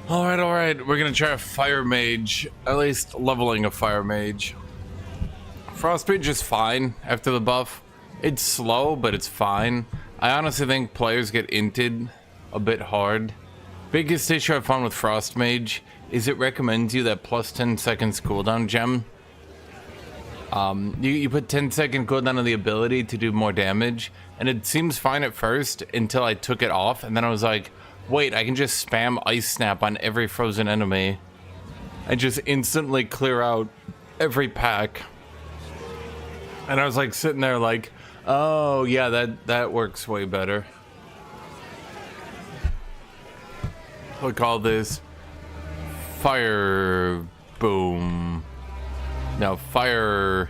Alright, we're gonna try a fire mage. At least leveling a fire mage. Frost mage is fine after the buff. It's slow, but it's fine. I honestly think players get inted a bit hard. Biggest issue I found with Frost Mage is it recommends you that plus 10 seconds cooldown gem. You put 10-second cooldown on the ability to do more damage, and it seems fine at first until I took it off, and then I was like, wait, I can just spam Ice Snap on every frozen enemy and just instantly clear out every pack. And I was like sitting there like, oh yeah, that works way better. We'll call this fire boom. No, fire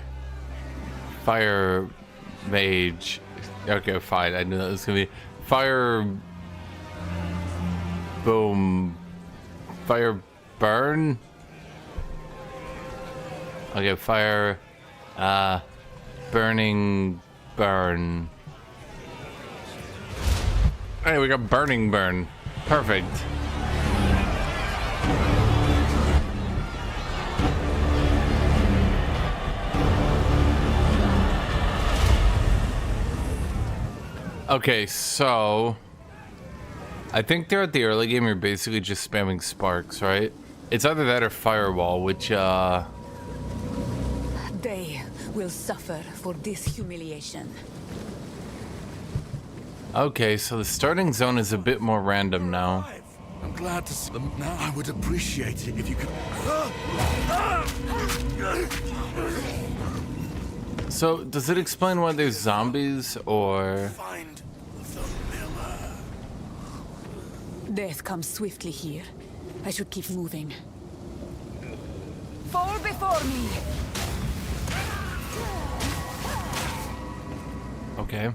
mage. Okay, fine. I knew that was gonna be fire boom. Fire burn. Okay, fire burning burn. Hey, we got burning burn. Perfect. Okay, so I think they're at the early game. You're basically just spamming sparks, right? It's either that or firewall, which They will suffer for this humiliation. Okay, so the starting zone is a bit more random now. I'm glad to see them now. I would appreciate it if you could. So, does it explain why there's zombies, or... Find the miller. Death comes swiftly here. I should keep moving. Fall before me! Okay.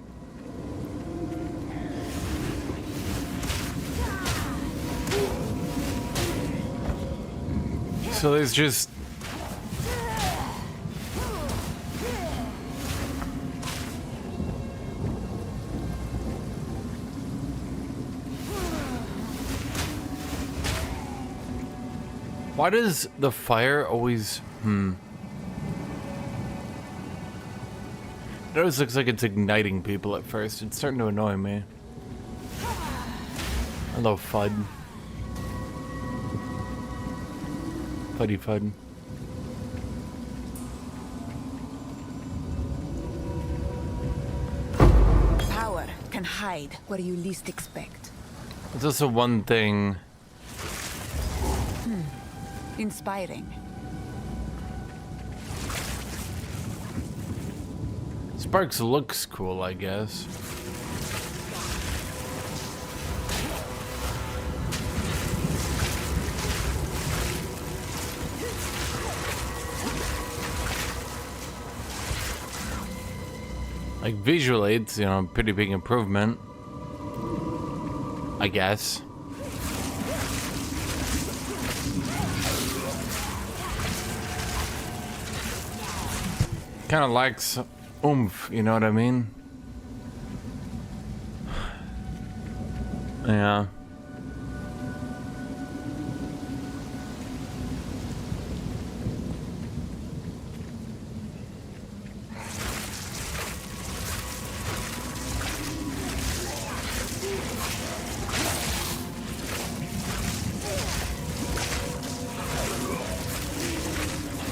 So there's just... Why does the fire always... It always looks like it's igniting people at first. It's starting to annoy me. Hello, Fud. Fuddy Fud. Power can hide where you least expect. It's also one thing... Inspiring. Sparks looks cool, I guess. Like visually, it's, you know, a pretty big improvement, I guess. Kind of lacks oomph, you know what I mean? Yeah.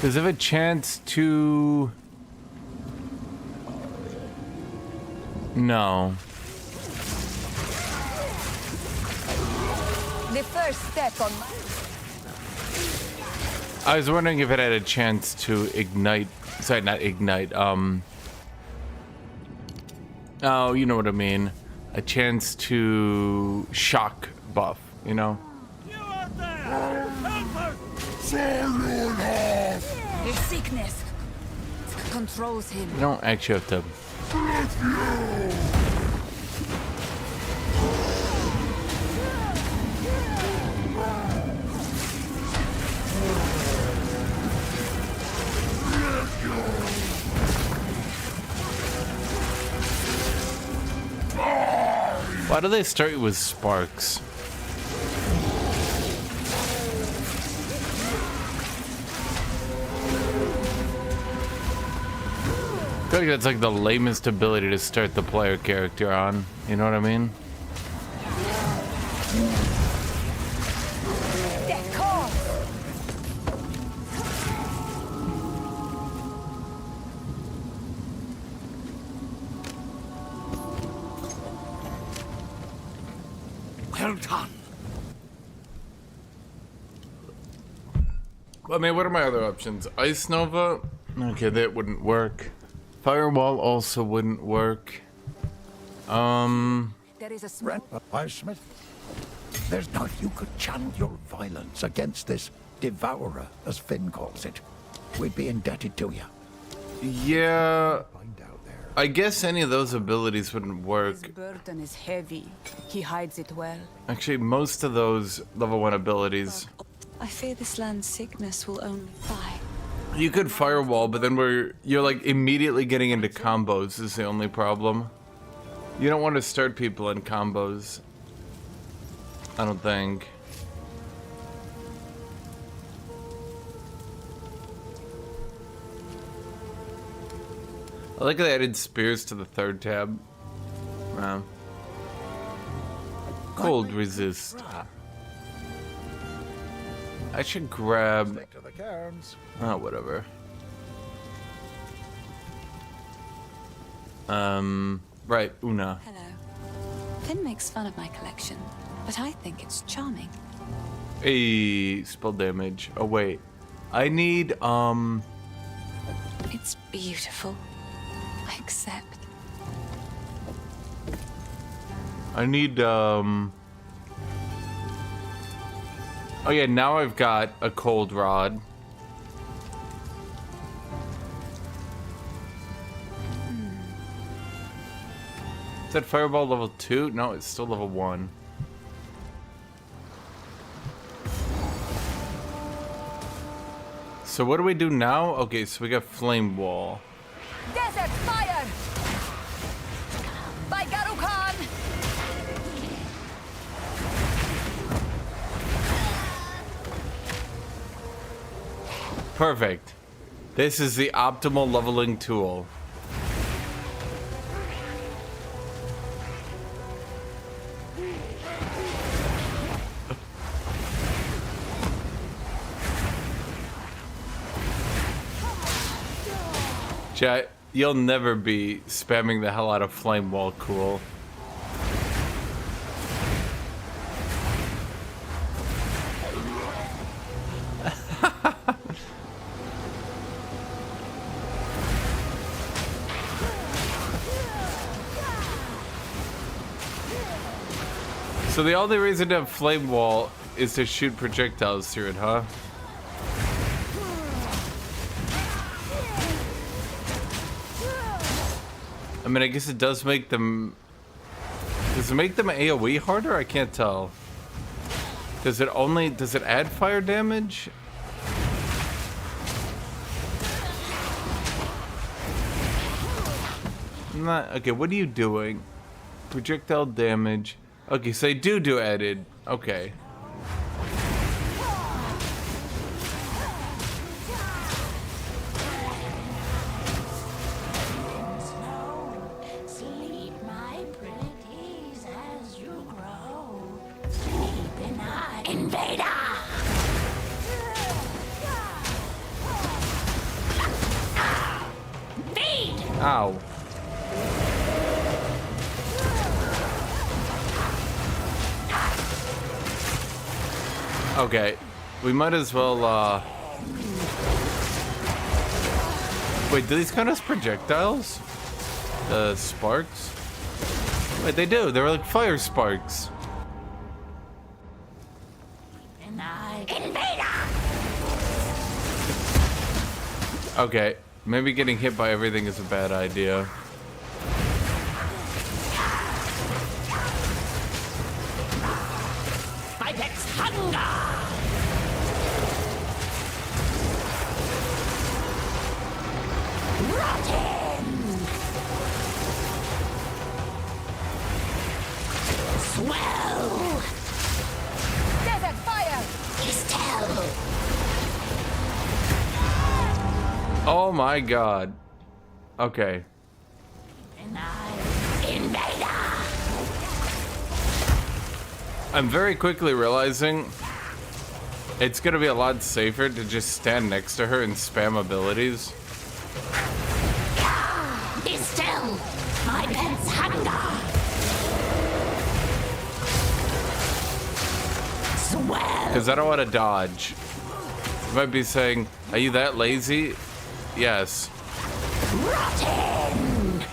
Does it have a chance to... No. The first step on my... I was wondering if it had a chance to ignite... Sorry, not ignite, Oh, you know what I mean. A chance to shock buff, you know? You out there! Help His sickness controls him. You don't actually have to... Why do they start with sparks? feel like that's like the lamest ability to start the player character on. You know what I mean? Well done. I mean, what are my other options? Ice Nova? Okay, that wouldn't work. Firewall also wouldn't work. There is a small... Smith, there's no you could channel your violence against this devourer, as Finn calls it. We'd be indebted to you. Yeah, Find out there. I guess any of those abilities wouldn't His work. burden is heavy. He hides it well. Actually, most of those level 1 abilities. I fear this land's sickness will only die. You could firewall, but then you're like immediately getting into combos is the only problem. You don't want to start people in combos. I don't think. I like that they added spears to the 3rd tab. Wow. Cold resist. I should grab... Stick to the cairns. Oh, whatever. Right, Una. Hello. Finn makes fun of my collection, but I think it's charming. Hey, spell damage. Oh, wait. I need, It's beautiful. I accept. I need, oh yeah, now I've got a cold rod. Is that fireball level 2? No, it's still level 1. So what do we do now? Okay, so we got flame wall. Desert fire! By Garukan! Perfect. This is the optimal leveling tool. Chat, you'll never be spamming the hell out of flame wall cool. So the only reason to have flame wall is to shoot projectiles through it, huh? I mean, I guess it does make them... Does it make them AoE harder? I can't tell. Does it add fire damage? Okay, what are you doing? Projectile damage. Okay, so they do added. Okay. Sleep, my pretties, as you grow. Sleep in our invader. Feed. Ow. Okay, we might as well, Wait, do these count as projectiles? The sparks? Wait, they do. They're like fire sparks. Invader. Okay, maybe getting hit by everything is a bad idea. My pet's hunger. Rotten. Swell. Desert fire! Estelle. Oh my god. Okay. Invader! I'm very quickly realizing it's gonna be a lot safer to just stand next to her and spam abilities. Be still! My pet's hunger! Swell! Because I don't want to dodge. You might be saying, are you that lazy? Yes. Rotten!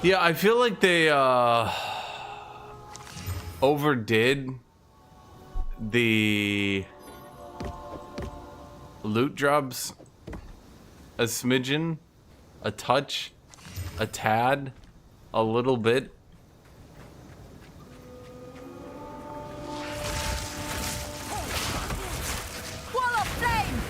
Yeah, I feel like they overdid the loot drops a smidgen, a touch, a tad, a little bit. Wall of flame!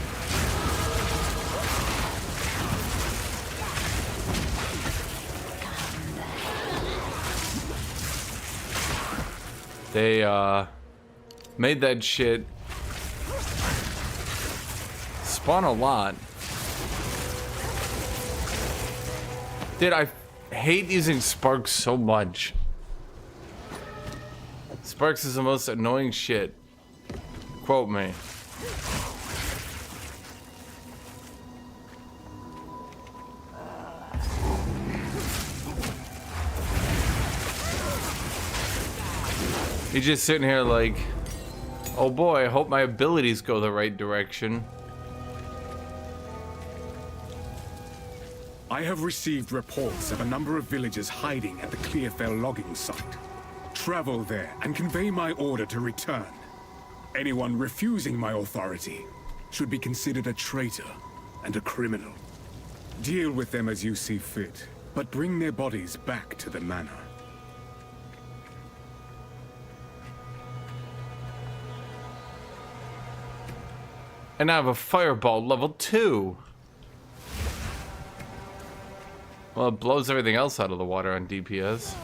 They made that shit spawn a lot. Dude, I hate using Sparks so much. Sparks is the most annoying shit. Quote me. He's just sitting here like, oh boy, I hope my abilities go the right direction. I have received reports of a number of villagers hiding at the Clearfell logging site. Travel there and convey my order to return. Anyone refusing my authority should be considered a traitor and a criminal. Deal with them as you see fit, but bring their bodies back to the manor. And I have a fireball level 2. Well, it blows everything else out of the water on DPS.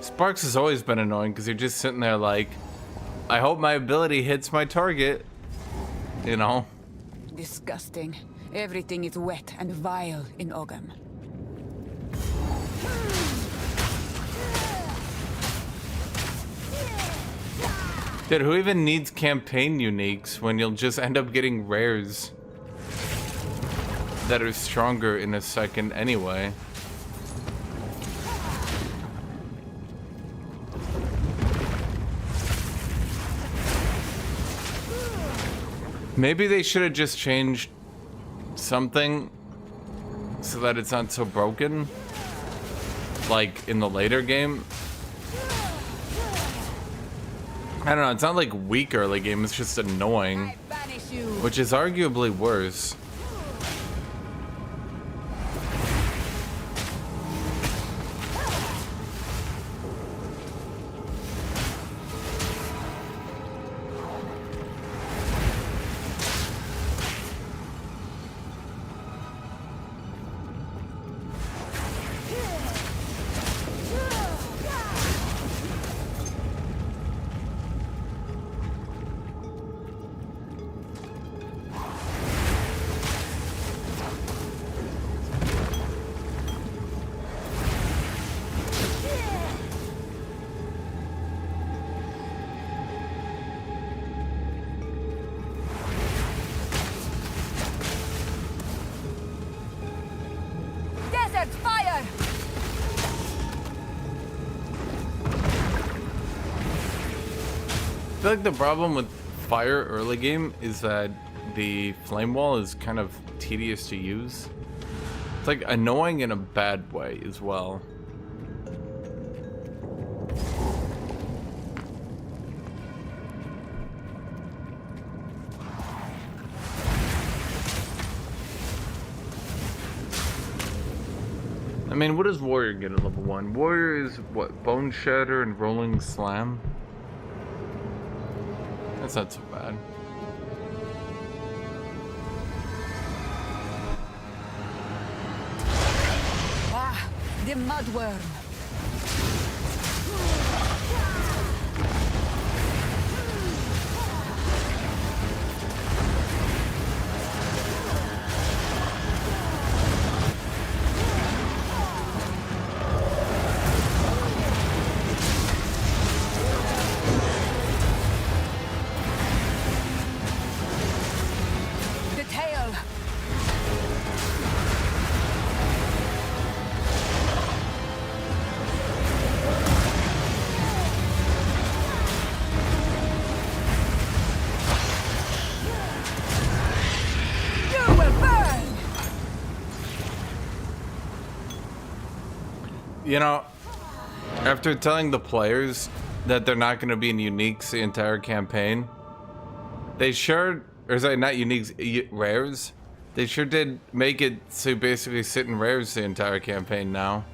Sparks has always been annoying because you're just sitting there like, I hope my ability hits my target. You know? Disgusting. Everything is wet and vile in Ogam. Dude, who even needs campaign uniques when you'll just end up getting rares that are stronger in a second anyway? Maybe they should have just changed something so that it's not so broken, like in the later game. I don't know, it's not like weak early game, it's just annoying, which is arguably worse. Desert fire! I feel like the problem with fire early game is that the flame wall is kind of tedious to use. It's like annoying in a bad way as well. I mean, what does Warrior get at level 1? Warrior is what? Bone Shatter and Rolling Slam? That's not so bad. Ah, the mudworm. The tail. You will burn. You know, after telling the players that they're not going to be in uniques the entire campaign, they sure, or sorry, not uniques, rares. They sure did make it so you basically sit in rares the entire campaign now.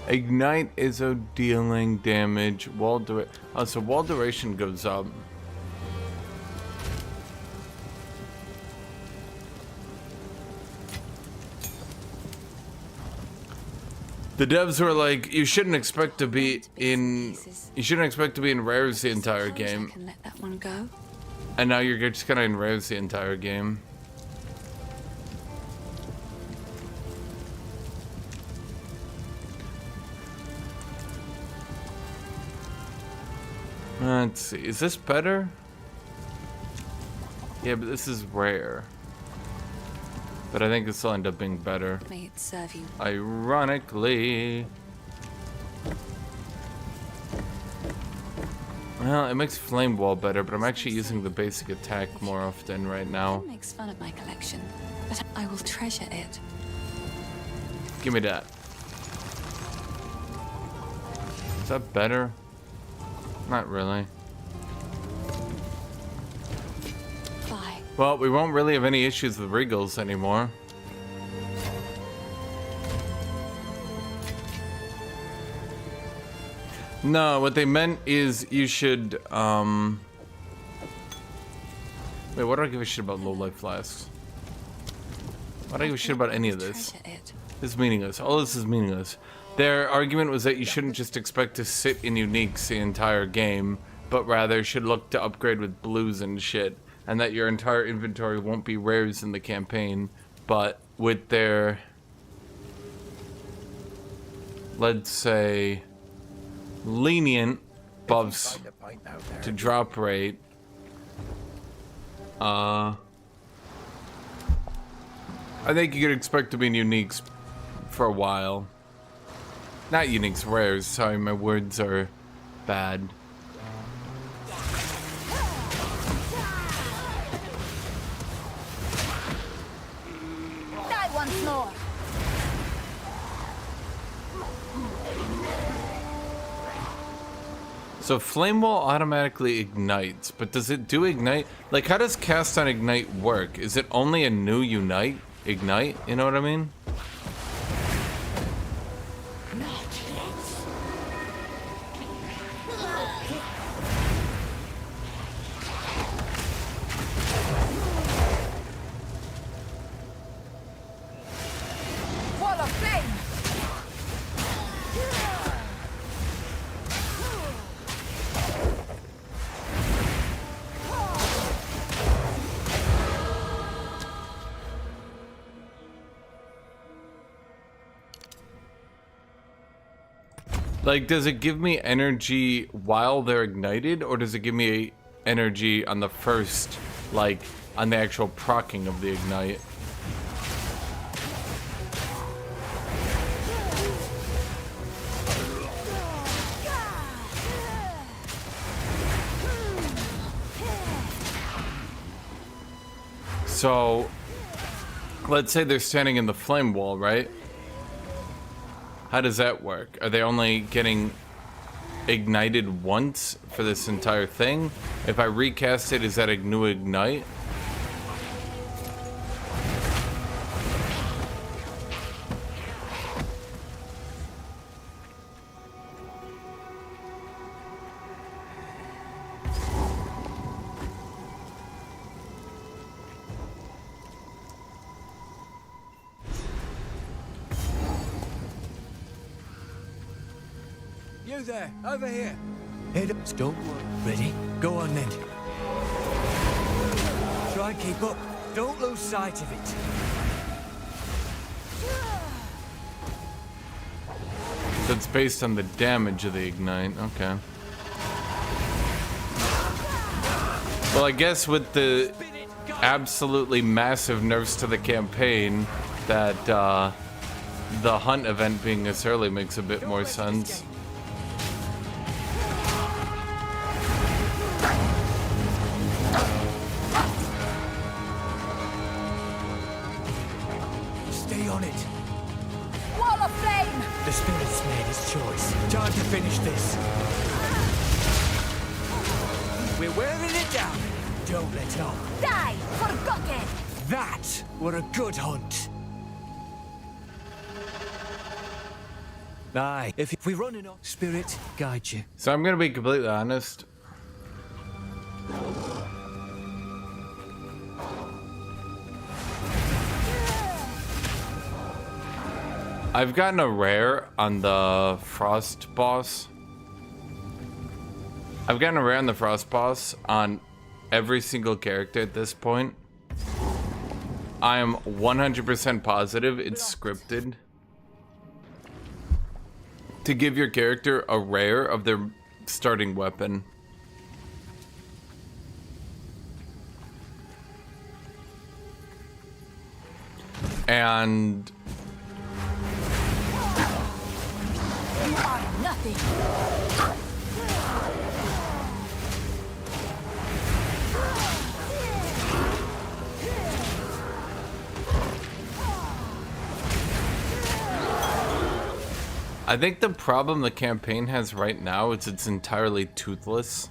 Ignite is a dealing damage. Wall so wall duration goes up. The devs were like, you shouldn't expect to be in rares the entire Suppose I game. can let that one go. And now you're just kind of in rares the entire game. Let's see, is this better? Yeah, but this is rare. But I think this will end up being better. May it serve you. Ironically. Well, it makes Flame Wall better, but I'm actually using the basic attack more often right now. It makes fun of my collection, but I will treasure it. Give me that. Is that better? Not really. Fly. Well, we won't really have any issues with Regals anymore. No, what they meant is you should, wait, what do I give a shit about low life flasks? Why do I give a shit about any of this? Treasure it. It's meaningless. All this is meaningless. Their argument was that you shouldn't just expect to sit in uniques the entire game, but rather should look to upgrade with blues and shit, and that your entire inventory won't be rares in the campaign, but with their, let's say, lenient buffs Find a pint out there. to drop rate, I think you could expect to be in uniques for a while. Not uniques, rares. Sorry, my words are bad. Die once more. So Flame Wall automatically ignites, but does it do ignite? Like, how does cast on ignite work? Is it only a new ignite? You know what I mean? Wall of flame. Like, does it give me energy while they're ignited, or does it give me energy on the first, like, on the actual proccing of the ignite? So, let's say they're standing in the flame wall, right? How does that work? Are they only getting ignited once for this entire thing? If I recast it, is that a new ignite? You there, over here. Head up, don't worry. Ready? Go on then. Try and keep up. Don't lose sight of it. So it's based on the damage of the ignite. Okay. Well, I guess with the absolutely massive nerfs to the campaign, that the hunt event being this early makes a bit more sense. Stay on it. Wall of flame! The spirit's made his choice. Time to finish this. We're wearing it down. Don't let up. Die! Forgotten! That were a good hunt. Aye, if we run enough, spirit guide you. So I'm gonna be completely honest. I've gotten a rare on the Frost boss. I've gotten a rare on the Frost boss on every single character at this point. I am 100% positive it's scripted to give your character a rare of their starting weapon. And You are nothing! I think the problem the campaign has right now is it's entirely toothless.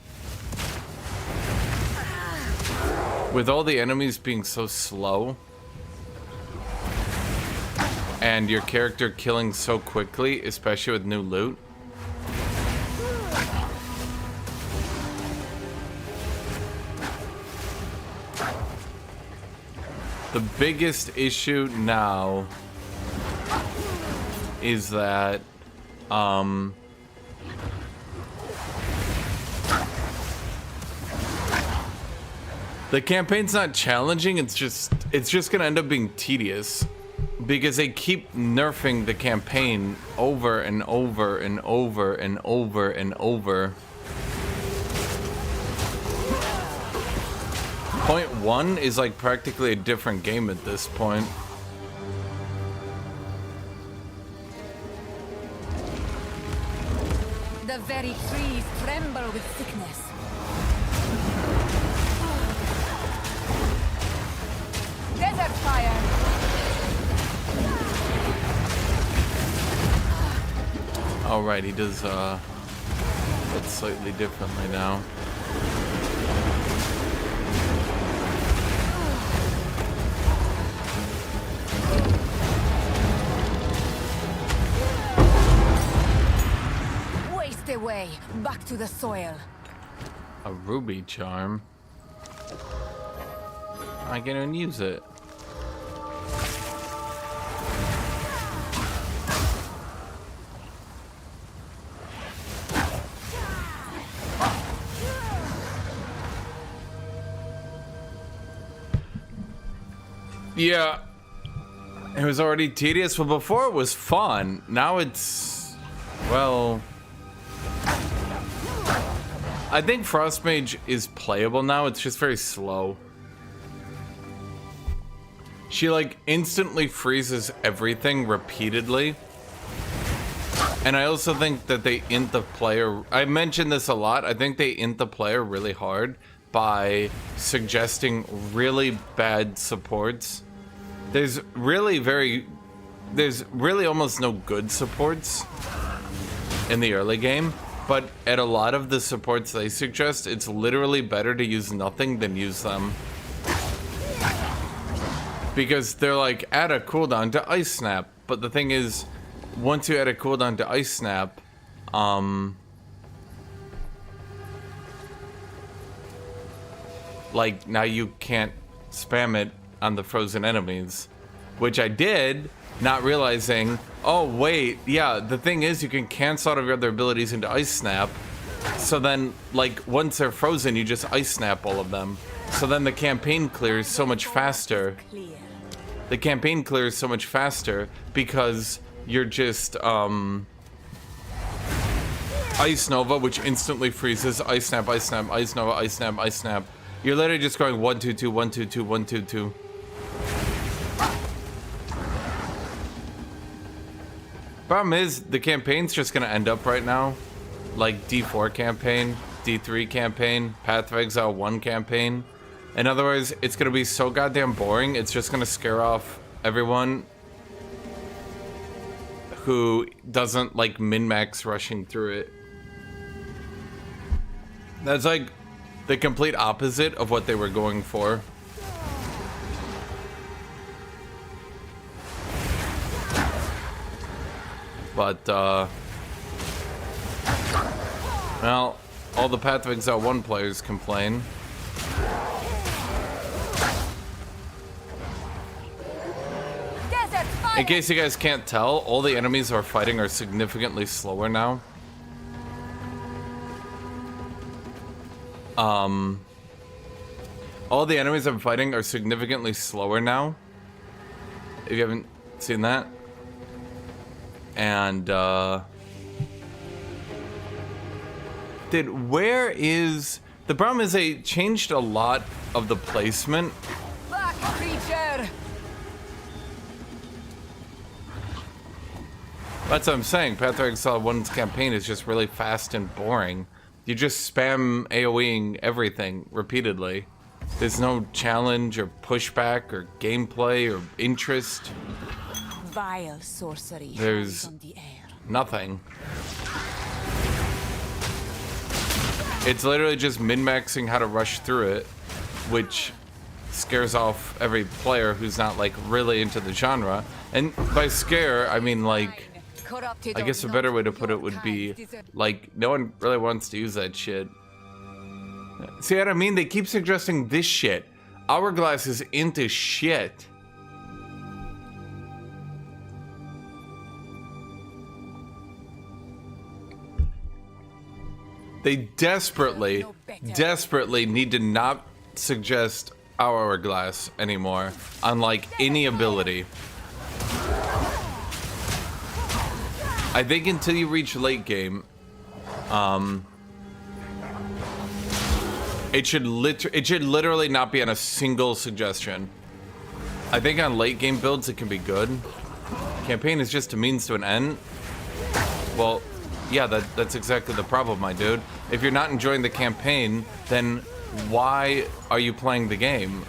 With all the enemies being so slow and your character killing so quickly, especially with new loot. The biggest issue now is that the campaign's not challenging, it's just gonna end up being tedious because they keep nerfing the campaign over and over and over and over and over. Point 1 is like practically a different game at this point. The very trees tremble with sickness. Desert fire! All right, he does it slightly differently now. Waste away, back to the soil. A ruby charm. I can even use it. Yeah, it was already tedious, but before it was fun. Now it's, well, I think Frost Mage is playable now. It's just very slow. She like instantly freezes everything repeatedly. And I also think that they int the player. I mentioned this a lot. I think they int the player really hard by suggesting really bad supports. There's really almost no good supports in the early game, but at a lot of the supports they suggest, it's literally better to use nothing than use them. Because they're like, add a cooldown to Ice Snap, but the thing is, once you add a cooldown to Ice Snap, like now you can't spam it on the frozen enemies, which I did, not realizing, oh wait, yeah, the thing is you can cancel out of your other abilities into Ice Snap. So then, like, once they're frozen, you just Ice Snap all of them. So then the campaign clears so much faster. The campaign clears so much faster because you're just, Ice Nova, which instantly freezes, Ice Snap, Ice Snap, Ice Nova, Ice Snap, Ice Snap. You're literally just going 1 2 2 1 2 2 1 2 2. Problem is, the campaign's just gonna end up right now like D4 campaign, D3 campaign, Path of Exile 1 campaign. In other words, it's gonna be so goddamn boring, it's just gonna scare off everyone who doesn't like min-max rushing through it. That's like the complete opposite of what they were going for. But, well, all the Path of Exile 1 players complain. In case you guys can't tell, all the enemies we're fighting are significantly slower now. All the enemies I'm fighting are significantly slower now. If you haven't seen that. And, where is... The problem is they changed a lot of the placement. Black creature! That's what I'm saying. Path of Exile 1's campaign is just really fast and boring. You just spam AoEing everything repeatedly. There's no challenge or pushback or gameplay or interest. Vile sorcery. There's on the air. nothing. It's literally just min-maxing how to rush through it, which scares off every player who's not like really into the genre. And by scare, I mean like, I guess a better way to put it would be like, no one really wants to use that shit. See what I mean? They keep suggesting this shit. Hourglass is into shit. They desperately need to not suggest Hourglass anymore on like any ability. I think until you reach late game, it should literally not be on a single suggestion. I think on late game builds it can be good. Campaign is just a means to an end. Well, yeah, that's exactly the problem, my dude. If you're not enjoying the campaign, then why are you playing the game?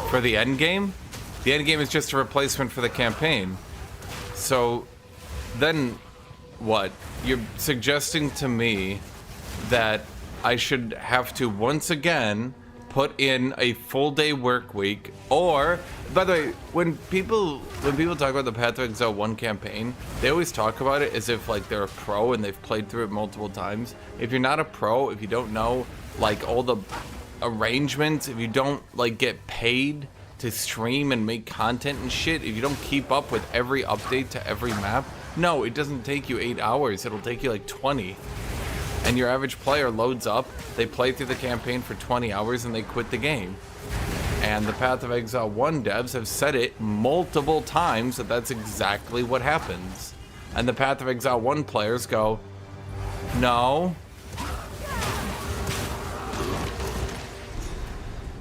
For the end game? The end game is just a replacement for the campaign. So then what? You're suggesting to me that I should have to once again put in a full day work week, or by the way, when people talk about the Path of Exile 1 campaign, they always talk about it as if like they're a pro and they've played through it multiple times. If you're not a pro, if you don't know like all the arrangements, if you don't like get paid to stream and make content and shit, if you don't keep up with every update to every map, no, it doesn't take you 8 hours, it'll take you like 20. And your average player loads up, they play through the campaign for 20 hours and they quit the game. And the Path of Exile 1 devs have said it multiple times that that's exactly what happens. And the Path of Exile 1 players go, no.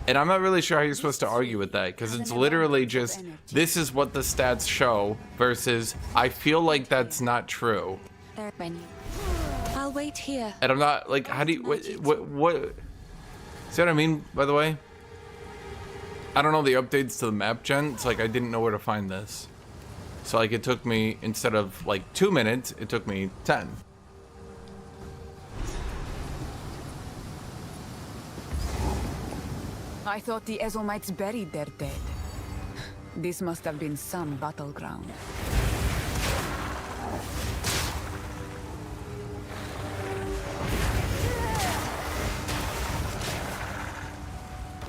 And I'm not really sure how you're supposed to argue with that, because it's literally just, this is what the stats show, versus, I feel like that's not true. I'll wait here. And I'm not, like, how do you, what, see what I mean, by the way? I don't know the updates to the map gen, it's like I didn't know where to find this. So, like, it took me, instead of, like, 2 minutes, it took me 10. I thought the Ezomites buried their dead. This must have been some battleground.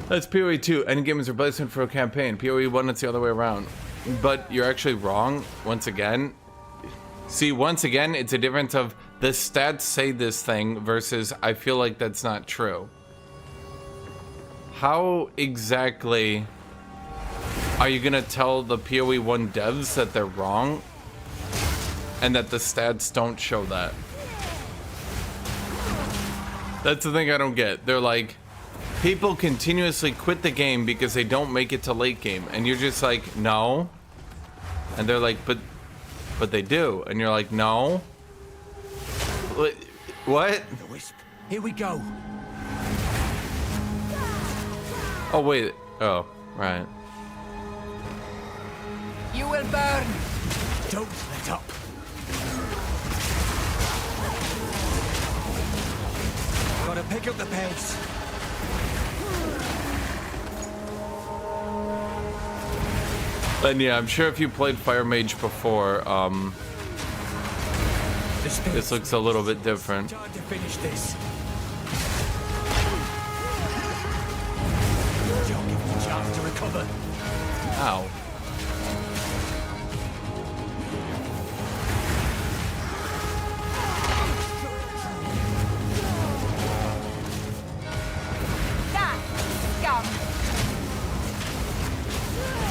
That's PoE 2. Endgame is replacement for a campaign. PoE 1, it's the other way around. But you're actually wrong once again. See, once again, it's a difference of the stats say this thing versus I feel like that's not true. How exactly are you gonna tell the PoE 1 devs that they're wrong and that the stats don't show that? That's the thing I don't get. They're like, people continuously quit the game because they don't make it to late game, and you're just like, no. And they're like, but they do, and you're like, no. What? The wisp. Here we go. Oh wait. Oh, right. You will burn. Don't let up. Gotta pick up the pace. And yeah, I'm sure if you played Fire Mage before, this looks a little bit different. Time to finish this. Don't give him a chance to recover. Ow.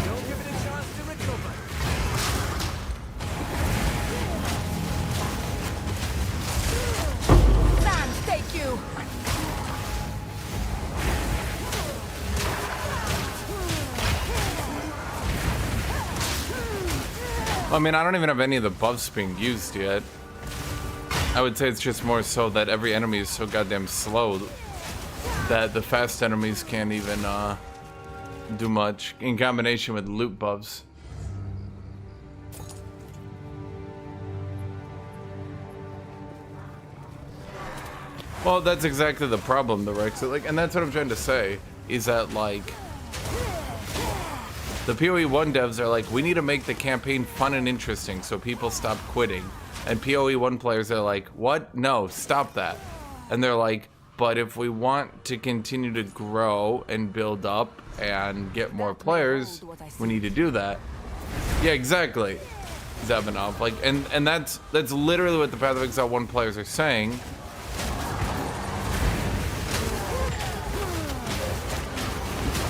Don't give it a chance to recover. Take you. I mean, I don't even have any of the buffs being used yet. I would say it's just more so that every enemy is so goddamn slow that the fast enemies can't even do much in combination with loot buffs. Well, that's exactly the problem, though, right? So, like, and that's what I'm trying to say, is that, like, the PoE 1 devs are like, we need to make the campaign fun and interesting so people stop quitting. And PoE 1 players are like, what? No, stop that. And they're like, but if we want to continue to grow and build up and get more players, we need to do that. Yeah, exactly, Zevanov. Like, and that's literally what the Path of Exile 1 players are saying.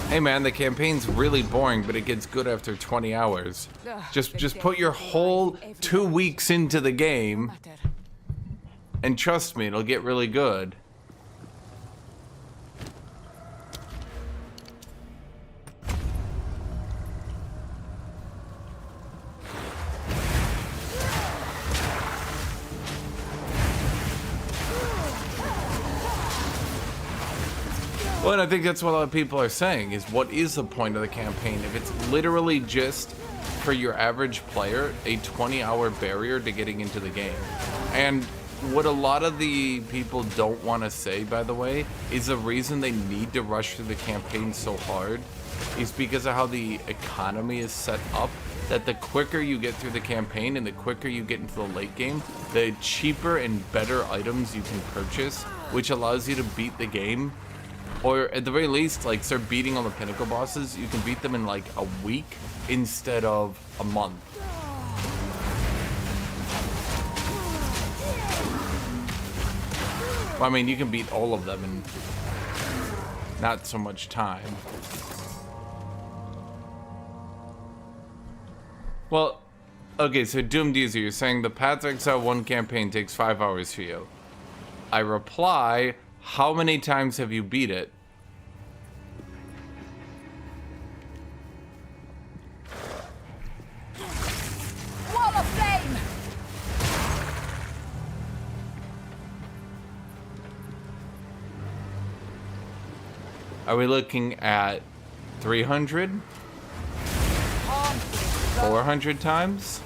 Hey man, the campaign's really boring, but it gets good after 20 hours. Just put your whole 2 weeks into the game, and trust me, it'll get really good. Well, and I think that's what a lot of people are saying, is what is the point of the campaign if it's literally just, for your average player, a 20-hour barrier to getting into the game. And what a lot of the people don't want to say, by the way, is the reason they need to rush through the campaign so hard is because of how the economy is set up, that the quicker you get through the campaign and the quicker you get into the late game, the cheaper and better items you can purchase, which allows you to beat the game. Or at the very least, like, start beating all the pinnacle bosses. You can beat them in like a week instead of a month. Well, I mean, you can beat all of them in not so much time. Well, okay, so Doomed User, you're saying the Path of Exile 1 campaign takes 5 hours for you. I reply, how many times have you beat it? Wall of flame! Are we looking at 300? 400 times?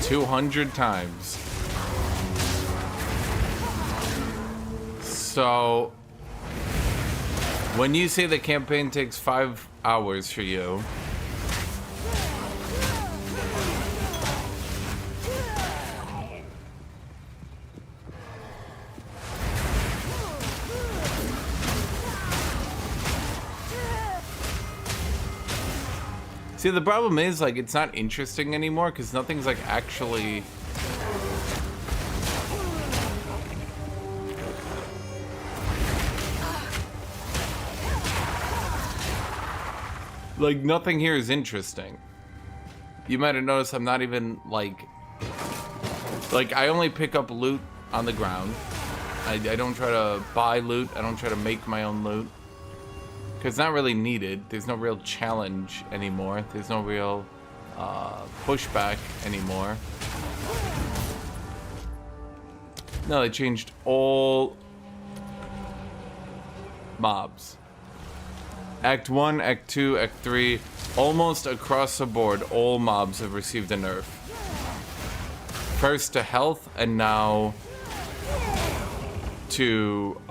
$200 times. So when you say the campaign takes 5 hours for you, See, the problem is, like, it's not interesting anymore because nothing's, like, actually... Like, nothing here is interesting. You might have noticed I'm not even, like, I only pick up loot on the ground. I don't try to buy loot. I don't try to make my own loot. Because it's not really needed. There's no real challenge anymore. There's no real pushback anymore. No, they changed all mobs. Act 1, Act 2, Act 3, almost across the board, all mobs have received a nerf. First to health, and now to,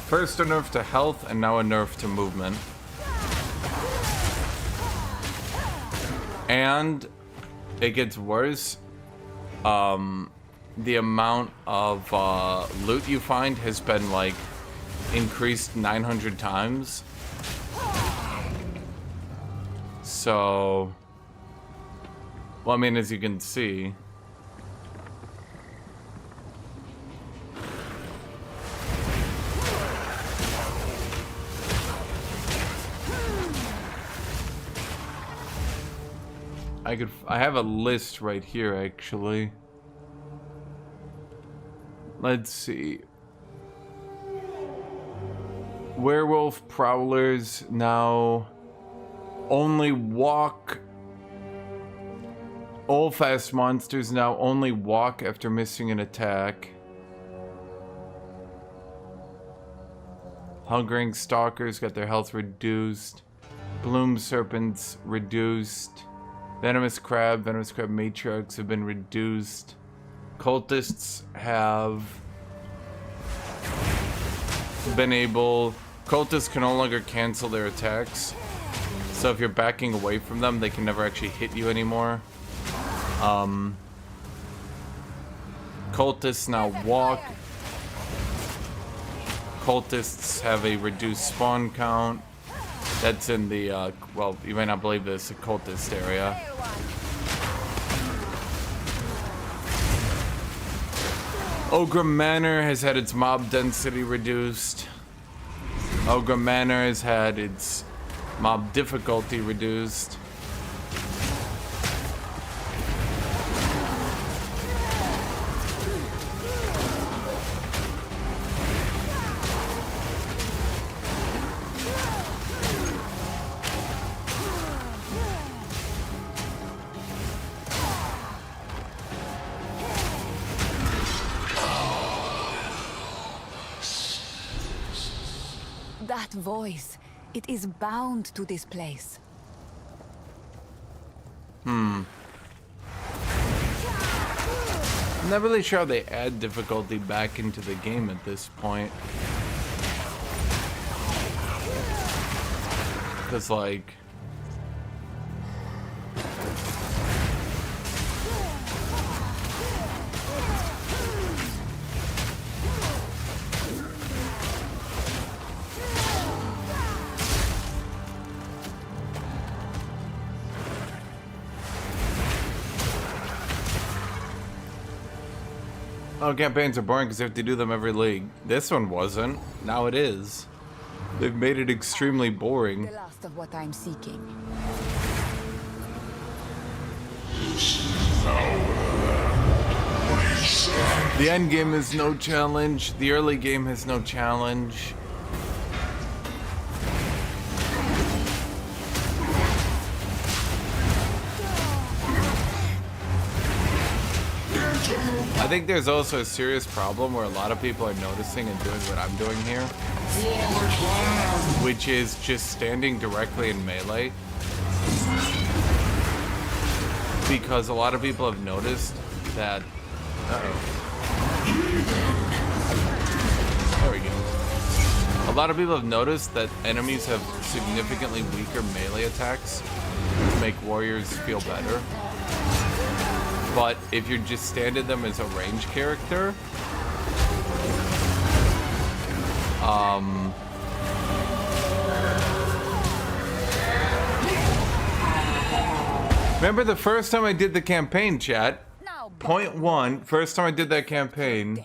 first a nerf to health, and now a nerf to movement. And it gets worse. The amount of loot you find has been like increased 900 times. So, well, I mean, as you can see, I have a list right here actually. Let's see. Werewolf prowlers now only walk. All fast monsters now only walk after missing an attack. Hungering stalkers got their health reduced. Bloom serpents reduced. Venomous crab matriarchs have been reduced. Cultists have been able... Cultists can no longer cancel their attacks. So if you're backing away from them, they can never actually hit you anymore. Cultists now walk. Cultists have a reduced spawn count. That's in the, well, you may not believe this, the cultist area. Ogre Manor has had its mob density reduced. Ogre Manor has had its mob difficulty reduced. That voice, it is bound to this place. I'm not really sure how they add difficulty back into the game at this point. Because, like... Oh, campaigns are boring because you have to do them every league. This one wasn't. Now it is. They've made it extremely boring. The last of what I'm seeking. The end game is no challenge. The early game has no challenge. I think there's also a serious problem where a lot of people are noticing and doing what I'm doing here, which is just standing directly in melee. Because a lot of people have noticed that... There we go. A lot of people have noticed that enemies have significantly weaker melee attacks to make warriors feel better. But if you're just standing them as a range character, Remember the first time I did the campaign, chat? Point one, first time I did that campaign.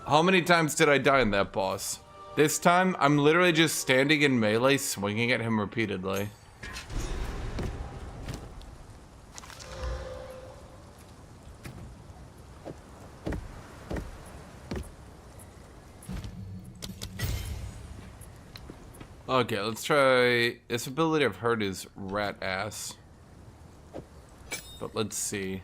How many times did I die in that boss? This time, I'm literally just standing in melee, swinging at him repeatedly. Okay, let's try... This ability I've heard is rat ass. But let's see.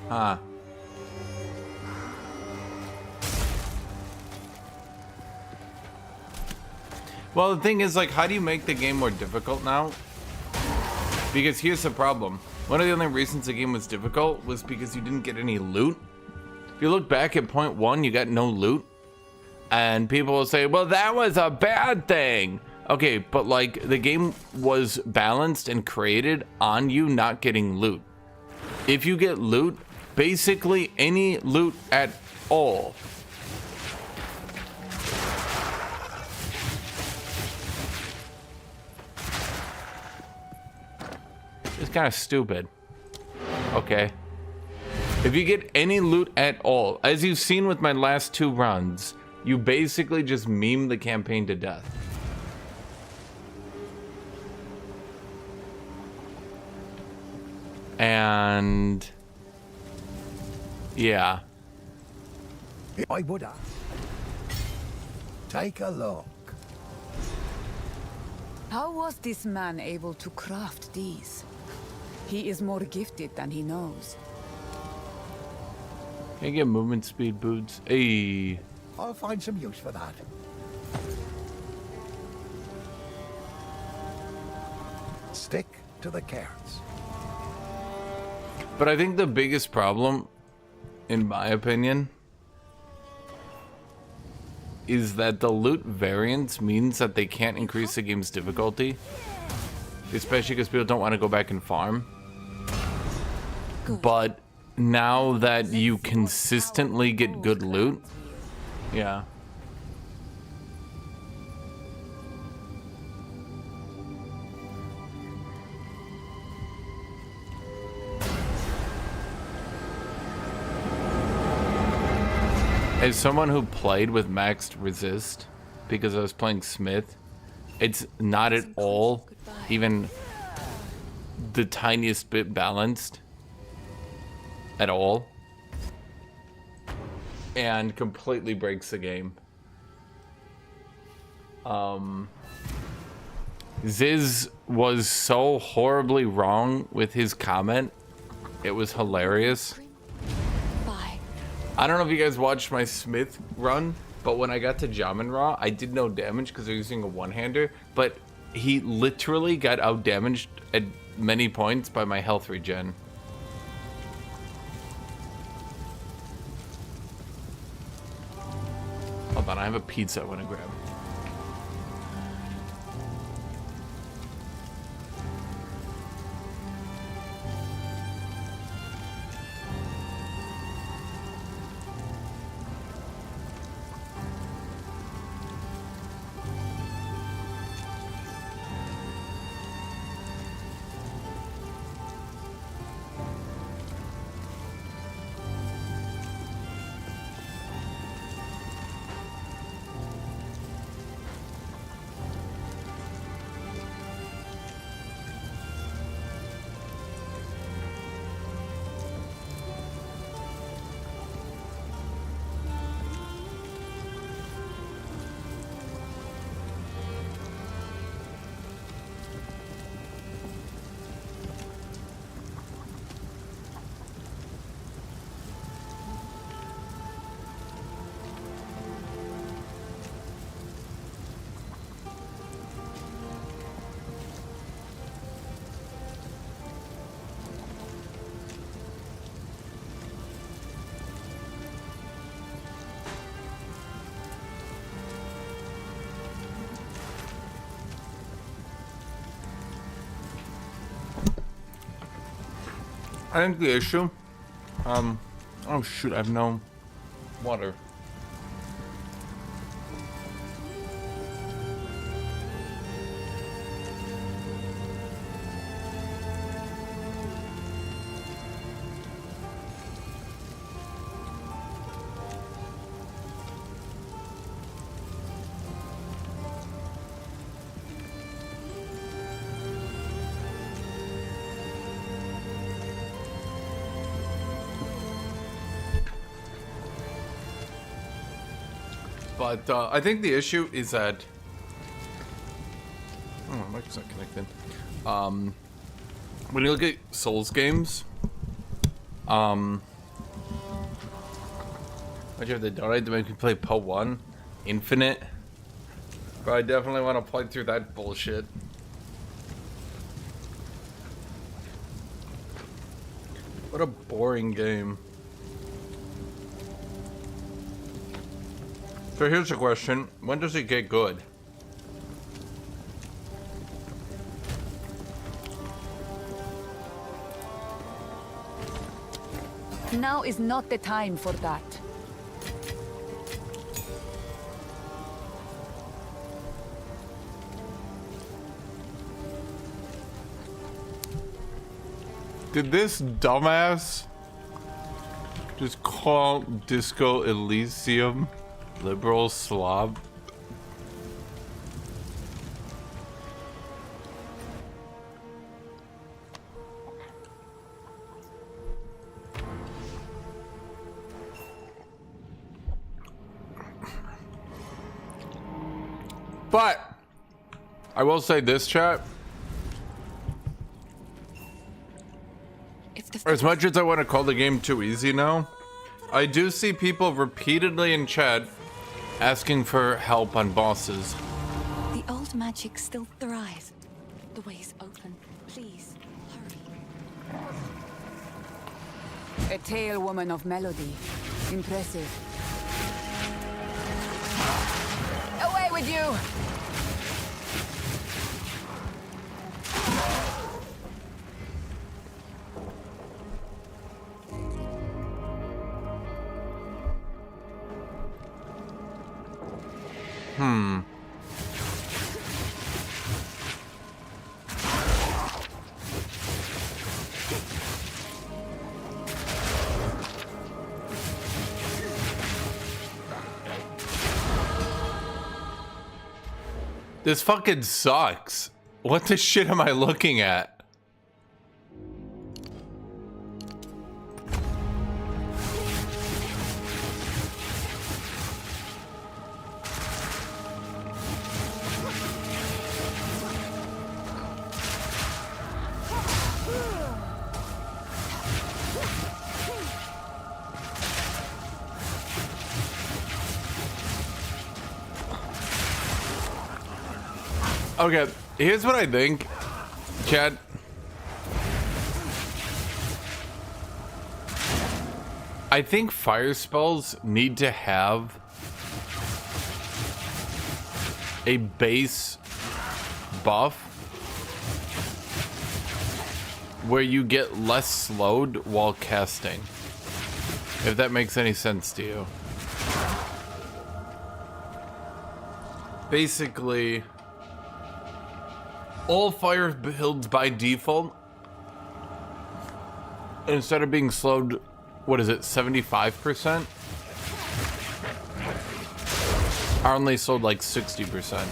Huh. Well, the thing is, like, how do you make the game more difficult now? Because here's the problem. One of the only reasons the game was difficult was because you didn't get any loot. If you look back at point one, you got no loot. And people will say, well, that was a bad thing. Okay, but like, the game was balanced and created on you not getting loot. If you get loot, basically any loot at all, it's kind of stupid. Okay. If you get any loot at all, as you've seen with my last 2 runs, you basically just meme the campaign to death. And yeah. I would have. Take a look. How was this man able to craft these? He is more gifted than he knows. Can I get movement speed boots? Hey. I'll find some use for that. Stick to the carrots. But I think the biggest problem, in my opinion, is that the loot variance means that they can't increase the game's difficulty. Especially because people don't want to go back and farm. But now that you consistently get good loot, yeah. As someone who played with maxed resist, because I was playing Smith, it's not at all even the tiniest bit balanced at all, and completely breaks the game. Ziz was so horribly wrong with his comment. It was hilarious. I don't know if you guys watched my Smith run, but when I got to Jamin Raw, I did no damage because they're using a one-hander, but he literally got out-damaged at many points by my health regen. Hold on, I have a pizza I want to grab. I think the issue, oh shoot, I have no water. But I think the issue is that my mic's not connected. When you look at Souls games, what you have to donate to make me play Po 1 Infinite, but I definitely want to play through that bullshit. What a boring game. So here's the question, when does it get good? Now is not the time for that. Did this dumbass just call Disco Elysium liberal slob? But I will say this, chat. As much as I want to call the game too easy now, I do see people repeatedly in chat asking for help on bosses. The old magic still thrives. The way is open. Please, hurry. A tale woman of melody. Impressive. Away with you! This fucking sucks. What the shit am I looking at? Okay, here's what I think, Chad. I think fire spells need to have a base buff where you get less slowed while casting. If that makes any sense to you. Basically, all fire builds by default, instead of being slowed, what is it, 75%? Are only slowed like 60%.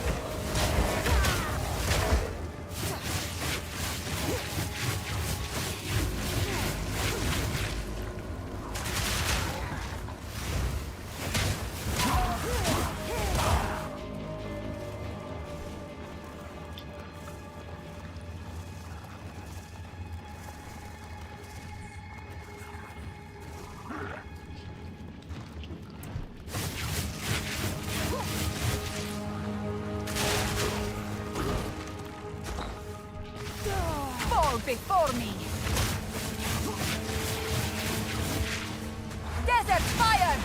Before me! Desert fire!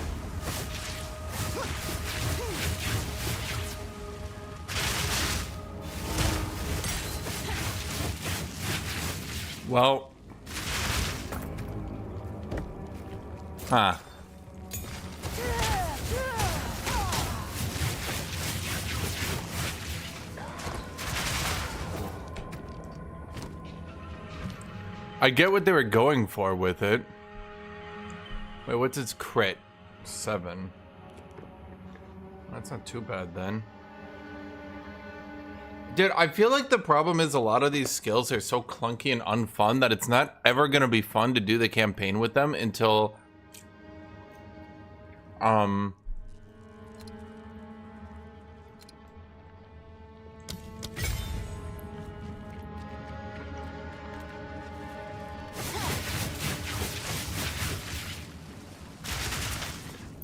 Well, Huh. I get what they were going for with it. Wait, what's its crit? 7. That's not too bad then. Dude, I feel like the problem is a lot of these skills are so clunky and unfun that it's not ever gonna be fun to do the campaign with them until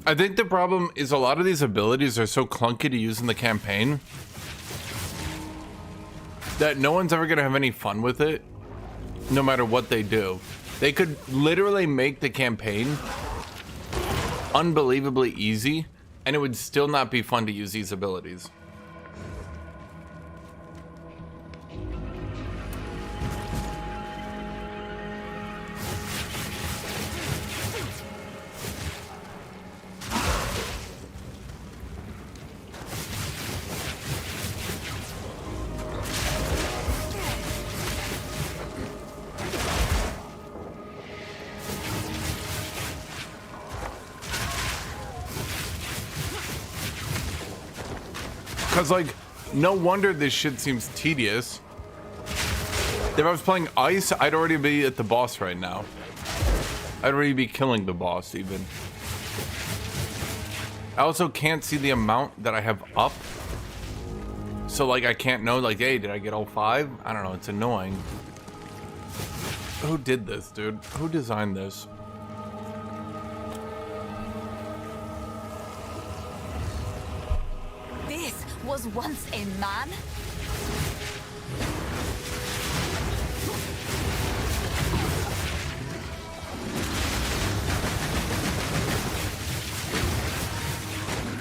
I think the problem is a lot of these abilities are so clunky to use in the campaign that no one's ever gonna have any fun with it, no matter what they do. They could literally make the campaign unbelievably easy, and it would still not be fun to use these abilities. Cause like, no wonder this shit seems tedious. If I was playing Ice, I'd already be at the boss right now. I'd already be killing the boss even. I also can't see the amount that I have up. So like, I can't know like, hey, did I get all 5? I don't know, it's annoying. Who did this, dude? Who designed this? Was once a man?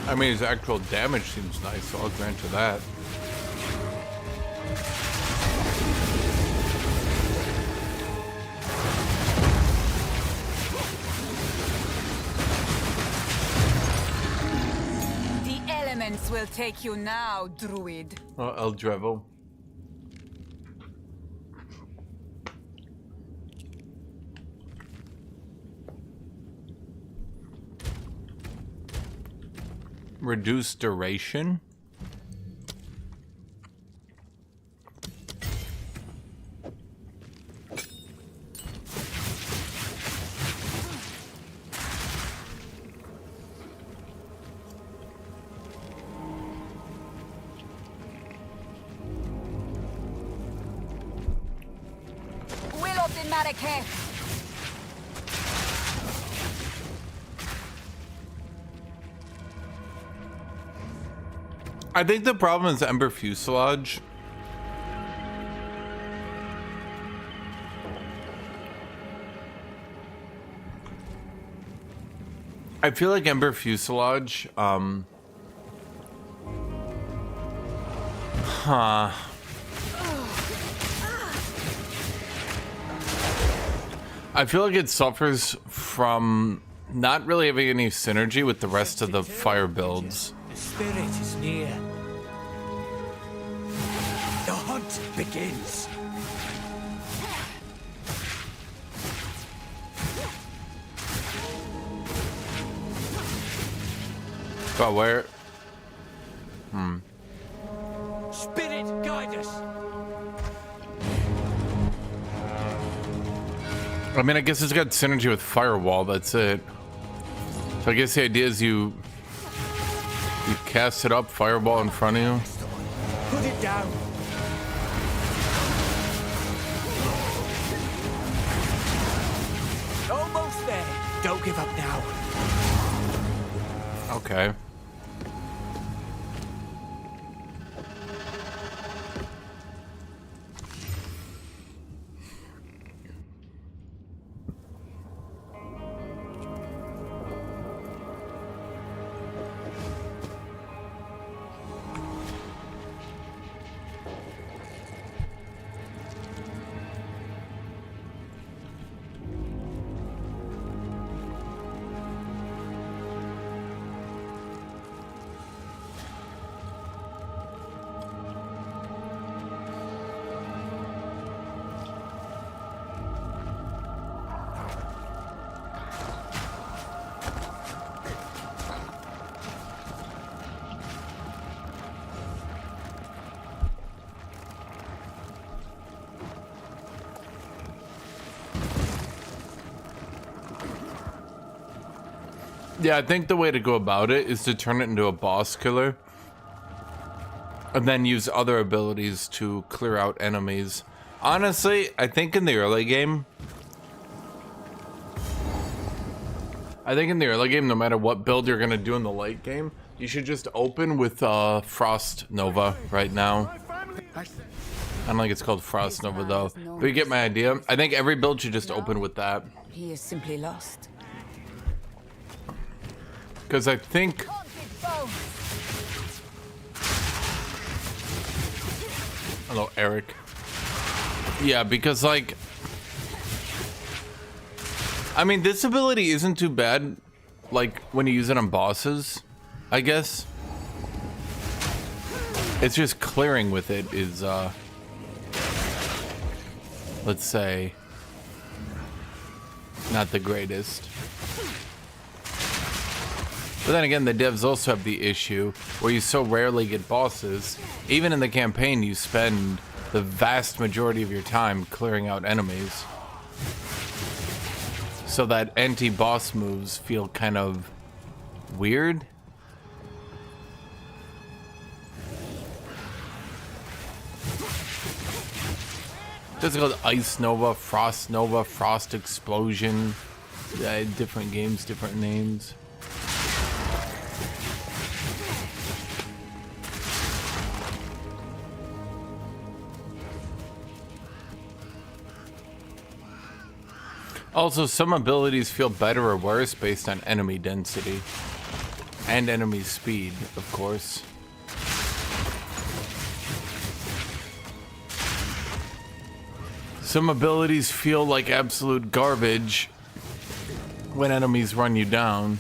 I mean, his actual damage seems nice, so I'll grant you that. Will take you now, druid. Oh, El Drevo. Reduce duration. I think the problem is Ember Fuselage. I feel like Ember Fuselage, I feel like it suffers from not really having any synergy with the rest of the fire builds. The spirit is near. The hunt begins. But where? Spirit, guide us. I mean, I guess it's got synergy with Firewall, that's it. So I guess the idea is you cast it up, Fireball in front of you. Put it down. Almost there. Don't give up now. Okay. Yeah, I think the way to go about it is to turn it into a boss killer and then use other abilities to clear out enemies. Honestly, I think in the early game, no matter what build you're gonna do in the late game, you should just open with Frost Nova right now. I don't think it's called Frost Nova though, but you get my idea. I think every build should just open with that. He is simply lost. Because I think... Hello, Eric. Yeah, because like... I mean, this ability isn't too bad, like, when you use it on bosses, I guess. It's just clearing with it is, let's say, not the greatest. But then again, the devs also have the issue where you so rarely get bosses. Even in the campaign, you spend the vast majority of your time clearing out enemies. So that anti-boss moves feel kind of weird. There's called Ice Nova, Frost Nova, Frost Explosion. Different games, different names. Also, some abilities feel better or worse based on enemy density. And enemy speed, of course. Some abilities feel like absolute garbage when enemies run you down.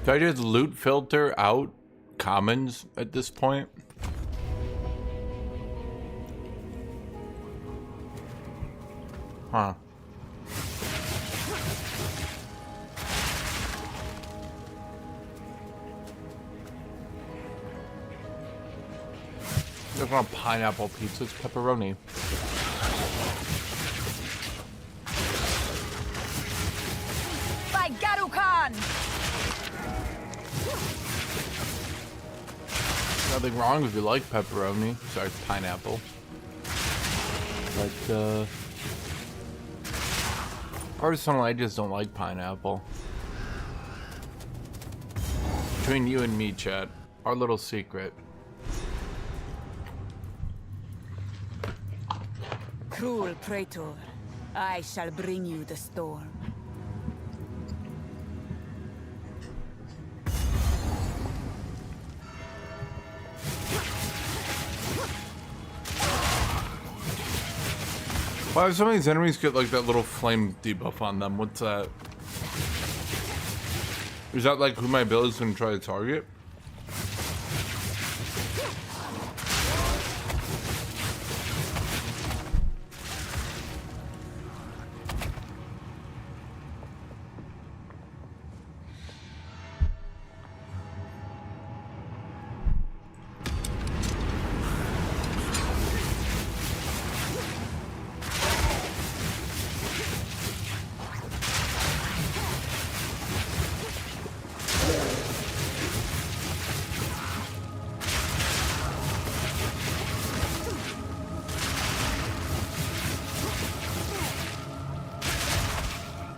Do I just loot filter out commons at this point? Huh. Just want pineapple pizza, it's pepperoni. By Garukan! Nothing wrong if you like pepperoni. Sorry, pineapple. But, personally, I just don't like pineapple. Between you and me, chat, our little secret. Cruel Praetor, I shall bring you the storm. Why do some of these enemies get like that little flame debuff on them? What's that? Is that like who my ability is going to try to target?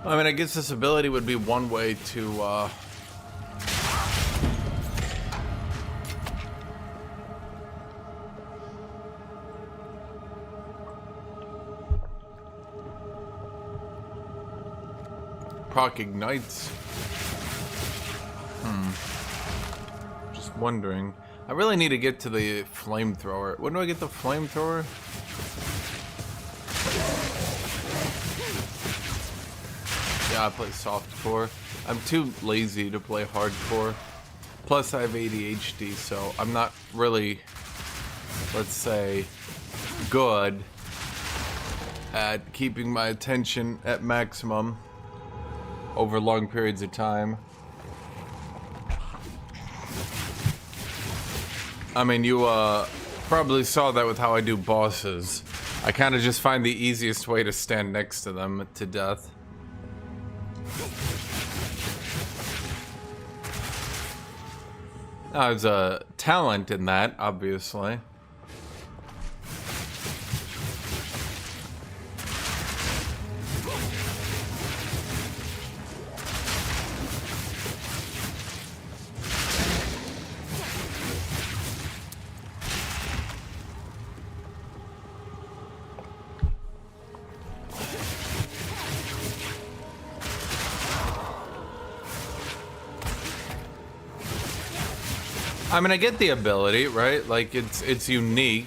I mean, I guess this ability would be one way to, proc ignites. Just wondering. I really need to get to the flamethrower. When do I get the flamethrower? Yeah, I play softcore. I'm too lazy to play hardcore. Plus I have ADHD, so I'm not really, let's say, good at keeping my attention at maximum over long periods of time. I mean, you probably saw that with how I do bosses. I kind of just find the easiest way to stand next to them to death. Now, there's a talent in that, obviously. I mean, I get the ability, right? Like, it's unique.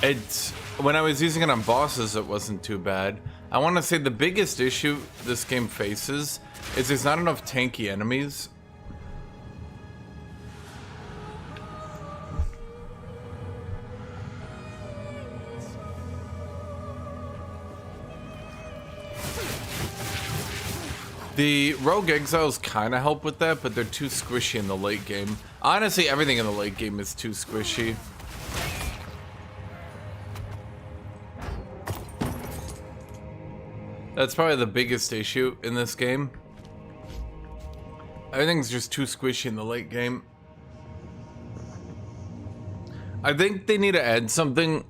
It's when I was using it on bosses, it wasn't too bad. I want to say the biggest issue this game faces is there's not enough tanky enemies. The Rogue Exiles kind of help with that, but they're too squishy in the late game. Honestly, everything in the late game is too squishy. That's probably the biggest issue in this game. Everything's just too squishy in the late game. I think they need to add something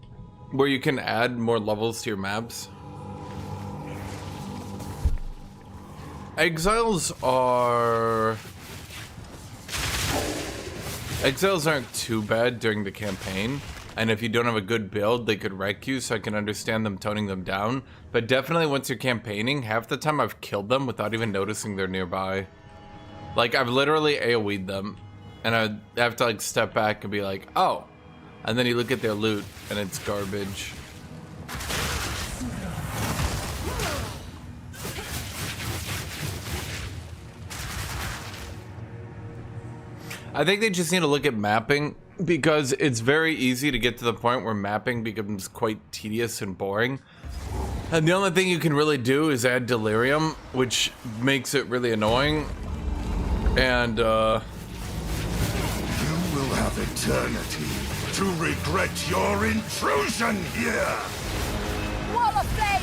where you can add more levels to your maps. Exiles aren't too bad during the campaign, and if you don't have a good build, they could wreck you, so I can understand them toning them down. But definitely once you're campaigning, half the time I've killed them without even noticing they're nearby. Like, I've literally AoE'd them, and I have to like step back and be like, oh, and then you look at their loot and it's garbage. I think they just need to look at mapping, because it's very easy to get to the point where mapping becomes quite tedious and boring. And the only thing you can really do is add delirium, which makes it really annoying. And You will have eternity to regret your intrusion here! Wall of flame!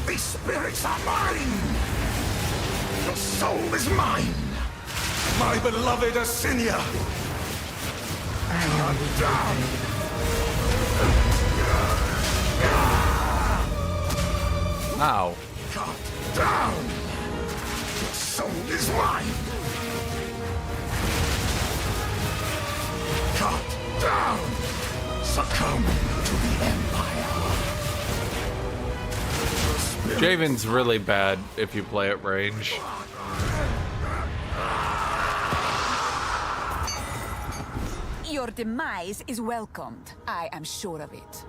These spirits are mine! Your soul is mine! My beloved Asinia! Cut down! ow. Cut down! Your soul is mine! Cut down! Succumb to the Empire! Javen's really bad if you play at range. Your demise is welcomed. I am sure of it.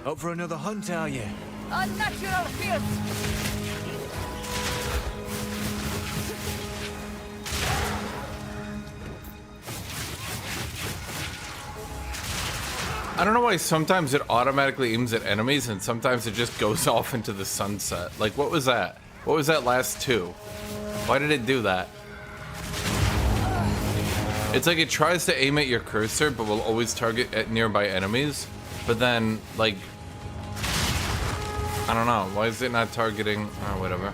Up for another hunt, are you? Unnatural filth! I don't know why sometimes it automatically aims at enemies and sometimes it just goes off into the sunset. Like, what was that? What was that last two? Why did it do that? It's like it tries to aim at your cursor but will always target at nearby enemies. But then, like, I don't know. Why is it not targeting? Oh, whatever.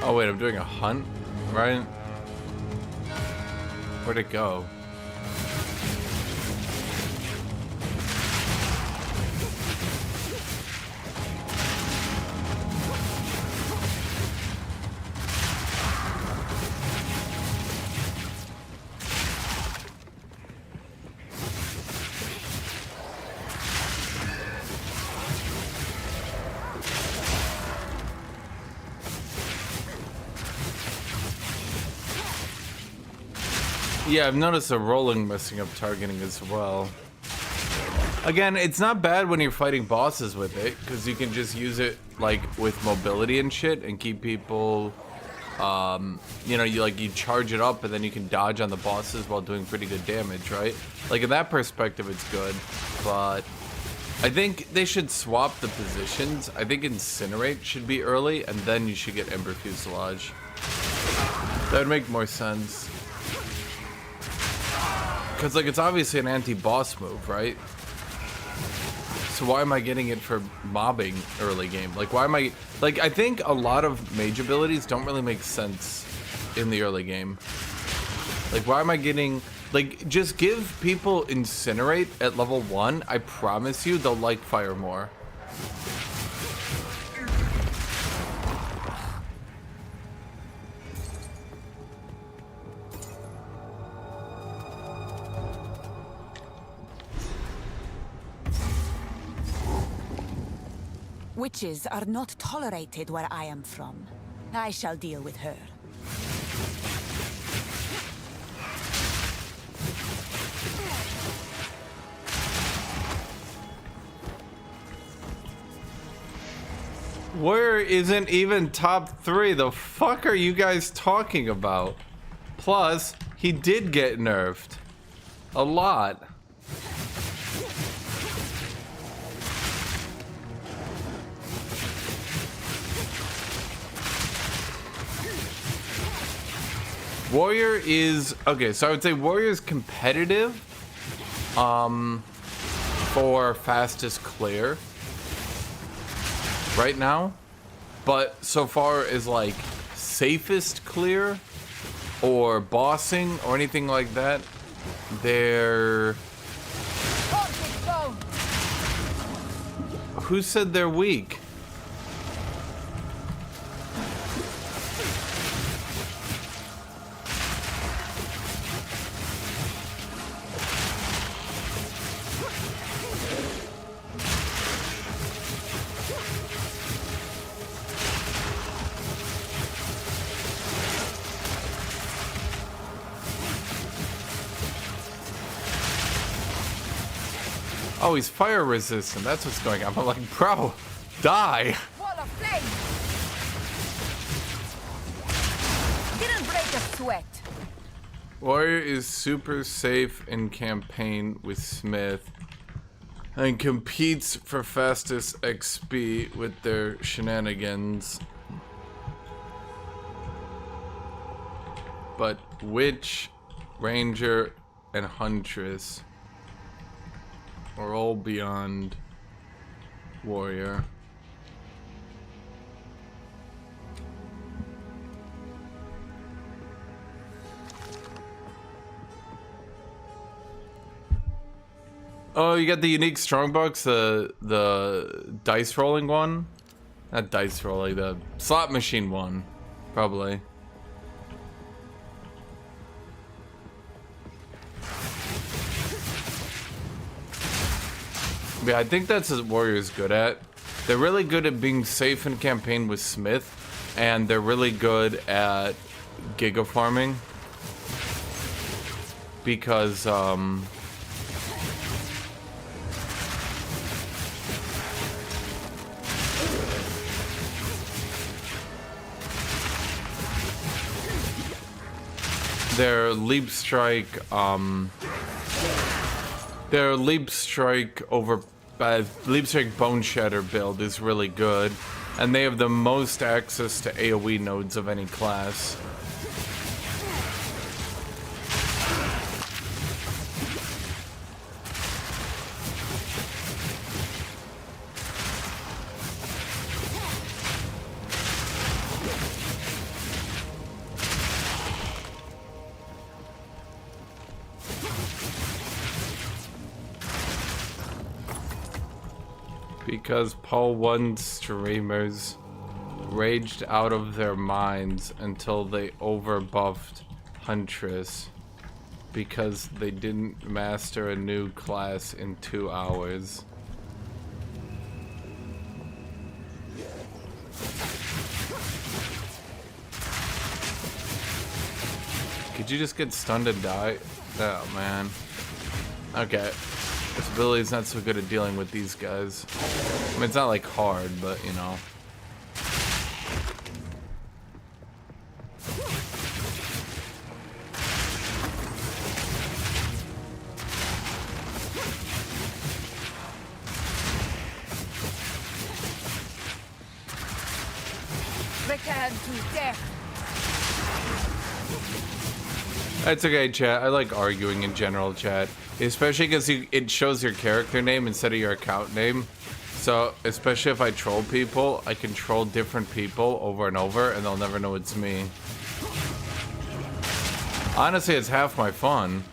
Oh wait, I'm doing a hunt, right? Where'd it go? Yeah, I've noticed the rolling messing up targeting as well. Again, it's not bad when you're fighting bosses with it, because you can just use it like with mobility and shit and keep people, you know, you charge it up and then you can dodge on the bosses while doing pretty good damage, right? Like in that perspective, it's good, but I think they should swap the positions. I think Incinerate should be early and then you should get Ember Fuselage. That would make more sense. Because like it's obviously an anti-boss move, right? So why am I getting it for mobbing early game? Like why am I... Like I think a lot of mage abilities don't really make sense in the early game. Like why am I getting... Like just give people Incinerate at level 1. I promise you they'll like fire more. Witches are not tolerated where I am from. I shall deal with her. Warrior isn't even top 3. The fuck are you guys talking about? Plus, he did get nerfed. A lot. Warrior is... Okay, so I would say Warrior is competitive for fastest clear right now, but so far as like safest clear or bossing or anything like that, they're... Who said they're weak? Oh, he's fire resistant. That's what's going on. I'm like, bro, die. Wall of flame. Didn't break a sweat. Warrior is super safe in campaign with Smith and competes for fastest XP with their shenanigans. But Witch, Ranger, and Huntress are all beyond Warrior. Oh, you got the unique strongbox, the dice rolling one? Not dice rolling, the slot machine one, probably. Yeah, I think that's what Warrior's good at. They're really good at being safe in campaign with Smith, and they're really good at giga farming. Because, their leap strike Leap Strike Bone Shatter build is really good, and they have the most access to AoE nodes of any class. Because Paul 1 streamers raged out of their minds until they overbuffed Huntress because they didn't master a new class in 2 hours. Could you just get stunned and die? Oh, man. Okay. This ability's not so good at dealing with these guys. I mean, it's not like hard, but you know. Return to death. That's okay, chat. I like arguing in general, chat. Especially because it shows your character name instead of your account name. So, especially if I troll people, I can troll different people over and over, and they'll never know it's me. Honestly, it's half my fun.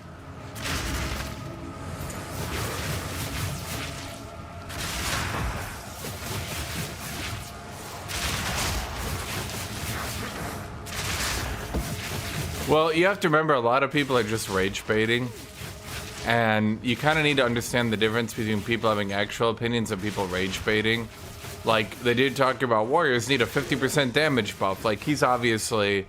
Well, you have to remember, a lot of people are just rage baiting, and you kind of need to understand the difference between people having actual opinions and people rage baiting. Like, they did talk about warriors need a 50% damage buff. Like, he's obviously,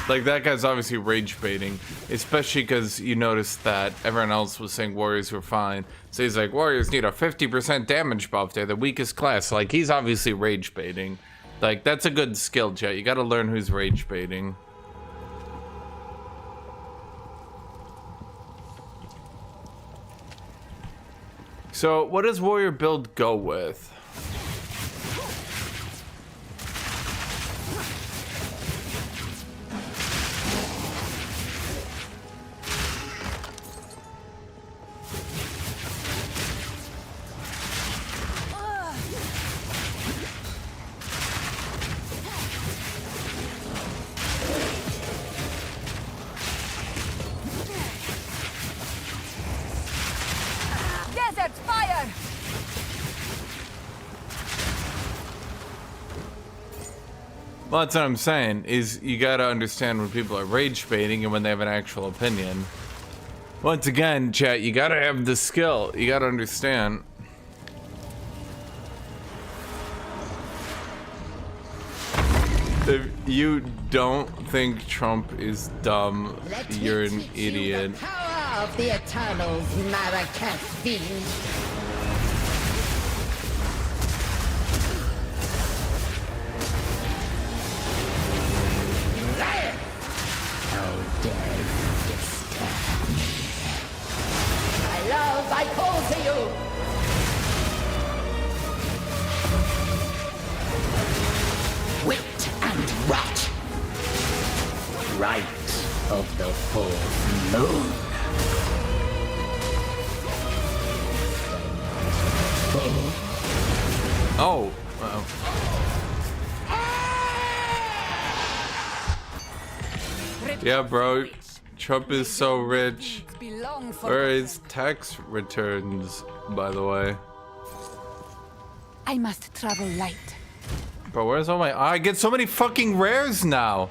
like, that guy's obviously rage baiting, especially because you noticed that everyone else was saying warriors were fine. So he's like, warriors need a 50% damage buff. They're the weakest class. Like, he's obviously rage baiting. Like, that's a good skill, chat. You gotta learn who's rage baiting. So, what does warrior build go with? Well, that's what I'm saying, is you gotta understand when people are rage baiting and when they have an actual opinion. Once again, chat, you gotta have the skill. You gotta understand. If you don't think Trump is dumb, you're an idiot. The power of the Eternals, Marrakesh fiend. I call to you! Wit and rot! Right of the full moon! Oh, wow. Yeah, bro. Trump is so rich. Where are his tax returns, by the way? I must travel light. Bro, where's all my... I get so many fucking rares now.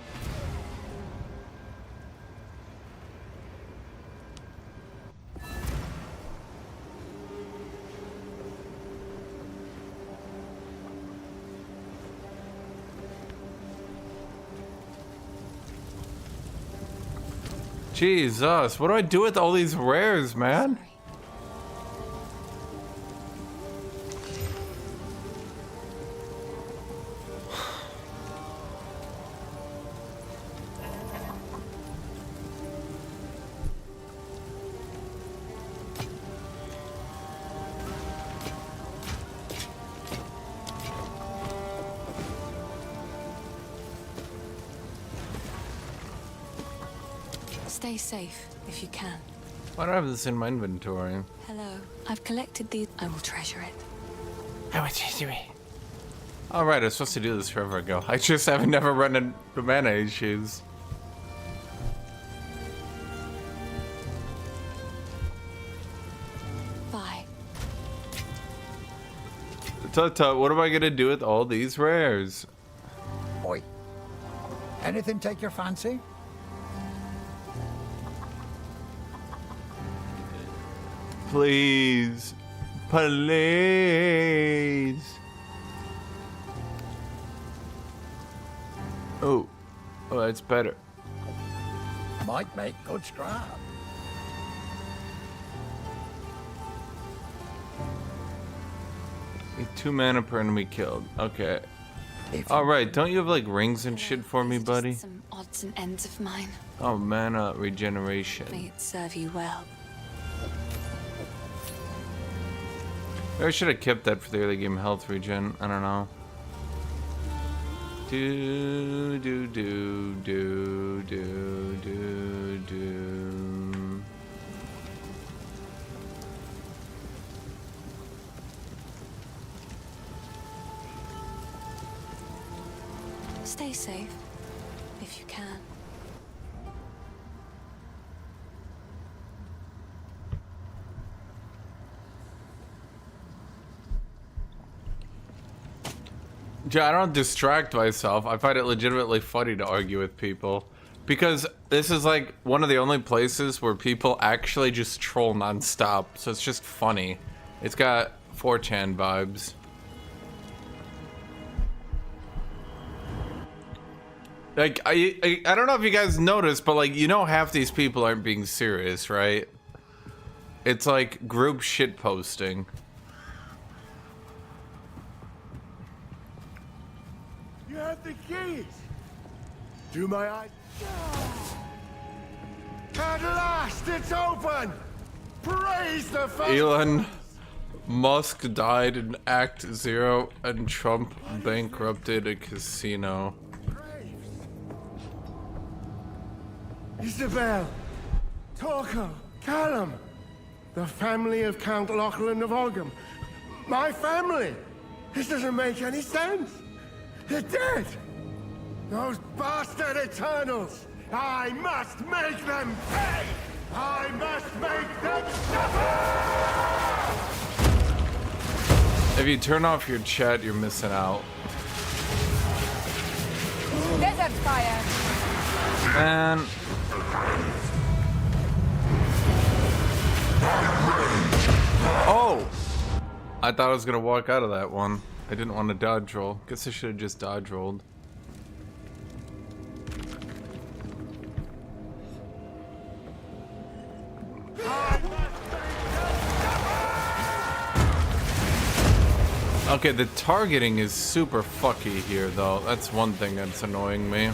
Jesus, what do I do with all these rares, man? Stay safe, if you can. Why do I have this in my inventory? Hello. I've collected these. I will treasure it. Alright, I was supposed to do this forever ago. I just haven't never run into mana issues. Bye. Tut, what am I gonna do with all these rares? Oi. Anything take your fancy? Please. Please. Oh, that's better. Might make good scrap. Get 2 mana per enemy killed. Okay. If All right. Don't you have like rings and shit for me, These are just buddy? some odds and ends of mine. Oh, mana regeneration. May it serve you well. Maybe I should have kept that for the early game health regen. I don't know. Do do do do do do do. Stay safe, if you can. Yeah, I don't distract myself. I find it legitimately funny to argue with people. Because this is like one of the only places where people actually just troll nonstop. So it's just funny. It's got 4chan vibes. Like, I don't know if you guys noticed, but like, you know half these people aren't being serious, right? It's like group shit posting. You have the keys to my eyes. At last, it's open. Praise the Father. Elon Musk died in Act 0 and Trump bankrupted a casino. Isabel, Torco, Callum, the family of Count Lachlan of Ogham. My family. This doesn't make any sense. They're dead. Those bastard Eternals. I must make them pay. I must make them suffer. If you turn off your chat, you're missing out. Desert fire. Man. Oh! I thought I was gonna walk out of that one. I didn't want to dodge roll. Guess I should have just dodge rolled. Okay, the targeting is super fucky here, though. That's one thing that's annoying me.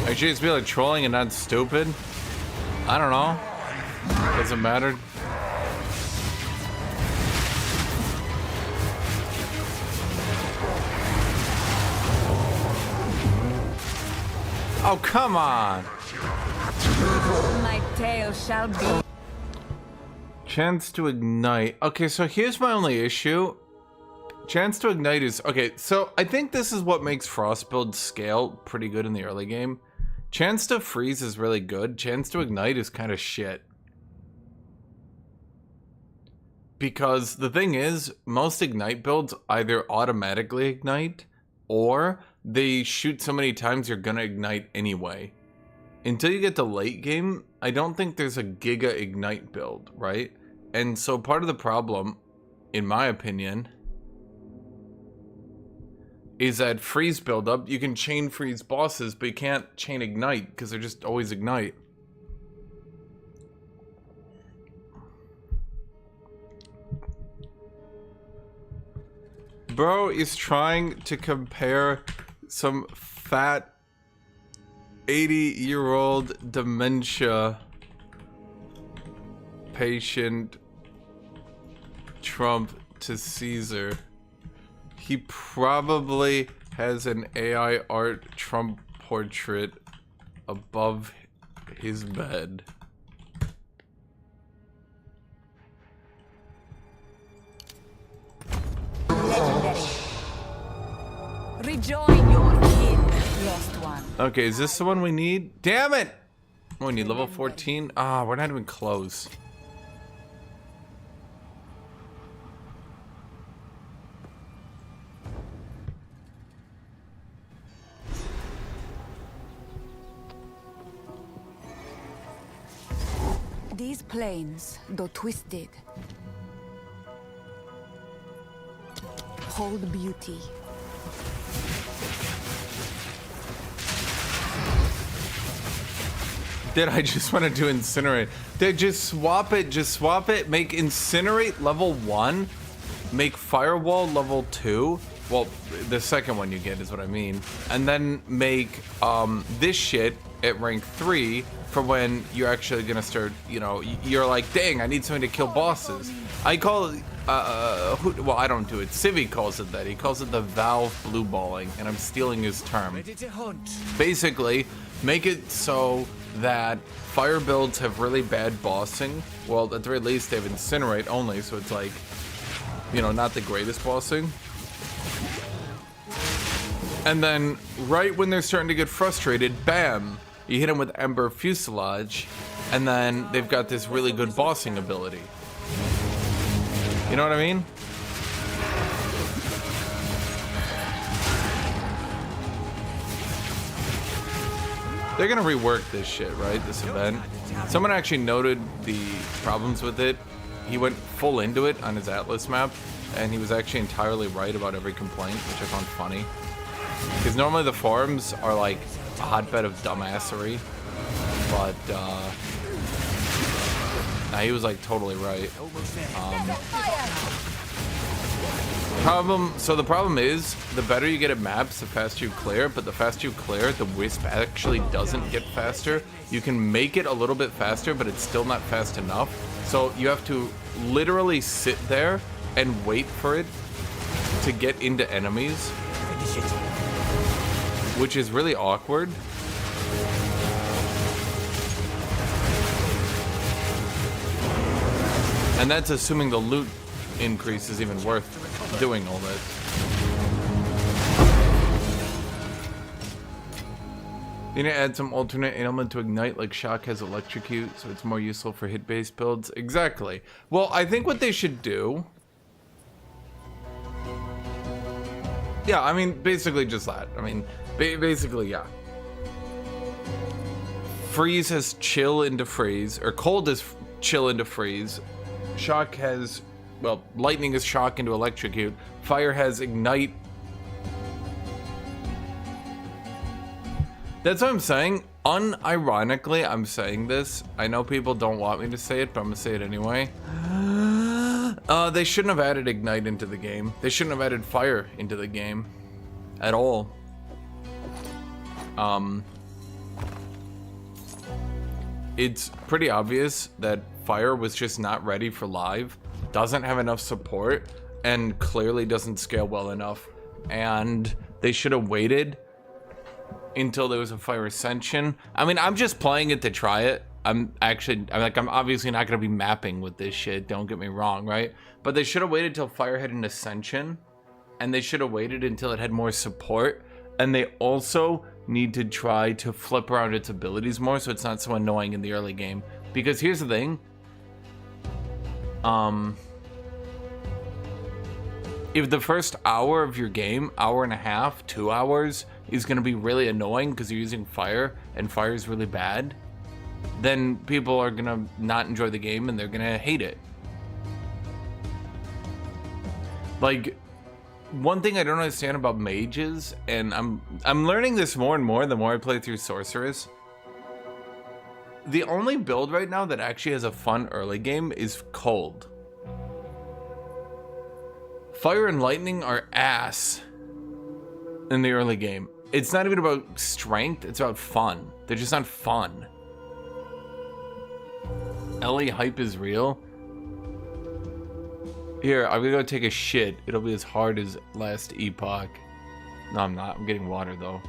Actually, it's be like trolling and not stupid. I don't know. Doesn't matter. Oh, come on. My tail shall be. Chance to ignite. Okay, so here's my only issue. Chance to ignite is... Okay, so I think this is what makes Frost build scale pretty good in the early game. Chance to freeze is really good. Chance to ignite is kind of shit. Because the thing is, most ignite builds either automatically ignite or they shoot so many times you're gonna ignite anyway. Until you get to late game, I don't think there's a giga ignite build, right? And so part of the problem, in my opinion, is that freeze buildup. You can chain freeze bosses, but you can't chain ignite because they're just always ignite. Bro is trying to compare some fat 80-year-old dementia patient Trump to Caesar. He probably has an AI art Trump portrait above his bed. Legendary. Rejoin your kin, lost one. Okay, is this the one we need? Damn it! Oh, we need level 14? Ah, we're not even close. These planes, though twisted, hold beauty. Did I just want to do incinerate? Did just swap it, make incinerate level 1, make firewall level 2. Well, the second one you get is what I mean. And then make this shit at rank 3 for when you're actually gonna start, you know, you're like, dang, I need something to kill bosses. I call it, well, I don't do it. Civi calls it that. He calls it the Valve blue balling, and I'm stealing his term. Ready to hunt. Basically, make it so that fire builds have really bad bossing. Well, at the very least, they have incinerate only, so it's like, you know, not the greatest bossing. And then, right when they're starting to get frustrated, bam, you hit them with Ember Fuselage, and then they've got this really good bossing ability. You know what I mean? They're gonna rework this shit, right? This event. Someone actually noted the problems with it. He went full into it on his Atlas map, and he was actually entirely right about every complaint, which I found funny. Because normally the forums are like a hotbed of dumbassery, but nah, he was like totally right. So the problem is, the better you get at maps, the faster you clear, but the faster you clear, the wisp actually doesn't get faster. You can make it a little bit faster, but it's still not fast enough. So you have to literally sit there and wait for it to get into enemies, which is really awkward. And that's assuming the loot increase is even worth doing all this. You need to add some alternate ailment to ignite, like shock has electrocute, so it's more useful for hit-based builds. Exactly. Well, I think what they should do... Yeah, I mean, basically just that. I mean, basically, yeah. Freeze has chill into freeze, or cold is chill into freeze. Shock has, well, lightning is shock into electrocute. Fire has ignite. That's what I'm saying. Unironically, I'm saying this. I know people don't want me to say it, but I'm gonna say it anyway. They shouldn't have added ignite into the game. They shouldn't have added fire into the game at all. It's pretty obvious that fire was just not ready for live, doesn't have enough support, and clearly doesn't scale well enough. And they should have waited until there was a fire ascension. I mean, I'm just playing it to try it. I'm obviously not gonna be mapping with this shit, don't get me wrong, right? But they should have waited till fire had an ascension, and they should have waited until it had more support, and they also need to try to flip around its abilities more so it's not so annoying in the early game. Because here's the thing, if the first hour of your game, hour and a half, 2 hours, is going to be really annoying because you're using fire and fire is really bad, then people are going to not enjoy the game and they're going to hate it. Like, one thing I don't understand about mages, and I'm learning this more and more the more I play through Sorceress. The only build right now that actually has a fun early game is Cold. Fire and Lightning are ass in the early game. It's not even about strength, it's about fun. They're just not fun. Ellie hype is real. Here, I'm gonna go take a shit. It'll be as hard as last epoch. No, I'm not. I'm getting water though.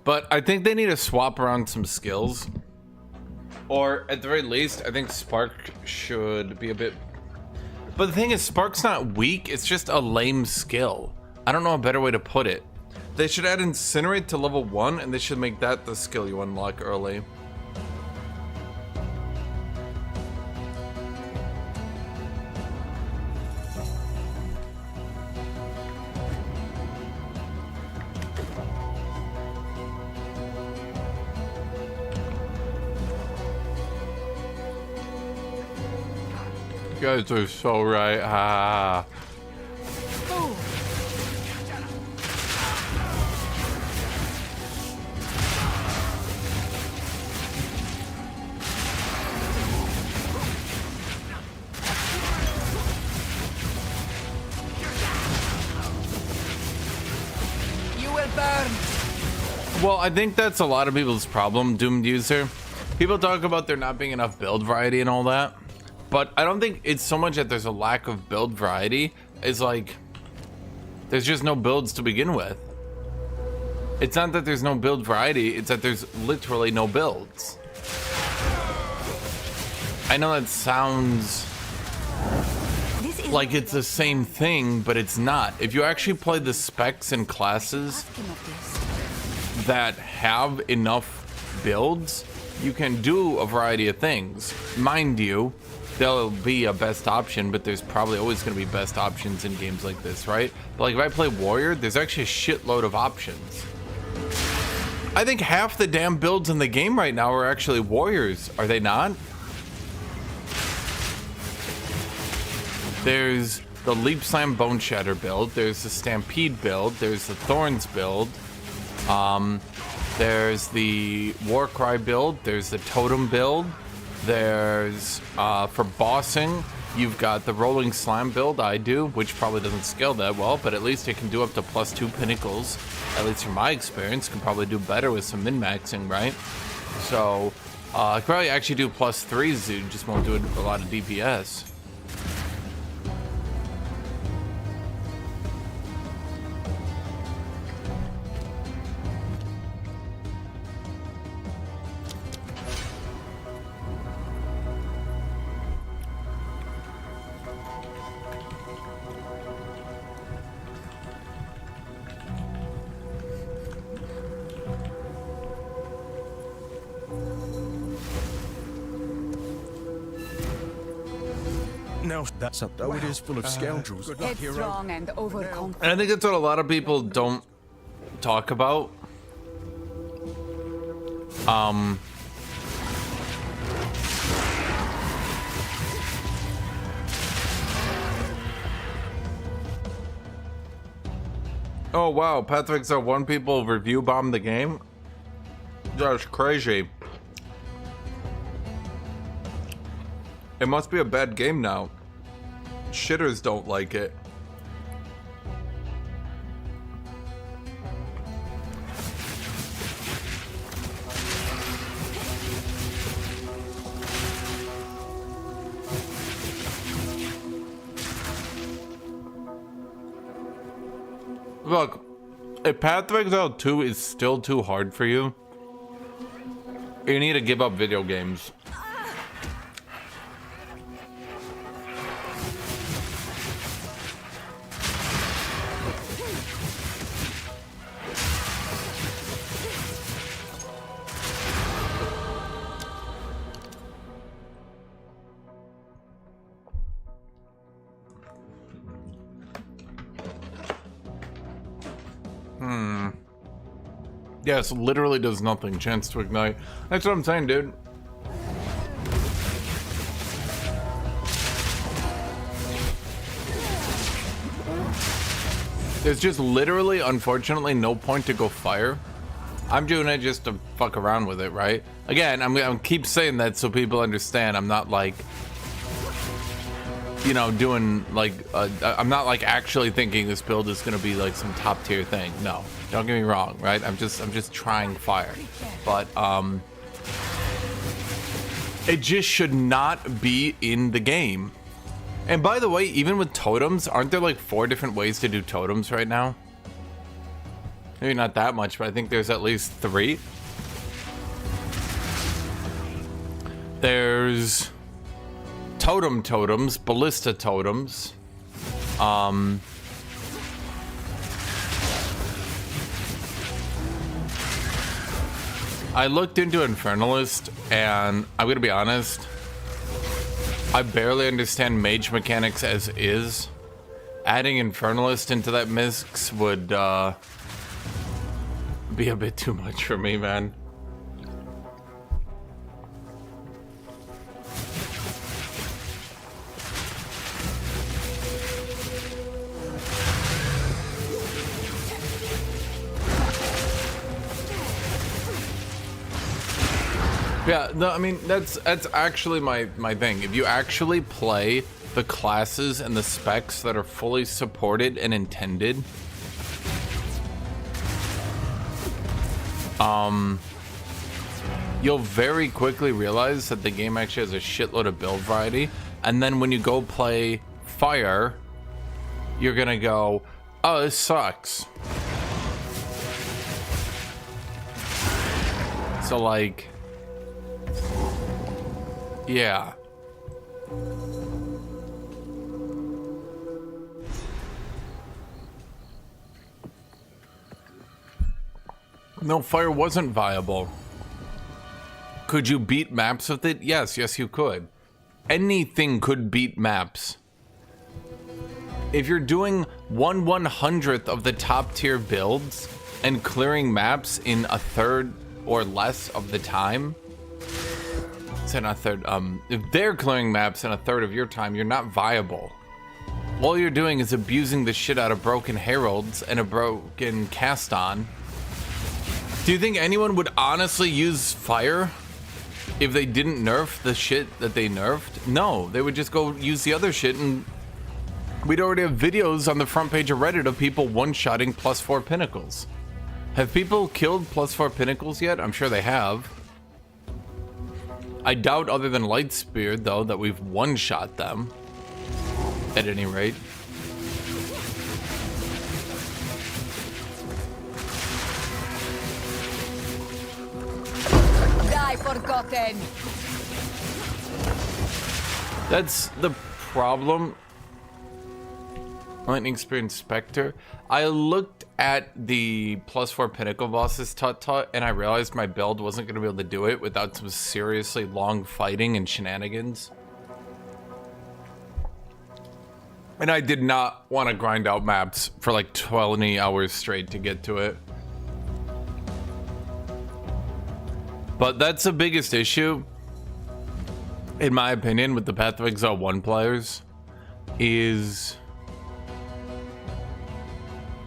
But I think they need to swap around some skills. Or at the very least, I think Spark should be a bit... But the thing is, Spark's not weak, it's just a lame skill. I don't know a better way to put it. They should add Incinerate to level 1, and they should make that the skill you unlock early. You guys are so right. Ah. You will burn. Well, I think that's a lot of people's problem, Doomed user. People talk about there not being enough build variety and all that. But I don't think it's so much that there's a lack of build variety. It's like, there's just no builds to begin with. It's not that there's no build variety, it's that there's literally no builds. I know that sounds like it's the same thing, but it's not. If you actually play the specs and classes that have enough builds, you can do a variety of things. Mind you, there'll be a best option, but there's probably always going to be best options in games like this, right? But like if I play Warrior, there's actually a shitload of options. I think half the damn builds in the game right now are actually Warriors, are they not? There's the Leap Slam Bone Shatter build, there's the Stampede build, there's the Thorns build, there's the Warcry build, there's the Totem build. There's, for bossing, you've got the Rolling Slam build, I do, which probably doesn't scale that well, but at least it can do up to +2 pinnacles. At least from my experience, can probably do better with some min-maxing, right? So, I could probably actually do +3s, dude, just won't do it a lot of DPS. No, that's up. Though it is full of scoundrels. Good luck, hero. Headstrong and overconfident. And I think that's what a lot of people don't talk about. Oh wow, Path of Exile 1 people review bomb the game? That's crazy. It must be a bad game now. Shitters don't like it. Look, if Path of Exile 2 is still too hard for you, you need to give up video games. Yes, literally does nothing. Chance to ignite. That's what I'm saying, dude. There's just literally, unfortunately, no point to go fire. I'm doing it just to fuck around with it, right? Again, I'm gonna keep saying that so people understand. I'm not like, you know, doing like, I'm not like actually thinking this build is gonna be like some top tier thing. No, don't get me wrong, right? I'm just trying fire, but it just should not be in the game. And by the way, even with totems, aren't there like 4 different ways to do totems right now? Maybe not that much, but I think there's at least 3. There's totems, ballista totems. I looked into Infernalist, and I'm gonna be honest, I barely understand mage mechanics as is. Adding Infernalist into that mix would be a bit too much for me, man. Yeah, no, I mean, that's actually my thing. If you actually play the classes and the specs that are fully supported and intended, you'll very quickly realize that the game actually has a shitload of build variety. And then when you go play Fire, you're gonna go, oh, this sucks. So like, yeah. No, Fire wasn't viable. Could you beat maps with it? Yes, you could. Anything could beat maps. If you're doing 1/100th of the top tier builds and clearing maps in a third or less of the time, say not third, if they're clearing maps in a third of your time, you're not viable. All you're doing is abusing the shit out of broken heralds and a broken cast on. Do you think anyone would honestly use Fire if they didn't nerf the shit that they nerfed? No, they would just go use the other shit, and we'd already have videos on the front page of Reddit of people one-shotting +4 pinnacles. Have people killed +4 pinnacles yet? I'm sure they have. I doubt, other than Lightspear, though, that we've one-shot them. At any rate. Die forgotten. That's the problem. Lightning Spear Inspector. I looked at the +4 Pinnacle bosses tut-tut, and I realized my build wasn't going to be able to do it without some seriously long fighting and shenanigans. And I did not want to grind out maps for like 20 hours straight to get to it. But that's the biggest issue, in my opinion, with the Path of Exile 1 players, is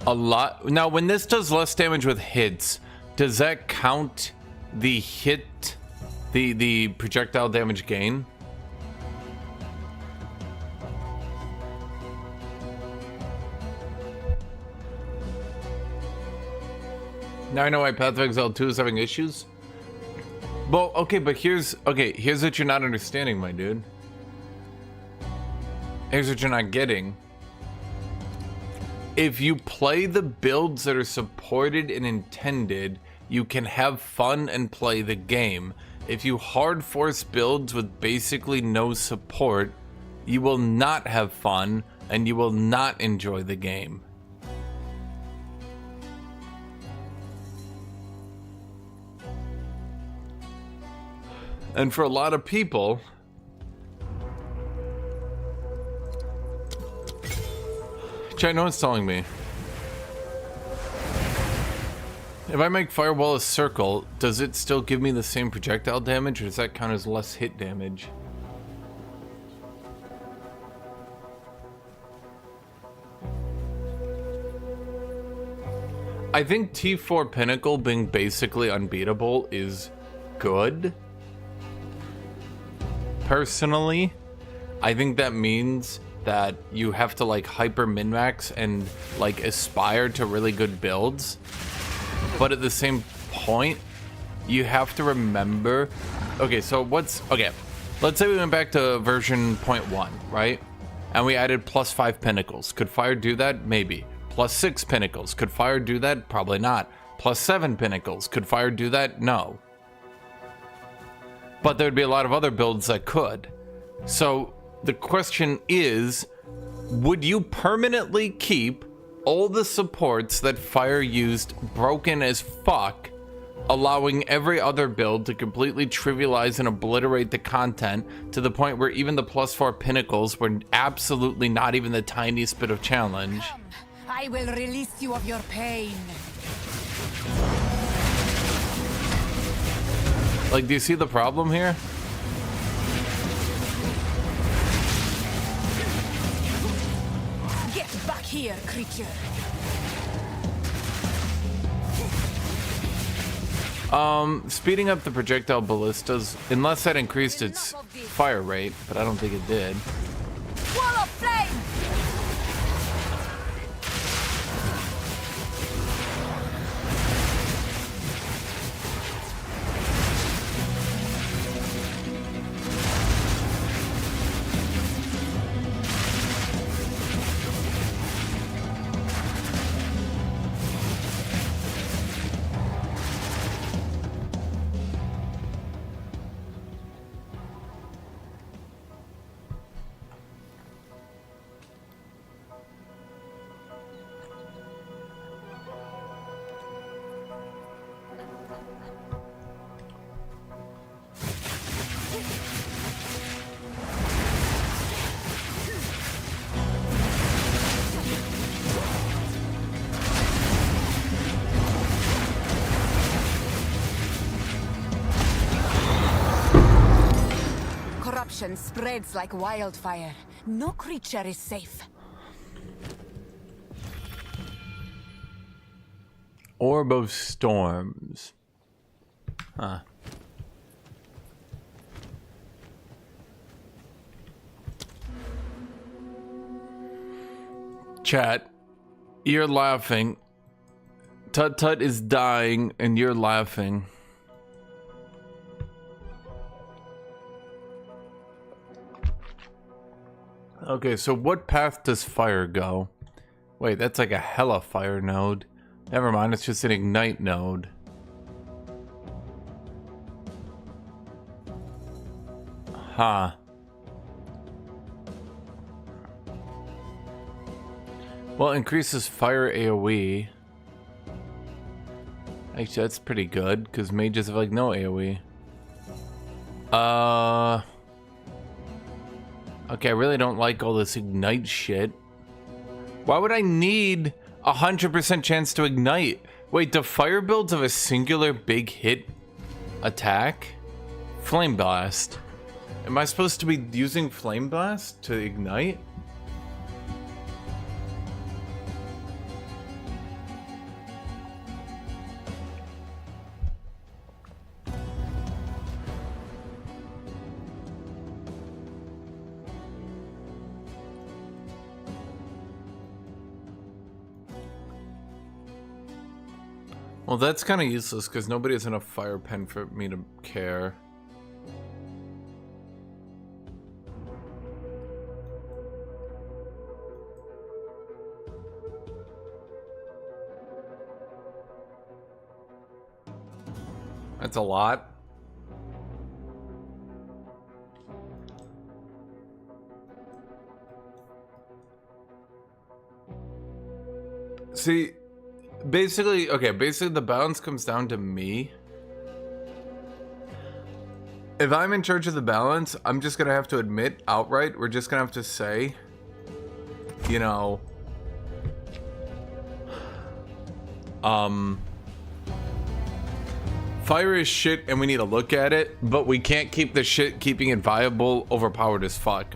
a lot. Now, when this does less damage with hits, does that count the hit, the projectile damage gain? Now I know why Path of Exile 2 is having issues. Well, okay, but here's what you're not understanding, my dude. Here's what you're not getting. If you play the builds that are supported and intended, you can have fun and play the game. If you hard force builds with basically no support, you will not have fun and you will not enjoy the game. And for a lot of people, I know it's telling me. If I make Fireball a circle, does it still give me the same projectile damage, or does that count as less hit damage? I think T4 Pinnacle being basically unbeatable is good. Personally, I think that means that you have to like hyper min-max and like aspire to really good builds. But at the same point, you have to remember, okay, so let's say we went back to version 0.1, right? And we added +5 pinnacles. Could Fire do that? Maybe. Plus 6 pinnacles. Could fire do that? Probably not. Plus 7 pinnacles. Could fire do that? No. But there'd be a lot of other builds that could. So the question is, would you permanently keep all the supports that fire used broken as fuck, allowing every other build to completely trivialize and obliterate the content to the point where even the plus 4 pinnacles were absolutely not even the tiniest bit of challenge? Come, I will release you of your pain. Like, do you see the problem here? Get back here, creature. Speeding up the projectile ballistas, unless that increased its fire rate, but I don't think it did. Wall of flame! Corruption spreads like wildfire. No creature is safe. Orb of Storms. Huh. Chat, you're laughing. Tut Tut is dying and you're laughing. Okay, so what path does fire go? Wait, that's like a hella fire node. Never mind, it's just an ignite node. Huh. Well, increases fire AoE. Actually, that's pretty good, because mages have like no AoE. Okay, I really don't like all this ignite shit. Why would I need 100% chance to ignite? Wait, do fire builds have a singular big hit attack? Flame Blast. Am I supposed to be using Flame Blast to ignite? Well, that's kind of useless because nobody has enough fire pen for me to care. That's a lot. See, basically the balance comes down to me. If I'm in charge of the balance, I'm just gonna have to admit outright, we're just gonna have to say, you know, fire is shit and we need to look at it, but we can't keep the shit keeping it viable overpowered as fuck.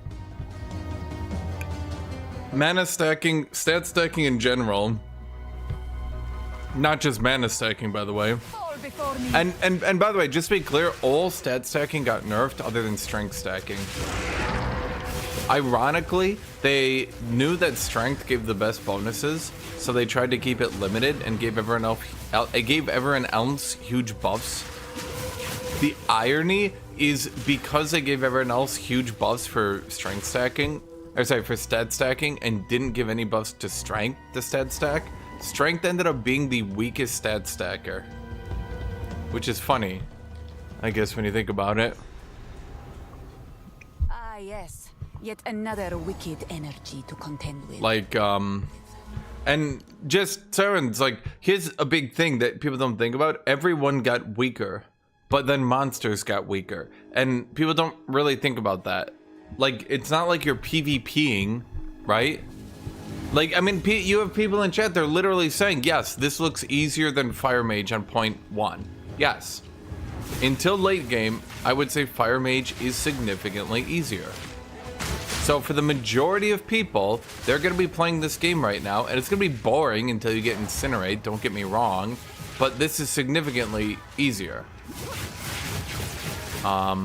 Mana stacking, stat stacking in general, not just mana stacking, by the way. And by the way, just to be clear, all stat stacking got nerfed other than strength stacking. Ironically, they knew that strength gave the best bonuses, so they tried to keep it limited and gave everyone else huge buffs. The irony is because they gave everyone else huge buffs for strength stacking, or sorry, for stat stacking, and didn't give any buffs to strength to stat stack, strength ended up being the weakest stat stacker. Which is funny, I guess, when you think about it. Ah, yes. Yet another wicked energy to contend with. Like, and just Saren's like, here's a big thing that people don't think about. Everyone got weaker, but then monsters got weaker. And people don't really think about that. Like, it's not like you're PvPing, right? Like, I mean, you have people in chat, they're literally saying, yes, this looks easier than Fire Mage on point 1. Yes. Until late game, I would say Fire Mage is significantly easier. So for the majority of people, they're going to be playing this game right now, and it's going to be boring until you get Incinerate, don't get me wrong, but this is significantly easier. I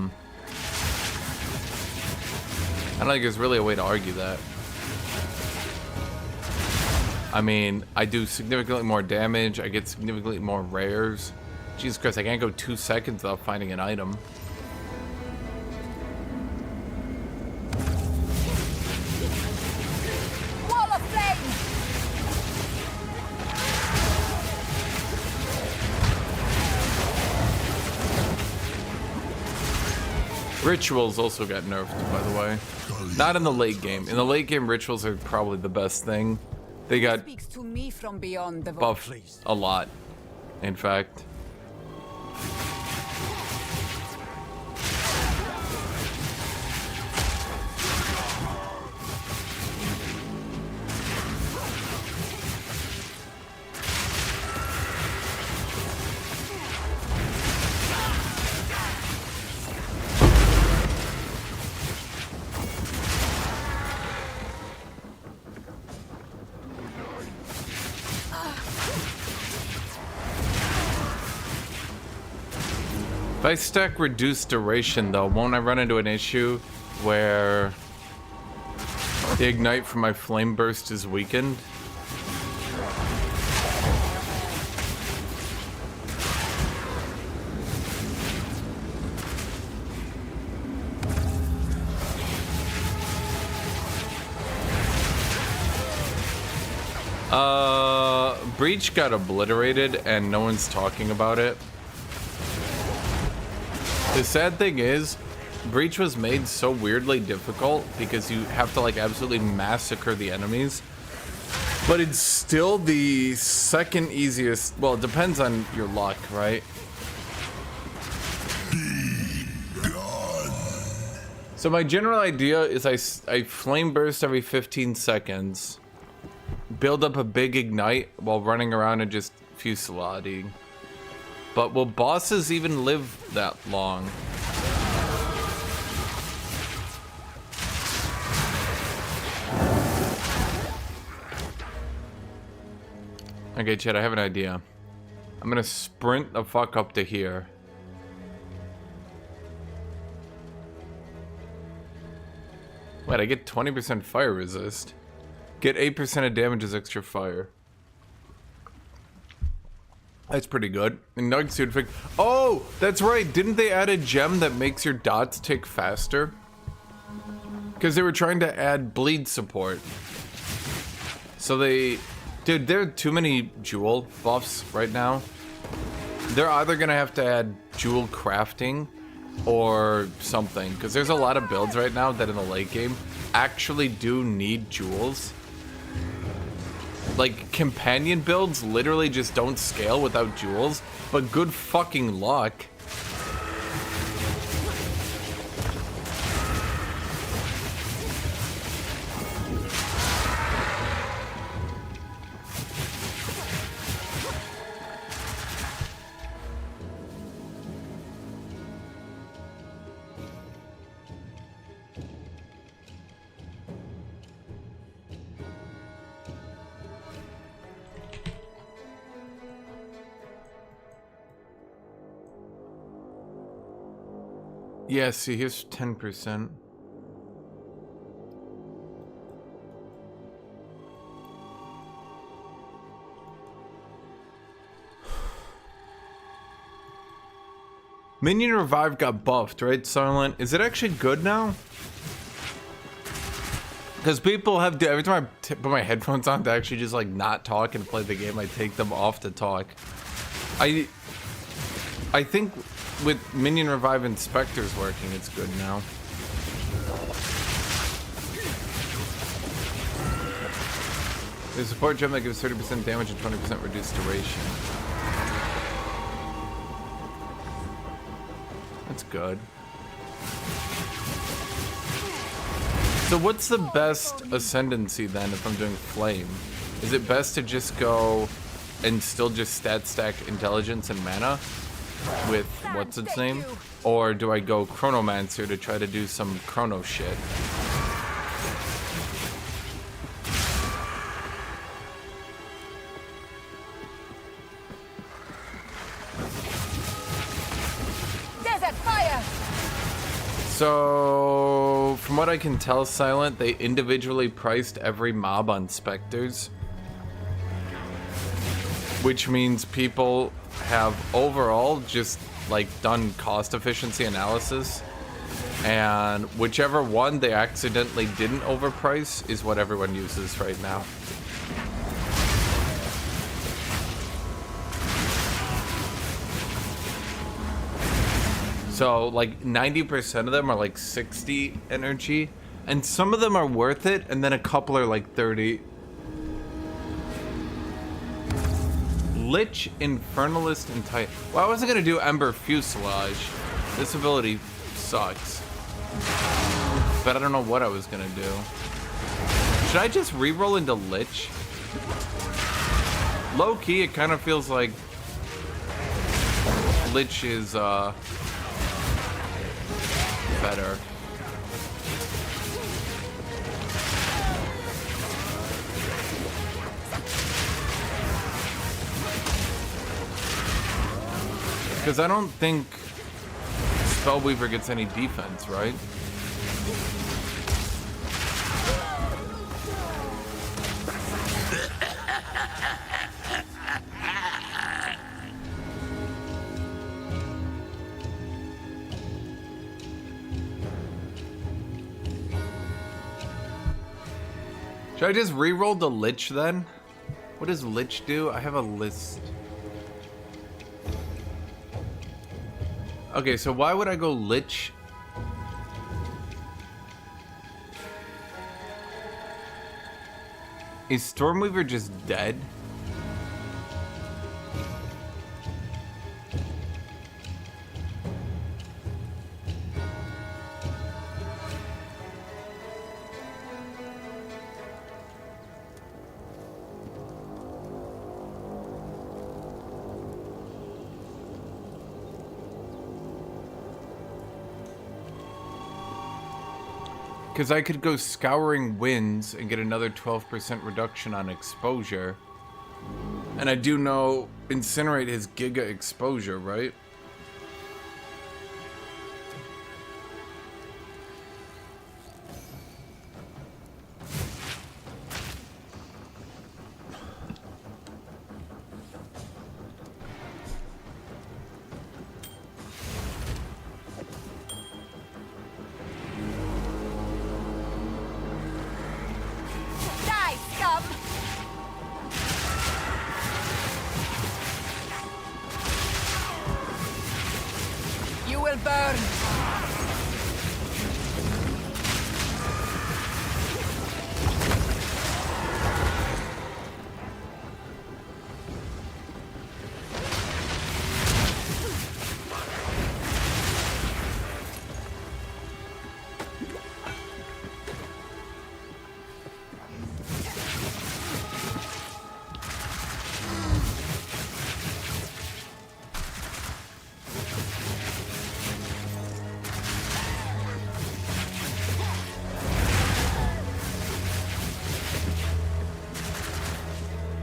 don't think there's really a way to argue that. I mean, I do significantly more damage, I get significantly more rares. Jesus Christ, I can't go 2 seconds without finding an item. Wall of flame! Rituals also got nerfed, by the way. Not in the late game. In the late game, rituals are probably the best thing. They got Speaks to me from beyond the buffed a lot, in fact. If I stack reduced duration though, won't I run into an issue where the ignite from my flame burst is weakened? Breach got obliterated and no one's talking about it. The sad thing is, Breach was made so weirdly difficult because you have to like absolutely massacre the enemies. But it's still the second easiest, well, it depends on your luck, right? So my general idea is I flame burst every 15 seconds, build up a big ignite while running around and just fusillading. But will bosses even live that long? Okay, Chad, I have an idea. I'm gonna sprint the fuck up to here. Wait, I get 20% fire resist. Get 8% of damage as extra fire. That's pretty good. And Nug suit fix. Oh, that's right. Didn't they add a gem that makes your dots tick faster? Because they were trying to add bleed support. So they... Dude, there are too many jewel buffs right now. They're either going to have to add jewel crafting or something. Because there's a lot of builds right now that in the late game actually do need jewels. Like, companion builds literally just don't scale without jewels, but good fucking luck. Yeah, see, here's 10%. Minion Revive got buffed, right, Silent? Is it actually good now? Because people have to, every time I put my headphones on to actually just like not talk and play the game, I take them off to talk. I think with Minion Revive and Spectres working, it's good now. There's a support gem that gives 30% damage and 20% reduced duration. That's good. So what's the best ascendancy then if I'm doing flame? Is it best to just go and still just stat stack intelligence and mana with what's its name? Or do I go chronomancer to try to do some chrono shit? Desert fire! So, from what I can tell, Silent, they individually priced every mob on Spectres. Which means people have overall just, like, done cost efficiency analysis. And whichever one they accidentally didn't overprice is what everyone uses right now. So, like, 90% of them are, like, 60 energy. And some of them are worth it, and then a couple are, like, 30. Lich, Infernalist, and Titan. Well, I wasn't gonna do Ember Fuselage. This ability sucks. But I don't know what I was gonna do. Should I just reroll into Lich? Low-key, it kind of feels like Lich is, better. Because I don't think Spellweaver gets any defense, right? Should I just re-roll the Lich then? What does Lich do? I have a list. Okay, so why would I go Lich? Is Stormweaver just dead? Because I could go Scouring Winds and get another 12% reduction on exposure. And I do know Incinerate his Giga exposure, right?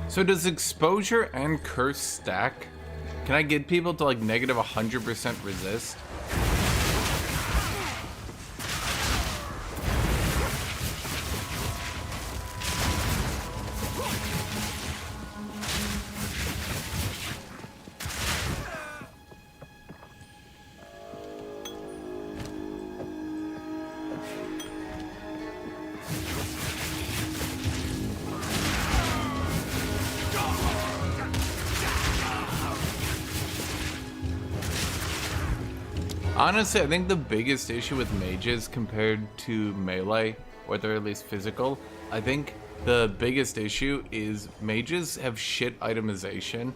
So does exposure and curse stack? Can I get people to like negative 100% resist? Honestly, I think the biggest issue with mages compared to melee, or they're at least physical, I think the biggest issue is mages have shit itemization.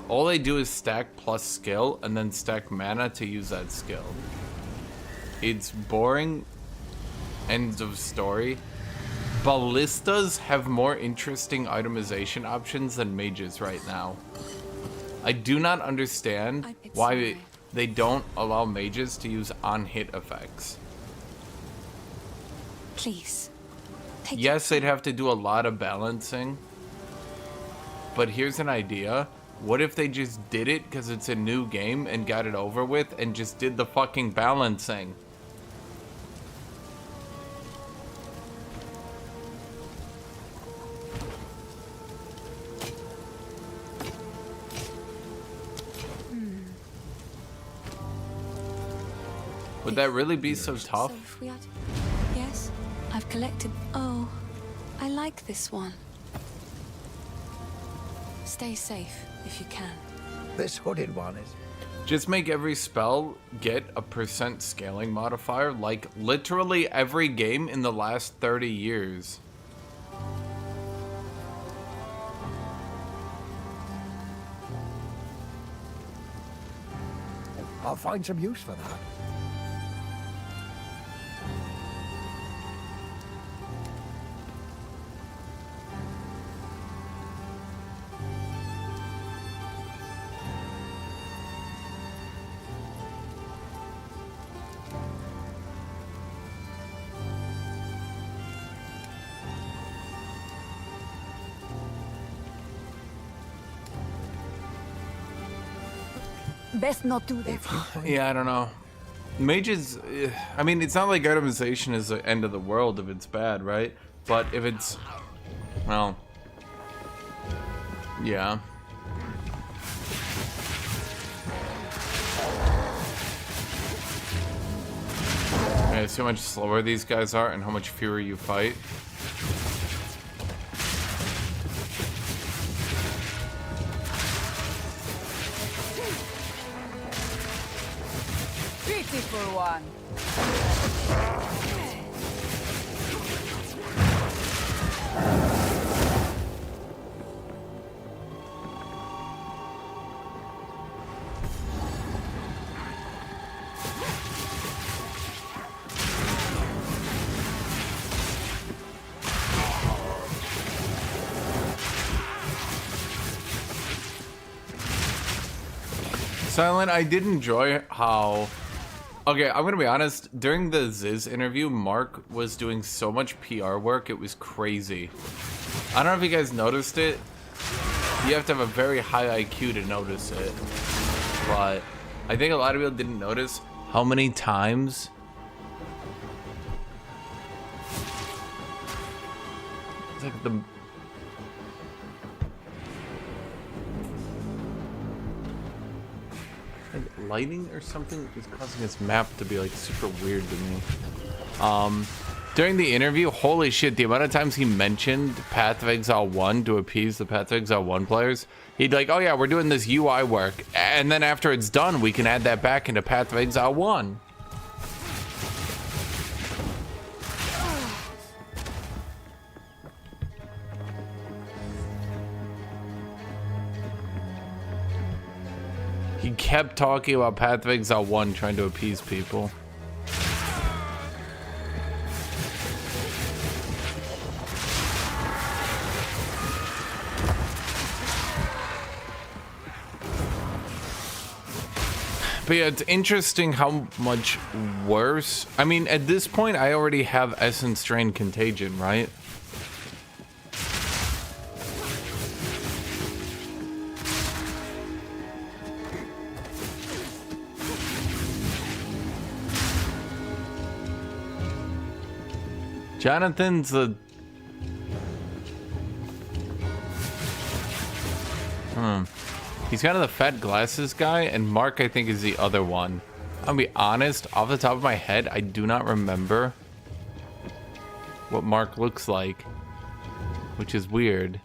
All they do is stack plus skill and then stack mana to use that skill. It's boring. End of story. Ballistas have more interesting itemization options than mages right now. I do not understand why they don't allow mages to use on-hit effects. Please. Yes, they'd have to do a lot of balancing. But here's an idea. What if they just did it because it's a new game and got it over with and just did the fucking balancing? Would that really be so tough? So if we are yes, I've collected. Oh, I like this one. Stay safe if you can. This hooded one is... Just make every spell get a % scaling modifier, like literally every game in the last 30 years. I'll find some use for that. Best not do that. Yeah, I don't know. Mages, I mean, it's not like itemization is the end of the world if it's bad, right? But if it's, well, yeah. Okay, see how much slower these guys are and how much fewer you fight. Beautiful one. Silent, I did enjoy how... Okay, I'm gonna be honest, during the Ziz interview, Mark was doing so much PR work, it was crazy. I don't know if you guys noticed it. You have to have a very high IQ to notice it. But I think a lot of people didn't notice how many times it's like the lighting or something is causing this map to be like super weird to me. During the interview, holy shit, the amount of times he mentioned Path of Exile 1 to appease the Path of Exile 1 players, he'd like, oh yeah, we're doing this UI work, and then after it's done, we can add that back into Path of Exile 1. He kept talking about Path of Exile 1 trying to appease people. But yeah, it's interesting how much worse. I mean, at this point, I already have Essence Drain Contagion, right? Jonathan's the... He's kind of the fat glasses guy, and Mark, I think, is the other one. I'll be honest, off the top of my head, I do not remember what Mark looks like, which is weird.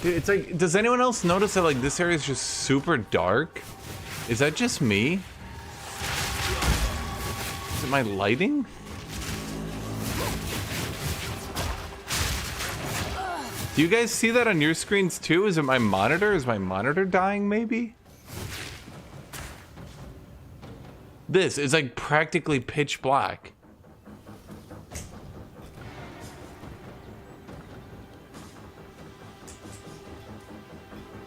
Dude, it's like, does anyone else notice that like this area is just super dark? Is that just me? Is it my lighting? Do you guys see that on your screens too? Is it my monitor? Is my monitor dying maybe? This is like practically pitch black.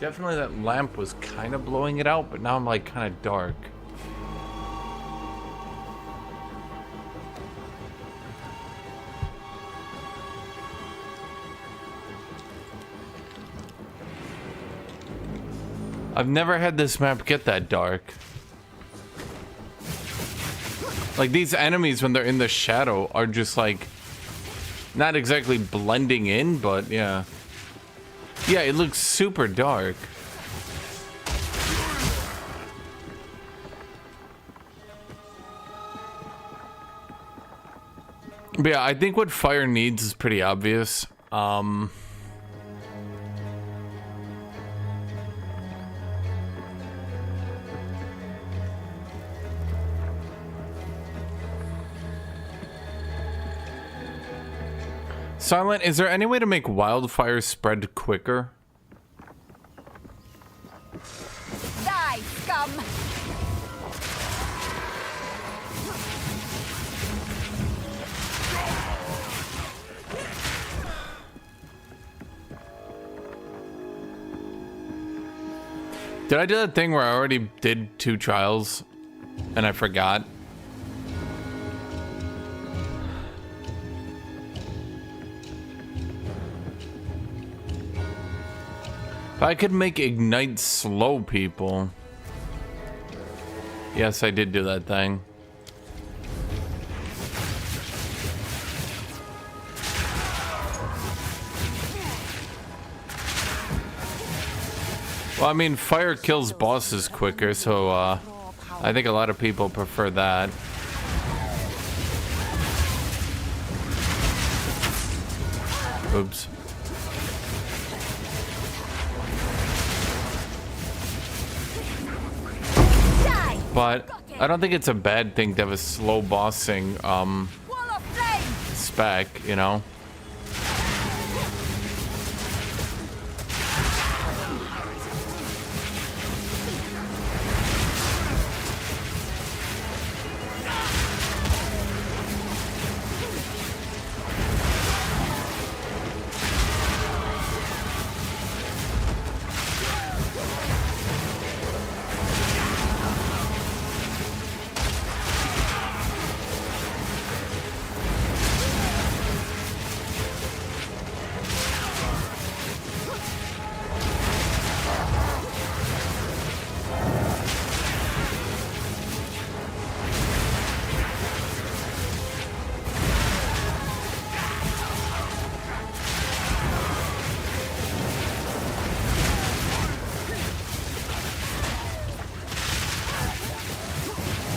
Definitely that lamp was kind of blowing it out, but now I'm like kind of dark. I've never had this map get that dark. Like these enemies when they're in the shadow are just like not exactly blending in, but yeah. Yeah, it looks super dark. But yeah, I think what fire needs is pretty obvious. Silent, is there any way to make wildfire spread quicker? Die, scum! Did I do that thing where I already did 2 trials and I forgot? I could make ignite slow people. Yes, I did do that thing. Well, I mean, fire kills bosses quicker, so I think a lot of people prefer that. Oops. But I don't think it's a bad thing to have a slow bossing spec, you know?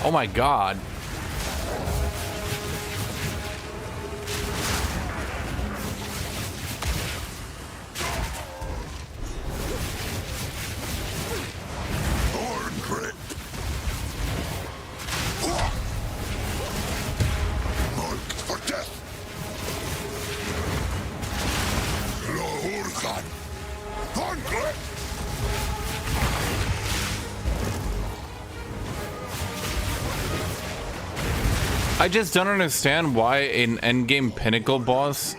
Oh my god. I just don't understand why an endgame pinnacle boss.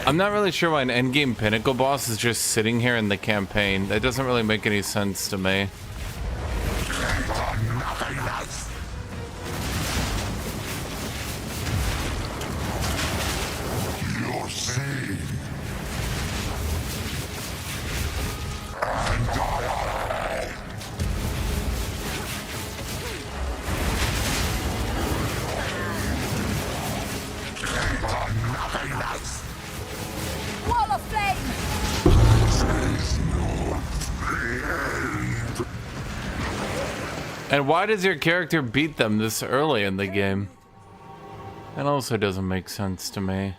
I'm not really sure why an endgame pinnacle boss is just sitting here in the campaign. That doesn't really make any sense to me. And why does your character beat them this early in the game? That also doesn't make sense to me.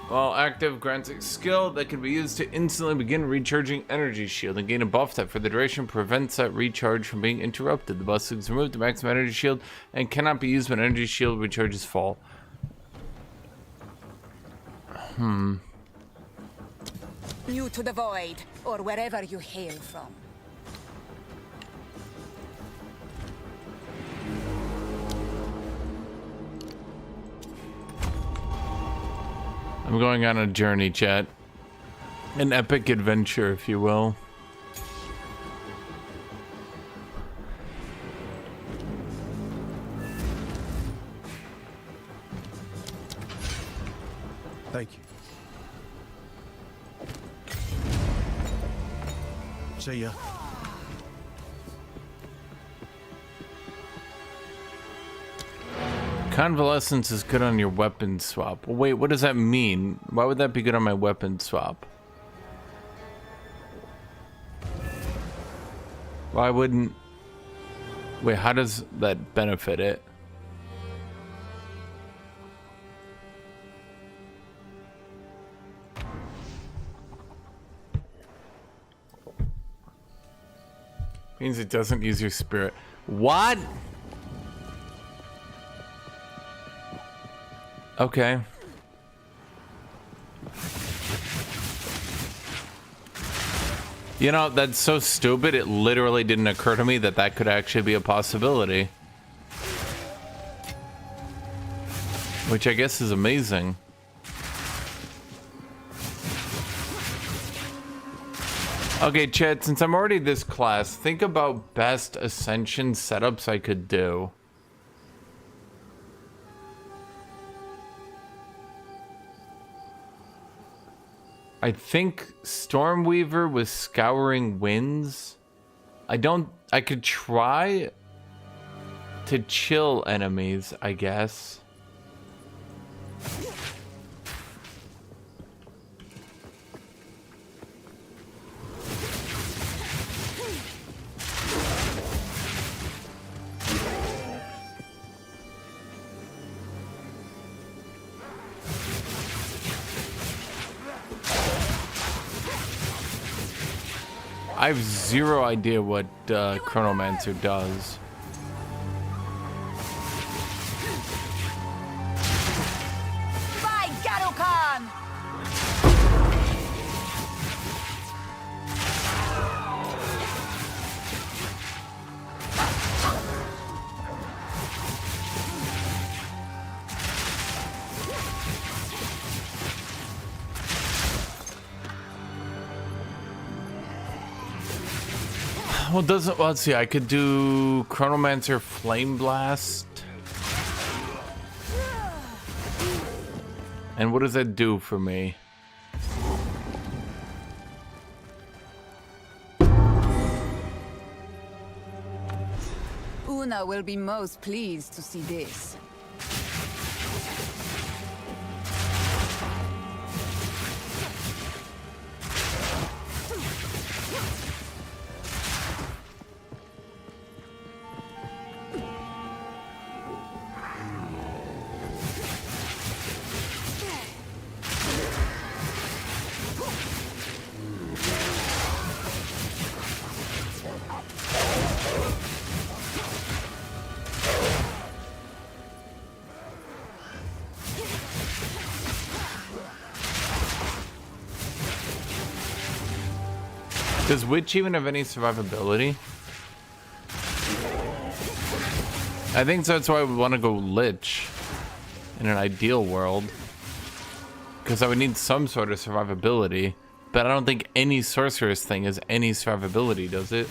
While active, grants a skill that can be used to instantly begin recharging energy shield and gain a buff that for the duration prevents that recharge from being interrupted. The buff is removed to maximum energy shield and cannot be used when energy shield recharges fall. You to the void, or wherever you hail from. I'm going on a journey, chat. An epic adventure, if you will. Thank you. See ya. Convalescence is good on your weapon swap. Well, wait, what does that mean? Why would that be good on my weapon swap? Why wouldn't... Wait, how does that benefit it? Means it doesn't use your spirit. What? Okay. You know, that's so stupid. It literally didn't occur to me that that could actually be a possibility. Which I guess is amazing. Okay, Chad, since I'm already this class, think about best ascension setups I could do. I think Stormweaver with Scouring Winds. I could try to chill enemies, I guess. I have zero idea what Chronomancer does. By Garukan! Well, doesn't, well, let's see, I could do Chronomancer Flame Blast. And what does that do for me? Una will be most pleased to see this. Does Witch even have any survivability? I think that's why I would want to go Lich in an ideal world. Because I would need some sort of survivability. But I don't think any sorceress thing has any survivability, does it?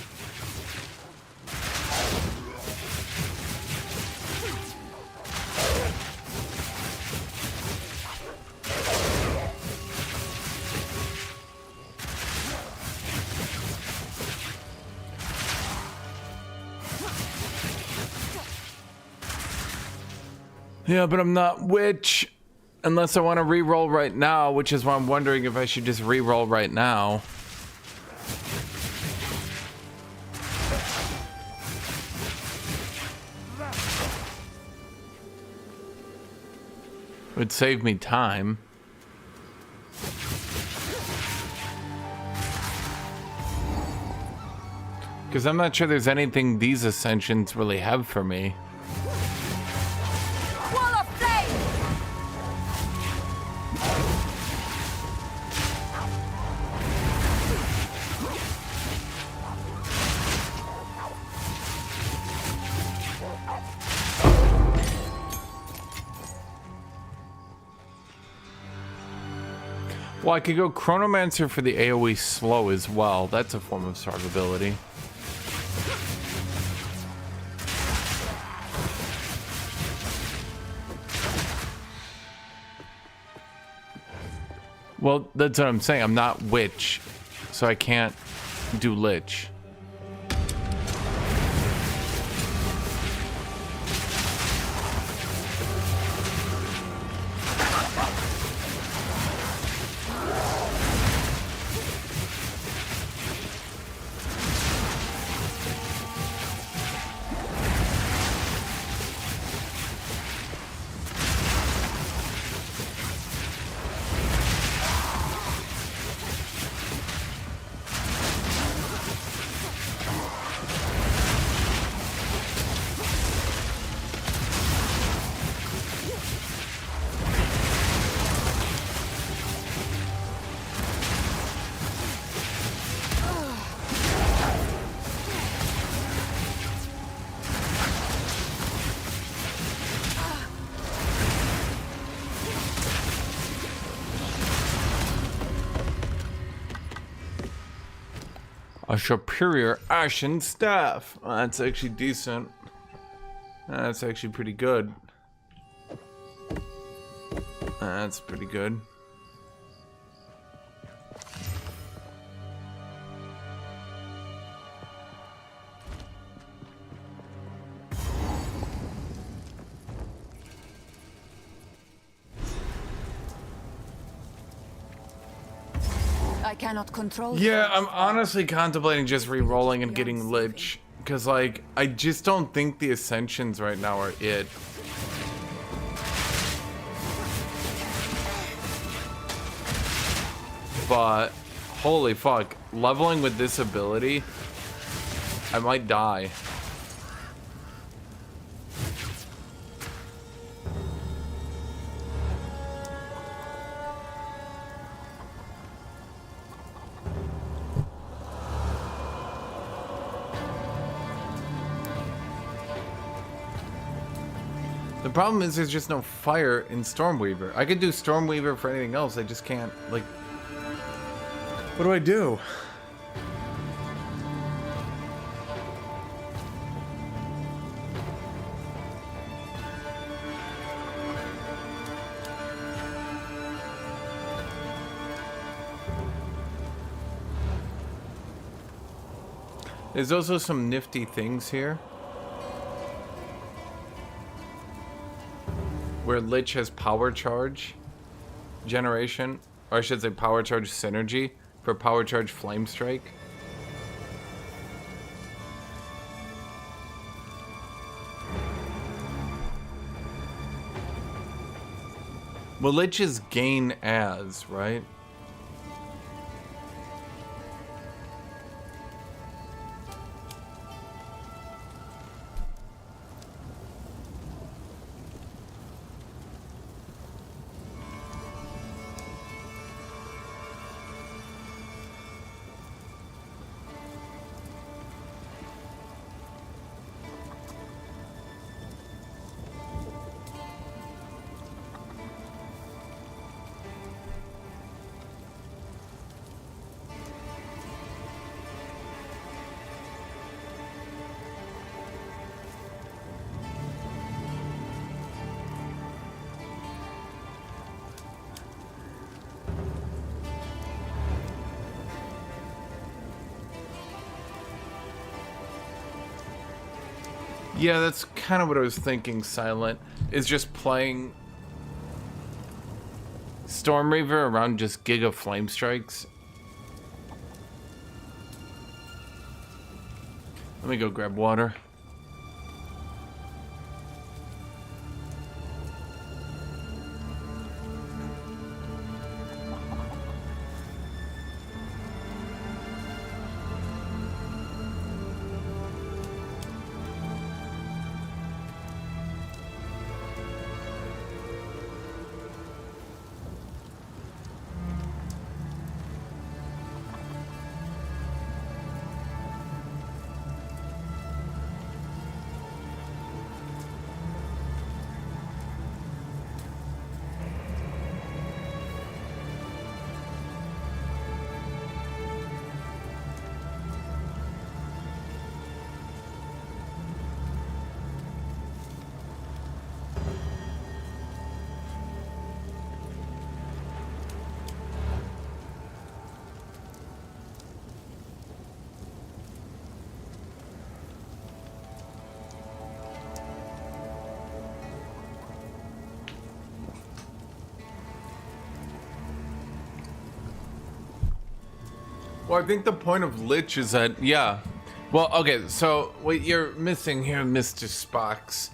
Yeah, but I'm not Witch. Unless I want to re-roll right now, which is why I'm wondering if I should just re-roll right now. It would save me time. Because I'm not sure there's anything these ascensions really have for me. Wall of flame! Well, I could go Chronomancer for the AoE slow as well. That's a form of survivability. Well, that's what I'm saying. I'm not Witch, so I can't do Lich. A superior ashen staff. That's actually decent. That's actually pretty good. That's pretty good. I cannot control. Yeah, I'm honestly contemplating just re-rolling and getting Lich. Because, like, I just don't think the Ascensions right now are it. But, holy fuck, leveling with this ability, I might die. The problem is there's just no fire in Stormweaver. I could do Stormweaver for anything else, I just can't, like... What do I do? There's also some nifty things here. Where Lich has power charge generation, or I should say power charge synergy for power charge flame strike. Well, Lich is gain as, right? Yeah, that's kind of what I was thinking, Silent, is just playing Stormreaver around just Giga Flame Strikes. Let me go grab water. Well, I think the point of Lich is that, yeah. Well, okay, so what you're missing here, Mr. Spox,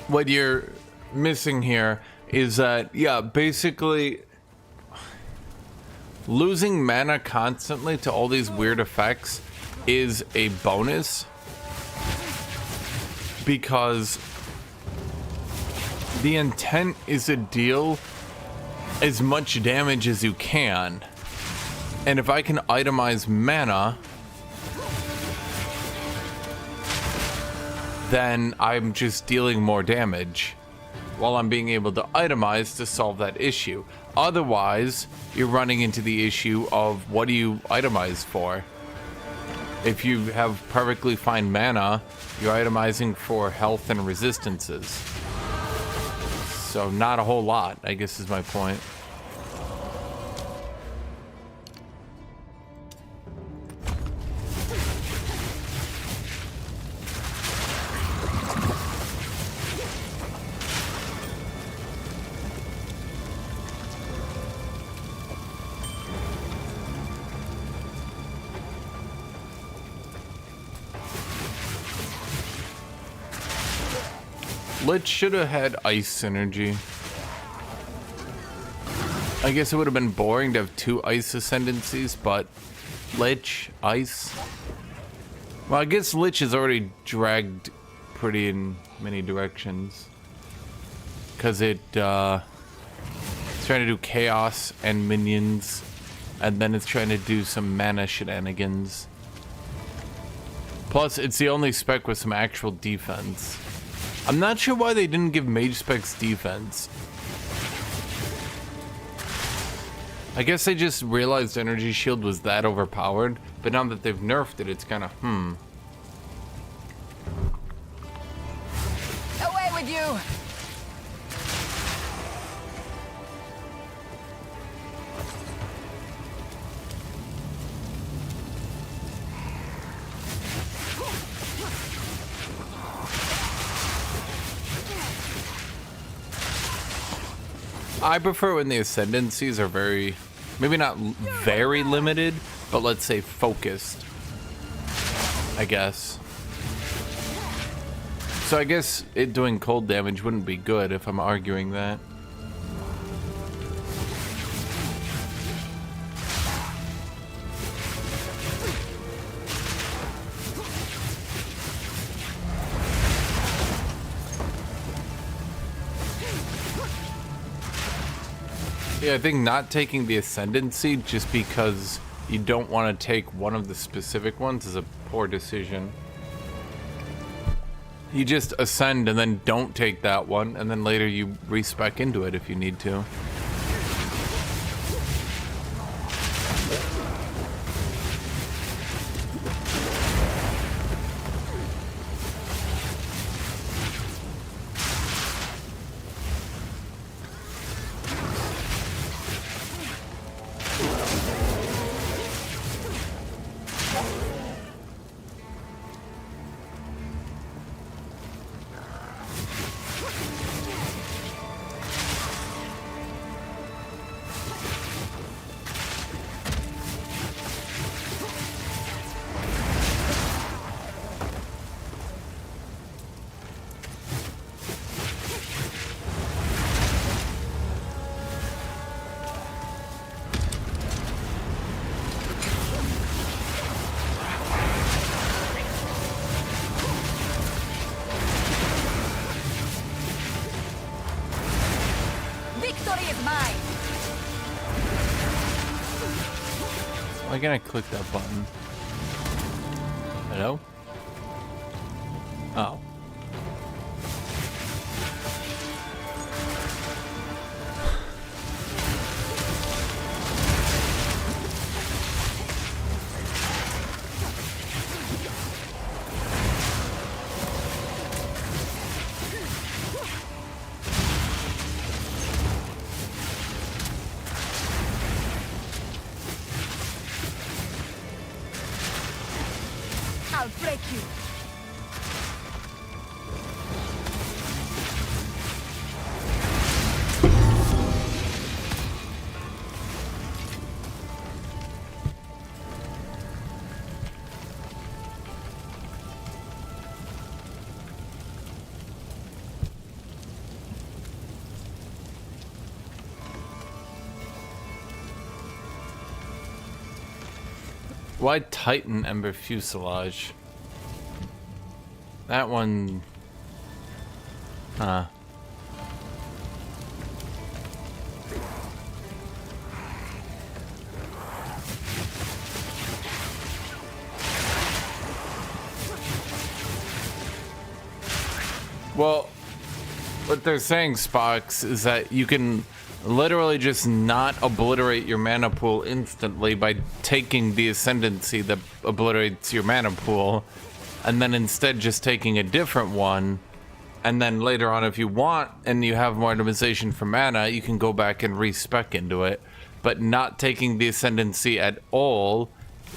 what you're missing here is that, yeah, basically losing mana constantly to all these weird effects is a bonus because the intent is to deal as much damage as you can. And if I can itemize mana, then I'm just dealing more damage while I'm being able to itemize to solve that issue. Otherwise, you're running into the issue of what do you itemize for? If you have perfectly fine mana, you're itemizing for health and resistances. So not a whole lot, I guess is my point. Lich should have had ice synergy. I guess it would have been boring to have 2 ice ascendancies, but Lich, ice. Well, I guess Lich is already dragged pretty in many directions. Because it's trying to do chaos and minions, and then it's trying to do some mana shenanigans. Plus, it's the only spec with some actual defense. I'm not sure why they didn't give mage specs defense. I guess they just realized energy shield was that overpowered, but now that they've nerfed it, it's kind of Away with you! I prefer when the ascendancies are very, maybe not very limited, but let's say focused, I guess. So I guess it doing cold damage wouldn't be good if I'm arguing that. Yeah, I think not taking the ascendancy just because you don't want to take one of the specific ones is a poor decision. You just ascend and then don't take that one, and then later you respec into it if you need to. Why can't I click that button? Hello? Oh. I'll break you. Why Titan Ember Fuselage? That one... Huh. Well, what they're saying, Spox, is that you can literally just not obliterate your mana pool instantly by taking the ascendancy that obliterates your mana pool, and then instead just taking a different one, and then later on, if you want and you have more optimization for mana, you can go back and respec into it, but not taking the ascendancy at all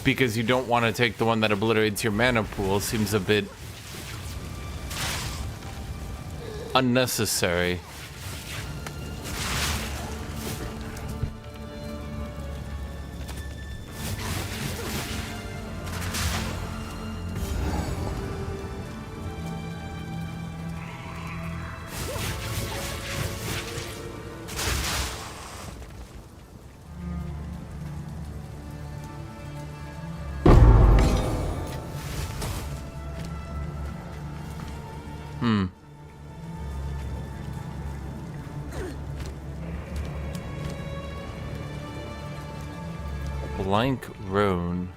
because you don't want to take the one that obliterates your mana pool seems a bit unnecessary. Blank rune.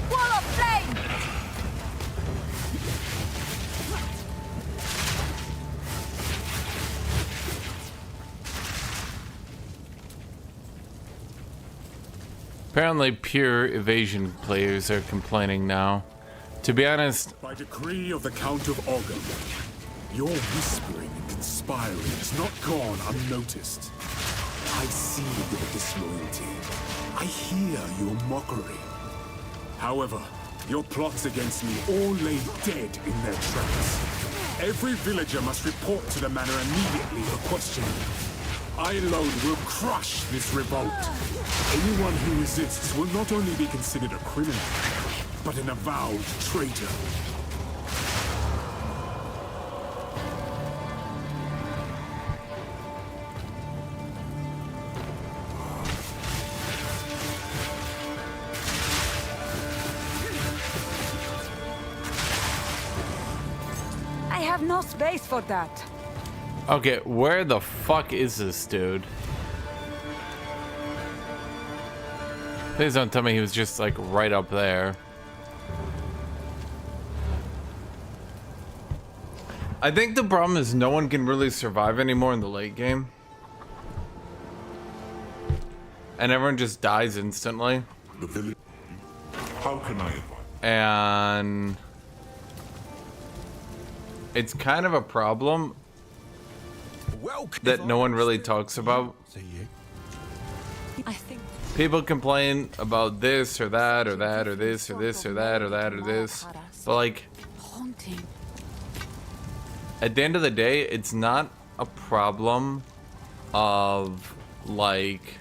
Wall of flame! Apparently pure evasion players are complaining now. To be honest, By decree of the Count of Ogum, your whispering and conspiring has not gone unnoticed. I see your disloyalty. I hear your mockery. However, your plots against me all lay dead in their tracks. Every villager must report to the manor immediately for questioning. I alone will crush this revolt. Anyone who resists will not only be considered a criminal, but an avowed traitor. I have no space for that. okay, where the fuck is this dude? Please don't tell me he was just like right up there. I think the problem is no one can really survive anymore in the late game. And everyone just dies instantly. The village. How can I advise? And it's kind of a problem that no one really talks about. I think People complain about this or that or that or this or this or that or that or this. But like, Haunting. at the end of the day, it's not a problem of like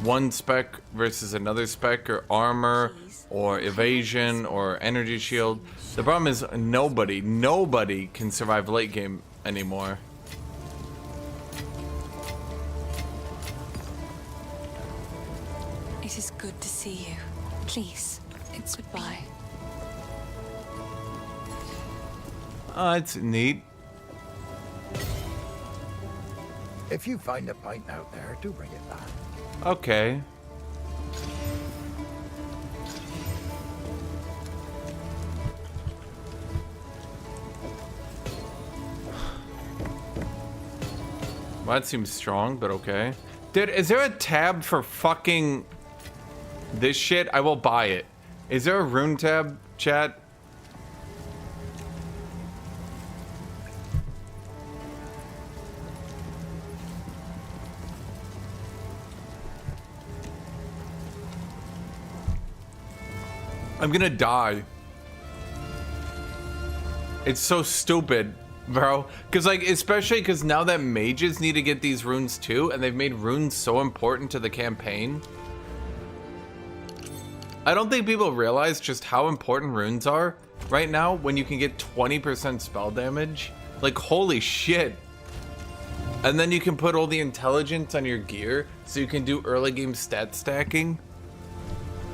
one spec versus another spec or armor or evasion or energy shield. The problem is nobody can survive late game anymore. it is good to see you. Please, it's goodbye. Oh, it's neat. If you find a pint out there, do bring it back. Okay. Well, that seems strong, but okay. Dude, is there a tab for fucking this shit? I will buy it. Is there a rune tab, chat? I'm gonna die. It's so stupid, bro. Cause like, especially cause now that mages need to get these runes too, and they've made runes so important to the campaign. I don't think people realize just how important runes are right now when you can get 20% spell damage. Like, holy shit. And then you can put all the intelligence on your gear, so you can do early game stat stacking.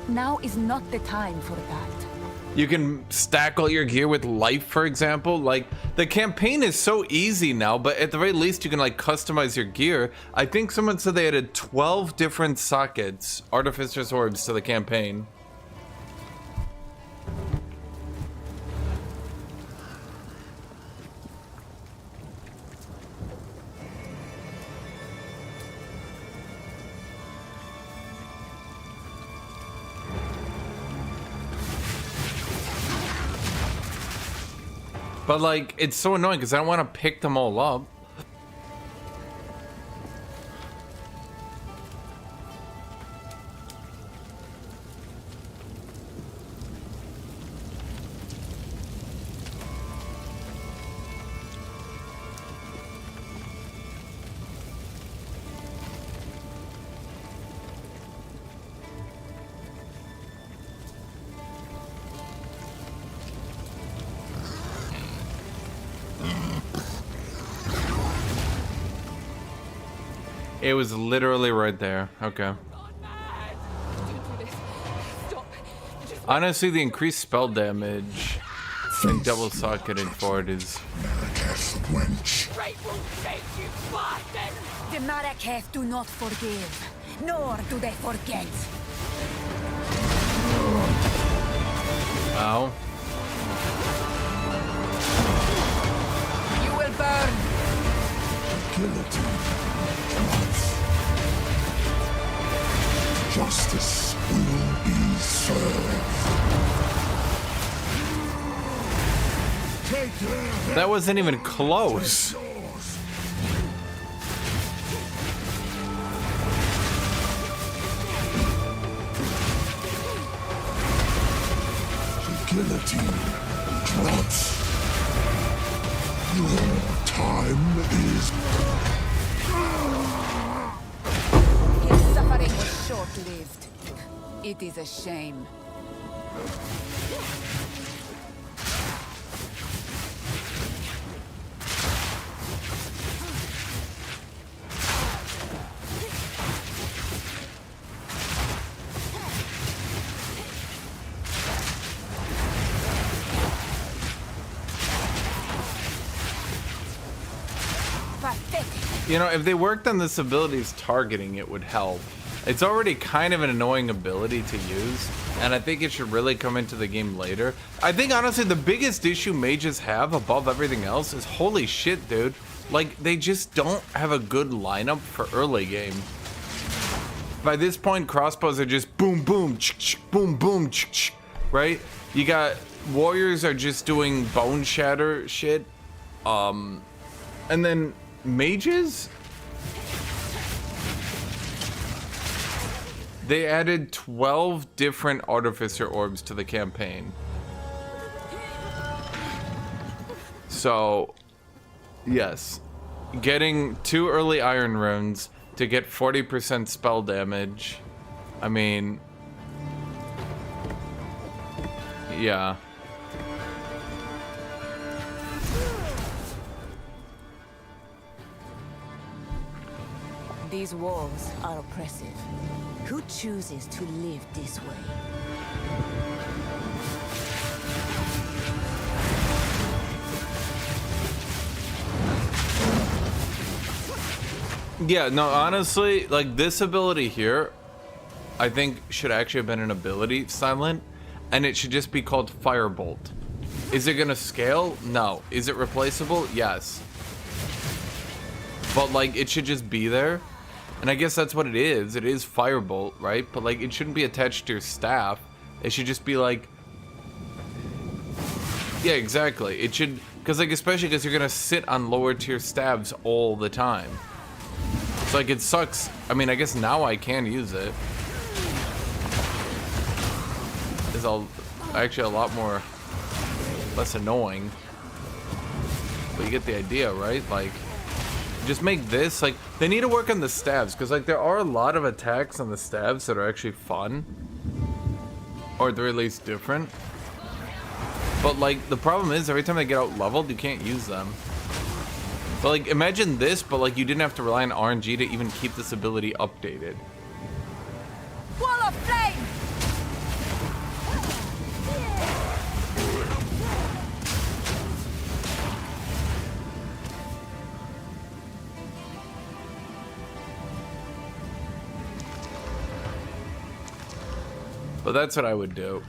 Now is not the time for that. You can stack all your gear with life, for example. Like, the campaign is so easy now, but at the very least you can like customize your gear. I think someone said they added 12 different sockets, Artificer's Orbs, to the campaign. But like, it's so annoying because I don't want to pick them all up. It was literally right there. Okay. Honestly, the increased spell damage and double socketing for it is. The Marrakech do not forgive, nor do they forget. Ow. You will burn. Guillotine. Justice will be served. That wasn't even close. The guillotine drops. Your time is. His suffering was short-lived. It is a shame. You know, if they worked on this ability's targeting, it would help. It's already kind of an annoying ability to use, and I think it should really come into the game later. I think, honestly, the biggest issue mages have above everything else is, holy shit, dude. Like, they just don't have a good lineup for early game. By this point, crossbows are just boom, boom, boom, boom, right? You got warriors are just doing bone shatter shit. And then mages? They added 12 different artificer orbs to the campaign. So, yes. Getting 2 early iron runes to get 40% spell damage. I mean, yeah. These walls are oppressive. Who chooses to live this way? Yeah, no, honestly, like this ability here, I think should actually have been an ability, Silent, and it should just be called Firebolt. Is it gonna scale? No. Is it replaceable? Yes. But like, it should just be there. And I guess that's what it is. It is Firebolt, right? But like, it shouldn't be attached to your staff. It should just be like... Yeah, exactly. It should... Because like, especially because you're gonna sit on lower tier staves all the time. So like, it sucks. I mean, I guess now I can use it. It's actually a lot more... less annoying. But you get the idea, right? Like... Just make this, like, they need to work on the staves, because, like, there are a lot of attacks on the staves that are actually fun. Or they're at least different. But, like, the problem is, every time they get out leveled, you can't use them. But like, imagine this, but like you didn't have to rely on RNG to even keep this ability updated. Wall of flame! But that's what I would do.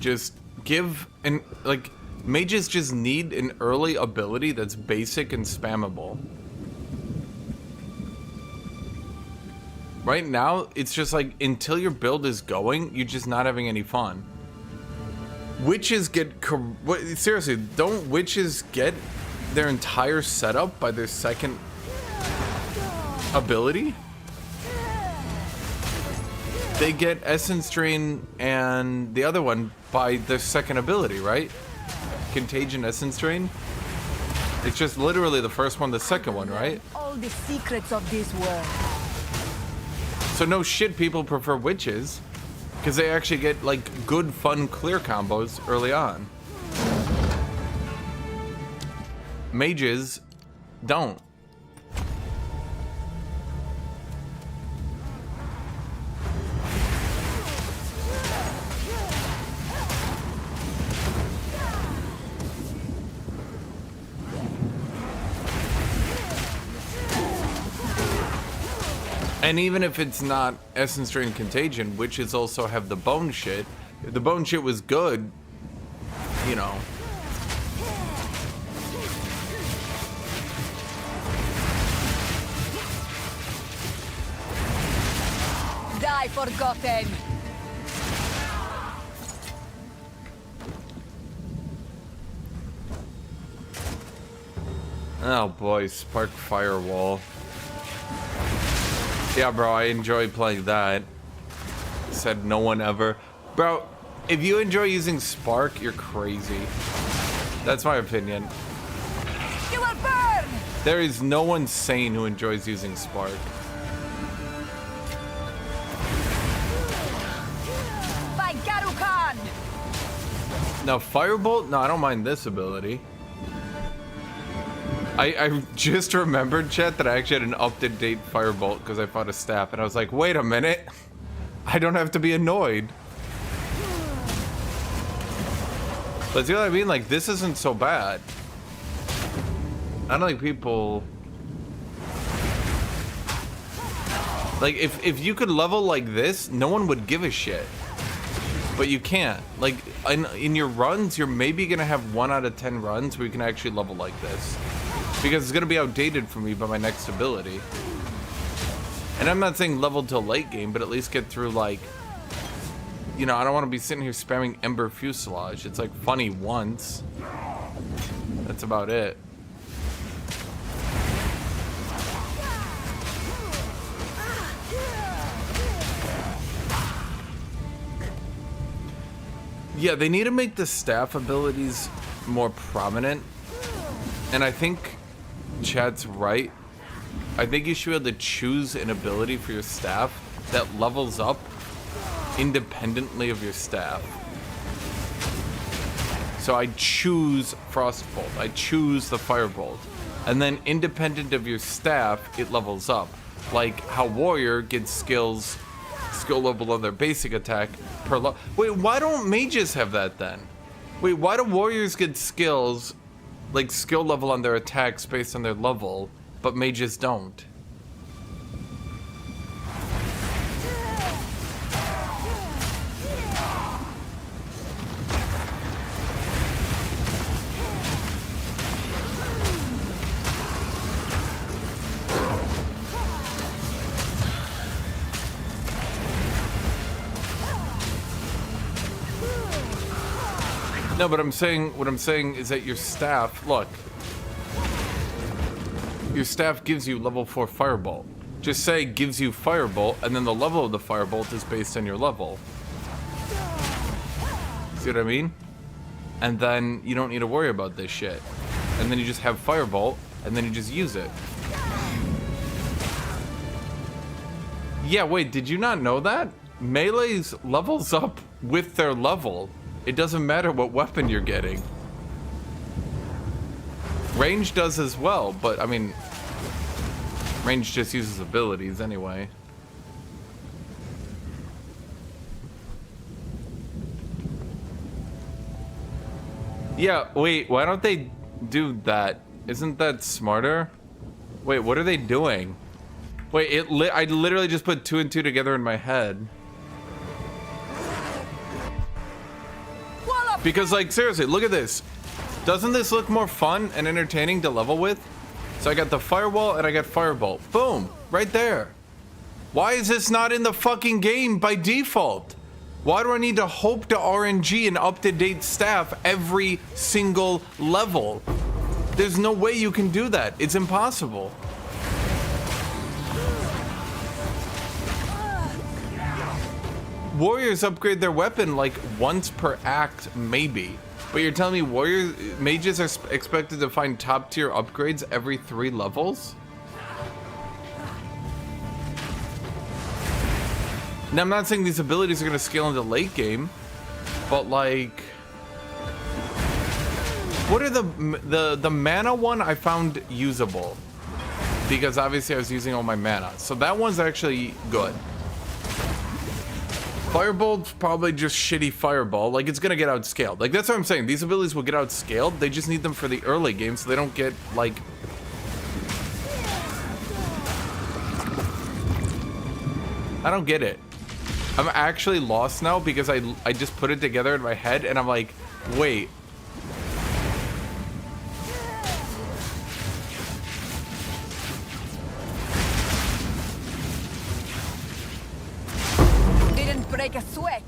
Just give an, like, mages just need an early ability that's basic and spammable. Right now, it's just like, until your build is going, you're just not having any fun. Witches get, seriously, don't witches get their entire setup by their second ability? They get Essence Drain and the other one by their second ability, right? Contagion, Essence Drain. It's just literally the first one, the second one, right? All the secrets of this world. So no shit, people prefer witches because they actually get like good, fun, clear combos early on. Mages don't. And even if it's not Essence Drain Contagion, witches also have the bone shit. If the bone shit was good, you know. Die forgotten! Oh boy, Spark Firewall. Yeah, bro, I enjoy playing that. Said no one ever. Bro, if you enjoy using Spark, you're crazy. That's my opinion. You will burn! There is no one sane who enjoys using Spark. By Guthuk! Now, Firebolt? No, I don't mind this ability. I just remembered, chat, that I actually had an up-to-date Firebolt because I fought a staff, and I was like, wait a minute. I don't have to be annoyed. But see what I mean? Like, this isn't so bad. I don't think people... Like, if you could level like this, no one would give a shit. But you can't. Like, in your runs, you're maybe going to have 1 out of 10 runs where you can actually level like this. Because it's going to be outdated for me by my next ability. And I'm not saying level till late game, but at least get through, like... You know, I don't want to be sitting here spamming Ember Fuselage. It's, like, funny once. That's about it. Yeah, they need to make the staff abilities more prominent. And I think Chad's right. I think you should be able to choose an ability for your staff that levels up independently of your staff. So I choose Frostbolt, I choose the Firebolt, and then independent of your staff, it levels up. Like how Warrior gets skill level on their basic attack per Wait, why don't mages have that then? Wait, why do warriors get skills, like skill level on their attacks based on their level, but mages don't? No, but what I'm saying is that your staff, look, your staff gives you level 4 Firebolt. Just say gives you Firebolt, and then the level of the Firebolt is based on your level. See what I mean? And then you don't need to worry about this shit. And then you just have Firebolt, and then you just use it. Yeah, wait, did you not know that? Melee's levels up with their level. It doesn't matter what weapon you're getting. Range does as well, but I mean, range just uses abilities anyway. Yeah, wait, why don't they do that? Isn't that smarter? Wait, what are they doing? Wait, I literally just put 2 and 2 together in my head. Because, like, seriously, look at this. Doesn't this look more fun and entertaining to level with? So I got the firewall and I got firebolt. Boom, right there. Why is this not in the fucking game by default? Why do I need to hope to RNG and up-to-date staff every single level? There's no way you can do that. It's impossible. Warriors upgrade their weapon like once per act, maybe. But you're telling me mages are expected to find top tier upgrades every 3 levels? Now, I'm not saying these abilities are going to scale into late game, but like, what are the mana one I found usable? Because obviously I was using all my mana. So that one's actually good. Firebolt's probably just shitty fireball. Like, it's gonna get outscaled. Like, that's what I'm saying. These abilities will get outscaled. They just need them for the early game so they don't get, like... I don't get it. I'm actually lost now because I just put it together in my head and I'm like, wait. Break a sweat.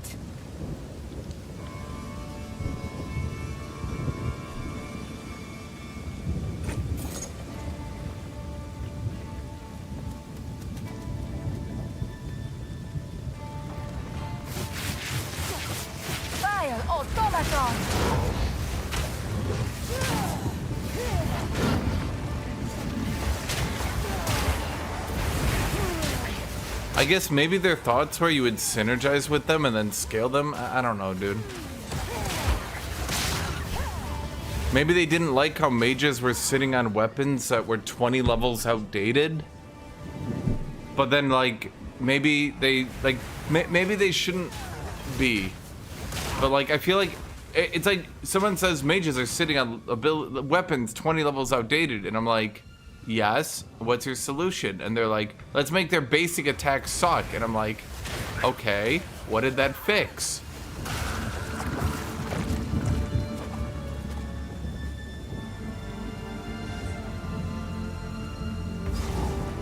Fire automaton. I guess maybe their thoughts were you would synergize with them and then scale them. I don't know, dude. Maybe they didn't like how mages were sitting on weapons that were 20 levels outdated. But then, like, maybe they, like, maybe they shouldn't be. But, like, I feel like it's like someone says mages are sitting on weapons 20 levels outdated, and I'm like, yes, what's your solution? And they're like, let's make their basic attacks suck. And I'm like, okay, what did that fix?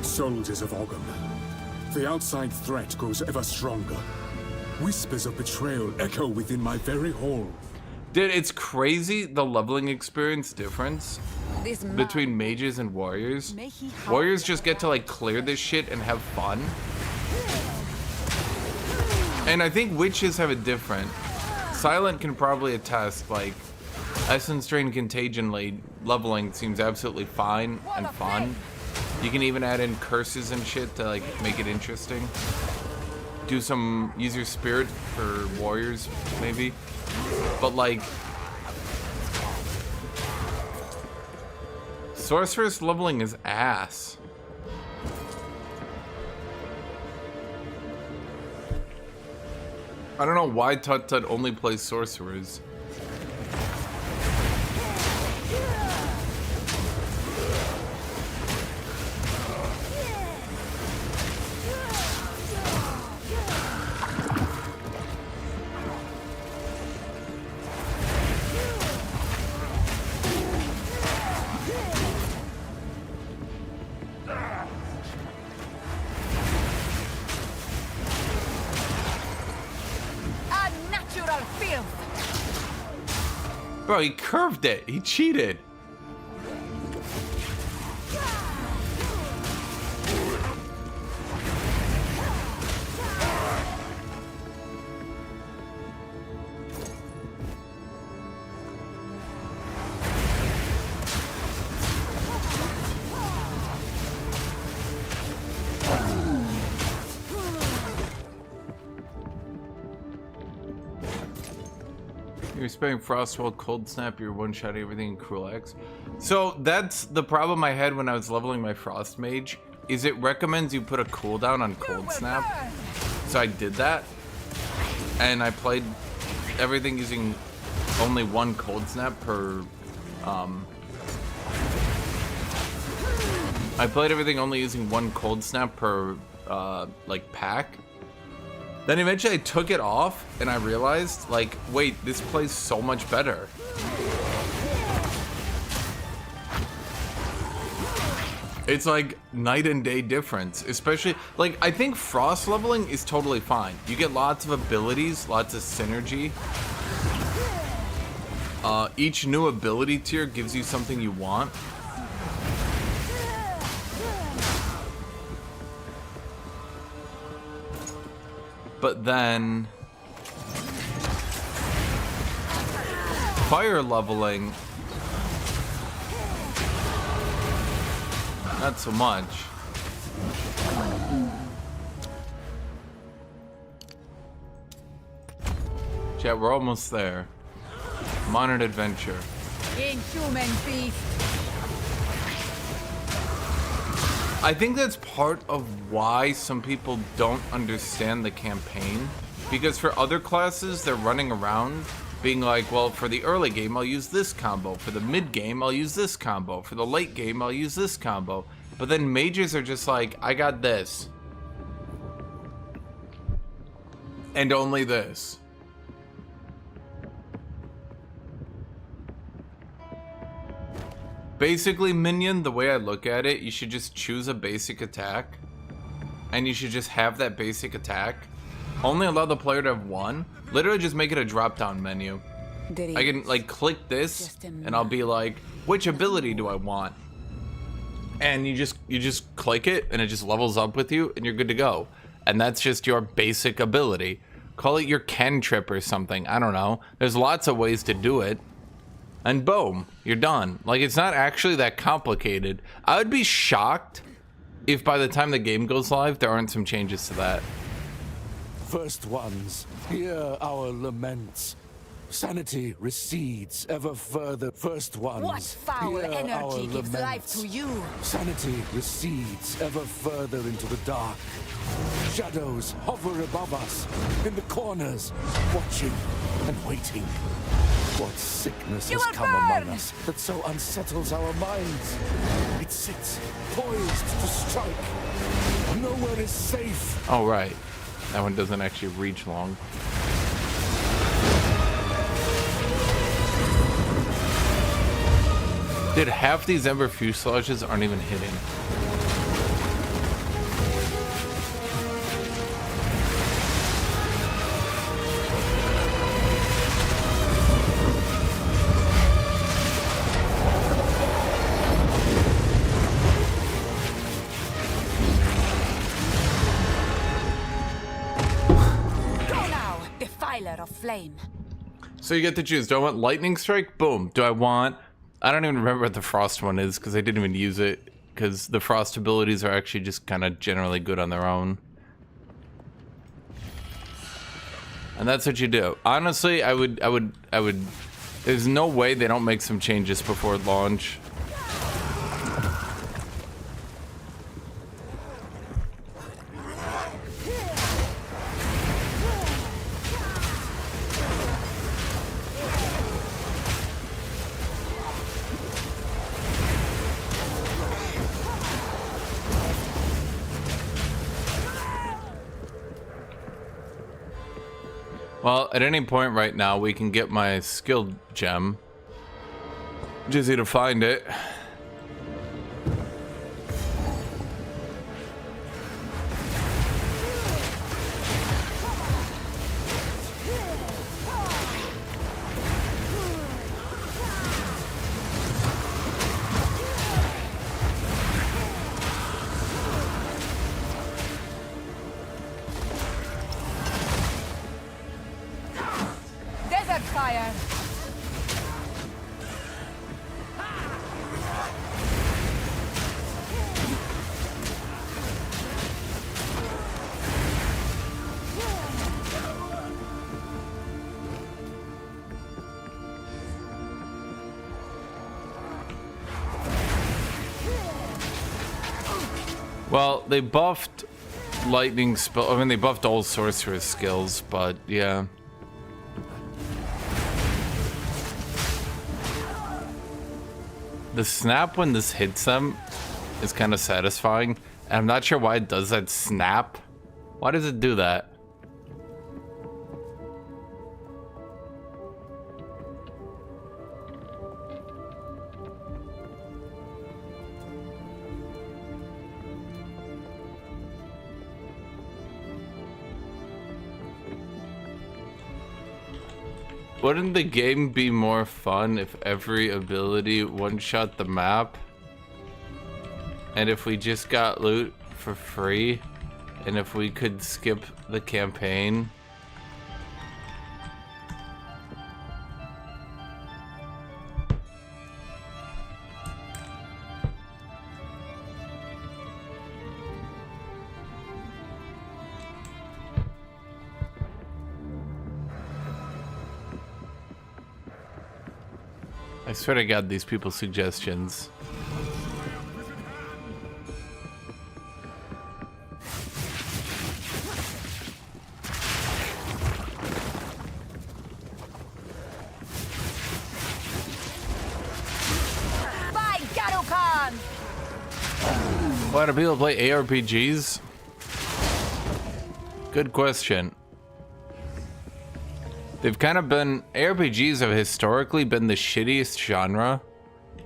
Soldiers of Ogham, the outside threat grows ever stronger. Whispers of betrayal echo within my very hall. Dude, it's crazy the leveling experience difference between mages and warriors. Warriors just get to like clear this shit and have fun. And I think witches have it different. Silent can probably attest, like, Essence Drain Contagion leveling seems absolutely fine and fun. You can even add in curses and shit to like make it interesting. Use your spirit for warriors, maybe. But like, sorceress leveling is ass. I don't know why Tut Tut only plays sorcerers. Bro, he curved it. He cheated. You're sparing Frostwall, Cold Snap, you're one-shotting everything in Cruel Axe. So that's the problem I had when I was leveling my Frost Mage, is it recommends you put a cooldown on Cold Snap. So I did that, and I played everything using only one Cold Snap per, I played everything only using one Cold Snap per, like, pack. Then eventually I took it off, and I realized, like, wait, this plays so much better. It's like night and day difference, especially, like, I think Frost leveling is totally fine. You get lots of abilities, lots of synergy. Each new ability tier gives you something you want. But then fire leveling, not so much. Chat, we're almost there. I'm on an adventure. Inhuman beast. I think that's part of why some people don't understand the campaign, because for other classes they're running around being like, well, for the early game I'll use this combo, for the mid game I'll use this combo, for the late game I'll use this combo, but then mages are just like, I got this and only this. Basically, minion, the way I look at it, you should just choose a basic attack, and you should just have that basic attack. Only allow the player to have one. Literally just make it a drop-down menu. I can, like, click this, and I'll be like, which ability do I want? And you just click it, and it just levels up with you, and you're good to go. And that's just your basic ability. Call it your cantrip or something, I don't know. There's lots of ways to do it. And boom, you're done. Like, it's not actually that complicated. I would be shocked if by the time the game goes live, there aren't some changes to that. First ones, hear our laments. Sanity recedes ever further. First ones, What foul hear our energy gives life laments. to you? Sanity recedes ever further into the dark. Shadows hover above us, in the corners, watching and waiting. What sickness has come among us that so unsettles our minds? It sits poised to strike. Nowhere is safe. Oh, right. That one doesn't actually reach long. Dude, half these Ember fuselages aren't even hitting. Of flame. So you get to choose. Do I want lightning strike? Boom. Do I want... I don't even remember what the frost one is because I didn't even use it, because the frost abilities are actually just kind of generally good on their own. And that's what you do. Honestly, I would there's no way they don't make some changes before launch. Well, at any point right now, we can get my skill gem. Just need to find it. Well, they buffed lightning spell. I mean, they buffed all sorcerer's skills, but yeah. The snap when this hits them is kind of satisfying. And I'm not sure why it does that snap. Why does it do that? Wouldn't the game be more fun if every ability one-shot the map? And if we just got loot for free? And if we could skip the campaign? I swear to God, these people's suggestions. By Guthuk! Why do people play ARPGs? Good question. They've kind of been... ARPGs have historically been the shittiest genre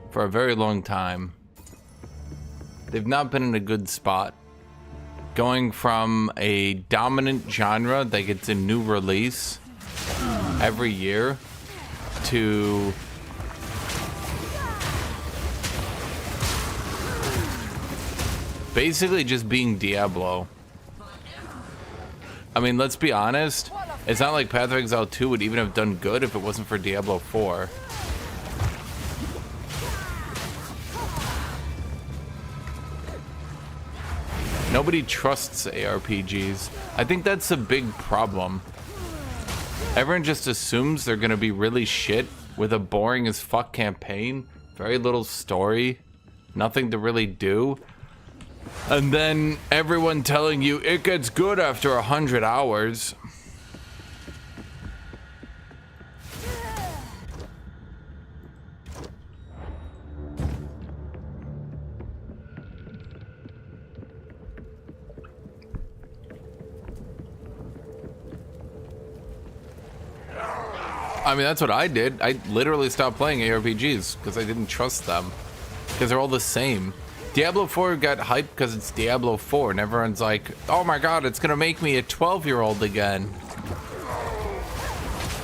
for a very long time. They've not been in a good spot. Going from a dominant genre that gets a new release every year to... basically just being Diablo. I mean, let's be honest. It's not like Path of Exile 2 would even have done good if it wasn't for Diablo 4. Nobody trusts ARPGs. I think that's a big problem. Everyone just assumes they're gonna be really shit with a boring as fuck campaign, very little story, nothing to really do. And then everyone telling you it gets good after 100 hours. I mean, that's what I did. I literally stopped playing ARPGs because I didn't trust them. Because they're all the same. Diablo 4 got hyped because it's Diablo 4, and everyone's like, oh my god, it's gonna make me a 12-year-old again.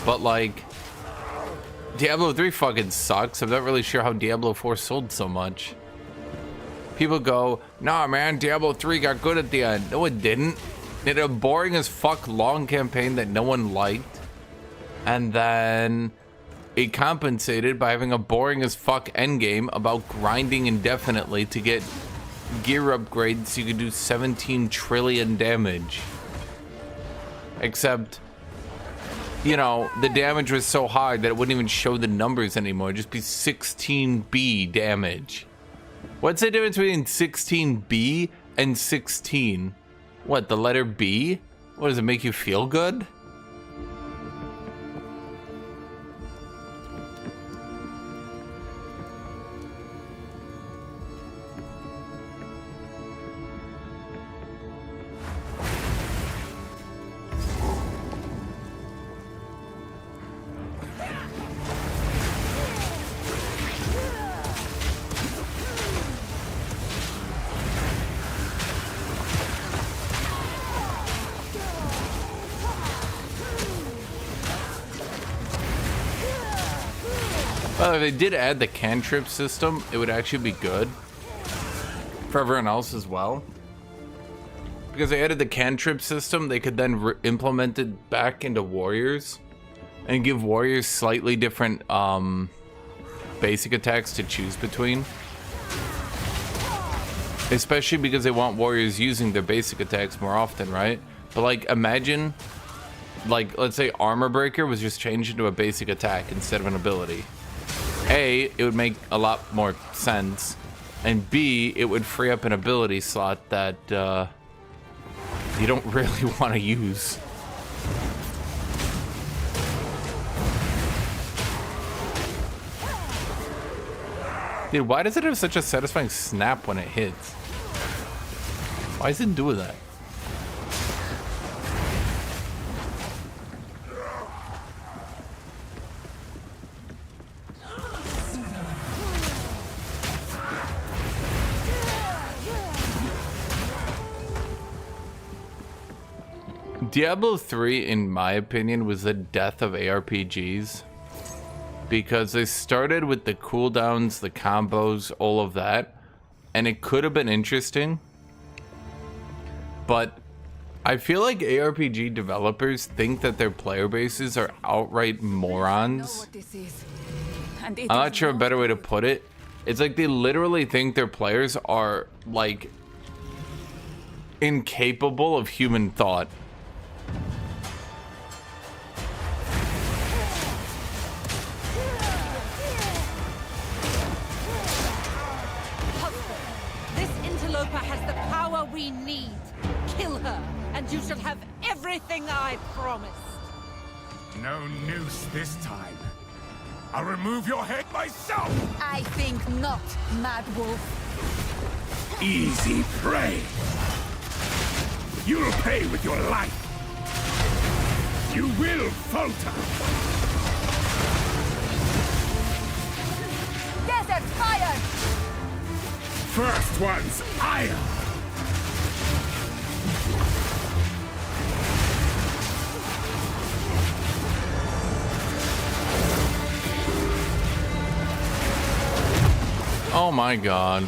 But like, Diablo 3 fucking sucks. I'm not really sure how Diablo 4 sold so much. People go, nah man, Diablo 3 got good at the end. No, it didn't. It had a boring as fuck long campaign that no one liked. And then it compensated by having a boring as fuck endgame about grinding indefinitely to get gear upgrades so you could do 17 trillion damage. Except, you know, the damage was so high that it wouldn't even show the numbers anymore. It'd just be 16B damage. What's the difference between 16B and 16? What, the letter B? What, does it make you feel good? Well, if they did add the cantrip system, it would actually be good for everyone else as well. Because they added the cantrip system, they could then implement it back into warriors and give warriors slightly different basic attacks to choose between. Especially because they want warriors using their basic attacks more often, right? But like, imagine, like, let's say Armor Breaker was just changed into a basic attack instead of an ability. A, it would make a lot more sense. and B, it would free up an ability slot that you don't really want to use. Dude, why does it have such a satisfying snap when it hits? Why is it doing that? Diablo 3, in my opinion, was the death of ARPGs. Because they started with the cooldowns, the combos, all of that. And it could have been interesting. But I feel like ARPG developers think that their player bases are outright morons. I'm not sure a better way to put it. It's like they literally think their players are, like, incapable of human thought. We need. Kill her, and you shall have everything I promised. No noose this time. I'll remove your head myself! I think not, Mad Wolf. Easy prey. You'll pay with your life. You will falter. Desert fire! First one's iron. Oh my god.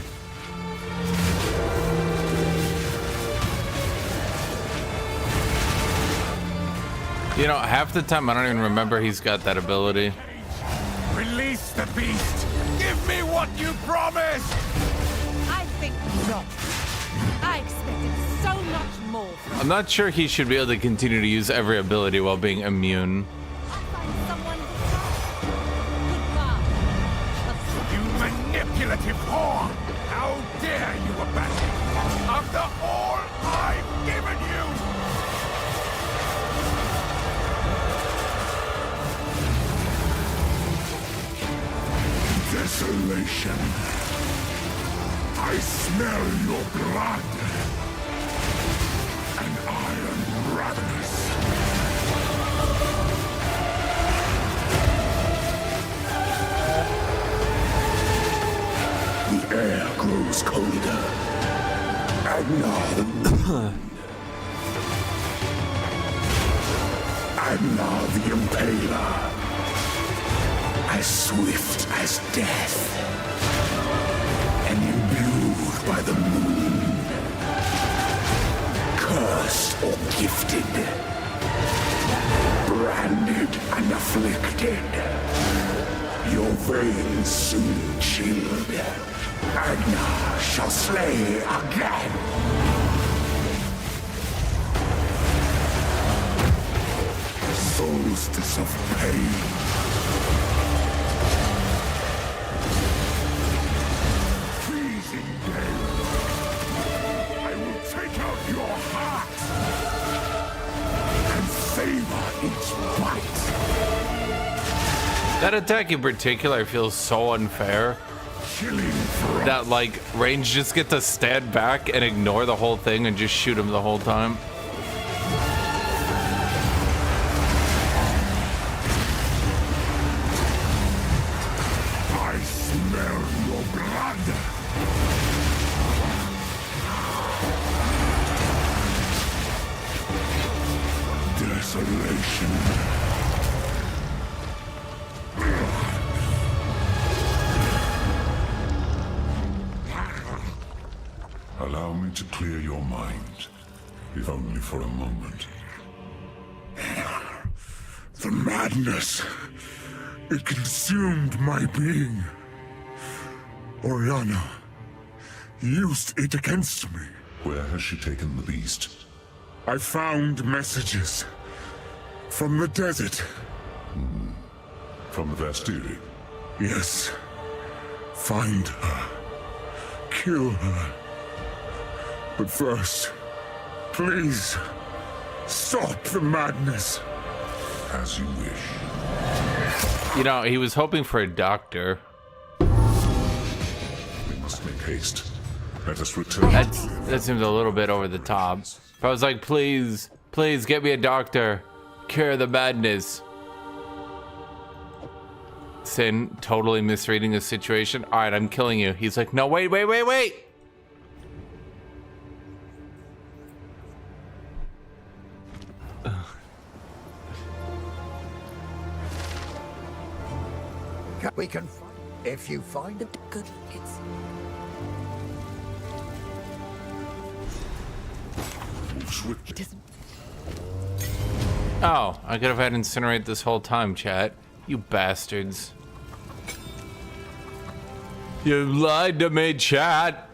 You know, half the time I don't even remember he's got that ability. Release the beast! Give me what you promised! I think not. I expected so much more from I'm not sure he should be able to continue to use every ability while being immune. Manipulative whore! How dare you abandon me after all I've given you! Desolation. I smell your blood. And I am ravenous. The air grows colder. Agnar the Impaler. As swift as death. And imbued by the moon. Cursed or gifted. Branded and afflicted. Your veins soon chilled. Agnar shall slay again. Solstice of pain. Freezing gale. I will take out your heart and savor its bite. That attack in particular feels so unfair. That, like, range just get to stand back and ignore the whole thing and just shoot him the whole time. I smell your blood. Desolation. Allow me to clear your mind, if only for a moment. The madness, it consumed my being. Oriana used it against me. Where has she taken the beast? I found messages from the desert. From the Vastiri? Yes. Find her. kill her. But first, please, stop the madness. As you wish. You know, he was hoping for a doctor. We must make haste. Let us return. That seems a little bit over the top. If I was like, please, please get me a doctor. Cure the madness. Sin, totally misreading the situation. All right, I'm killing you. He's like, no, wait. We can find if you find it. Good, it's... Move swiftly. It isn't. Oh, I could have had incinerate this whole time, chat. You bastards. You lied to me, chat.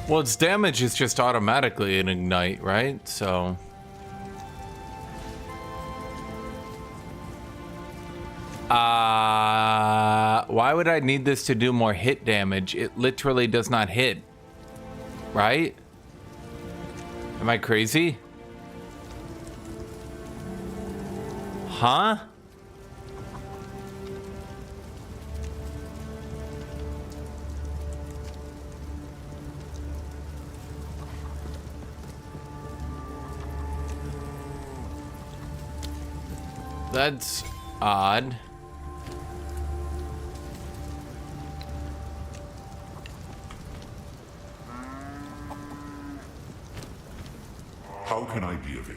Well, its damage is just automatically an ignite, right? So... why would I need this to do more hit damage? It literally does not hit. Right? Am I crazy? Huh? That's odd. How can I be of aid?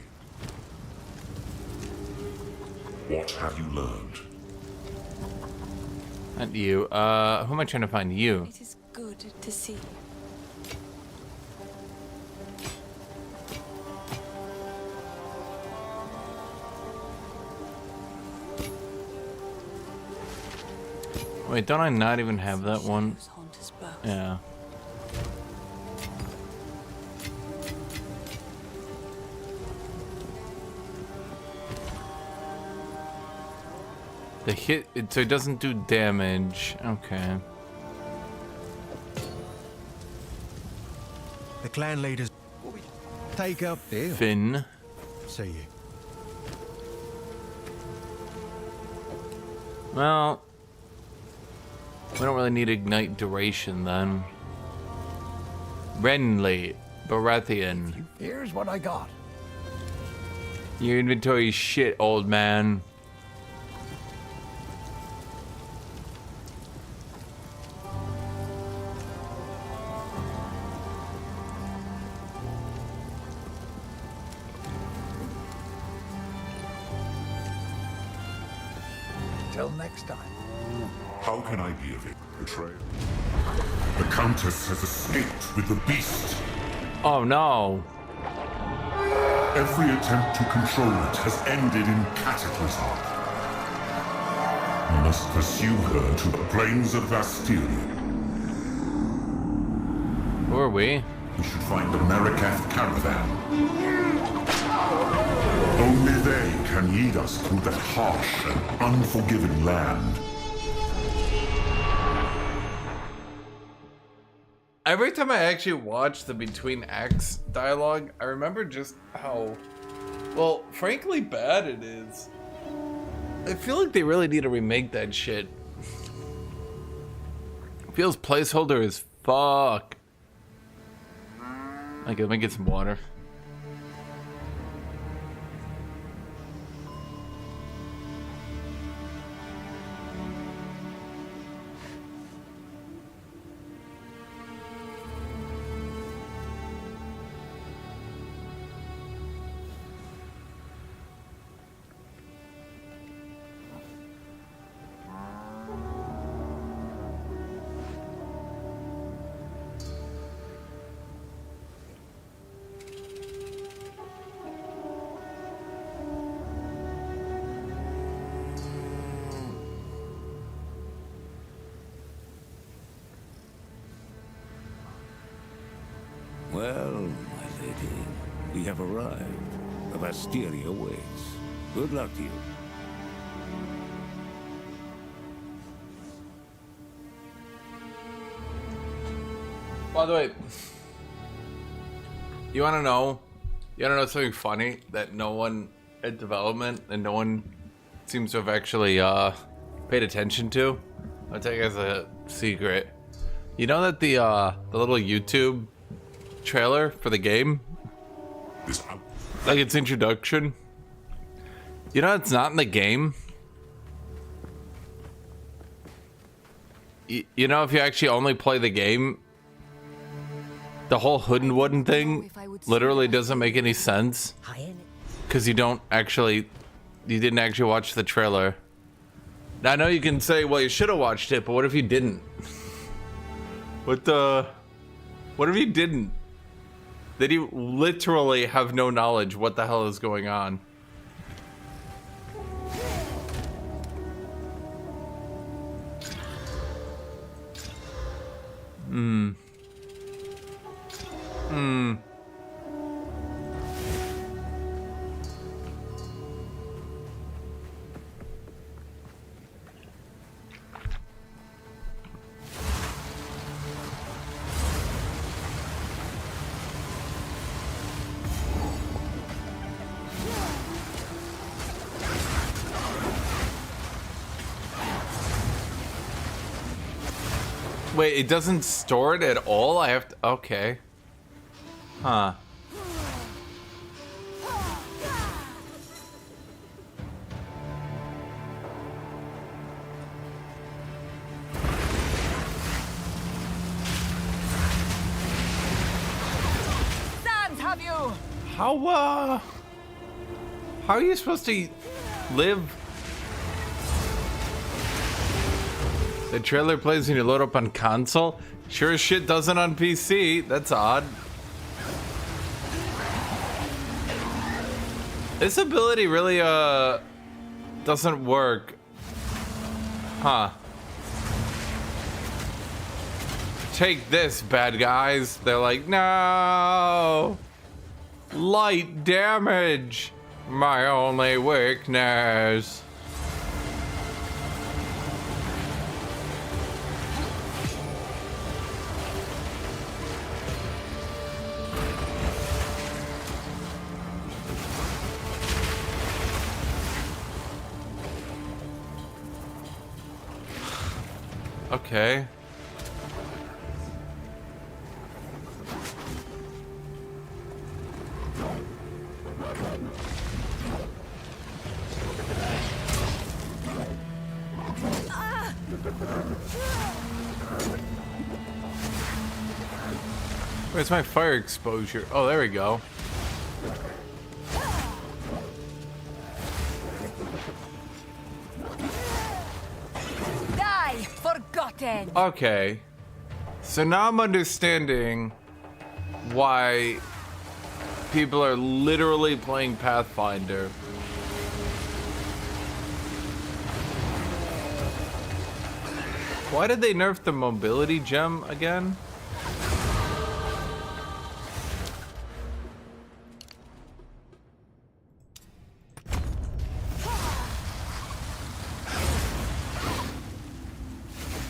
What have you learned? Not you. Who am I trying to find? You. It is good to see. Wait, don't I not even have that one? Yeah. The hit, so it doesn't do damage. Okay. The clan leaders take up deal. Finn. See you. Well, we don't really need ignite duration then. Renly, Baratheon. Here's what I got. Your inventory is shit, old man. Till next time. How can I be of it? Betrayal. The Countess has escaped with the beast. Oh no. Every attempt to control it has ended in cataclysm. We must pursue her to the plains of Bastille. Who are we? We should find the Marikath caravan. Only they can lead us through that harsh and unforgiving land. Every time I actually watch the Between Acts dialogue, I remember just how, well, frankly bad it is. I feel like they really need to remake that shit. It feels placeholder as fuck. Okay, let me get some water. Well, my lady, we have arrived. The Bastille waits. Good luck to you. By the way, you want to know? You want to know something funny that no one at development and no one seems to have actually paid attention to? I'll tell you guys a secret. You know that the little YouTube trailer for the game, like its introduction, you know it's not in the game. You know, if you actually only play the game, the whole hood and wooden thing literally doesn't make any sense because you didn't actually watch the trailer. Now, I know you can say, well, you should have watched it, but what if you didn't? What if you didn't? Then you literally have no knowledge what the hell is going on. Wait, it doesn't store it at all? I have to... Okay. Huh. Sans, have you? How are you supposed to live? The trailer plays when you load up on console? Sure as shit doesn't on PC. That's odd. This ability really, doesn't work. Huh. Take this, bad guys. They're like, no! Light damage! My only weakness. Okay. Where's my fire exposure? Oh, there we go. Forgotten. Okay. So now I'm understanding why people are literally playing Pathfinder. Why did they nerf the mobility gem again?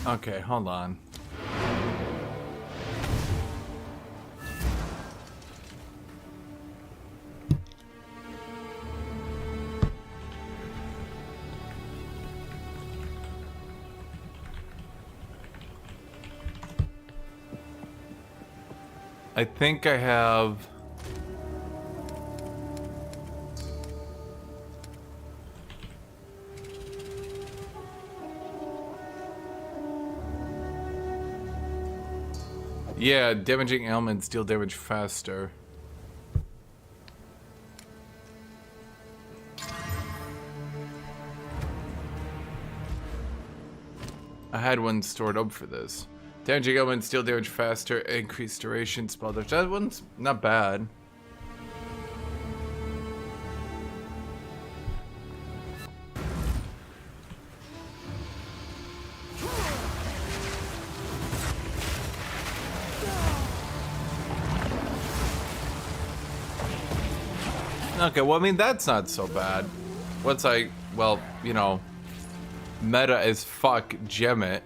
Okay, hold on. I think I have... Yeah, damaging ailments deal damage faster. I had one stored up for this. Damaging ailments deal damage faster, increased duration, spell damage. That one's not bad. Okay, well, I mean, that's not so bad. Once I, well, you know, meta as fuck gem it.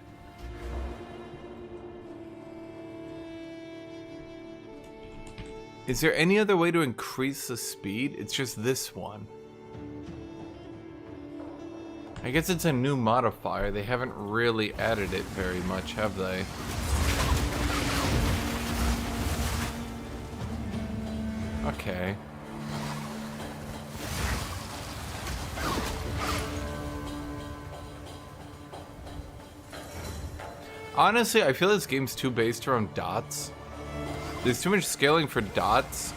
Is there any other way to increase the speed? It's just this one. I guess it's a new modifier. They haven't really added it very much, have they? Okay. Honestly, I feel this game's too based around dots. There's too much scaling for dots.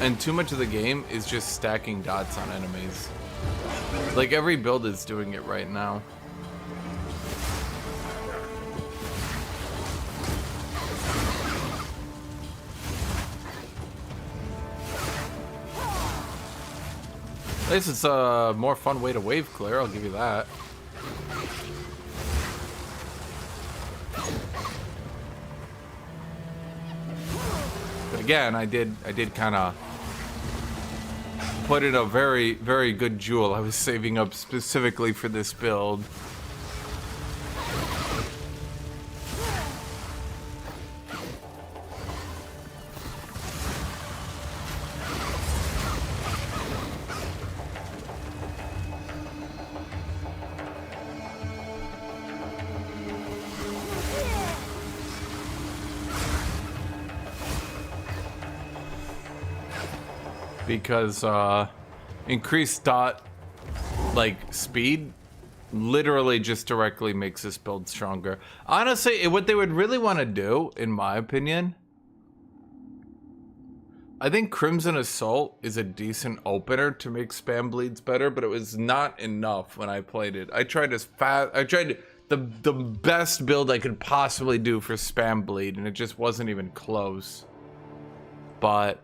And too much of the game is just stacking dots on enemies. Like, every build is doing it right now. At least it's a more fun way to wave clear, I'll give you that. But again, I did kind of put in a very, very good jewel I was saving up specifically for this build. Because increased dot speed literally just directly makes this build stronger. Honestly, what they would really want to do, in my opinion, I think Crimson Assault is a decent opener to make spam bleeds better, but it was not enough when I played it. I tried the best build I could possibly do for spam bleed, and it just wasn't even close. But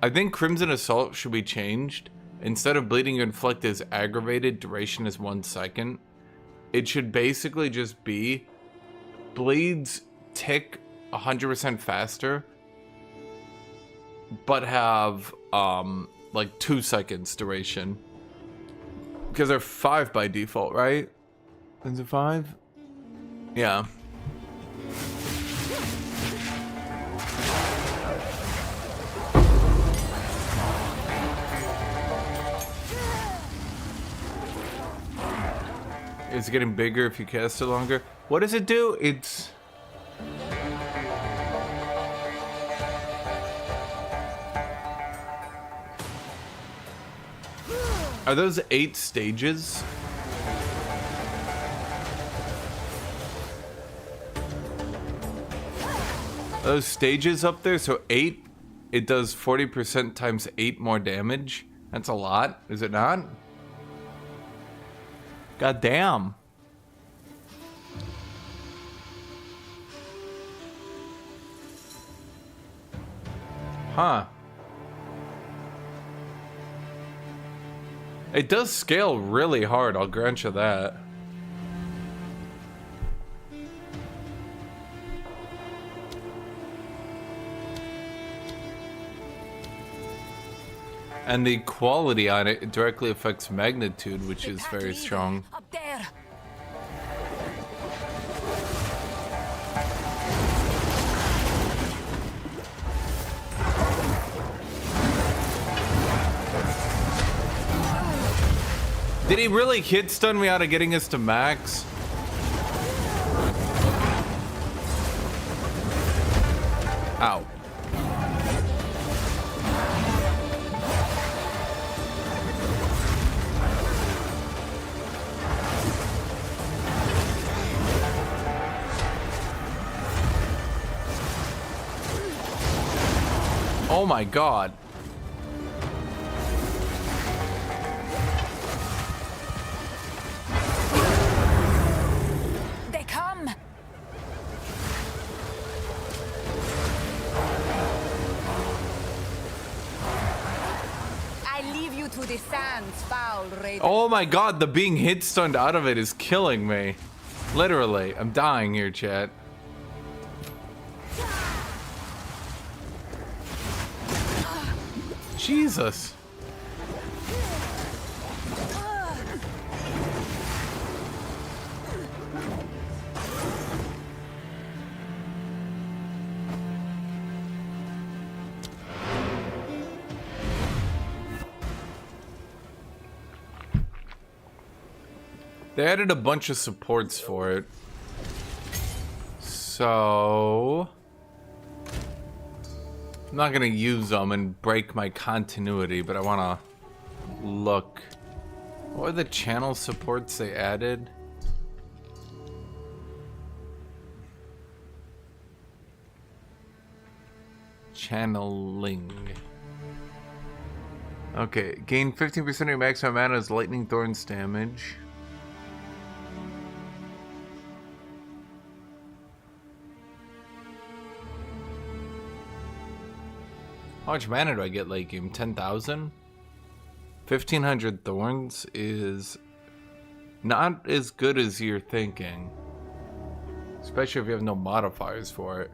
I think Crimson Assault should be changed. Instead of bleeding inflict as aggravated, duration is 1 second. It should basically just be bleeds tick 100% faster, but have like 2 seconds duration. Because they're 5 by default, right? Is it 5? Yeah. It's getting bigger if you cast it longer. What does it do? It's... Are those 8 stages? Are those stages up there? So 8, it does 40% times 8 more damage. That's a lot, is it not? God damn. Huh. It does scale really hard, I'll grant you that. And the quality on it directly affects magnitude, which is very strong. Up there. Did he really hit stun me out of getting us to max? Ow. Oh my god. They come. I leave you to the sands, foul raider. Oh my god, the being hit stunned out of it is killing me. Literally, I'm dying here, chat. Jesus. They added a bunch of supports for it. So I'm not gonna use them and break my continuity, but I wanna look. What are the channel supports they added? Channeling. Okay, gain 15% of your maximum mana as lightning thorns damage. How much mana do I get late game? 10,000? 1,500 thorns is not as good as you're thinking. Especially if you have no modifiers for it.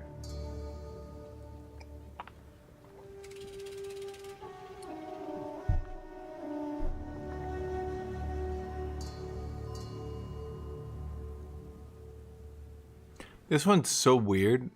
This one's so weird.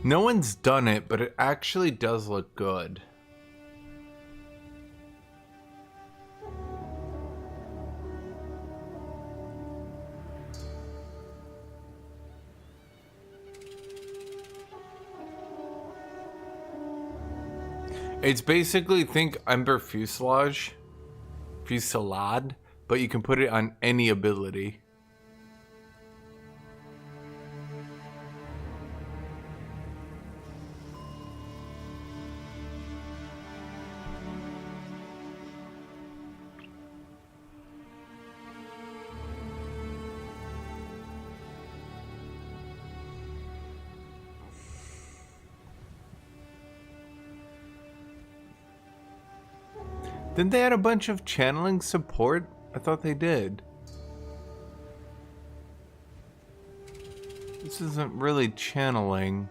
No one's done it, but it actually does look good. It's basically, think Ember Fusillade, but you can put it on any ability. Didn't they add a bunch of channeling support? I thought they did. This isn't really channeling.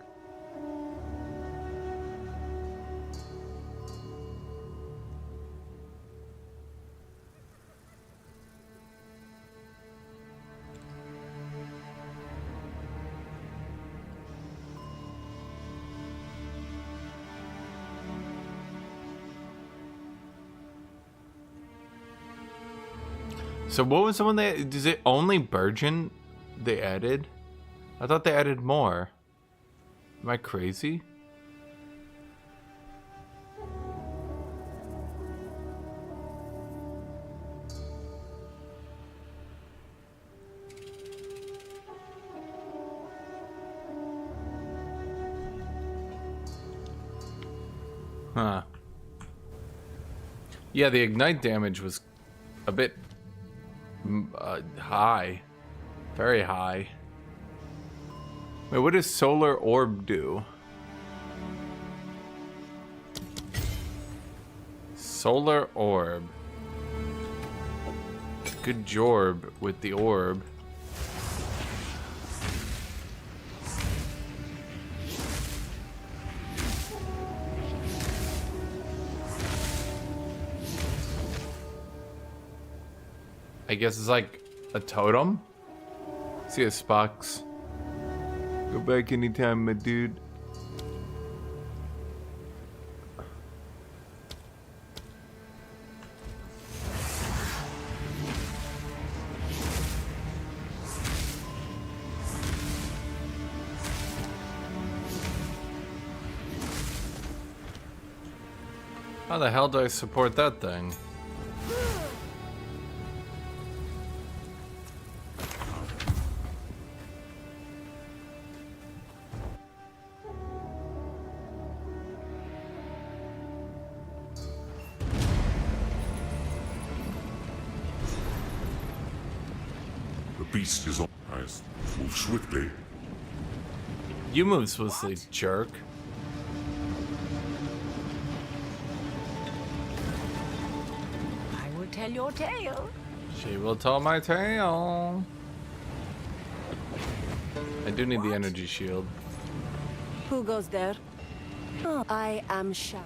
So what was the one they... Is it only Burgeon they added? I thought they added more. Am I crazy? Huh. Yeah, the ignite damage was a bit... high. Very high. Wait, what does Solar Orb do? Solar Orb. Good jorb with the orb. I guess it's like a totem. See a Spox. Go back anytime, my dude. How the hell do I support that thing? Beast is on eyes. Move swiftly. You move swiftly, jerk. I will tell your tale. She will tell my tale. I do need the energy shield. Who goes there? Oh, I am Sham.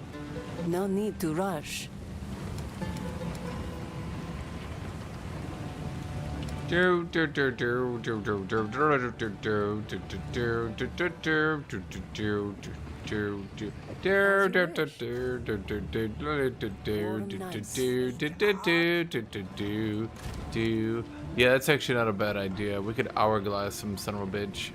No need to rush. Yeah, that's actually not a bad idea. We could hourglass him, son of a bitch.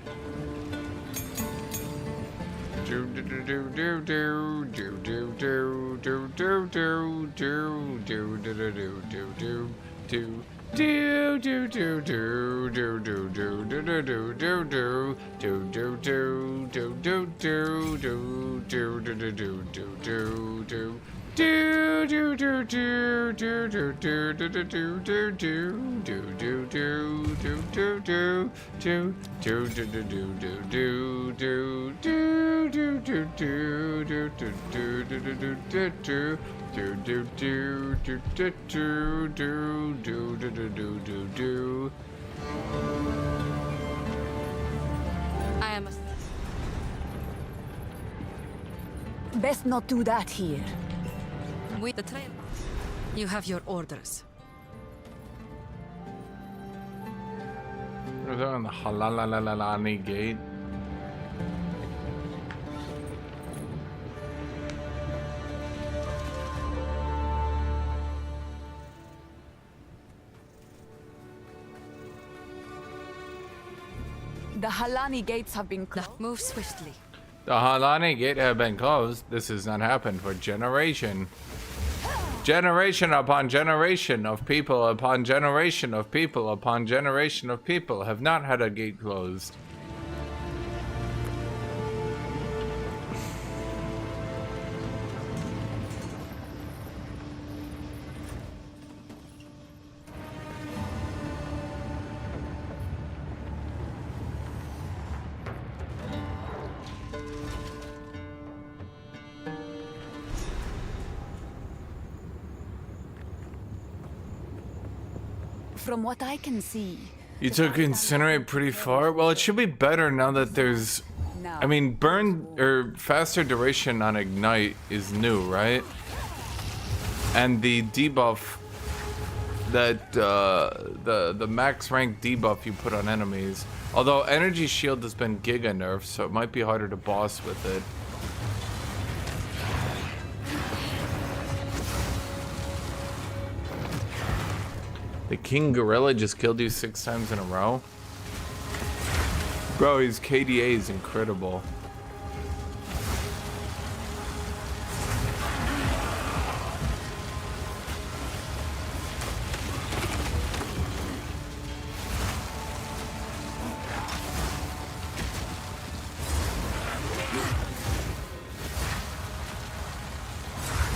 I am a... Best not do that here. With the trail. You have your orders. We're on the Halalalani gate. The Halani gates have been closed. Move swiftly. The Halani gate have been closed. This has not happened for generation. Generation upon generation of people upon generation of people upon generation of people have not had a gate closed. From what I can see, You took Incinerate pretty far? Well, it should be better now that there's... I mean, burn or faster duration on Ignite is new, right? And the debuff that the max rank debuff you put on enemies. Although Energy Shield has been giga nerfed, so it might be harder to boss with it. The King Gorilla just killed you 6 times in a row? Bro, his KDA is incredible.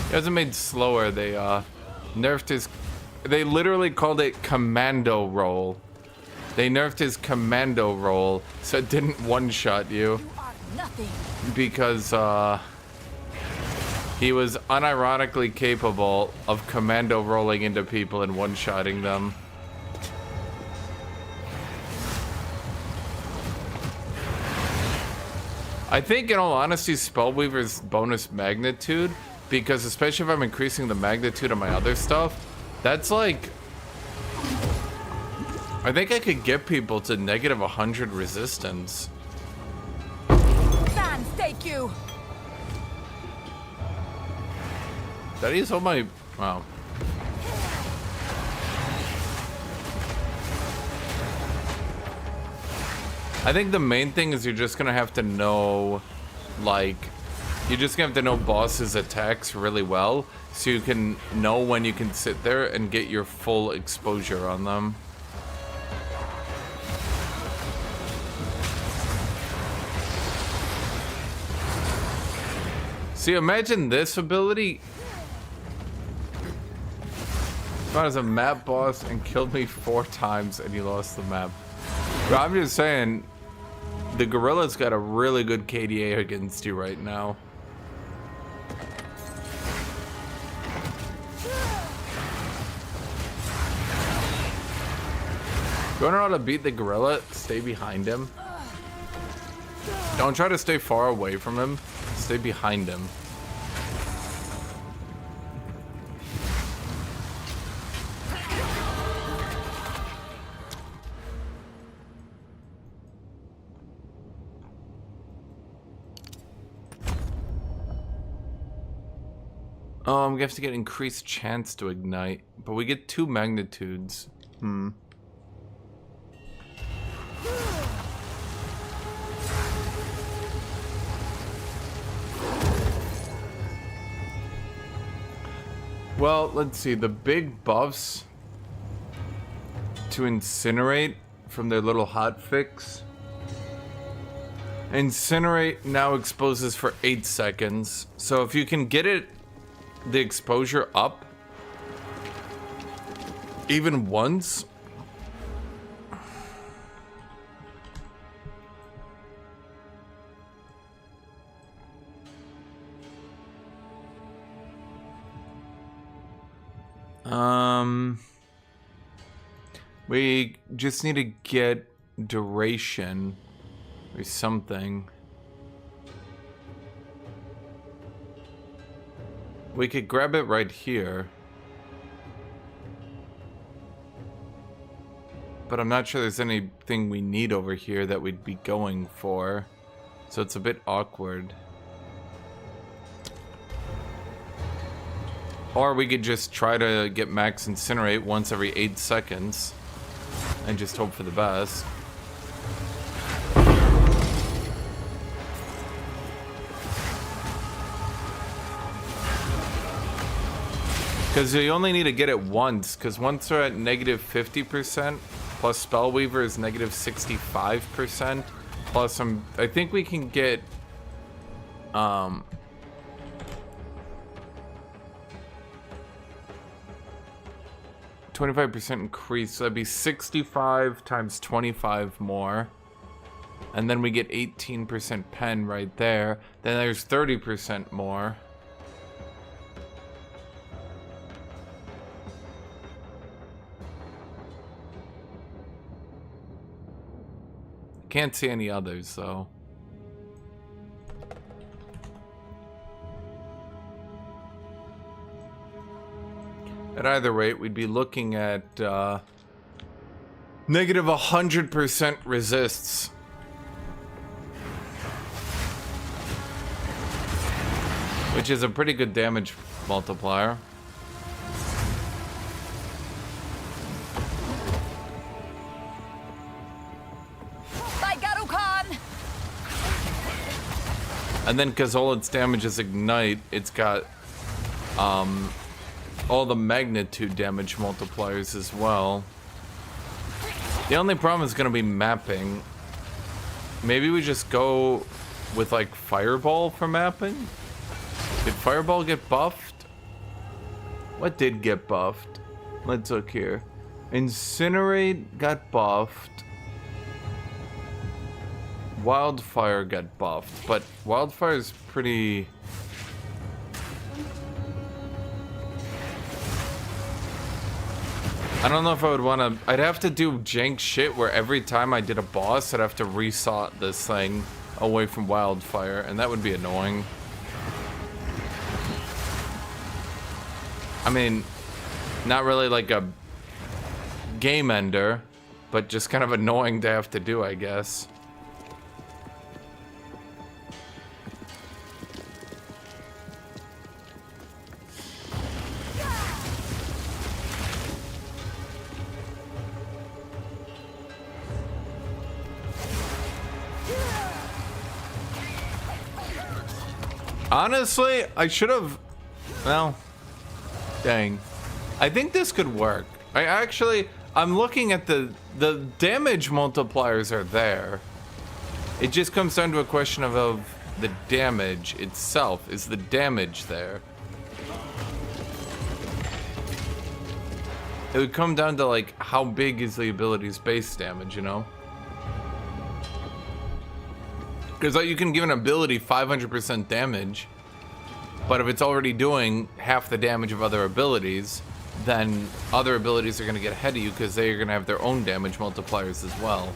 He hasn't made slower, they nerfed his... They literally called it commando roll. They nerfed his commando roll so it didn't one-shot you. Because he was unironically capable of commando rolling into people and one-shotting them. I think, in all honesty, Spellweaver's bonus magnitude, because especially if I'm increasing the magnitude of my other stuff, that's like... I think I could get people to negative 100 resistance. Fans, take you! That is all my... Wow. I think the main thing is you're just gonna have to know, like... You're just gonna have to know bosses' attacks really well, so you can know when you can sit there and get your full exposure on them. See, imagine this ability. Found as a map boss and killed me 4 times and he lost the map. But I'm just saying, the Gorilla's got a really good KDA against you right now. You wanna know how to beat the Gorilla? Stay behind him. Don't try to stay far away from him. Stay behind him. We have to get increased chance to ignite, but we get 2 magnitudes. Well, let's see. The big buffs to incinerate from their little hotfix. Incinerate now exposes for 8 seconds. So if you can get it, the exposure up, even once. We just need to get duration or something. We could grab it right here. But I'm not sure there's anything we need over here that we'd be going for. So it's a bit awkward. Or we could just try to get max incinerate once every 8 seconds. And just hope for the best. Because you only need to get it once, because once we're at negative 50%, plus Spellweaver is negative 65%, plus I think we can get 25% increase, so that'd be 65 times 25 more. And then we get 18% pen right there. Then there's 30% more. Can't see any others though. At either rate, we'd be looking at negative 100% resists. Which is a pretty good damage multiplier. And then because all its damage is ignite, it's got all the magnitude damage multipliers as well. The only problem is going to be mapping. Maybe we just go with like Fireball for mapping? Did Fireball get buffed? What did get buffed? Let's look here. Incinerate got buffed. Wildfire got buffed, but Wildfire is pretty... I don't know if I would want to... I'd have to do jank shit where every time I did a boss, I'd have to resort this thing away from Wildfire, and that would be annoying. I mean, not really like a game ender, but just kind of annoying to have to do, I guess. Honestly, I should have... Well, dang. I think this could work. I'm looking at the damage multipliers are there. It just comes down to a question of the damage itself. Is the damage there? It would come down to like how big is the ability's base damage, you know? Because like, you can give an ability 500% damage, but if it's already doing half the damage of other abilities, then other abilities are going to get ahead of you because they're going to have their own damage multipliers as well.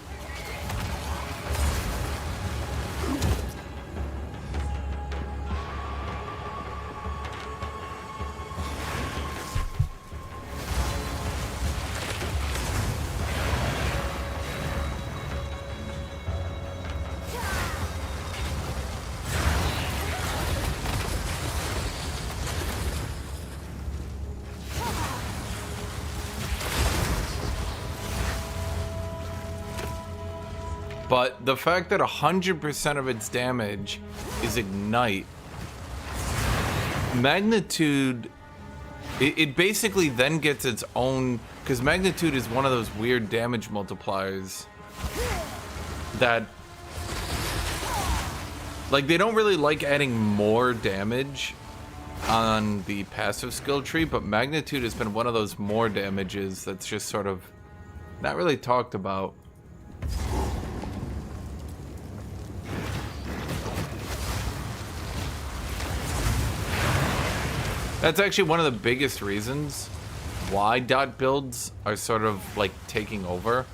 But the fact that 100% of its damage is ignite, magnitude, it basically then gets its own, because magnitude is one of those weird damage multipliers that, like, they don't really like adding more damage on the passive skill tree, but magnitude has been one of those more damages that's just sort of not really talked about. That's actually one of the biggest reasons why dot builds are sort of like taking over,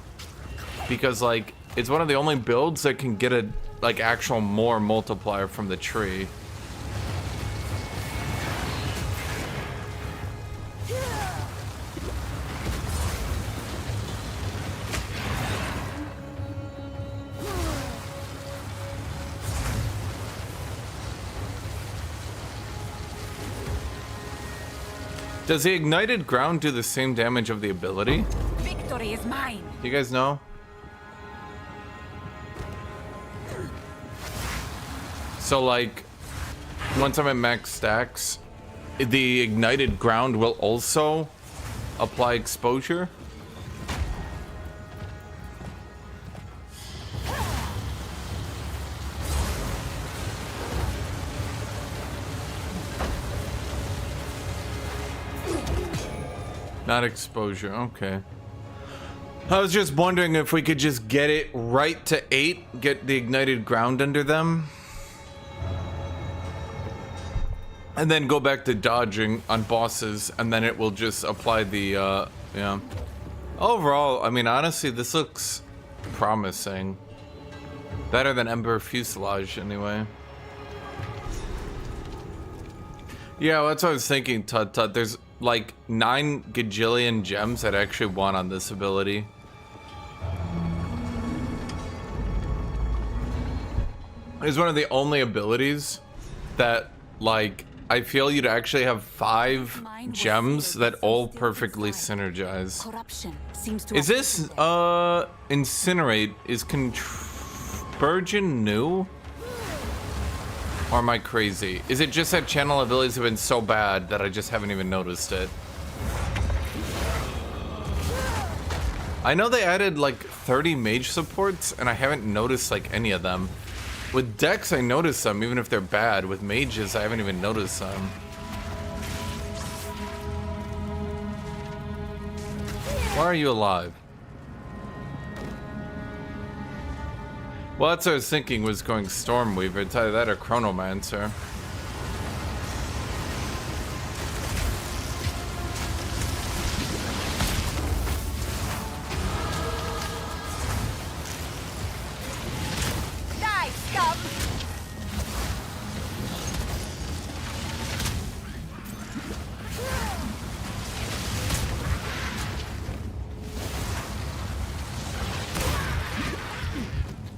because like it's one of the only builds that can get a like actual more multiplier from the tree. Does the ignited ground do the same damage of the ability? Victory is mine. You guys know? So like, once I'm at max stacks, the ignited ground will also apply exposure. Not exposure, okay. I was just wondering if we could just get it right to 8, get the ignited ground under them, and then go back to dodging on bosses, and then it will just apply the, yeah. Overall, I mean, honestly, this looks promising. Better than Ember Fuselage, anyway. Yeah, well, that's what I was thinking, Tut Tut. There's like 9 gajillion gems that I actually want on this ability. It's one of the only abilities that, like, I feel you'd actually have 5 gems that all perfectly synergize. Is this, Incinerate, is Conversion new? Or am I crazy? Is it just that channel abilities have been so bad that I just haven't even noticed it? I know they added like 30 mage supports and I haven't noticed like any of them. With decks I notice them even if they're bad. With mages I haven't even noticed them. Why are you alive? Well, that's what I was thinking, was going Stormweaver. It's either that or Chronomancer. Die, scum!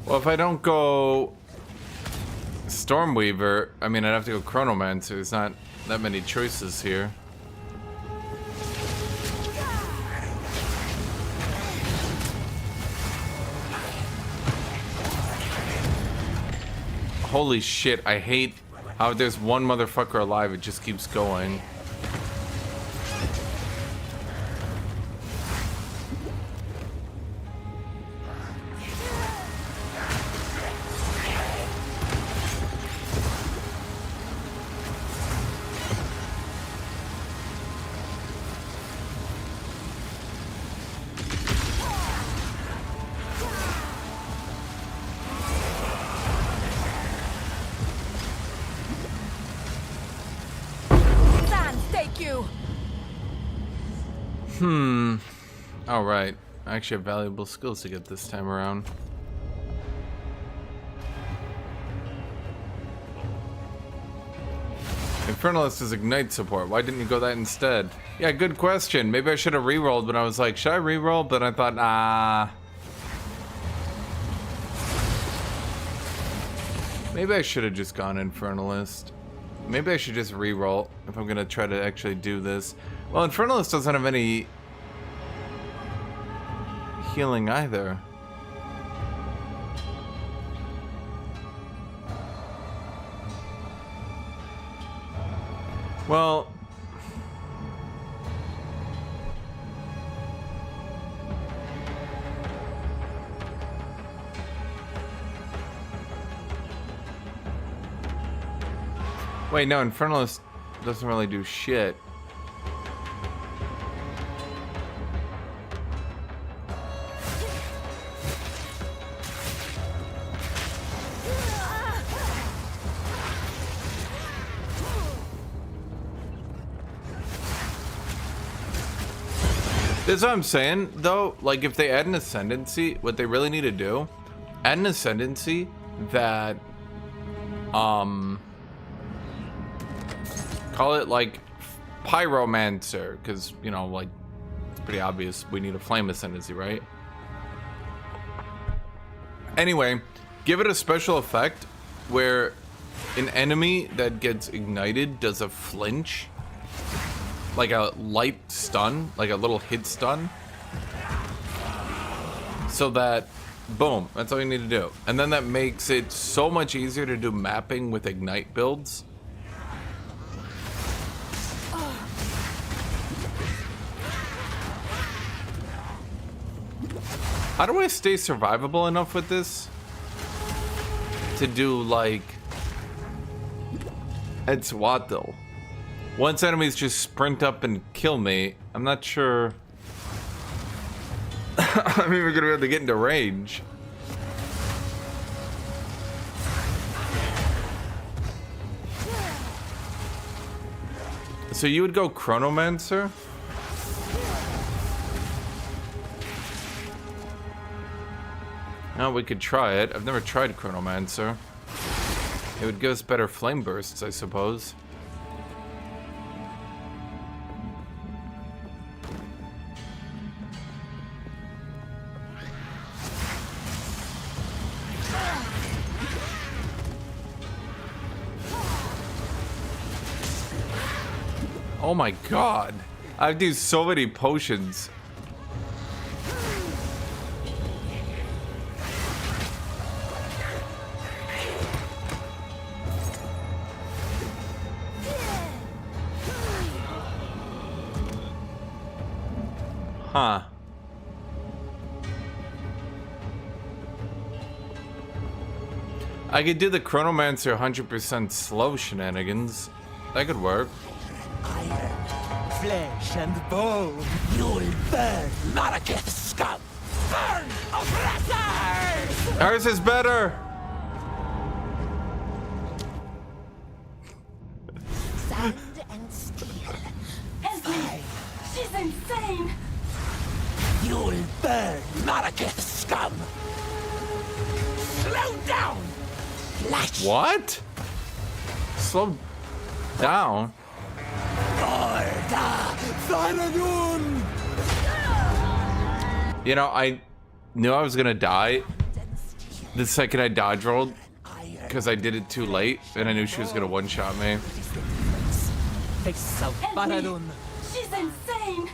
Well, if I don't go Stormweaver, I mean, I'd have to go Chronomancer. There's not that many choices here. Holy shit, I hate how there's one motherfucker alive, it just keeps going. Alright. I actually have valuable skills to get this time around. Infernalist is Ignite support. Why didn't you go that instead? Yeah, good question. Maybe I should have re-rolled, but I was like, should I re-roll? But I thought, nah. Maybe I should have just gone Infernalist. Maybe I should just re-roll if I'm gonna try to actually do this. Well, Infernalist doesn't have any healing either. Well, wait, no, Infernalist doesn't really do shit. That's what I'm saying, though. Like, if they add an ascendancy, what they really need to do, add an ascendancy that, call it like pyromancer, because, you know, like, it's pretty obvious we need a flame ascendancy, right? Anyway, give it a special effect where an enemy that gets ignited does a flinch. Like a light stun, like a little hit stun. So that, boom, that's all you need to do. And then that makes it so much easier to do mapping with Ignite builds. How do I stay survivable enough with this to do like Exile? Once enemies just sprint up and kill me, I'm not sure I'm even gonna be able to get into range. So you would go Chronomancer? No, we could try it. I've never tried Chronomancer. It would give us better flame bursts, I suppose. Oh my god. I've used so many potions. Huh. I could do the Chronomancer 100% slow shenanigans. That could work. Flesh and bone. You'll burn, Maraketh scum. Burn, oppressors! Ours is better. Sand and steel. Esme, she's insane. You'll burn, Maraketh scum. Slow down. Flash. What? Slow down? You know, I knew I was gonna die the second I dodge rolled because I did it too late and I knew she was gonna one-shot me. Esme, she's insane.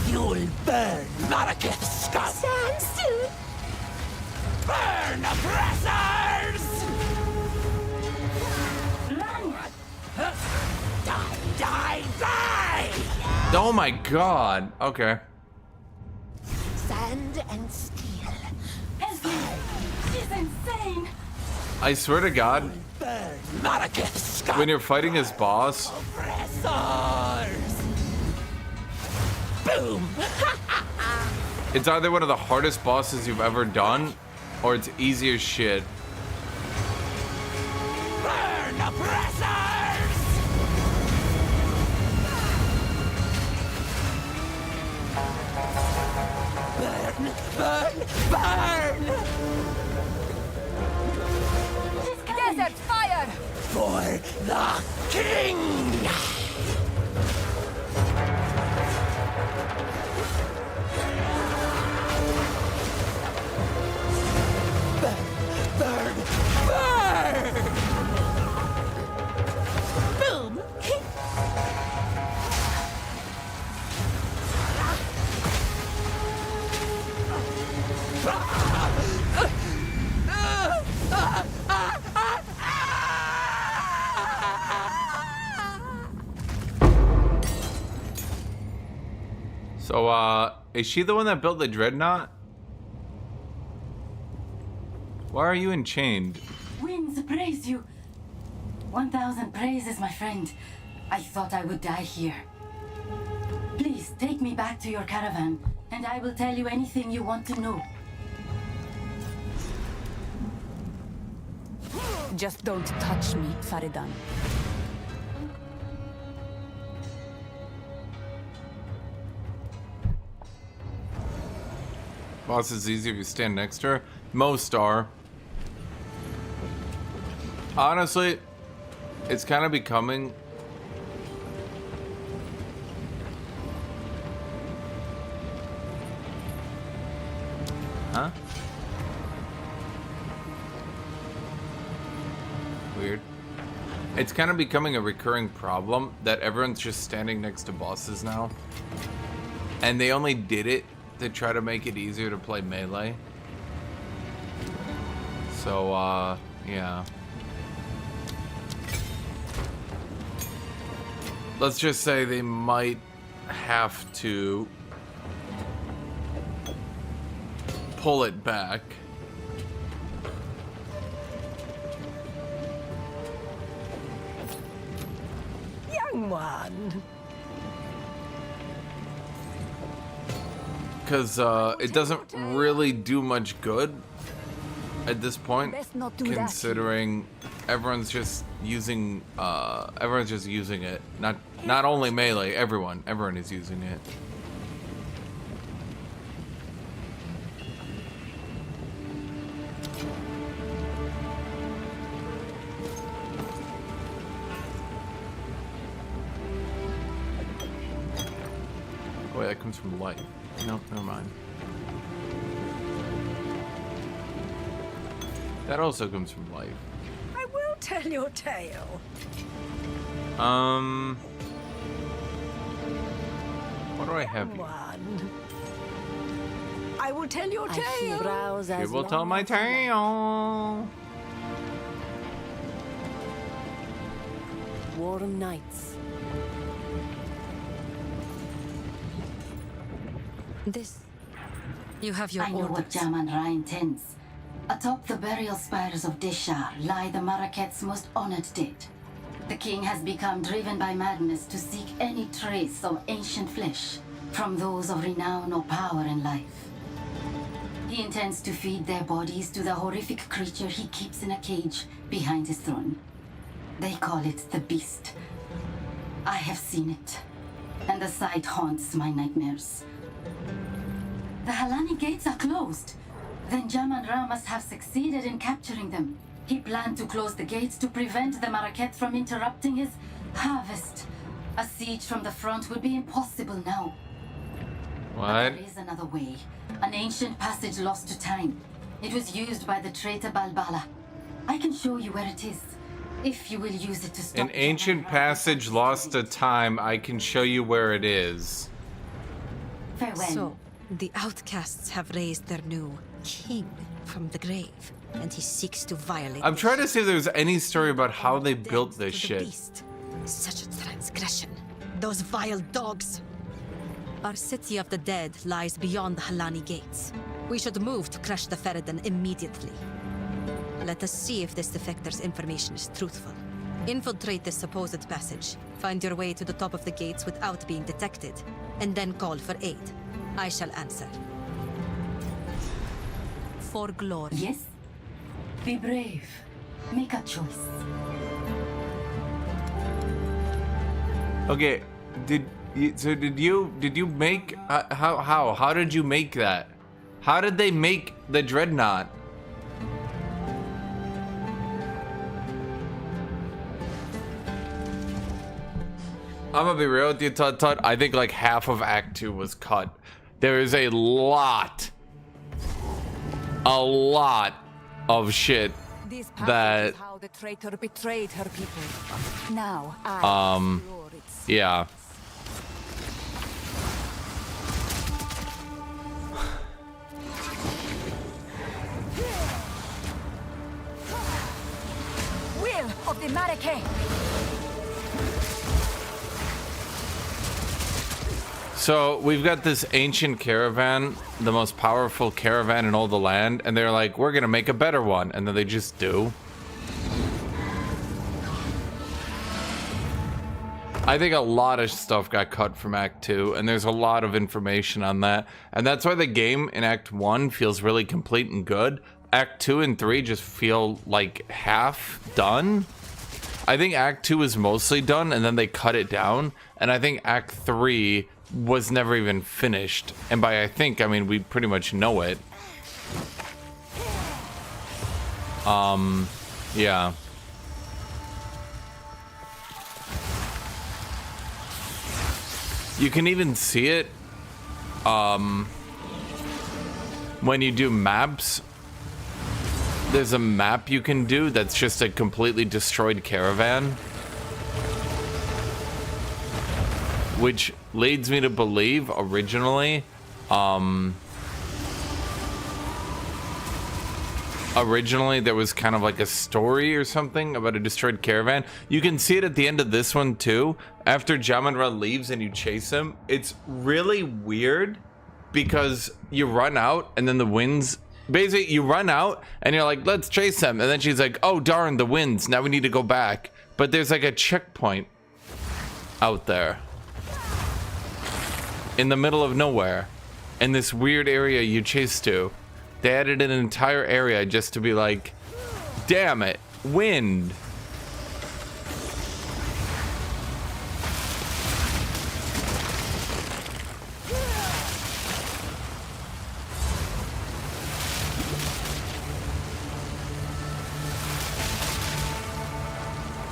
You'll burn, Maraketh scum. Stand still. Burn, oppressors! Run. Die, die, die! Oh my god. Okay. Sand and steel. Esme, she's insane. I swear to god, Burn, Maraketh scum. when you're fighting his boss, Oppressors! Boom! it's either one of the hardest bosses you've ever done or it's easy as shit. Burn, oppressors! Burn, burn, burn! Desert fire! For the king! Burn! Burn! Boom. So, is she the one that built the dreadnought? Why are you enchained? Winds praise you. 1,000 praises, my friend. I thought I would die here. Please take me back to your caravan, and I will tell you anything you want to know. Just don't touch me, Faridan. Boss is easy if you stand next to her. Most are. Honestly, it's kind of becoming... Huh? Weird. It's kind of becoming a recurring problem that everyone's just standing next to bosses now. And they only did it to try to make it easier to play melee. So, yeah. Let's just say they might have to pull it back. Young one. Because it doesn't really do much good at this point, considering everyone's just using it. Not only melee, everyone is using it. Oh, wait, that comes from life. Nope, never mind. That also comes from life. I will tell your tale. What do I have here? One. I will tell your tale. You will tell my tale. Warm nights. This. You have your I know orders. what Jaman-Ra intends. Atop the burial spires of Deshar lie the Maraket's most honored dead. The king has become driven by madness to seek any trace of ancient flesh from those of renown or power in life. He intends to feed their bodies to the horrific creature he keeps in a cage behind his throne. They call it the Beast. I have seen it, and the sight haunts my nightmares. The Halani gates are closed. Then Jaman-Ra must have succeeded in capturing them. He planned to close the gates to prevent the Maraket from interrupting his harvest. A siege from the front would be impossible now. What? But there is another way. An ancient passage lost to time. It was used by the traitor Balbala. I can show you where it is, if you will use it to stop... An ancient passage lost to time. I can show you where it is. Farewell. So, the outcasts have raised their new king from the grave, and he seeks to violate... I'm trying to see if there's any story about how they built this shit. Such a transgression. Those vile dogs. Our city of the dead lies beyond the Halani gates. We should move to crush the Feridan immediately. Let us see if this defector's information is truthful. Infiltrate this supposed passage, find your way to the top of the gates without being detected, and then call for aid. I shall answer. For glory. Yes? Be brave. Make a choice. Okay, did you make how did you make that? How did they make the dreadnought? I'm gonna be real with you, Tut Tut. I think like half of Act 2 was cut. There is a lot of shit This path that is how the traitor betrayed her people. Now I explore its yeah. will of the Marake. So we've got this ancient caravan, the most powerful caravan in all the land, and they're like, we're gonna make a better one, and then they just do. I think a lot of stuff got cut from Act 2, and there's a lot of information on that, and that's why the game in Act 1 feels really complete and good. Act 2 and 3 just feel like half done. I think Act 2 is mostly done, and then they cut it down, and I think Act 3 was never even finished. And by I think, I mean we pretty much know it. Yeah. You can even see it when you do maps. There's a map you can do that's just a completely destroyed caravan, which leads me to believe originally there was kind of like a story or something about a destroyed caravan. You can see it at the end of this one too. After Jamanra leaves and you chase him, it's really weird because you run out and then the winds, basically you run out and you're like, let's chase them, and then she's like, oh darn, the winds, now we need to go back. But there's like a checkpoint out there in the middle of nowhere in this weird area you chase to. They added an entire area just to be like, damn it, wind.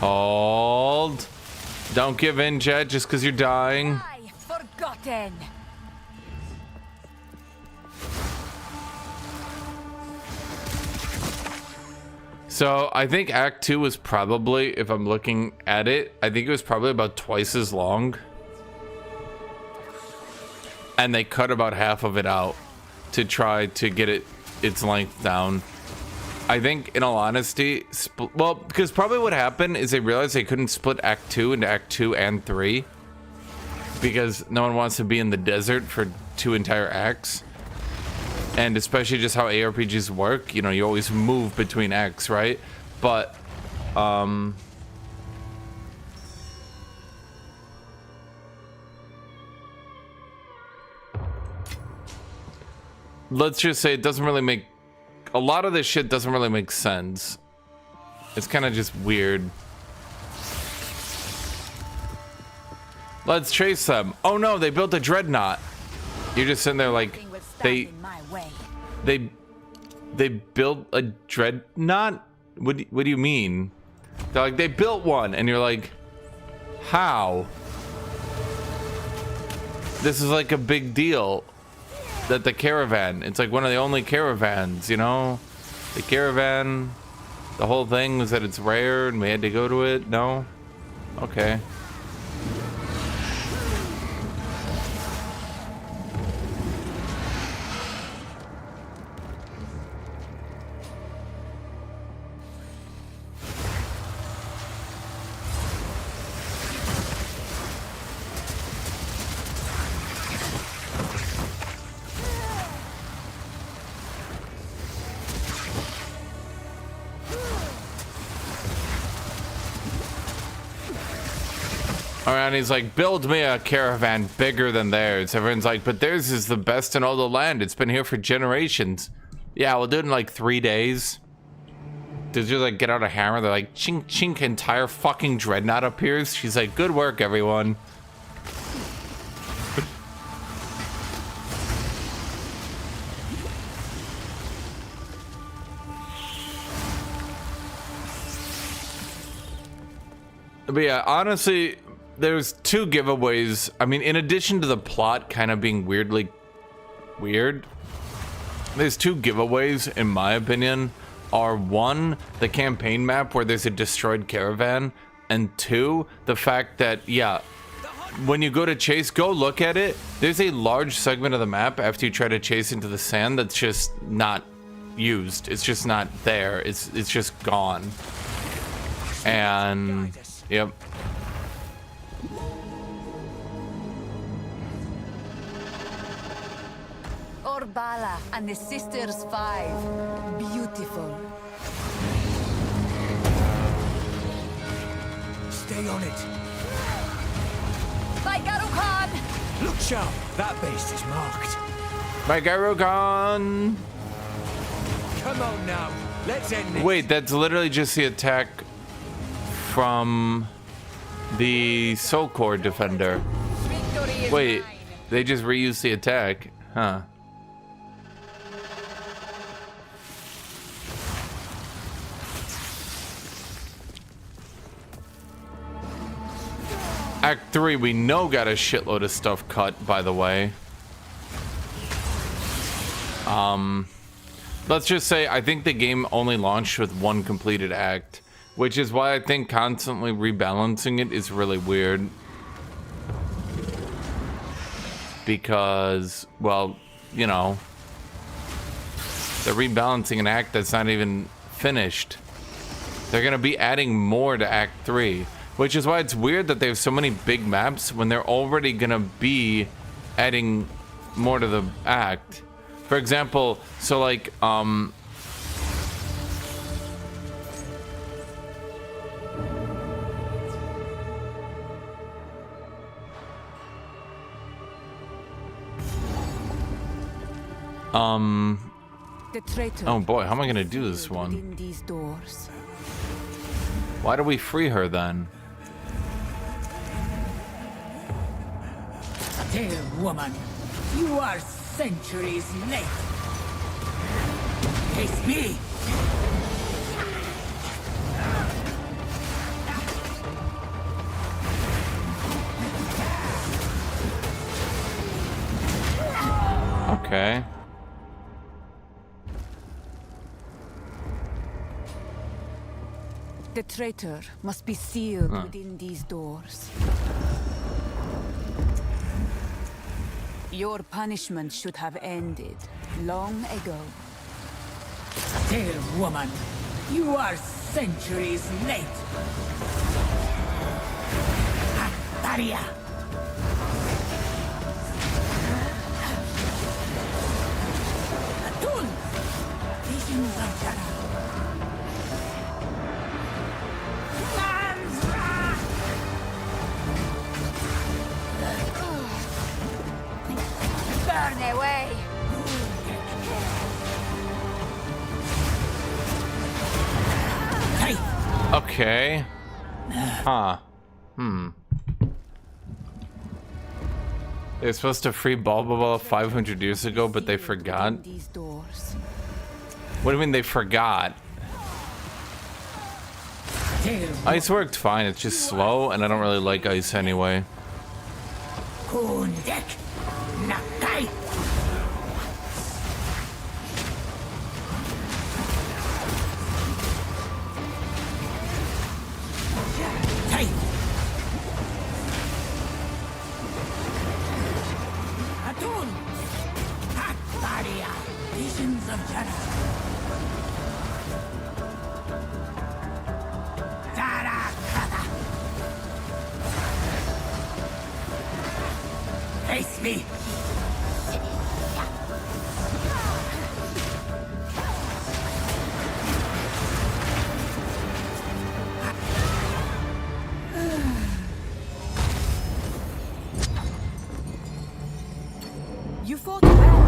Hold. Don't give in, Jet, just because you're dying. Forgotten. So I think Act 2 was probably, if I'm looking at it, I think it was probably about twice as long. And they cut about half of it out to try to get its length down. I think, in all honesty, well, because probably what happened is they realized they couldn't split Act 2 into Act 2 and 3. Because no one wants to be in the desert for 2 entire acts. And especially just how ARPGs work, you know, you always move between acts, right? But, let's just say it doesn't really make, a lot of this shit doesn't really make sense. It's kind of just weird. Let's chase them. Oh no, they built a dreadnought. You're just sitting there like, they built a dreadnought? What do you mean? They're like, they built one, and you're like, how? This is like a big deal. That the caravan, it's like one of the only caravans, you know? The caravan, the whole thing was that it's rare and we had to go to it. No? Okay. And he's like, build me a caravan bigger than theirs. Everyone's like, but theirs is the best in all the land. It's been here for generations. Yeah, we'll do it in like 3 days. Did you like get out a hammer? They're like, chink chink, entire fucking dreadnought appears. She's like, good work, everyone. But yeah, honestly, there's 2 giveaways. I mean, in addition to the plot kind of being weirdly weird, there's 2 giveaways, in my opinion, are 1, the campaign map where there's a destroyed caravan, and 2, the fact that, yeah, when you go to chase, go look at it. There's a large segment of the map after you try to chase into the sand that's just not used. It's just not there. It's just gone. And, yep. Bala and the Sisters 5. Beautiful. Stay on it. By Garukan! Look sharp. That beast is marked. By Garukan! Come on now. Let's end this. Wait, that's literally just the attack from the Soul Core Defender. Wait, they just reused the attack. Huh. Act 3, we know got a shitload of stuff cut, by the way. Let's just say I think the game only launched with one completed act, which is why I think constantly rebalancing it is really weird. Because, well, you know, they're rebalancing an act that's not even finished. They're gonna be adding more to Act 3, which is why it's weird that they have so many big maps when they're already gonna be adding more to the act. For example, so like, oh boy, how am I gonna do this one? These doors. Why do we free her then? Dear woman, you are centuries late. Face me. Okay. The traitor must be sealed within these doors. Your punishment should have ended long ago. Dear woman, you are centuries late. Daria. Atun. Visions of Jara. Burn away! Okay. Huh. They were supposed to free Balboa 500 years ago, but they forgot. What do you mean they forgot? Ice worked fine, it's just slow, and I don't really like ice anyway. Kundek. Nakai. Atun. Daria. Visions of Jara. Darakada. Face me. You fought well.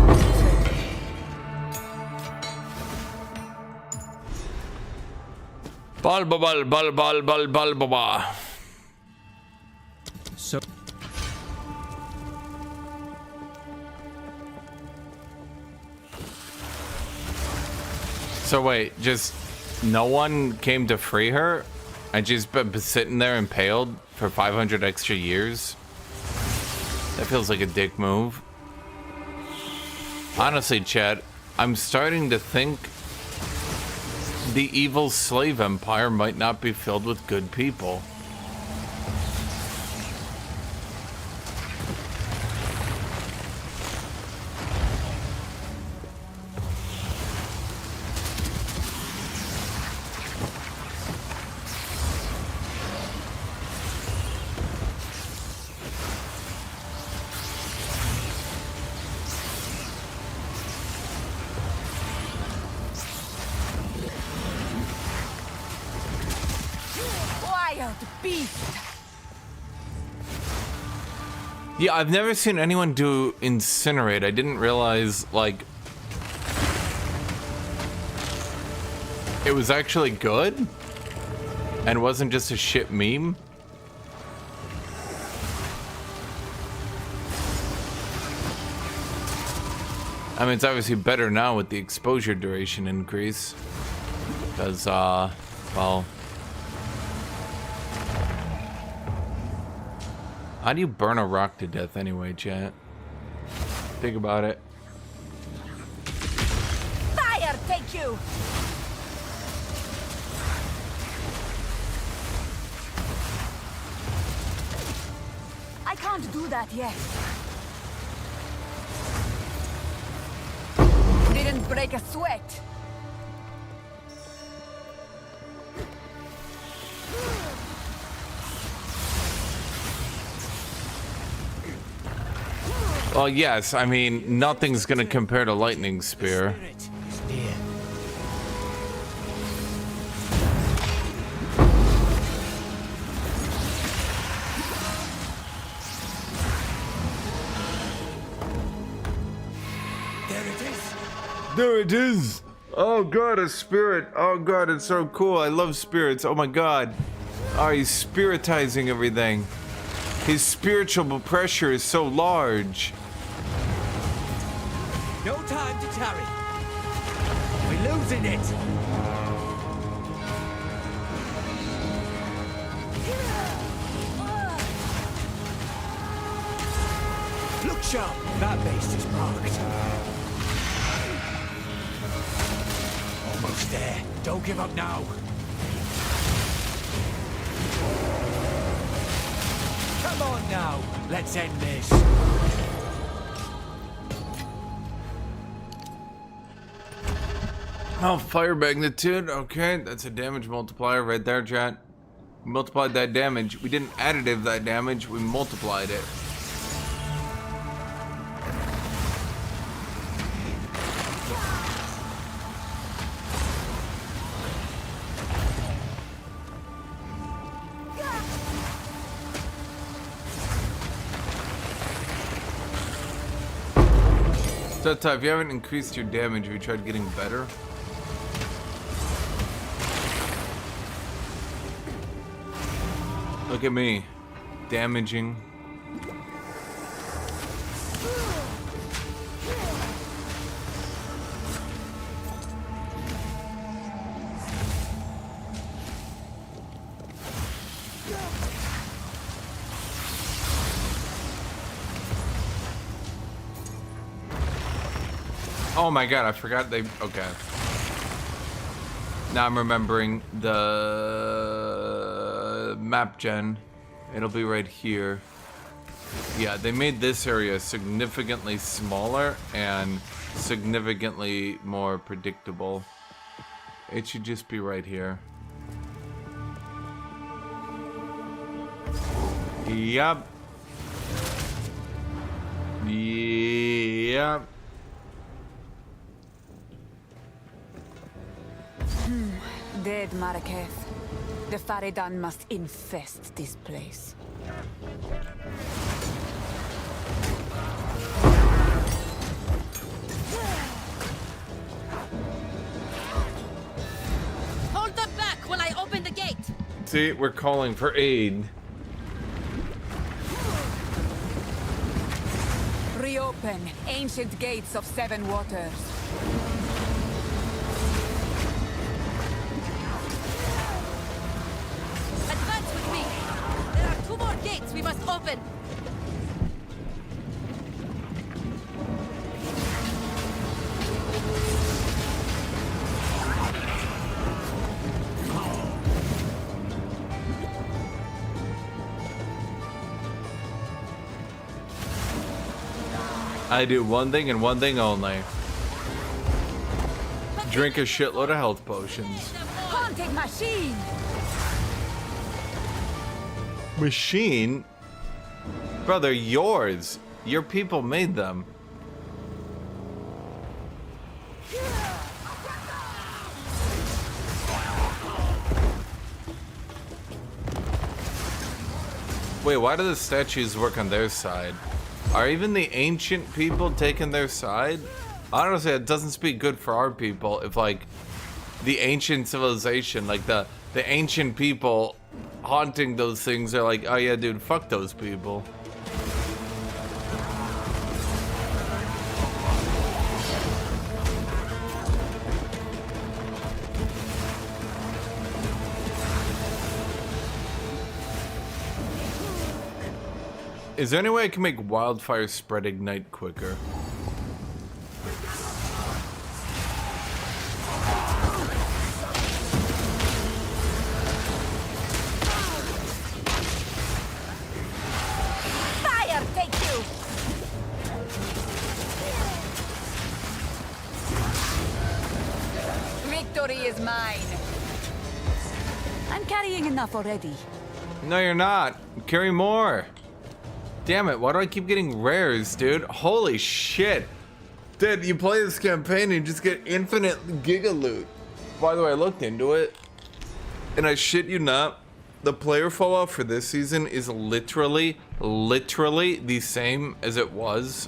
Balboa. So wait, just no one came to free her? And she's been sitting there impaled for 500 extra years? That feels like a dick move. Honestly, Chad, I'm starting to think the evil slave empire might not be filled with good people. beast! Yeah, I've never seen anyone do incinerate. I didn't realize, like, it was actually good and wasn't just a shit meme. I mean, it's obviously better now with the exposure duration increase. Because, well... How do you burn a rock to death anyway, chat? Think about it. Fire, take you! I can't do that yet. Didn't break a sweat. Well, yes, I mean, nothing's gonna compare to Lightning Spear. There it is! Oh god, a spirit! Oh god, it's so cool. I love spirits. Oh my god. Oh, he's spiritizing everything. His spiritual pressure is so large. No time to tarry. We're losing it. Look sharp. That base is marked. Almost there. Don't give up now. Come on now. Let's end this. Oh, fire magnitude. Okay, that's a damage multiplier right there, chat. We multiplied that damage. We didn't additive that damage, we multiplied it. So, Ty, if you haven't increased your damage, have you tried getting better? Look at me, damaging. Oh my god, I forgot they... Okay. Now I'm remembering the map gen. It'll be right here. Yeah, they made this area significantly smaller and significantly more predictable. It should just be right here. Yep. Yep. Dead Maraketh. The Faridan must infest this place. Hold them back while I open the gate. See, we're calling for aid. Reopen ancient gates of seven waters. Two more gates we must open. I do one thing and one thing only. Drink a shitload of health potions. Haunted machine! Machine? Brother, yours. Your people made them. Wait, why do the statues work on their side? Are even the ancient people taking their side? Honestly, it doesn't speak good for our people if, like, the ancient civilization, like the ancient people haunting those things are like, oh yeah, dude, fuck those people. Is there any way I can make wildfire spread ignite quicker? Fire, take you! Victory is mine. I'm carrying enough already. No, you're not. Carry more. Damn it, why do I keep getting rares, dude? Holy shit. Dude, you play this campaign and you just get infinite giga loot. By the way, I looked into it, and I shit you not, the player fallout for this season is literally the same as it was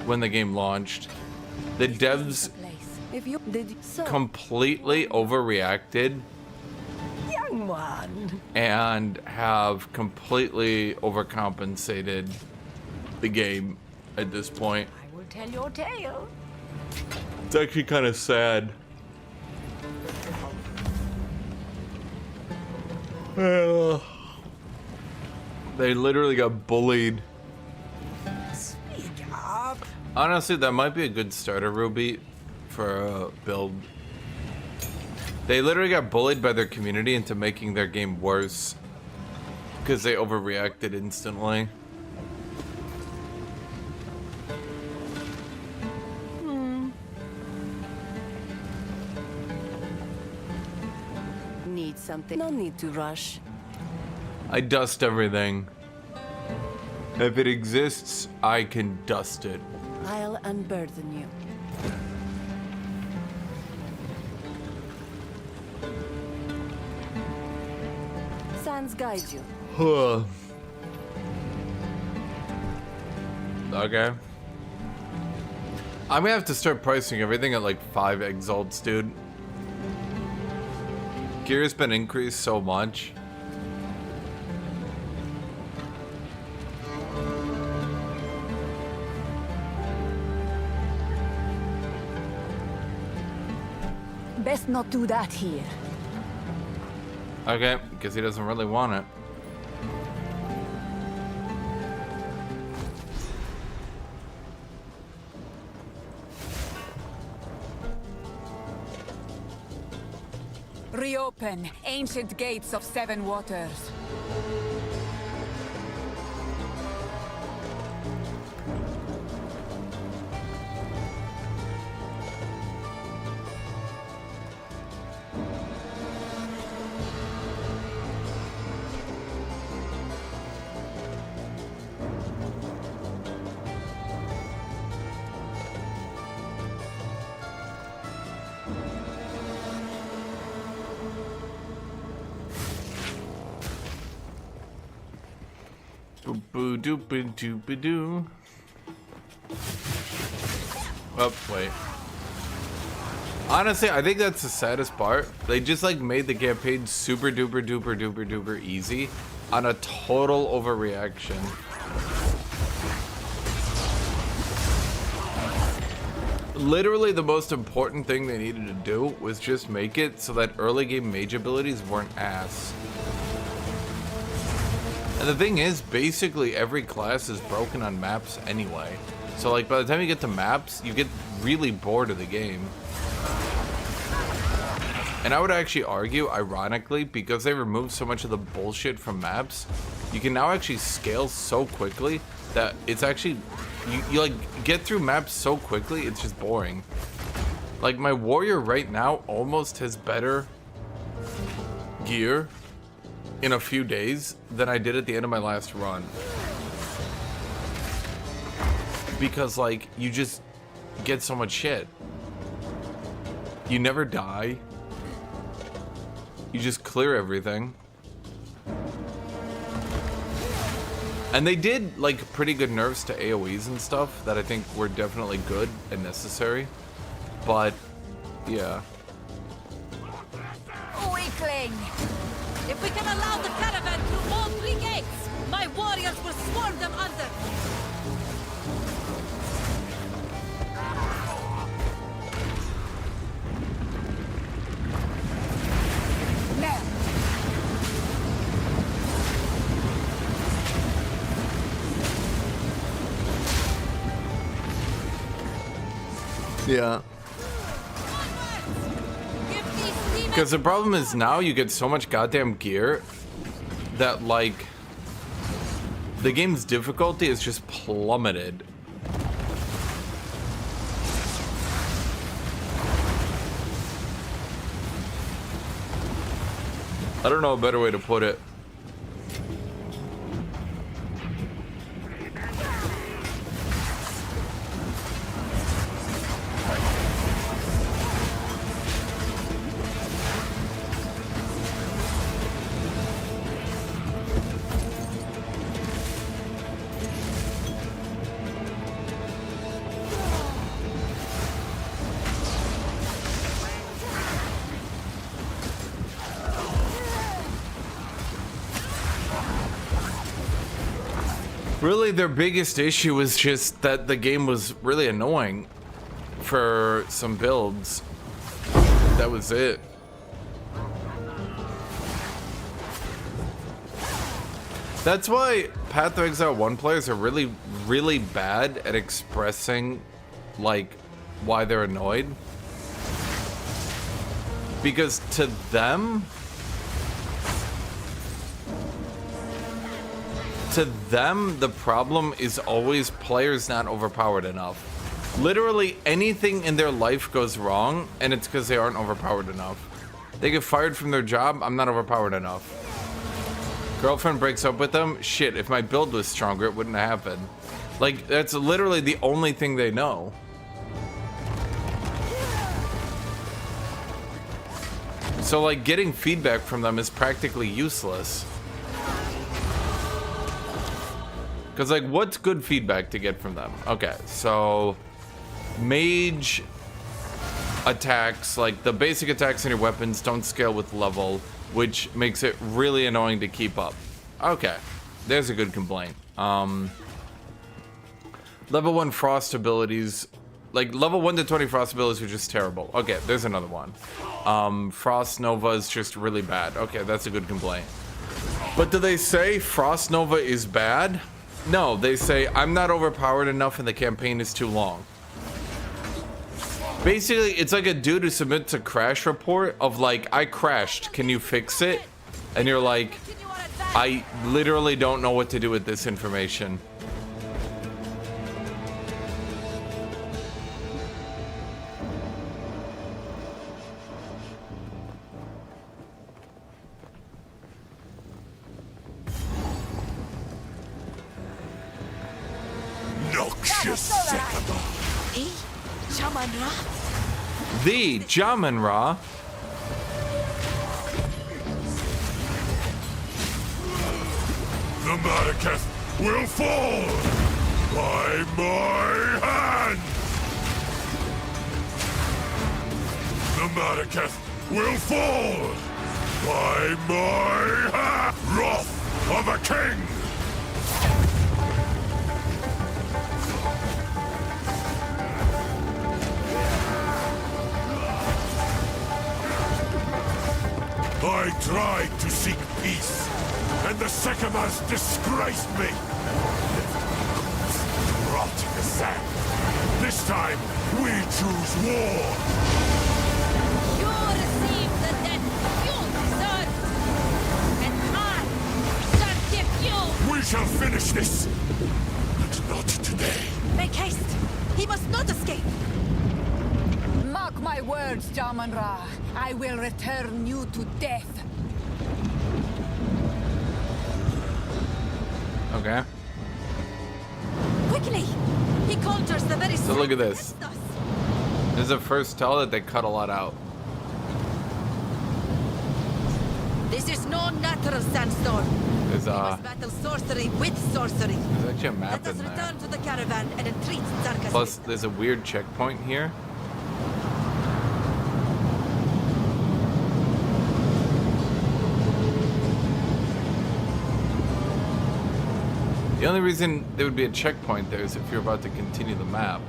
when the game launched. The devs completely overreacted and have completely overcompensated the game at this point. I will tell your tale. It's actually kind of sad. They literally got bullied. Speak up. Honestly, that might be a good starter Ruby for a build. They literally got bullied by their community into making their game worse because they overreacted instantly. Need something. No need to rush. I dust everything. If it exists, I can dust it. I'll unburden you. Sands guide you. Okay. I'm gonna have to start pricing everything at like 5 exalts, dude. Gear's been increased so much. Best not do that here. Okay, because he doesn't really want it. Reopen ancient gates of 7 waters. Boo-doo-boo-doo-boo-doo. Oh, wait. Honestly, I think that's the saddest part. They just like made the campaign super duper duper duper duper easy on a total overreaction. Literally the most important thing they needed to do was just make it so that early game mage abilities weren't ass. And the thing is, basically every class is broken on maps anyway. So like by the time you get to maps, you get really bored of the game. And I would actually argue, ironically, because they removed so much of the bullshit from maps, you can now actually scale so quickly that it's actually, you like get through maps so quickly, it's just boring. Like my warrior right now almost has better gear in a few days than I did at the end of my last run. Because like, you just get so much shit. You never die. You just clear everything. And they did like pretty good nerfs to AoEs and stuff that I think were definitely good and necessary. But yeah. Weakling! If we can allow the caravan through all 3 gates, my warriors will swarm them under. Yeah. Because the problem is now you get so much goddamn gear that like the game's difficulty is just plummeted. I don't know a better way to put it. Really, their biggest issue was just that the game was really annoying for some builds. That was it. That's why Path of Exile 1 players are really, really bad at expressing, like, why they're annoyed. Because to them, the problem is always players not overpowered enough. Literally anything in their life goes wrong, and it's because they aren't overpowered enough. They get fired from their job, I'm not overpowered enough. Girlfriend breaks up with them, shit, if my build was stronger, it wouldn't have happened. Like, that's literally the only thing they know. So, like, getting feedback from them is practically useless. Because, like, what's good feedback to get from them? Okay, so Mage attacks, like, the basic attacks on your weapons don't scale with level, which makes it really annoying to keep up. Okay, there's a good complaint. Level 1 frost abilities, like, level 1 to 20 frost abilities are just terrible. Okay, there's another one. Frost Nova is just really bad. Okay, that's a good complaint. But do they say Frost Nova is bad? No, they say, I'm not overpowered enough and the campaign is too long. Basically, it's like a dude who submits a crash report of like, I crashed, can you fix it? And you're like, I literally don't know what to do with this information. The Jamanra. The Mariketh will fall by my hand. The Mariketh will fall by my hand. Wrath of a king. I tried to seek peace, and the Sycamores disgraced me. Rotting the sand. This time, we choose war. You receive the death you deserve, and I shall give you. We shall finish this, but not today. Make haste. He must not escape. Mark my words, Jamanra. I will return you to death. Okay. Quickly! He conjures the very So look at this. This is the first tell that they cut a lot out. This is no natural sandstorm. There's We must battle sorcery with sorcery. there's actually a map Let us in there. return to the caravan and entreat Zarkas. Plus, there's a weird checkpoint here. The only reason there would be a checkpoint there is if you're about to continue the map.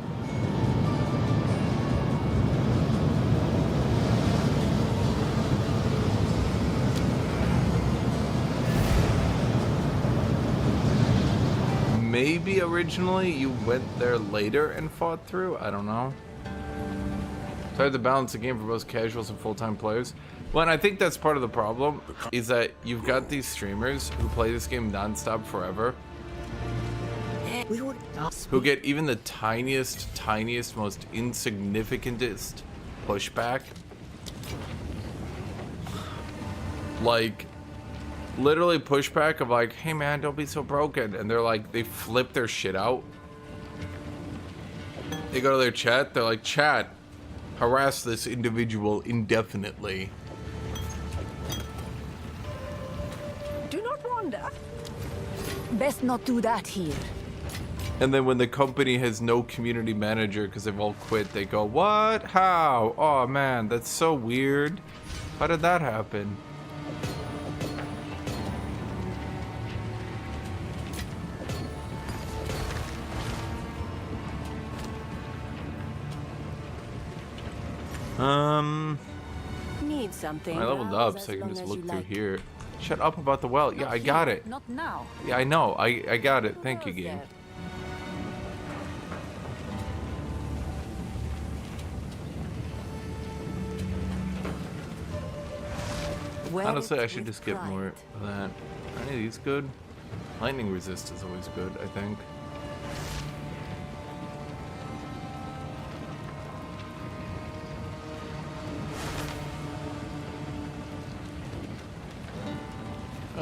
Maybe originally you went there later and fought through? I don't know. It's hard to balance the game for both casuals and full-time players. Well, and I think that's part of the problem, is that you've got these streamers who play this game non-stop forever, who get even the tiniest, most insignificantest pushback. Like, literally pushback of like, hey man, don't be so broken. And they're like, they flip their shit out. They go to their chat, they're like, chat, harass this individual indefinitely. Do not wander. Best not do that here. And then when the company has no community manager because they've all quit, they go, what? How? Oh man, that's so weird. How did that happen? Need something. I leveled up so I can just look through here. Shut up about the well. Yeah, I got it. Not now. Yeah, I know. I got it. Thank you, game. Honestly, I should just get more of that. Are any of these good? Lightning resist is always good, I think.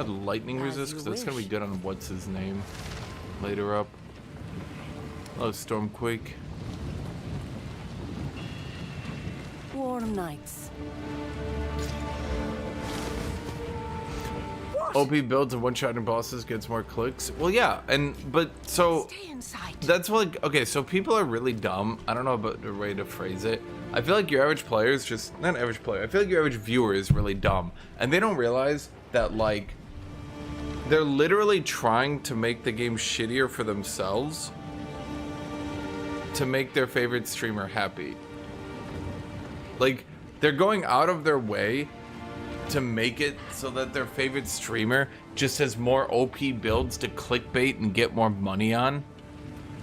Lightning resist, because that's gonna be good on what's his name later up. Oh, Stormquake. Warm nights. OP builds and one-shotting bosses gets more clicks. Well, yeah, but so that's like, okay, so people are really dumb. I don't know about the way to phrase it. I feel like your average player is just not average player. I feel like your average viewer is really dumb, and they don't realize that like they're literally trying to make the game shittier for themselves to make their favorite streamer happy. Like, they're going out of their way to make it so that their favorite streamer just has more OP builds to clickbait and get more money on.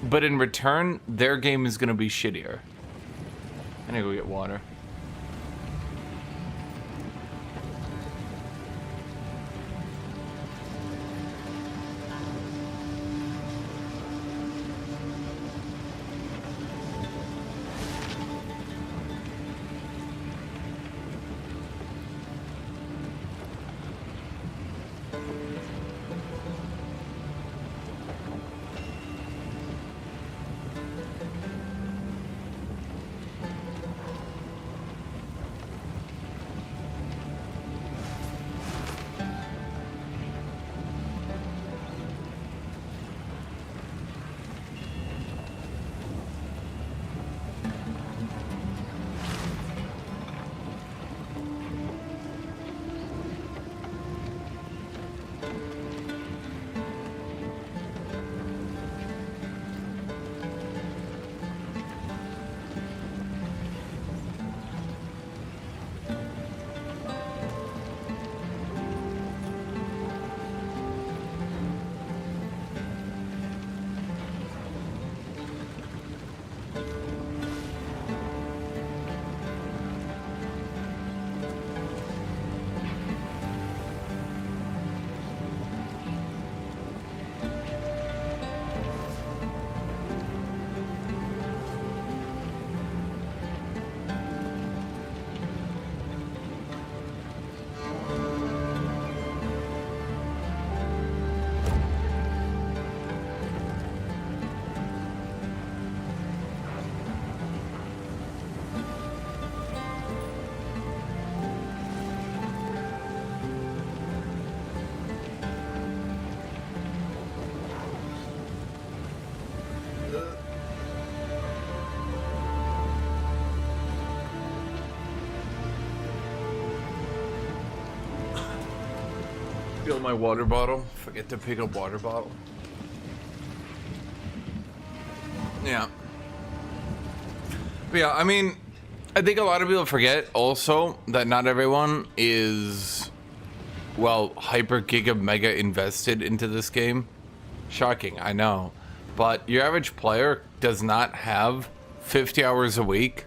But in return, their game is gonna be shittier. I need to go get water. Refill my water bottle. Forget to pick up water bottle. Yeah. But yeah, I mean, I think a lot of people forget also that not everyone is, well, hyper giga mega invested into this game. Shocking, I know. But your average player does not have 50 hours a week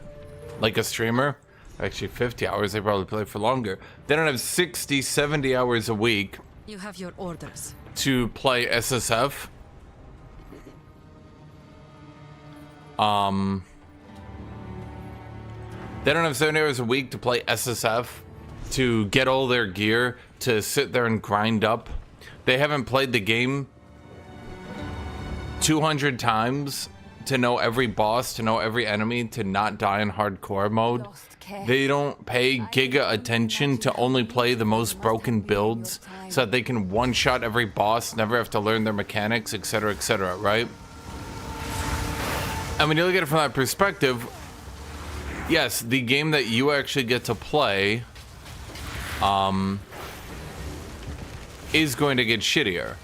like a streamer. Actually 50 hours, they probably play for longer. They don't have 60, 70 hours a week. You have your orders. To play SSF. They don't have 70 hours a week to play SSF, to get all their gear, to sit there and grind up. They haven't played the game 200 times to know every boss, to know every enemy, to not die in hardcore mode. They don't pay giga attention to only play the most broken builds so that they can one-shot every boss, never have to learn their mechanics, etc., right? And when you look at it from that perspective, yes, the game that you actually get to play is going to get shittier.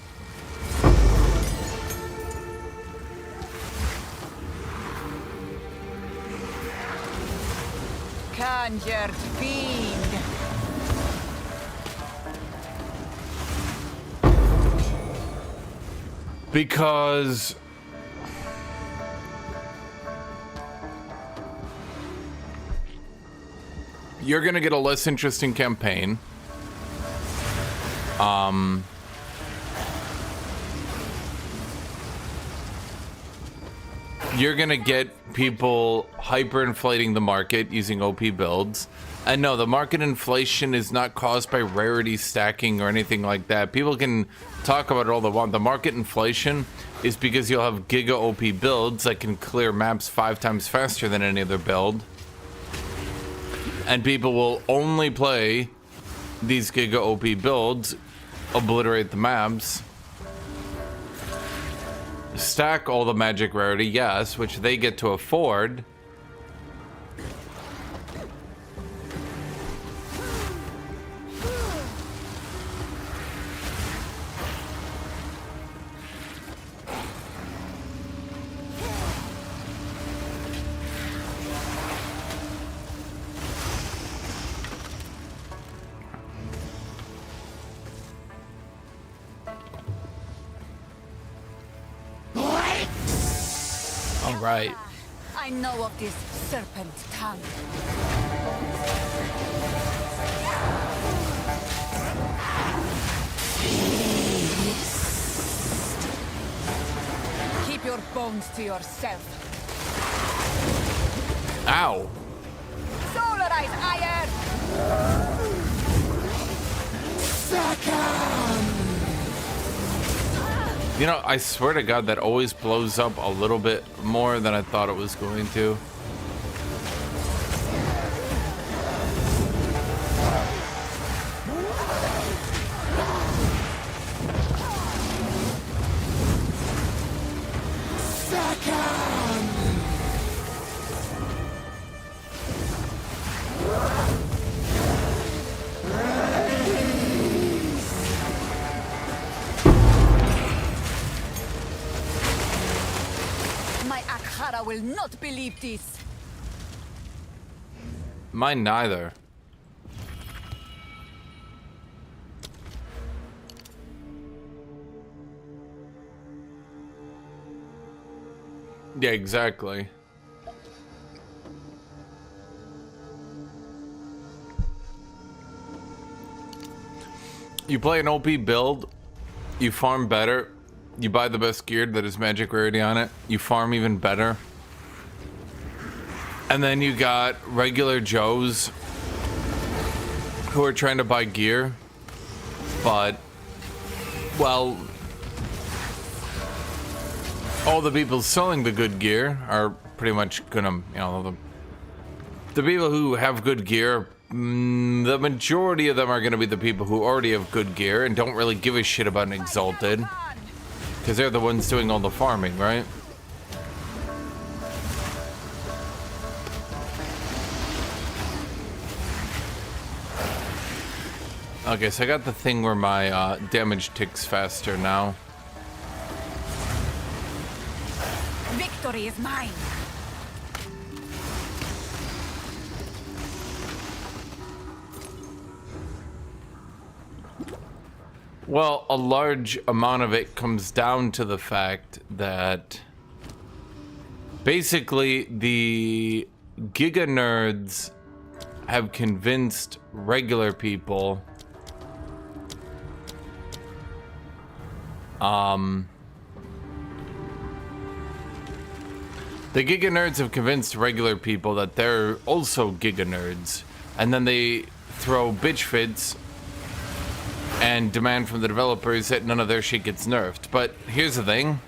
Conjured fiend. Because you're gonna get a less interesting campaign. You're gonna get people hyperinflating the market using OP builds. And no, the market inflation is not caused by rarity stacking or anything like that. People can talk about it all they want. The market inflation is because you'll have giga OP builds that can clear maps 5 times faster than any other build. And people will only play these giga OP builds, obliterate the maps, stack all the magic rarity, yes, which they get to afford. Right. I know of this serpent tongue. Keep your bones to yourself. Ow. Solarize iron. Second. You know, I swear to God, that always blows up a little bit more than I thought it was going to. I will not believe this. Mine neither. Yeah, exactly. You play an OP build, you farm better, you buy the best gear that has magic rarity on it, you farm even better. And then you got regular Joes who are trying to buy gear, but, well, all the people selling the good gear are pretty much gonna, you know, the people who have good gear, the majority of them are gonna be the people who already have good gear and don't really give a shit about an Exalted, because they're the ones doing all the farming, right? Okay, so I got the thing where my damage ticks faster now. Victory is mine. Well, a large amount of it comes down to the fact that basically the Giga Nerds have convinced regular people the Giga Nerds have convinced regular people that they're also Giga Nerds, and then they throw bitch fits and demand from the developers that none of their shit gets nerfed. But here's the thing,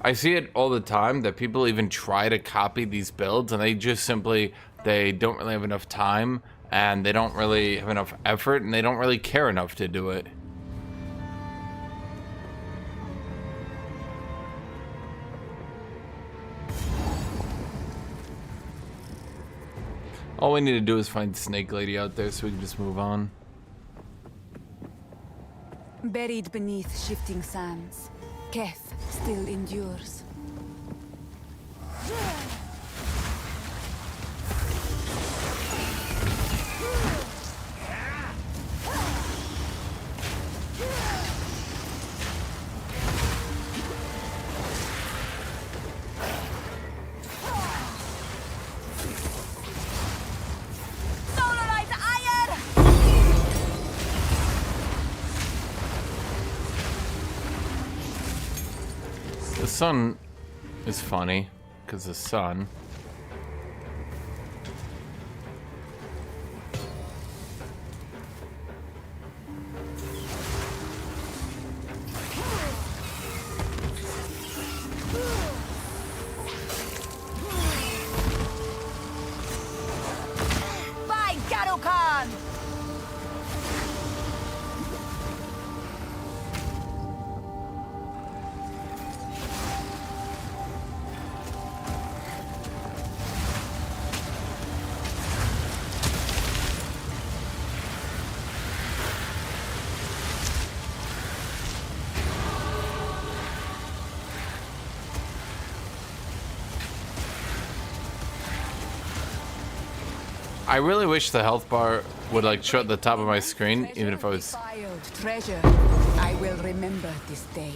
I see it all the time that people even try to copy these builds and they just simply, they don't really have enough time and they don't really have enough effort and they don't really care enough to do it. All we need to do is find Snake Lady out there so we can just move on. Buried beneath shifting sands, Keth still endures. The sun is funny, because the sun. By Garukan! I really wish the health bar would like show at the top of my screen, even if I was... Treasure, I will remember this day.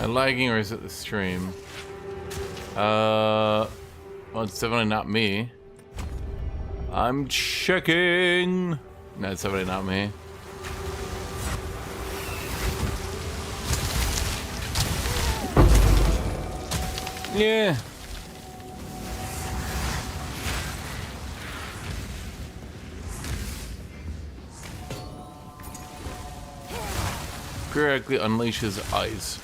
Am I lagging or is it the stream? Well, it's definitely not me. I'm checking. No, it's definitely not me. Yeah. Correctly unleashes eyes.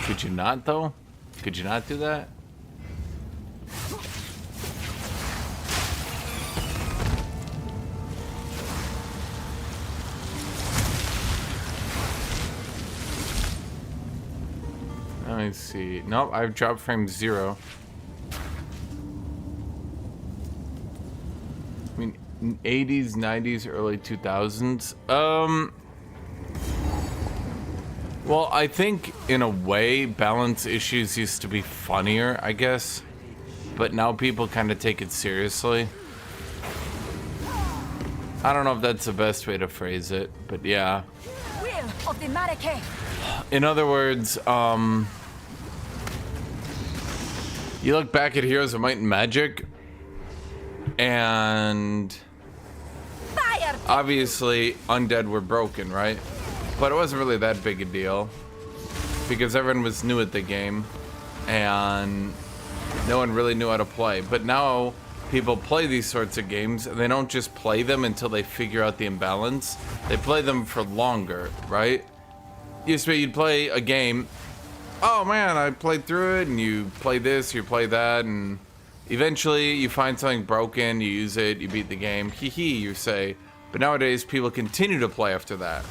Could you not, though? Could you not do that? Let me see. Nope, I've dropped frame 0. I mean, 80s, 90s, early 2000s. Well, I think in a way, balance issues used to be funnier, I guess. But now people kind of take it seriously. I don't know if that's the best way to phrase it, but yeah. Will of the Marake. In other words, you look back at Heroes of Might and Magic, and obviously undead were broken, right? But it wasn't really that big a deal because everyone was new at the game and no one really knew how to play. But now people play these sorts of games and they don't just play them until they figure out the imbalance. They play them for longer, right? Used to be you'd play a game, oh man, I played through it, and you play this, you play that, and eventually you find something broken, you use it, you beat the game, hee hee, you say. But nowadays people continue to play after that.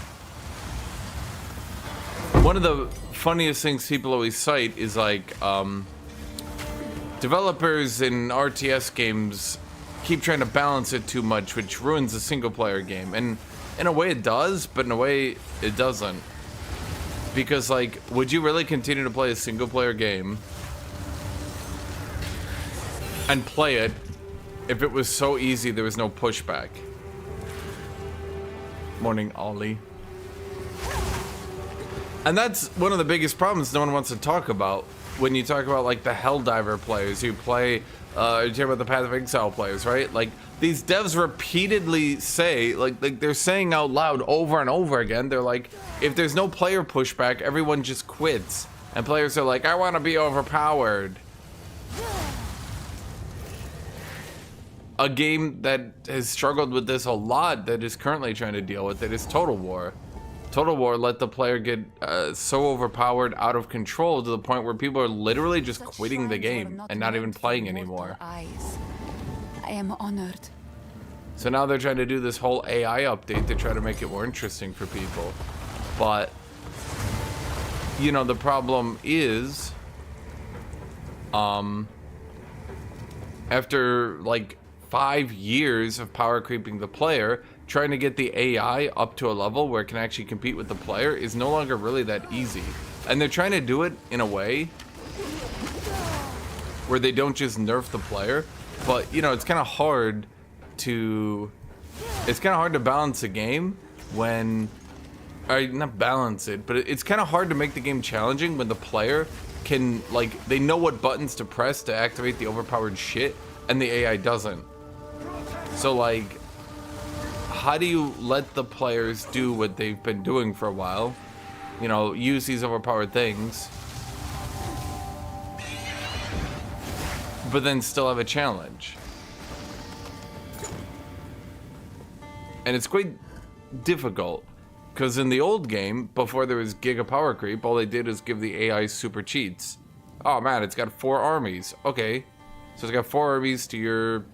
one of the funniest things people always cite is like developers in RTS games keep trying to balance it too much, which ruins a single player game. And in a way it does, but in a way it doesn't. Because like, would you really continue to play a single player game and play it if it was so easy there was no pushback? Morning, Ollie. And that's one of the biggest problems no one wants to talk about when you talk about like the Helldiver players who play, you're talking about the Path of Exile players, right? Like these devs repeatedly say, like they're saying out loud over and over again, they're like, if there's no player pushback, everyone just quits. And players are like, I want to be overpowered. A game that has struggled with this a lot, that is currently trying to deal with it, is Total War. Total War let the player get so overpowered, out of control, to the point where people are literally just quitting the game and not even playing anymore. I am honored. So now they're trying to do this whole AI update to try to make it more interesting for people. But, you know, the problem is, after like 5 years of power creeping the player, trying to get the AI up to a level where it can actually compete with the player is no longer really that easy. And they're trying to do it in a way where they don't just nerf the player, but you know, it's kind of hard to balance a game when, or not balance it, but it's kind of hard to make the game challenging when the player can, like, they know what buttons to press to activate the overpowered shit and the AI doesn't. So like, how do you let the players do what they've been doing for a while? You know, use these overpowered things, but then still have a challenge? And it's quite difficult, because in the old game, before there was Giga Power Creep, all they did is give the AI super cheats. Oh man, it's got 4 armies. Okay, so it's got 4 armies to your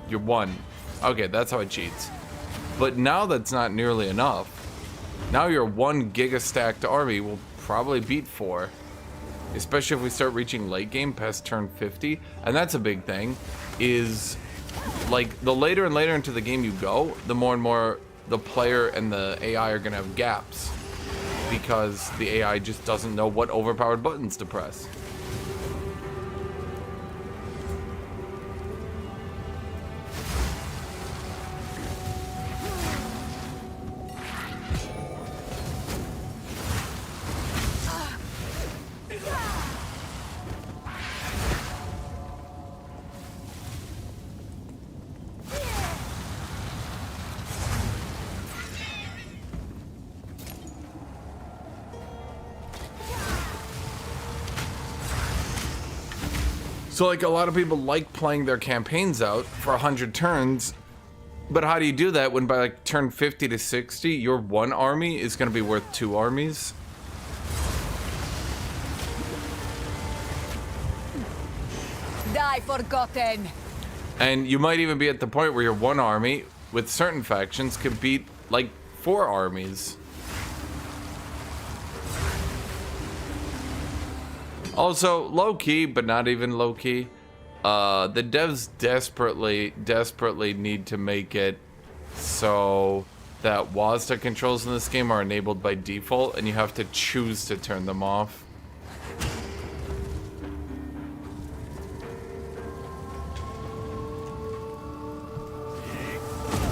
1. Okay, that's how it cheats. But now that's not nearly enough. Now your 1 giga stacked army will probably beat 4. Especially if we start reaching late game past turn 50. And that's a big thing, is like the later and later into the game you go, the more and more the player and the AI are gonna have gaps. Because the AI just doesn't know what overpowered buttons to press. So like, a lot of people like playing their campaigns out for 100 turns, but how do you do that when by like turn 50 to 60, your 1 army is going to be worth 2 armies? Die forgotten. And you might even be at the point where your 1 army, with certain factions, could beat like 4 armies. Also, low-key, but not even low-key, the devs desperately need to make it so that WASD controls in this game are enabled by default, and you have to choose to turn them off.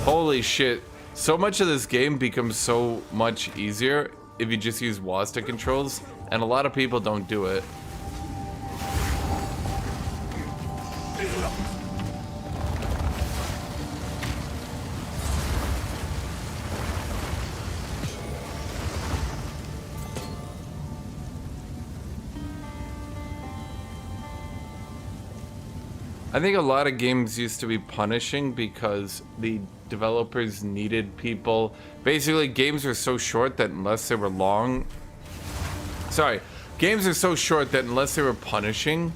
Holy shit. So much of this game becomes so much easier if you just use WASD controls, and a lot of people don't do it. I think a lot of games used to be punishing because the developers needed people. Basically, games are so short that unless they were long... Sorry. Games are so short that unless they were punishing,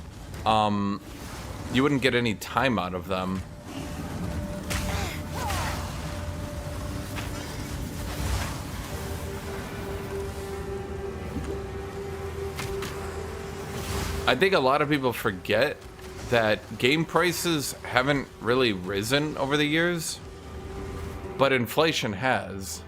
you wouldn't get any time out of them. I think a lot of people forget that game prices haven't really risen over the years, but inflation has.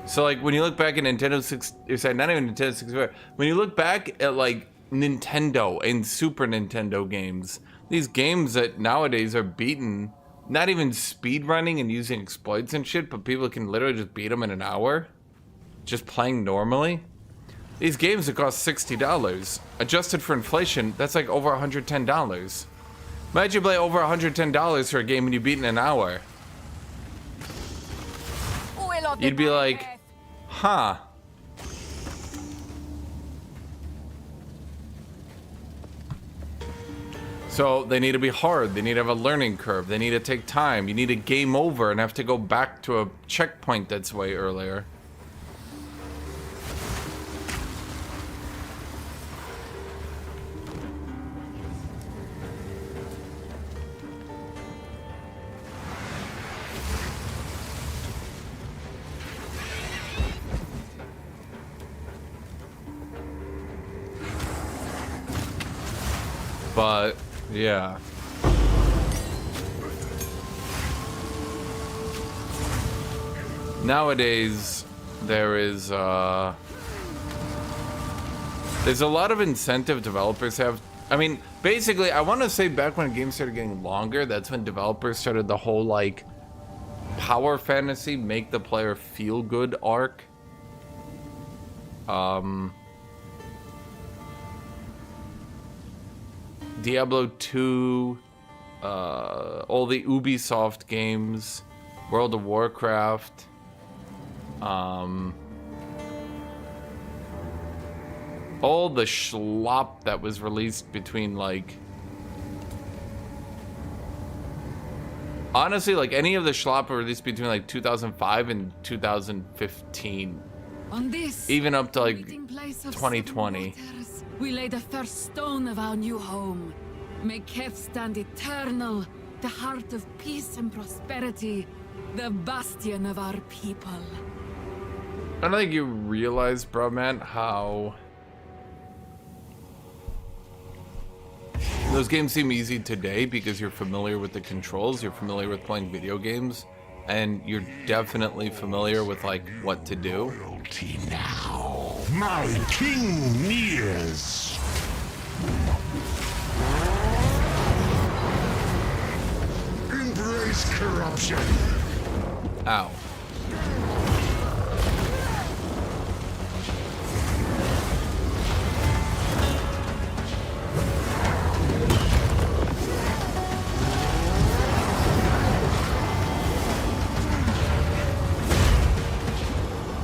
So like when you look back at Nintendo 64, not even Nintendo 64, when you look back at like Nintendo and Super Nintendo games, these games that nowadays are beaten, not even speed running and using exploits and shit, but people can literally just beat them in an hour, just playing normally. These games that cost $60, adjusted for inflation, that's like over $110. Imagine you play over $110 for a game and you beat in an hour. You'd be like, huh. So they need to be hard, they need to have a learning curve, they need to take time, you need to game over and have to go back to a checkpoint that's way earlier. But, yeah. Nowadays, there's a lot of incentive developers have. I mean, basically, I want to say back when games started getting longer, that's when developers started the whole, like, power fantasy, make the player feel good arc. Diablo 2, all the Ubisoft games, World of Warcraft, all the schlop that was released between, like, honestly, like any of the schlop released between like 2005 and 2015, On this, even up to like meeting place of 2020. seven waters, we lay the first stone of our new home. May Keth stand eternal, the heart of peace and prosperity, the bastion of our people. I don't think you realize, bro, man, how those games seem easy today because you're familiar with the controls, you're familiar with playing video games, and you're definitely familiar with like what to do. Now, my king nears. Embrace corruption. Ow.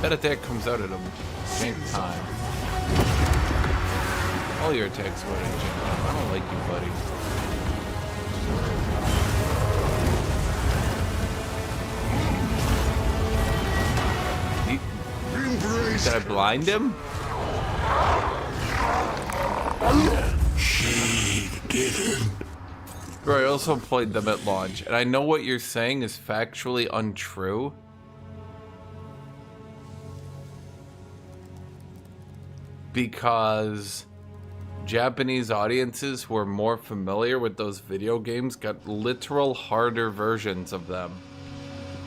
That attack comes out at a same time. All your attacks go at a same time. I don't like you, buddy. Did I blind him? He didn't. Bro, I also played them at launch, and I know what you're saying is factually untrue. Because Japanese audiences who are more familiar with those video games got literal harder versions of them.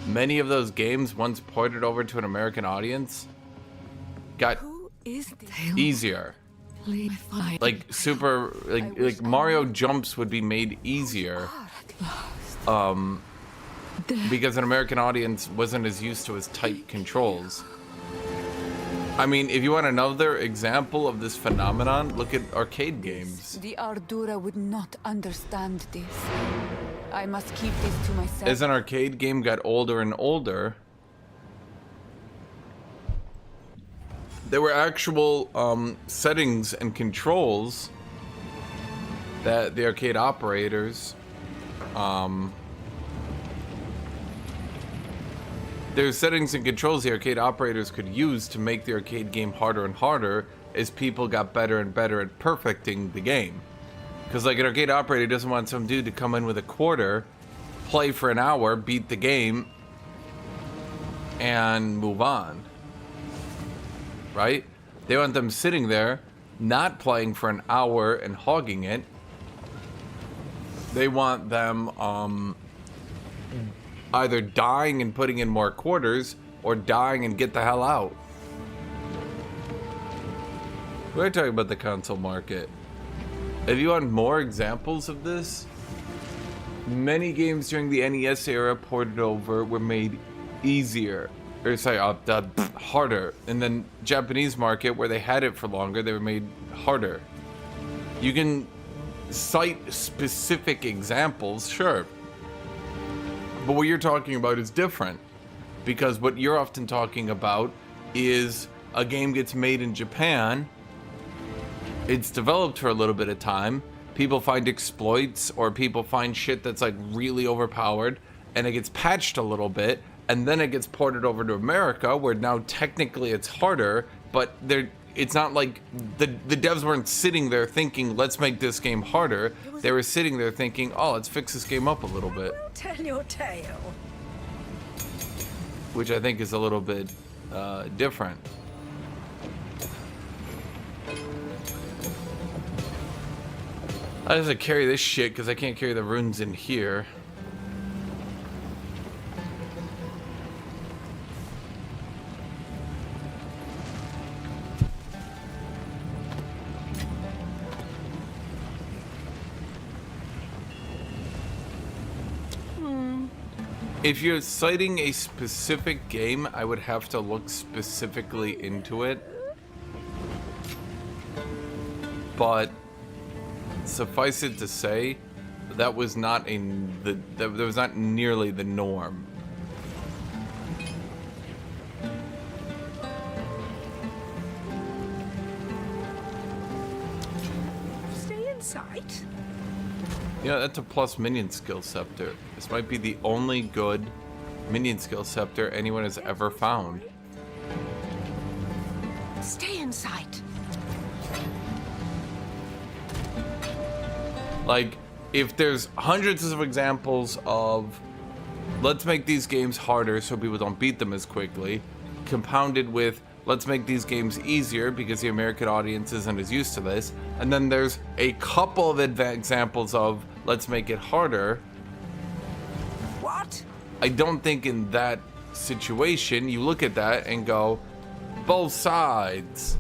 Many of those games, once ported over to an American audience, got easier. Like super, like Mario jumps would be made easier, because an American audience wasn't as used to as tight controls. I mean, if you want another example of this phenomenon, look at arcade games. The Ardura would not understand this. I must keep this to myself. As an arcade game got older and older, there were actual settings and controls that the arcade operators, there's settings and controls the arcade operators could use to make the arcade game harder and harder as people got better and better at perfecting the game. Because like an arcade operator doesn't want some dude to come in with a quarter, play for an hour, beat the game, and move on. Right? They want them sitting there not playing for an hour and hogging it. They want them either dying and putting in more quarters or dying and get the hell out. We're talking about the console market. If you want more examples of this, many games during the NES era ported over were made easier, or sorry, harder. And then Japanese market, where they had it for longer, they were made harder. You can cite specific examples, sure, but what you're talking about is different, because what you're often talking about is a game gets made in Japan, it's developed for a little bit of time, people find exploits or people find shit that's like really overpowered, and it gets patched a little bit, and then it gets ported over to America, where now technically it's harder, but it's not like the devs weren't sitting there thinking, let's make this game harder. They were sitting there thinking, oh, let's fix this game up a little bit. Tell your tale. Which I think is a little bit different. I just have to carry this shit because I can't carry the runes in here. If you're citing a specific game, I would have to look specifically into it. But suffice it to say, that was not that was not nearly the norm. Stay in sight. Yeah, that's a plus minion skill scepter. This might be the only good minion skill scepter anyone has ever found. Stay in sight. Like, if there's hundreds of examples of let's make these games harder so people don't beat them as quickly, compounded with let's make these games easier because the American audience isn't as used to this, and then there's a couple of examples of let's make it harder. What? I don't think in that situation you look at that and go, both sides.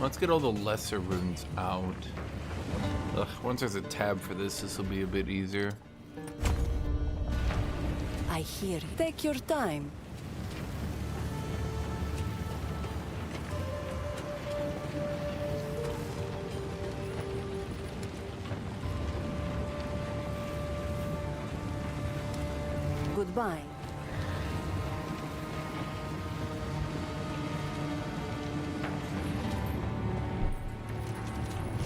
Let's get all the lesser runes out. Ugh, once there's a tab for this, this will be a bit easier. I hear you. Take your time. Goodbye.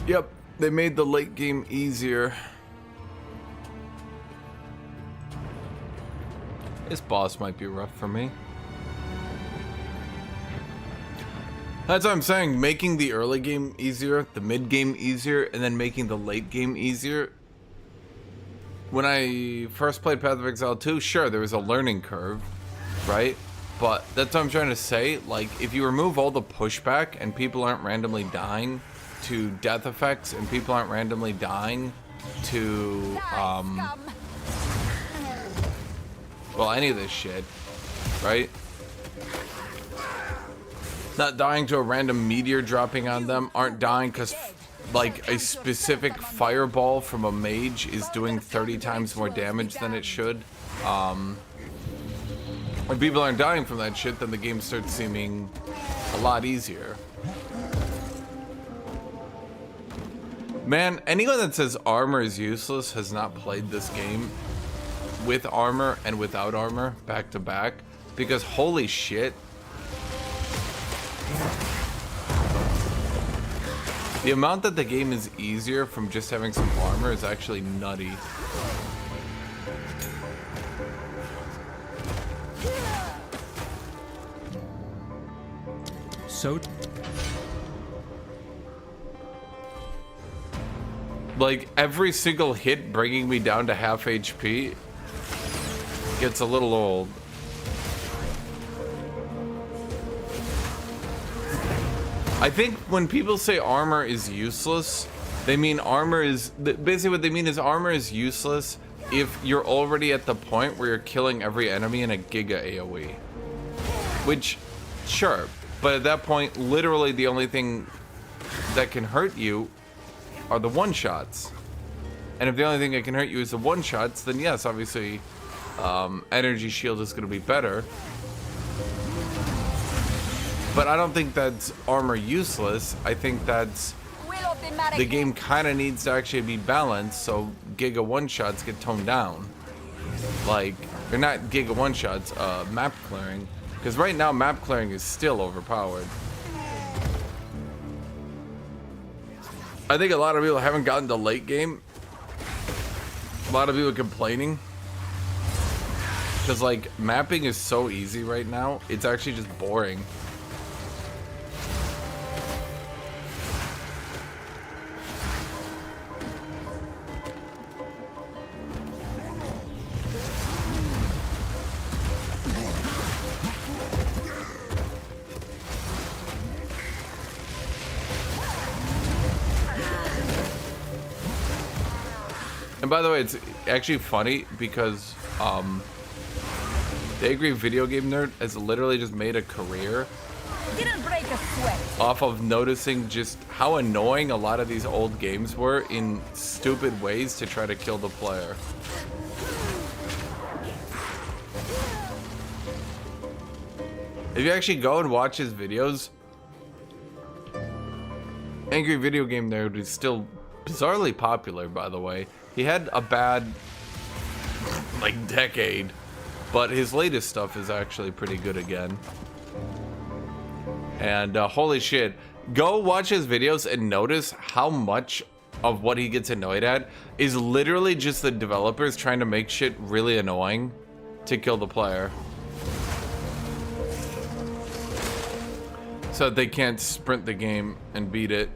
Yep, they made the late game easier. This boss might be rough for me. That's what I'm saying, making the early game easier, the mid game easier, and then making the late game easier. When I first played Path of Exile 2, sure, there was a learning curve, right? But that's what I'm trying to say, like, if you remove all the pushback and people aren't randomly dying to death effects and people aren't randomly dying to well, any of this shit, right? Not dying to a random meteor dropping on them, aren't dying because like a specific fireball from a mage is doing 30 times more damage than it should. When people aren't dying from that shit, then the game starts seeming a lot easier. Man, anyone that says armor is useless has not played this game with armor and without armor back to back, because holy shit. The amount that the game is easier from just having some armor is actually nutty. So like every single hit bringing me down to half HP gets a little old. I think when people say armor is useless, they mean armor is basically what they mean is armor is useless if you're already at the point where you're killing every enemy in a giga AoE. Which, sure, but at that point, literally the only thing that can hurt you are the one-shots. And if the only thing that can hurt you is the one-shots, then yes, obviously, energy shield is going to be better. But I don't think that's armor useless. I think that's the game kind of needs to actually be balanced, so giga one-shots get toned down. Like, they're not giga one-shots, map clearing. Because right now, map clearing is still overpowered. I think a lot of people haven't gotten to late game. A lot of people complaining. Because, like, mapping is so easy right now, it's actually just boring. And by the way, it's actually funny because the Angry Video Game Nerd has literally just made a career Didn't break a sweat. off of noticing just how annoying a lot of these old games were in stupid ways to try to kill the player. If you actually go and watch his videos, Angry Video Game Nerd is still bizarrely popular, by the way. He had a bad, like, decade, but his latest stuff is actually pretty good again. And holy shit, go watch his videos and notice how much of what he gets annoyed at is literally just the developers trying to make shit really annoying to kill the player. So that they can't sprint the game and beat it.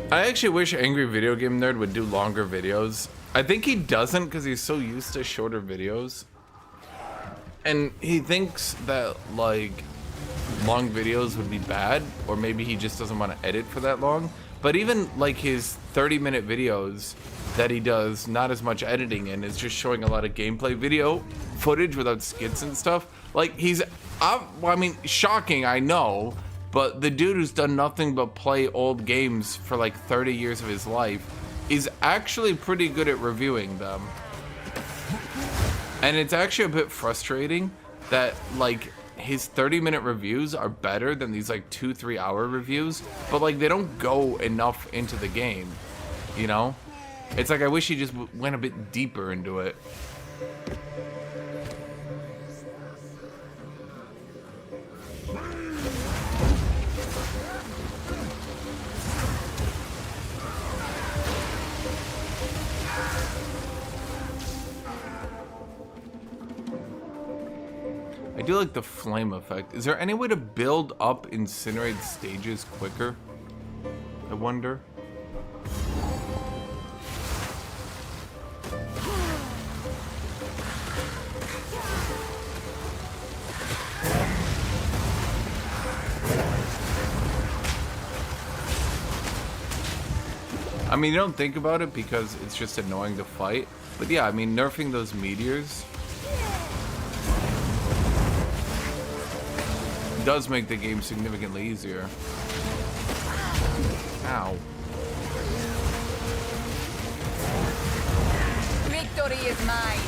I actually wish Angry Video Game Nerd would do longer videos. I think he doesn't because he's so used to shorter videos. And he thinks that, like, long videos would be bad, or maybe he just doesn't want to edit for that long. But even, like, his 30-minute videos that he does not as much editing in, is just showing a lot of gameplay video footage without skits and stuff. Like, he's, well, I mean, shocking, I know. But the dude who's done nothing but play old games for like 30 years of his life is actually pretty good at reviewing them. And it's actually a bit frustrating that like his 30-minute reviews are better than these like 2-3 hour reviews, but like they don't go enough into the game, you know? It's like I wish he just went a bit deeper into it. I do like the flame effect. Is there any way to build up incinerate stages quicker? I wonder. I mean, you don't think about it because it's just annoying to fight. But yeah, I mean, nerfing those meteors does make the game significantly easier. Ow. Victory is mine.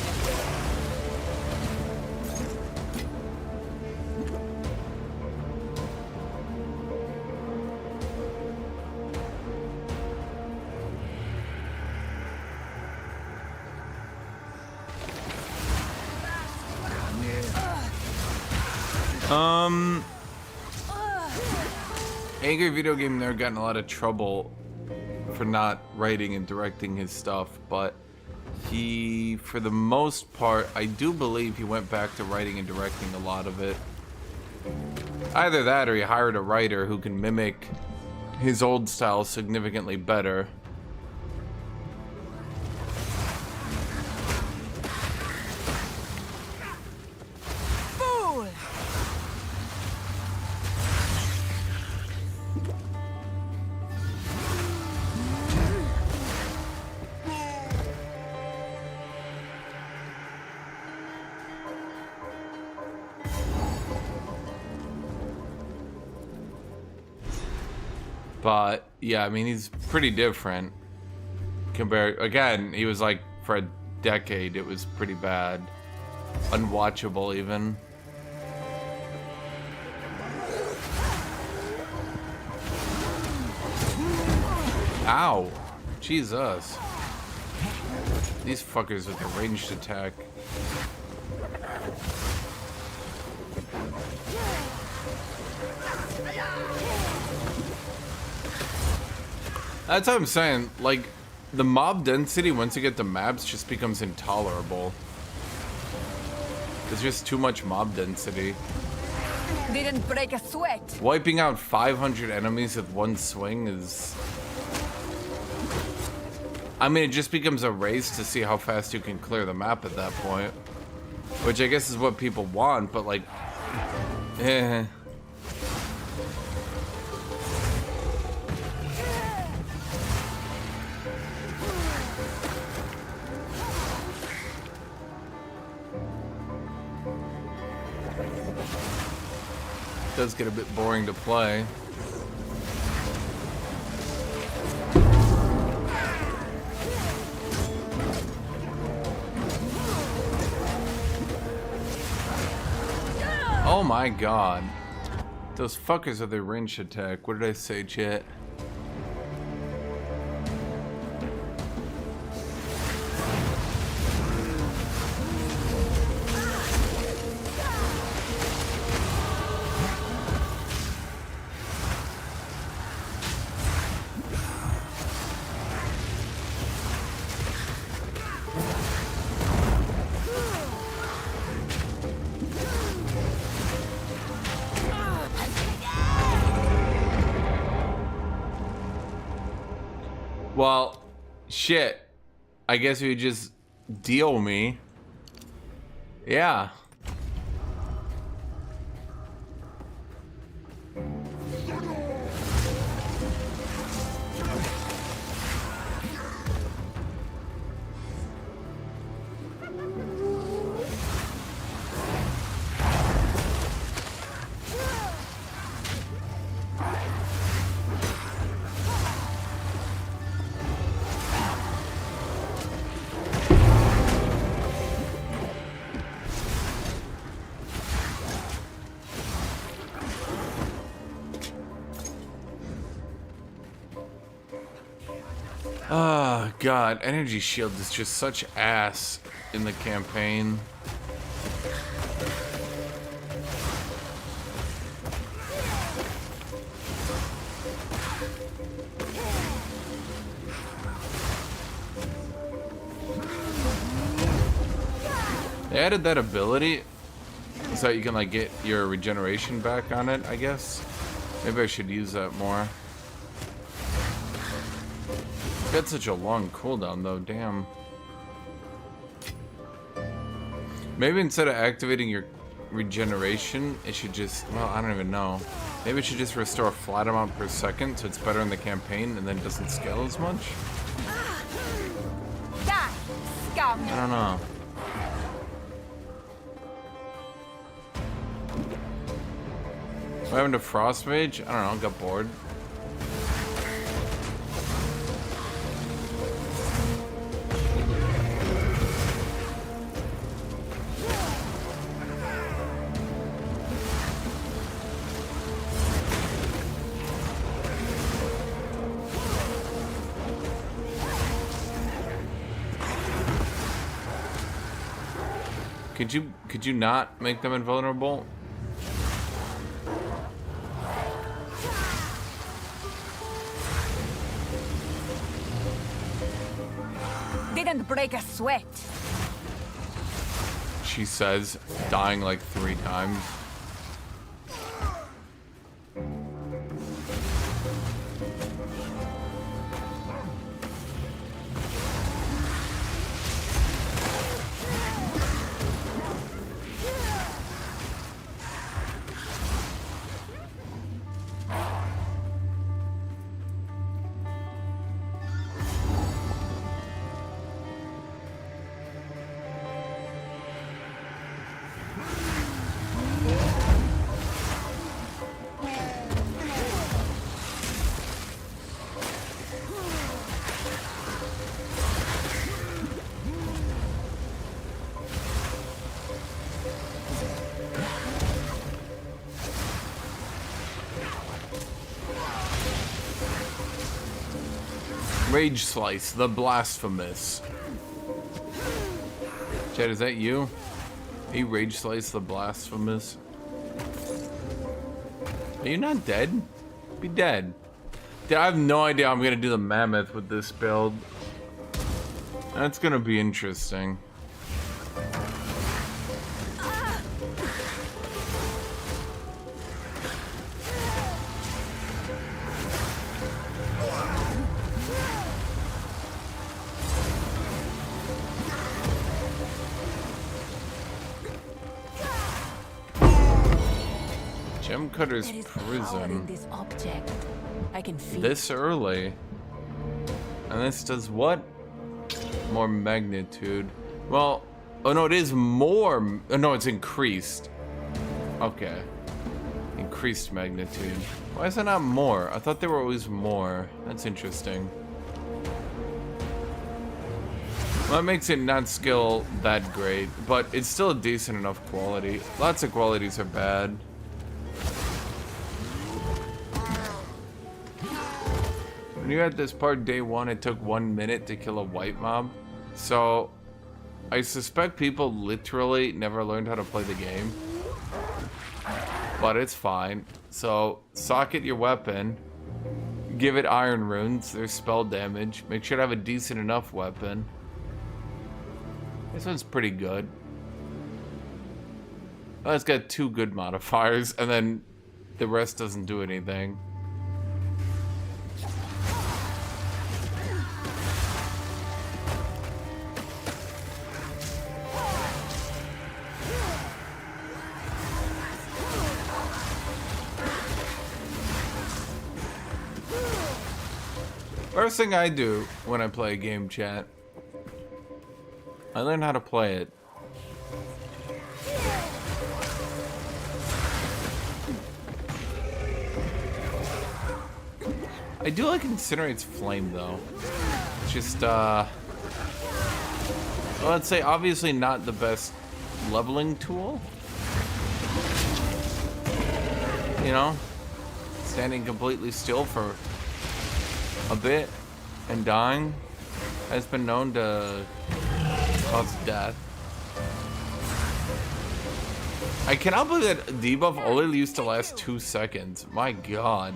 Angry Video Game Nerd got in a lot of trouble for not writing and directing his stuff, but he, for the most part, I do believe he went back to writing and directing a lot of it. Either that or he hired a writer who can mimic his old style significantly better. But yeah, I mean, he's pretty different compared. Again, he was like, for a decade it was pretty bad, unwatchable even. Ow, Jesus, these fuckers with the ranged attack. That's what I'm saying, like, the mob density, once you get the maps, just becomes intolerable. There's just too much mob density. Didn't break a sweat. Wiping out 500 enemies with one swing is... I mean, it just becomes a race to see how fast you can clear the map at that point. Which I guess is what people want, but like... eh... does get a bit boring to play. Oh my god. Those fuckers with their range attack. What did I say, chat? Well, shit. I guess you just deal me. Yeah. Oh god, Energy Shield is just such ass in the campaign. They added that ability so that you can like get your regeneration back on it, I guess. Maybe I should use that more. Got such a long cooldown though, damn. Maybe instead of activating your regeneration, it should just, well, I don't even know. Maybe it should just restore a flat amount per second so it's better in the campaign and then it doesn't scale as much? Die, scum. I don't know. What happened to Frost Mage? I don't know, got bored. Could you not make them invulnerable? Didn't break a sweat. She says, dying like 3 times. Rage Slice, the blasphemous. Chad, is that you? He Rage Slice, the blasphemous. Are you not dead? Be dead. Dude, I have no idea I'm gonna do the mammoth with this build. That's gonna be interesting. Gem Cutter's prison. This object. I can feel This early. And this does what? More magnitude. Well, oh no, it is more. Oh no, it's increased. Okay. Increased magnitude. Why is it not more? I thought they were always more. That's interesting. Well, that makes it not skill that great, but it's still a decent enough quality. Lots of qualities are bad. When you're at this part day 1, it took 1 minute to kill a white mob. So, I suspect people literally never learned how to play the game. But it's fine. So, socket your weapon. Give it iron runes. There's spell damage. Make sure to have a decent enough weapon. This one's pretty good. Oh, it's got 2 good modifiers, and then the rest doesn't do anything. First thing I do when I play a game, chat, I learn how to play it. I do like Incinerate's Flame though. It's just well, let's say obviously not the best leveling tool. You know? Standing completely still for a bit and dying has been known to cause death. I cannot believe that debuff only used to last 2 seconds. My god.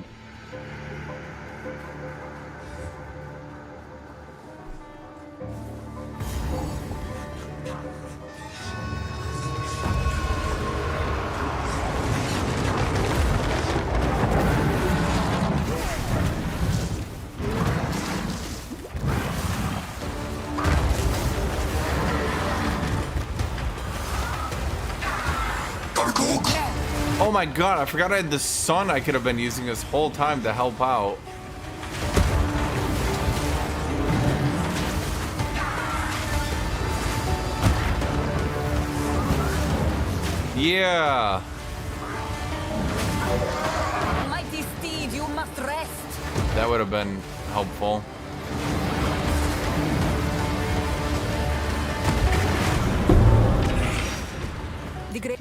Oh my god, I forgot I had the sun I could have been using this whole time to help out. Yeah. Mighty steed, you must rest. That would have been helpful.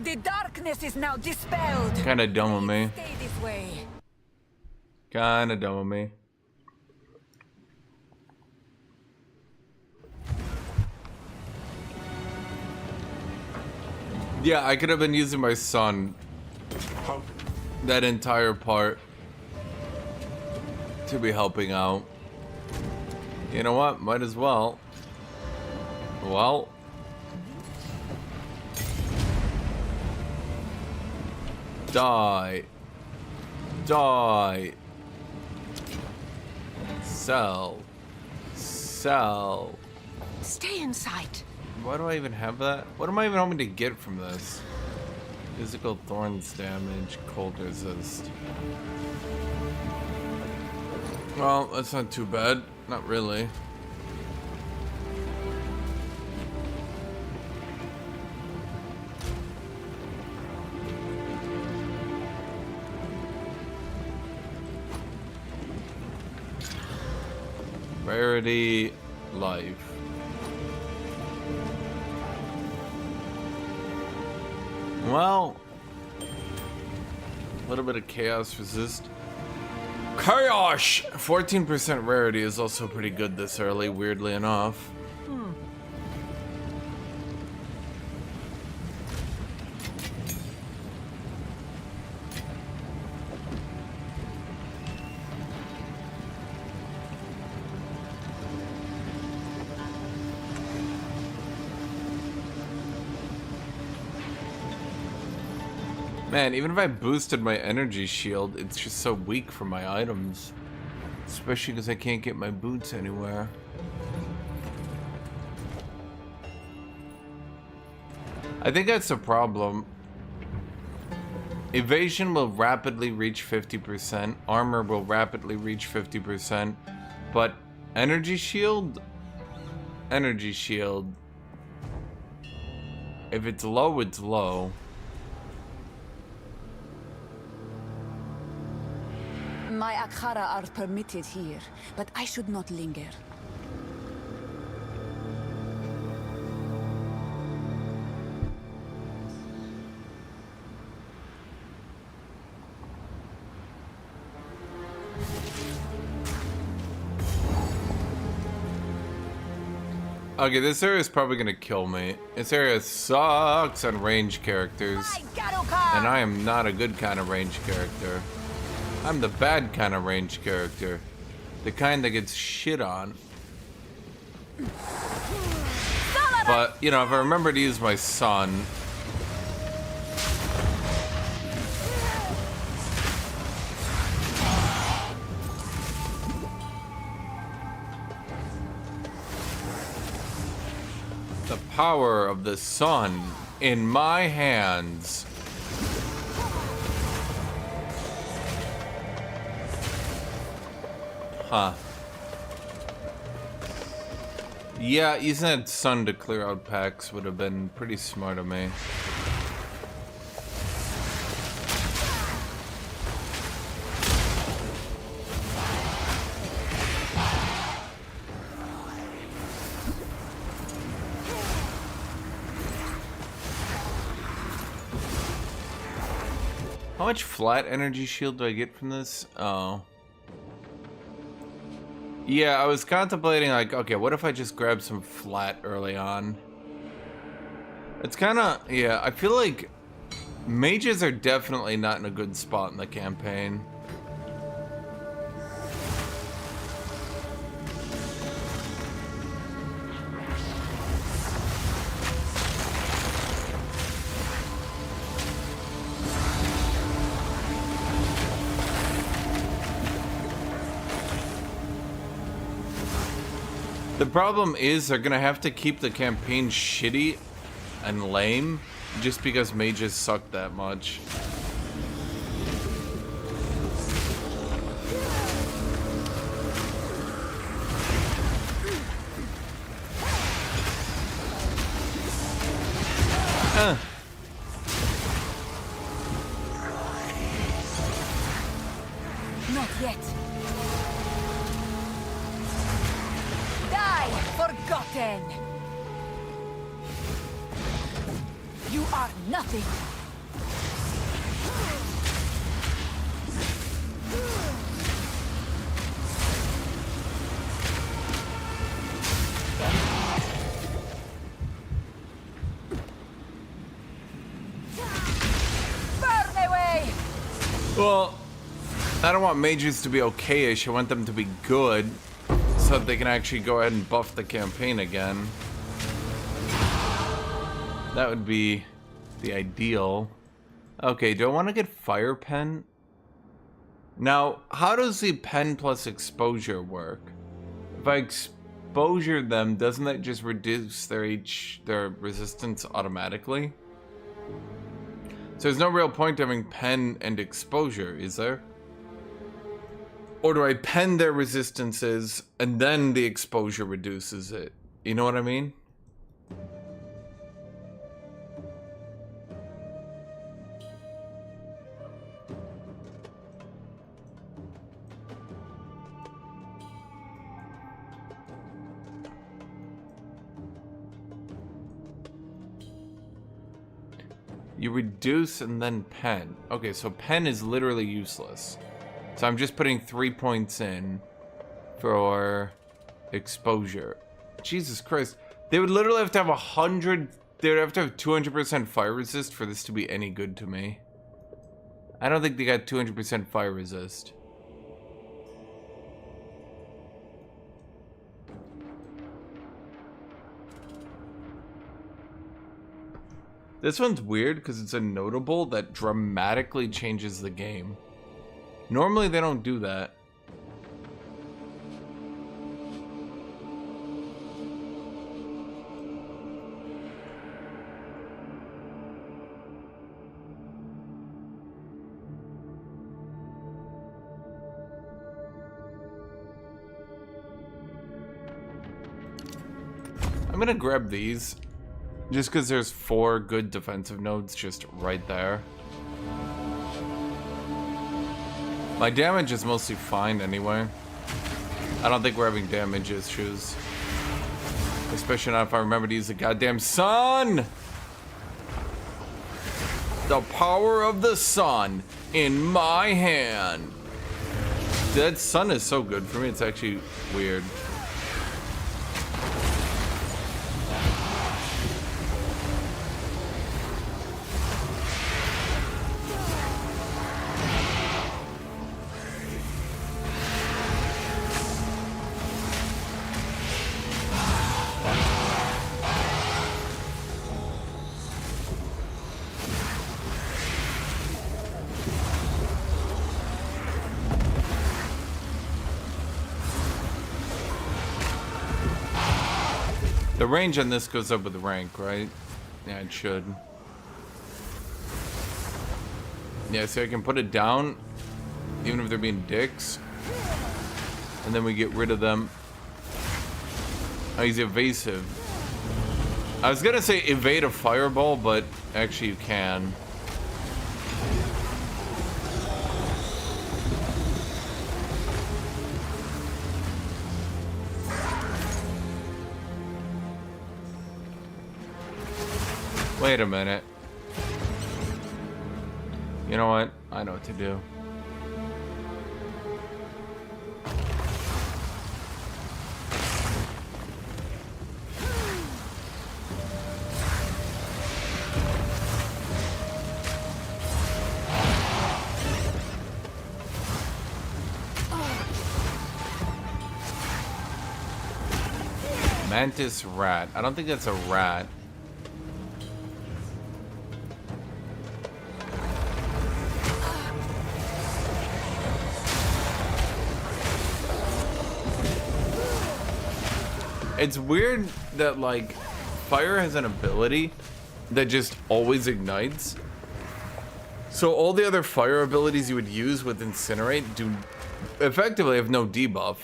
The darkness is now dispelled. Kinda dumb of me. Stay this way. Kinda dumb of me. Yeah, I could have been using my son that entire part to be helping out. You know what? Might as well. Well. Die. Die. Sell. Sell. Stay in sight. Why do I even have that? What am I even hoping to get from this? Physical thorns damage, cold resist. Well, that's not too bad. Not really. Rarity, life. Well, a little bit of chaos resist. Chaos! 14% rarity is also pretty good this early, weirdly enough. Man, even if I boosted my energy shield, it's just so weak for my items. Especially because I can't get my boots anywhere. I think that's the problem. Evasion will rapidly reach 50%. Armor will rapidly reach 50%. But energy shield? Energy shield. If it's low, it's low. My Akhara are permitted here, but I should not linger. Okay, this area is probably gonna kill me. This area sucks on range characters. And I am not a good kind of range character. I'm the bad kind of range character. The kind that gets shit on. But, you know, if I remember to use my son... The power of the sun in my hands. Huh. Yeah, using that sun to clear out packs would have been pretty smart of me. How much flat energy shield do I get from this? Oh. Yeah, I was contemplating like, okay, what if I just grab some flat early on? It's kind of, yeah, I feel like mages are definitely not in a good spot in the campaign. The problem is they're gonna have to keep the campaign shitty and lame just because mages suck that much. Not yet. Die, forgotten! You are nothing! Burn away! Well, I don't want mages to be okay-ish, I want them to be good. So that they can actually go ahead and buff the campaign again. That would be the ideal. Okay, do I want to get fire pen? Now, how does the pen plus exposure work? If I exposure them, doesn't that just reduce their resistance automatically? So there's no real point having pen and exposure, is there? Or do I pen their resistances and then the exposure reduces it? You know what I mean? You reduce and then pen. Okay, so pen is literally useless. So I'm just putting 3 points in for exposure. Jesus Christ. They would literally have to have 100... They would have to have 200% fire resist for this to be any good to me. I don't think they got 200% fire resist. This one's weird because it's a notable that dramatically changes the game. Normally they don't do that. I'm gonna grab these. Just because there's 4 good defensive nodes just right there. My damage is mostly fine anyway. I don't think we're having damage issues. Especially not if I remember to use the goddamn sun! The power of the sun in my hand. That sun is so good for me, it's actually weird. The range on this goes up with the rank, right? Yeah, it should. Yeah, so I can put it down, even if they're being dicks. And then we get rid of them. Oh, he's evasive. I was gonna say evade a fireball, but actually you can. Wait a minute. You know what? I know what to do. Mantis rat. I don't think that's a rat. It's weird that, like, fire has an ability that just always ignites. So all the other fire abilities you would use with Incinerate do effectively have no debuff.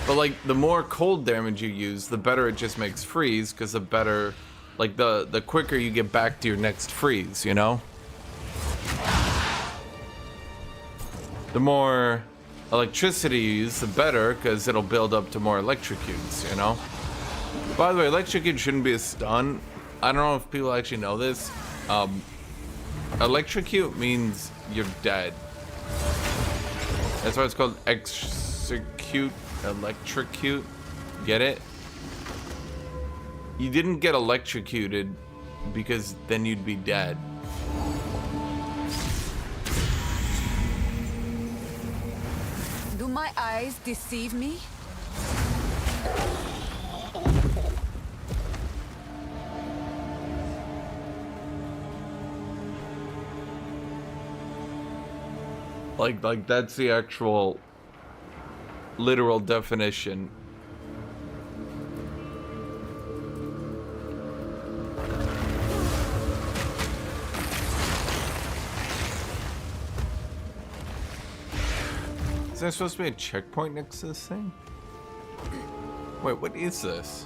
But, like, the more cold damage you use, the better it just makes freeze, because the better, like, the quicker you get back to your next freeze, you know? The more electricity you use, the better, because it'll build up to more electrocutes, you know? By the way, electrocute shouldn't be a stun. I don't know if people actually know this. Electrocute means you're dead. That's why it's called execute, electrocute. Get it? You didn't get electrocuted because then you'd be dead. Do my eyes deceive me? Like that's the actual literal definition. Is there supposed to be a checkpoint next to this thing? Wait, what is this?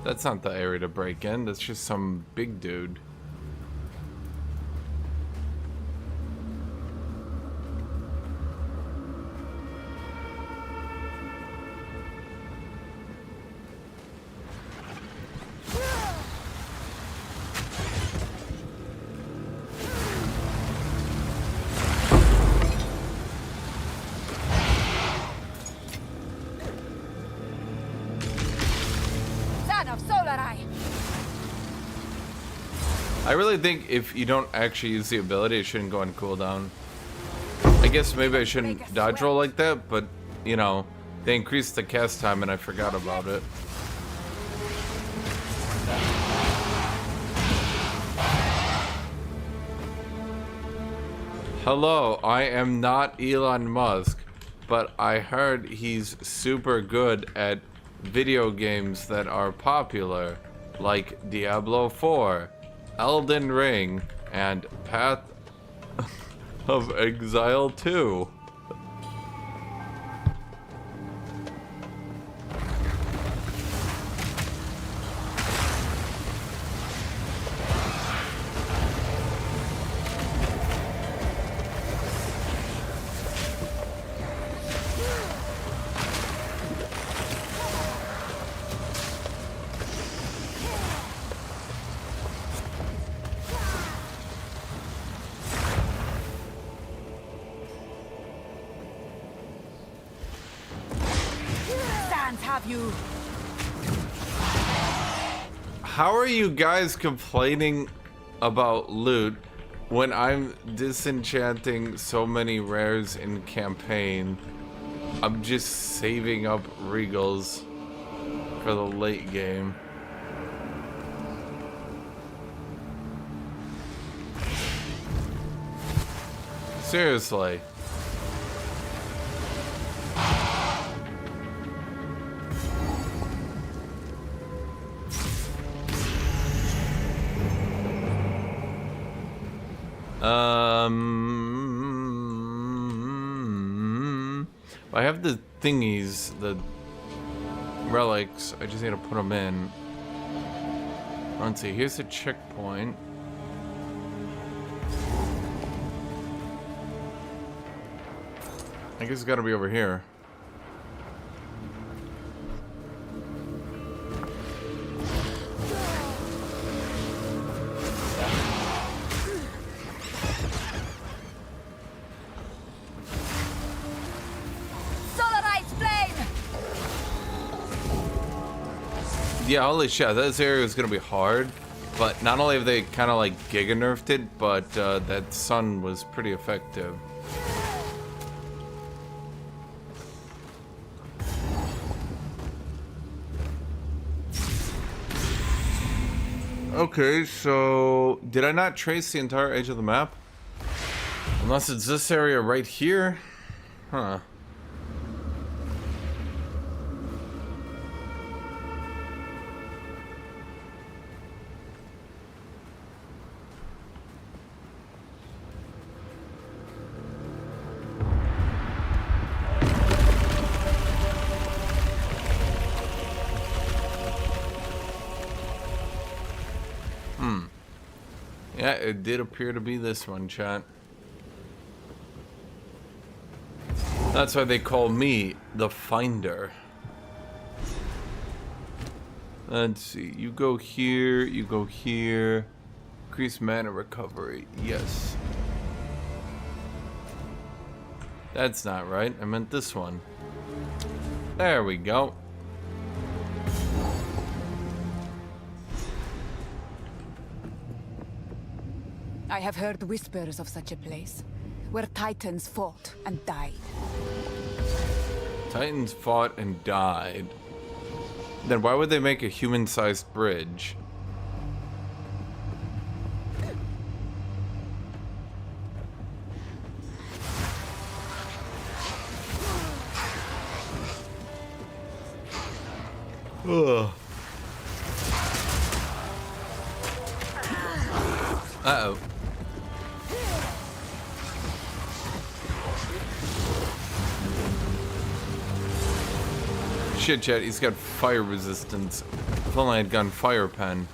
That's not the area to break in. That's just some big dude. I really think if you don't actually use the ability, it shouldn't go on cooldown. I guess maybe I shouldn't dodge roll like that, but, you know, they increased the cast time and I forgot about it. Hello, I am not Elon Musk, but I heard he's super good at video games that are popular, like Diablo 4. Elden Ring, and Path of Exile 2. How are you guys complaining about loot when I'm disenchanting so many rares in campaign? I'm just saving up regals for the late game. Seriously. I have the thingies, the relics. I just need to put them in. Let's see. Here's the checkpoint. I guess it's got to be over here. Yeah, holy shit, this area is gonna be hard, but not only have they kind of like giga nerfed it, but that sun was pretty effective. Okay, so did I not trace the entire edge of the map? Unless it's this area right here? Huh. Yeah, it did appear to be this one, chat. That's why they call me the Finder. Let's see, you go here, you go here. Increase mana recovery, yes. That's not right, I meant this one. There we go. I have heard whispers of such a place, where Titans fought and died. Titans fought and died. Then why would they make a human-sized bridge? Ugh. Uh-oh. Shit, chat, he's got fire resistance. If only I had gone fire pen.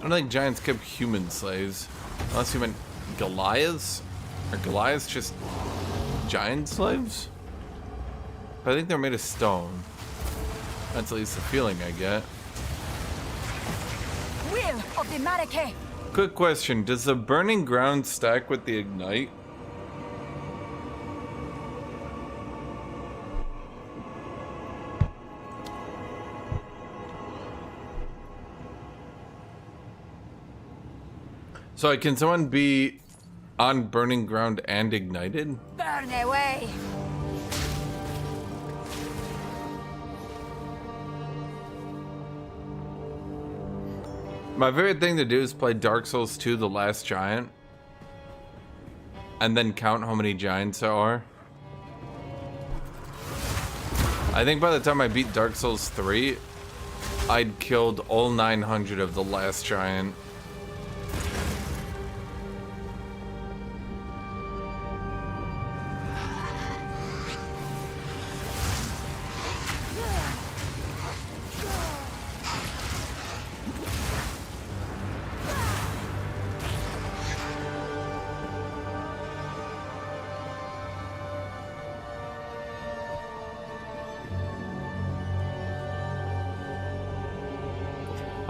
I don't think giants kept human slaves. Unless you meant Goliaths? Are Goliaths just giant slaves? But I think they're made of stone. That's at least the feeling I get. Will of the Marake. Quick question, does the burning ground stack with the ignite? So can someone be on burning ground and ignited? Burn away. My favorite thing to do is play Dark Souls 2 The Last Giant and then count how many giants there are. I think by the time I beat Dark Souls 3, I'd killed all 900 of the last giant.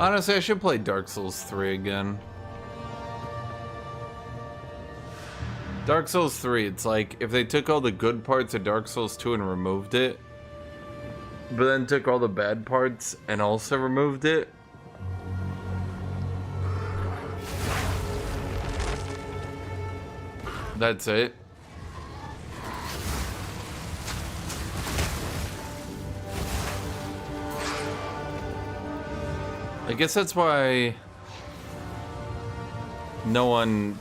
Honestly, I should play Dark Souls 3 again. Dark Souls 3, it's like if they took all the good parts of Dark Souls 2 and removed it, but then took all the bad parts and also removed it. That's it. I guess that's why no one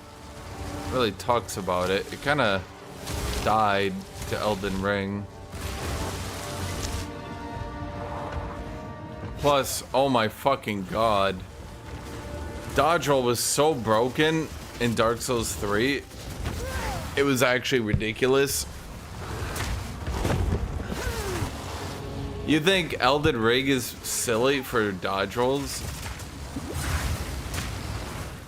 really talks about it. It kind of died to Elden Ring. Plus, oh my fucking god. Dodge roll was so broken in Dark Souls 3. It was actually ridiculous. You think Elden Ring is silly for dodge rolls?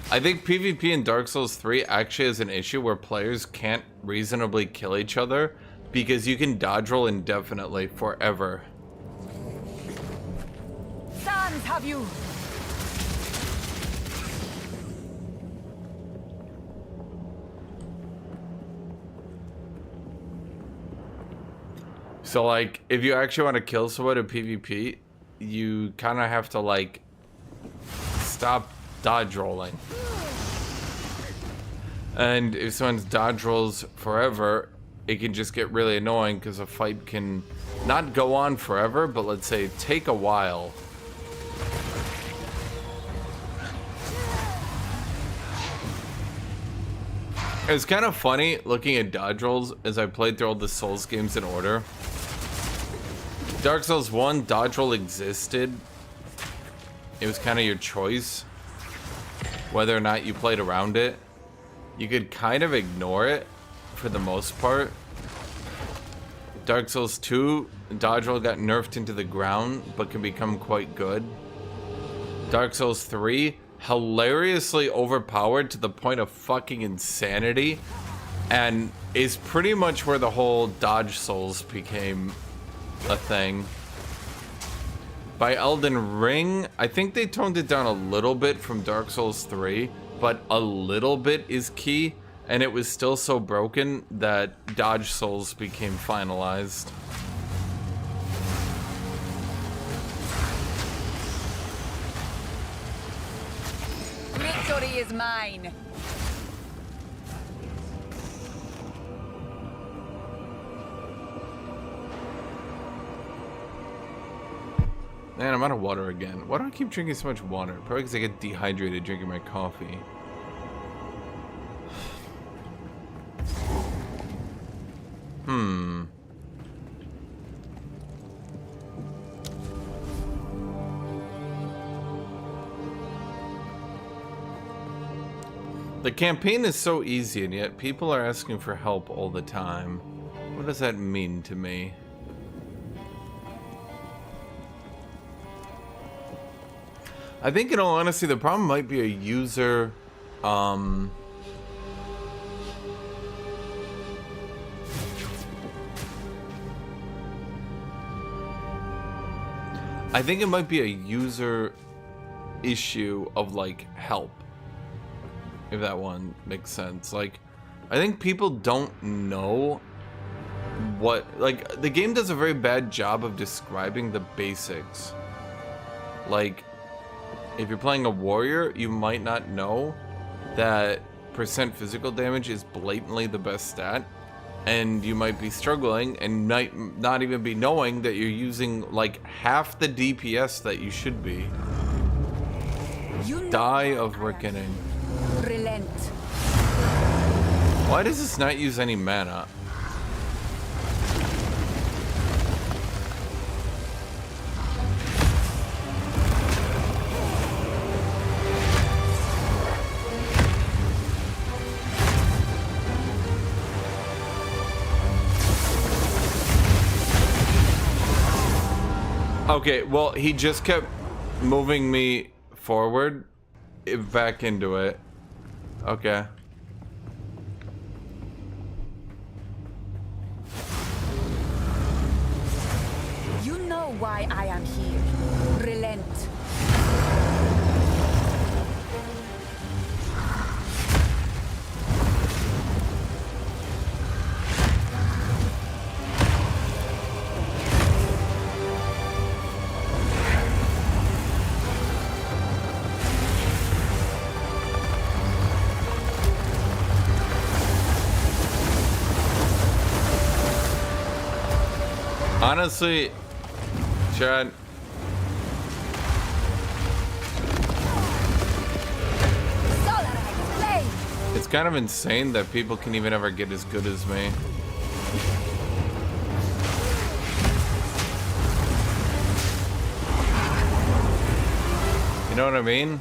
I think PvP in Dark Souls 3 actually is an issue where players can't reasonably kill each other because you can dodge roll indefinitely forever. Sons have you. So like, if you actually want to kill someone in PvP, you kind of have to like stop dodge rolling. And if someone's dodge rolls forever, it can just get really annoying because a fight can not go on forever, but let's say take a while. It's kind of funny looking at dodge rolls as I played through all the Souls games in order. Dark Souls 1, dodge roll existed. It was kind of your choice whether or not you played around it. You could kind of ignore it for the most part. Dark Souls 2, dodge roll got nerfed into the ground but can become quite good. Dark Souls 3, hilariously overpowered to the point of fucking insanity, and is pretty much where the whole dodge souls became a thing. By Elden Ring, I think they toned it down a little bit from Dark Souls 3, but a little bit is key, and it was still so broken that dodge souls became finalized. is mine. Man, I'm out of water again. Why do I keep drinking so much water? Probably because I get dehydrated drinking my coffee. The campaign is so easy, and yet people are asking for help all the time. What does that mean to me? I think, in all honesty, the problem might be a user, I think it might be a user issue of, like, help. If that one makes sense. Like, I think people don't know what, like, the game does a very bad job of describing the basics. Like, if you're playing a warrior, you might not know that percent physical damage is blatantly the best stat, and you might be struggling and might not even be knowing that you're using like half the DPS that you should be. Die of Reckoning. Relent. Why does this not use any mana? Okay, well, he just kept moving me forward, back into it. Okay. You know why I am here. Relent. Honestly, Chad, it's kind of insane that people can even ever get as good as me. You know what I mean?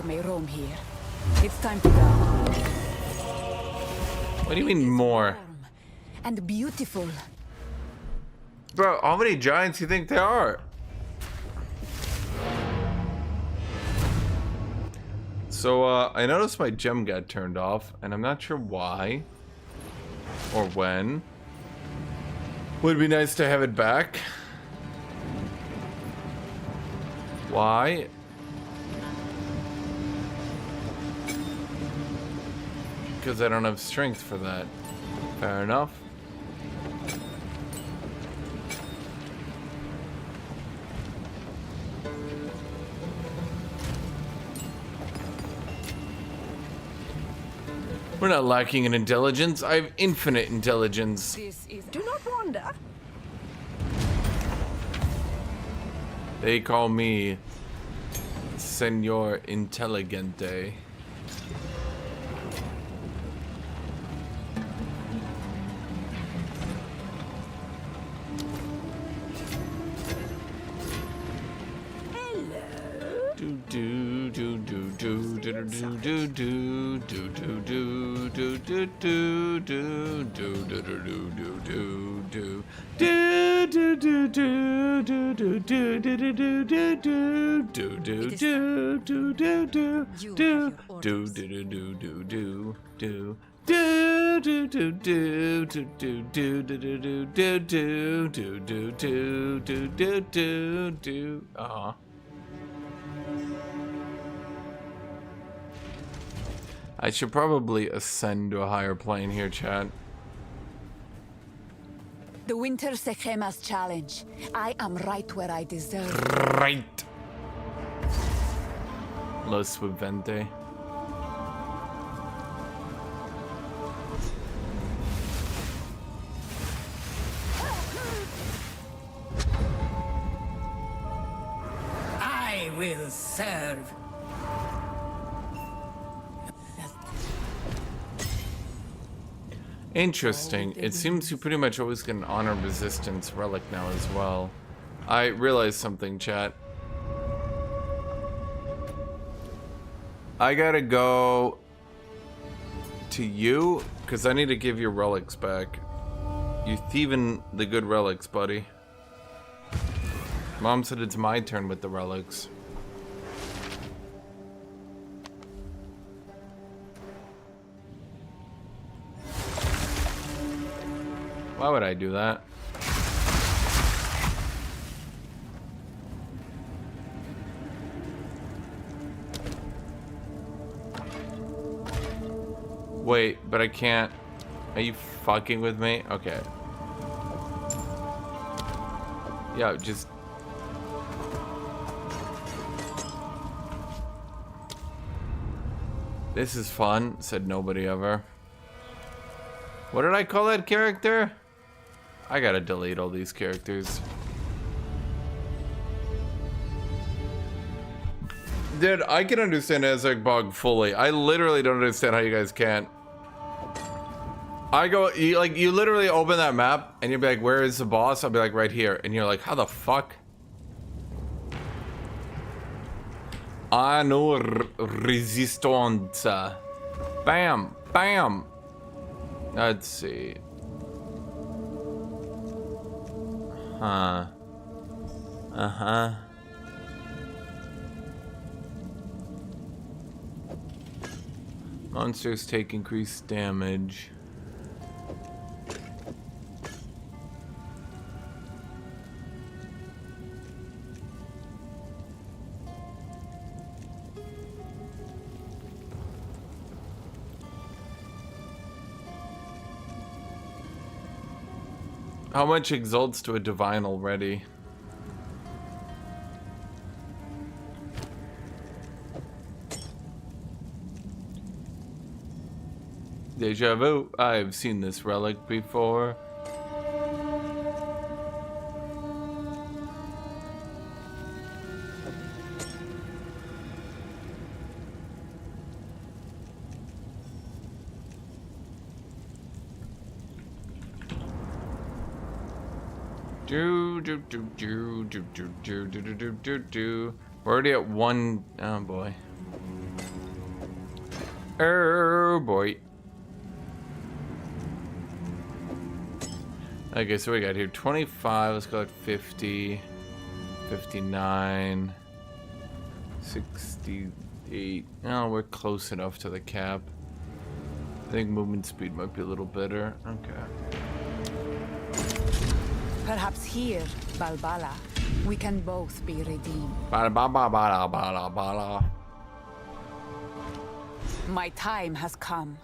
May roam here. It's time to go. What do you mean more? And beautiful. Bro, how many giants do you think there are? So, I noticed my gem got turned off, and I'm not sure why or when. Would be nice to have it back. Why? Because I don't have strength for that. Fair enough. We're not lacking in intelligence. I have infinite intelligence. Do not wander. They call me Senor Intelligente. I should probably ascend to a higher plane here, chat. The Winter Sekhema's challenge. I am right where I deserve. Right. Lo Suavente. I will serve. Interesting. It seems you pretty much always get an honor resistance relic now as well. I realized something, chat. I gotta go to you because I need to give your relics back. You thieving the good relics, buddy. Mom said it's my turn with the relics. Why would I do that? Wait, but I can't. Are you fucking with me? Okay. Yeah, just... This is fun, said nobody ever. What did I call that character? I gotta delete all these characters. Dude, I can understand Ezek Bog fully. I literally don't understand how you guys can't. I go, you literally open that map and you'll be like, where is the boss? I'll be like, right here. And you're like, how the fuck? I know resistance. Bam, bam. Let's see. Huh. Uh-huh. Monsters take increased damage. How much exalts to a divine already? Deja vu. I've seen this relic before. We're already at one. Oh boy. Oh boy. Okay, so we got here 25. Let's go at 50, 59, 68. Oh, we're close enough to the cap. I think movement speed might be a little better. Okay. Perhaps here, Balbala, we can both be redeemed. My time has come.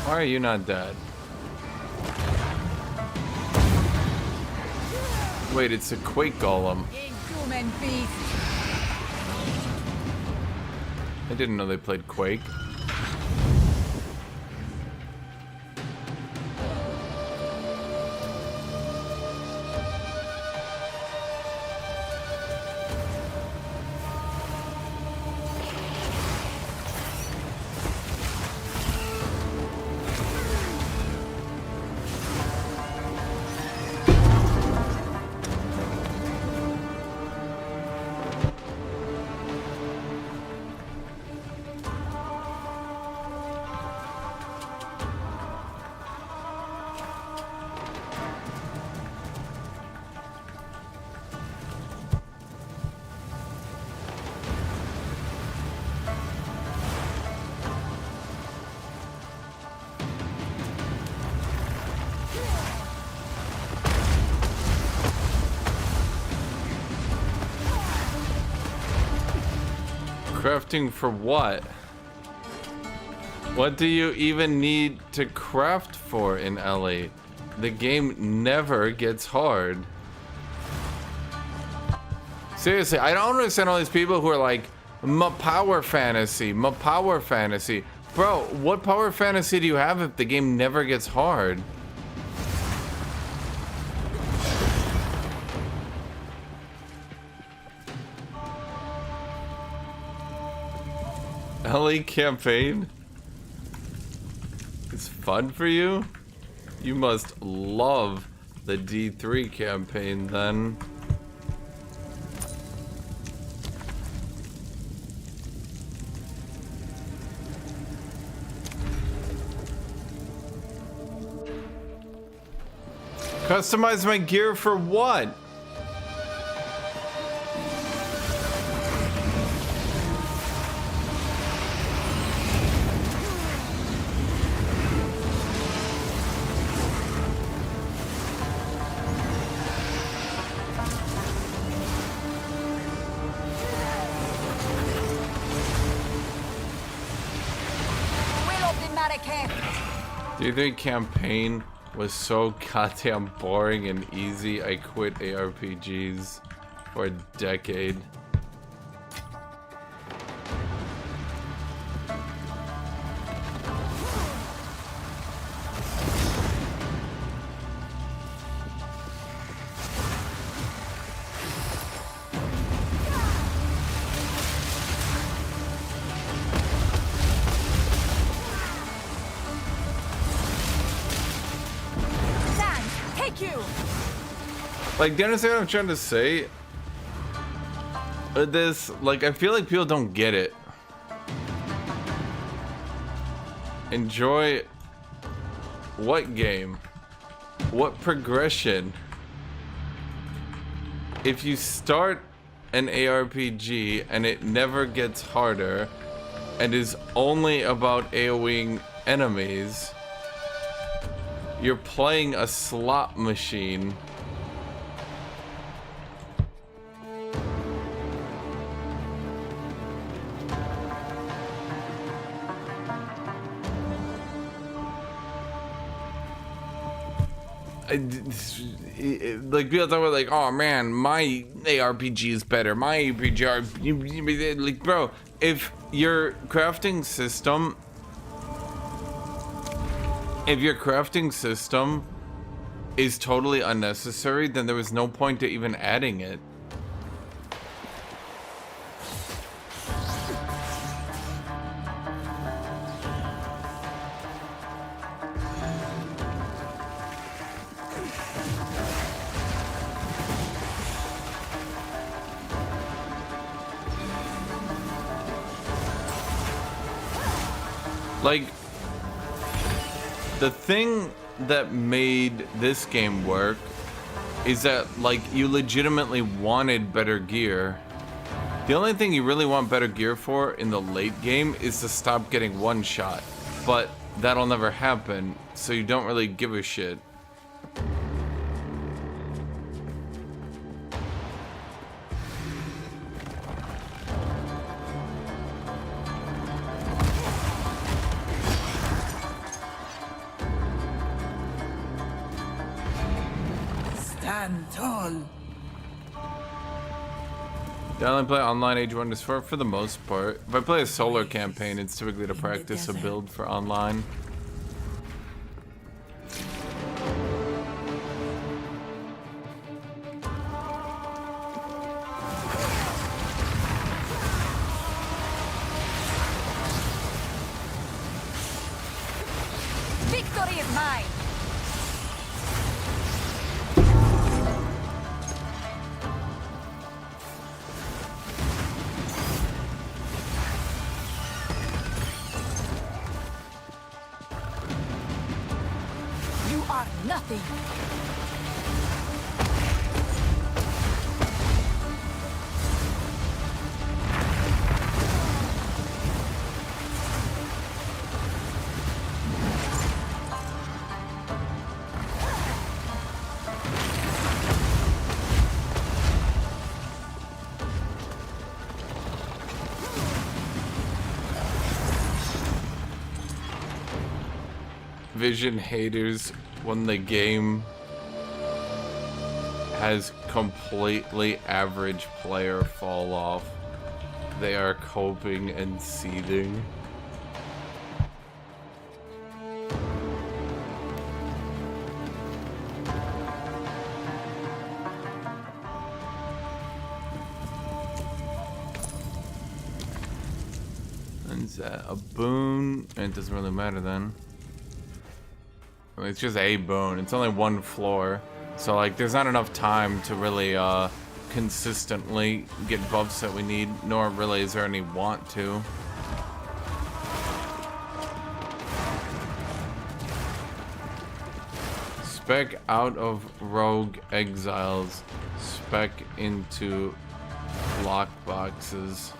Why are you not dead? Wait, it's a Quake Golem. Inhuman beast. I didn't know they played Quake. Crafting for what? What do you even need to craft for in LA? The game never gets hard. Seriously, I don't understand all these people who are like, my power fantasy, my power fantasy. Bro, what power fantasy do you have if the game never gets hard? LA campaign? It's fun for you? You must love the D3 campaign then. Customize my gear for what? D3 campaign was so goddamn boring and easy, I quit ARPGs for a decade. Like, do you understand what I'm trying to say? This, like, I feel like people don't get it. Enjoy what game? What progression? If you start an ARPG and it never gets harder and is only about AoEing enemies, you're playing a slot machine. Like, people talk about, like, oh man, my ARPG is better, my ARPG, like, bro, if your crafting system is totally unnecessary, then there was no point to even adding it. Like, the thing that made this game work is that, like, you legitimately wanted better gear. The only thing you really want better gear for in the late game is to stop getting one shot, but that'll never happen, so you don't really give a shit. I only play online Age 1 to 4 for the most part. If I play a solo campaign, it's typically to practice a build for online. Victory is mine! Nothing. Vision haters when the game has completely average player fall off. They are coping and seething. Is that a boon? It doesn't really matter then. I mean, it's just a boon. It's only one floor. So like there's not enough time to really consistently get buffs that we need, nor really is there any want to. Spec out of rogue exiles. Spec into lock boxes.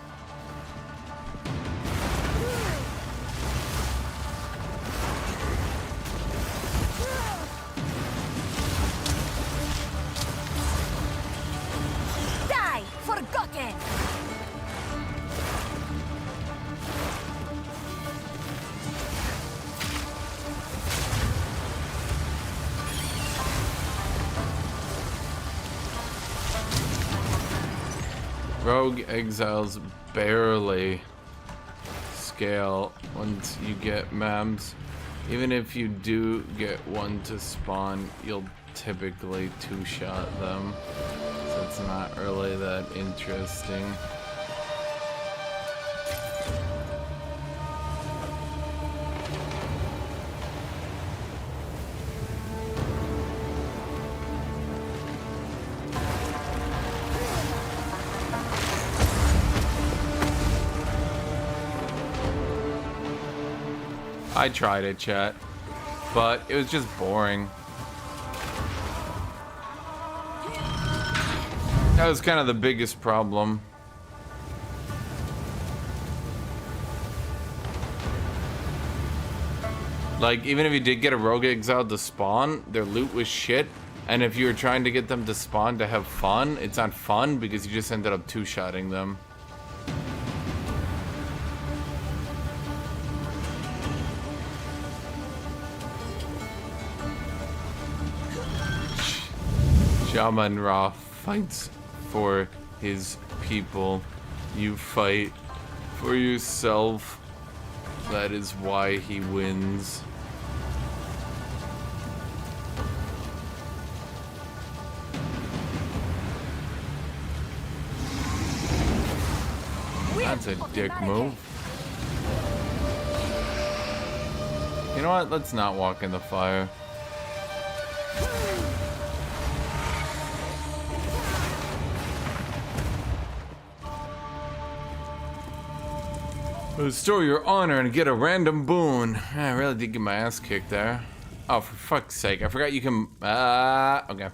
Rogue exiles barely scale once you get MEMS. Even if you do get one to spawn, you'll typically two-shot them. So it's not really that interesting. I tried it, chat, but it was just boring. That was kind of the biggest problem. Like, even if you did get a rogue exile to spawn, their loot was shit. And if you were trying to get them to spawn to have fun, it's not fun because you just ended up two-shotting them. Shaman Ra fights for his people. You fight for yourself. That is why he wins. That's a dick move. You know what? Let's not walk in the fire. Restore your honor and get a random boon. I really did get my ass kicked there. Oh, for fuck's sake. I forgot you can... okay.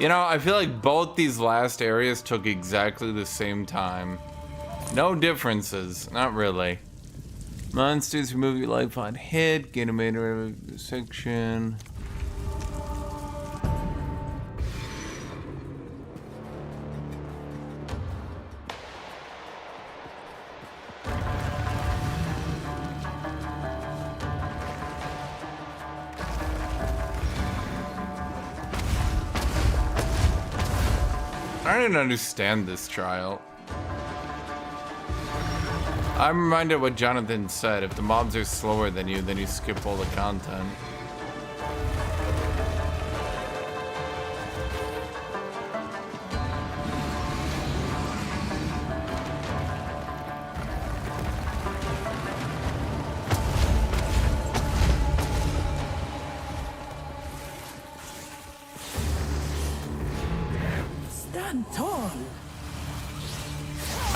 You know, I feel like both these last areas took exactly the same time. No differences, not really. Monsters remove your life on hit, gain a major section. I didn't understand this trial. I'm reminded of what Jonathan said. If the mobs are slower than you, then you skip all the content.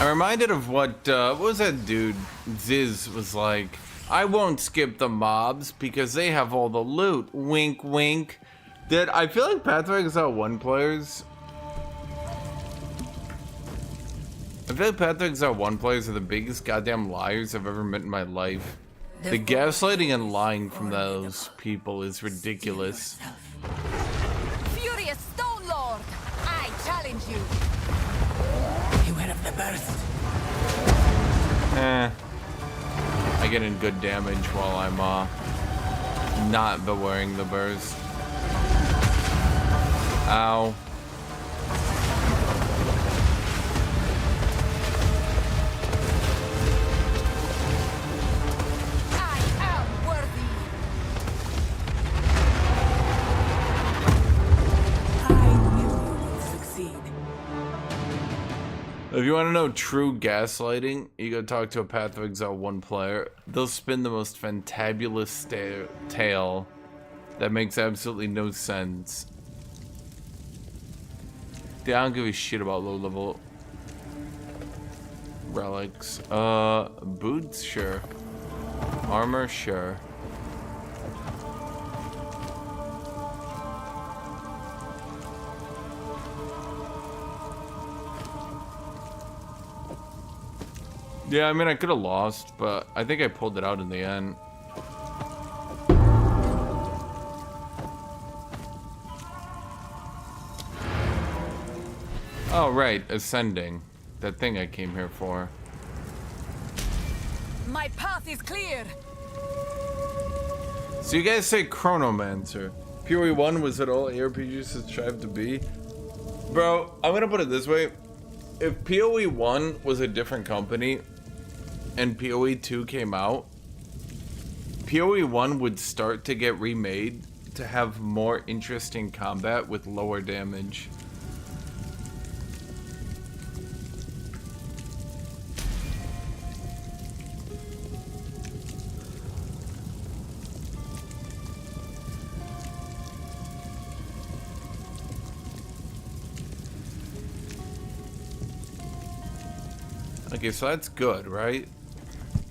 I'm reminded of what was that dude, Ziz, was like, I won't skip the mobs because they have all the loot, wink wink. I feel like Pathfinder Exile 1 players I feel like Path of Exile 1 players are the biggest goddamn liars I've ever met in my life. The gaslighting and lying from those people is ridiculous. Furious Stone Lord, I challenge you. Beware of the burst. I get in good damage while I'm not bewaring the burst. Ow. I am worthy. I knew you would succeed. If you want to know true gaslighting, you go talk to a Path of Exile 1 player. They'll spin the most fantabulous tale that makes absolutely no sense. Dude, I don't give a shit about low level relics. Boots, sure. Armor, sure. Yeah, I mean, I could have lost, but I think I pulled it out in the end. Oh, right, ascending. That thing I came here for. My path is clear. So you guys say Chronomancer. PoE 1 was it all ARPGs should strive to be? Bro, I'm gonna put it this way. If PoE 1 was a different company, and PoE 2 came out, PoE 1 would start to get remade to have more interesting combat with lower damage. Okay, so that's good, right?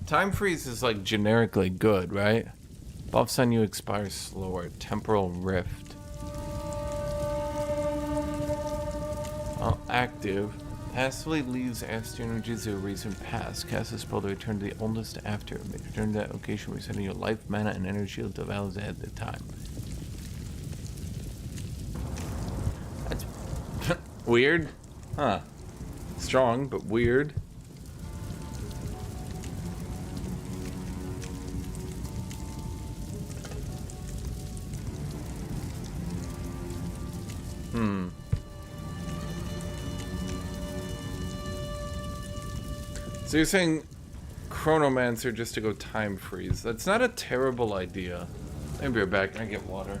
Time freeze is like generically good, right? Buffs on you expire slower. Temporal rift. Active. Passively leaves Astral energies of a recent past. Cast a spell to return to the oldest after. May return to that location, resetting your life, mana, and energy shield to values at the time. That's weird. Huh. Strong, but weird. So you're saying Chronomancer just to go time freeze. That's not a terrible idea. I'll be right back. I get water.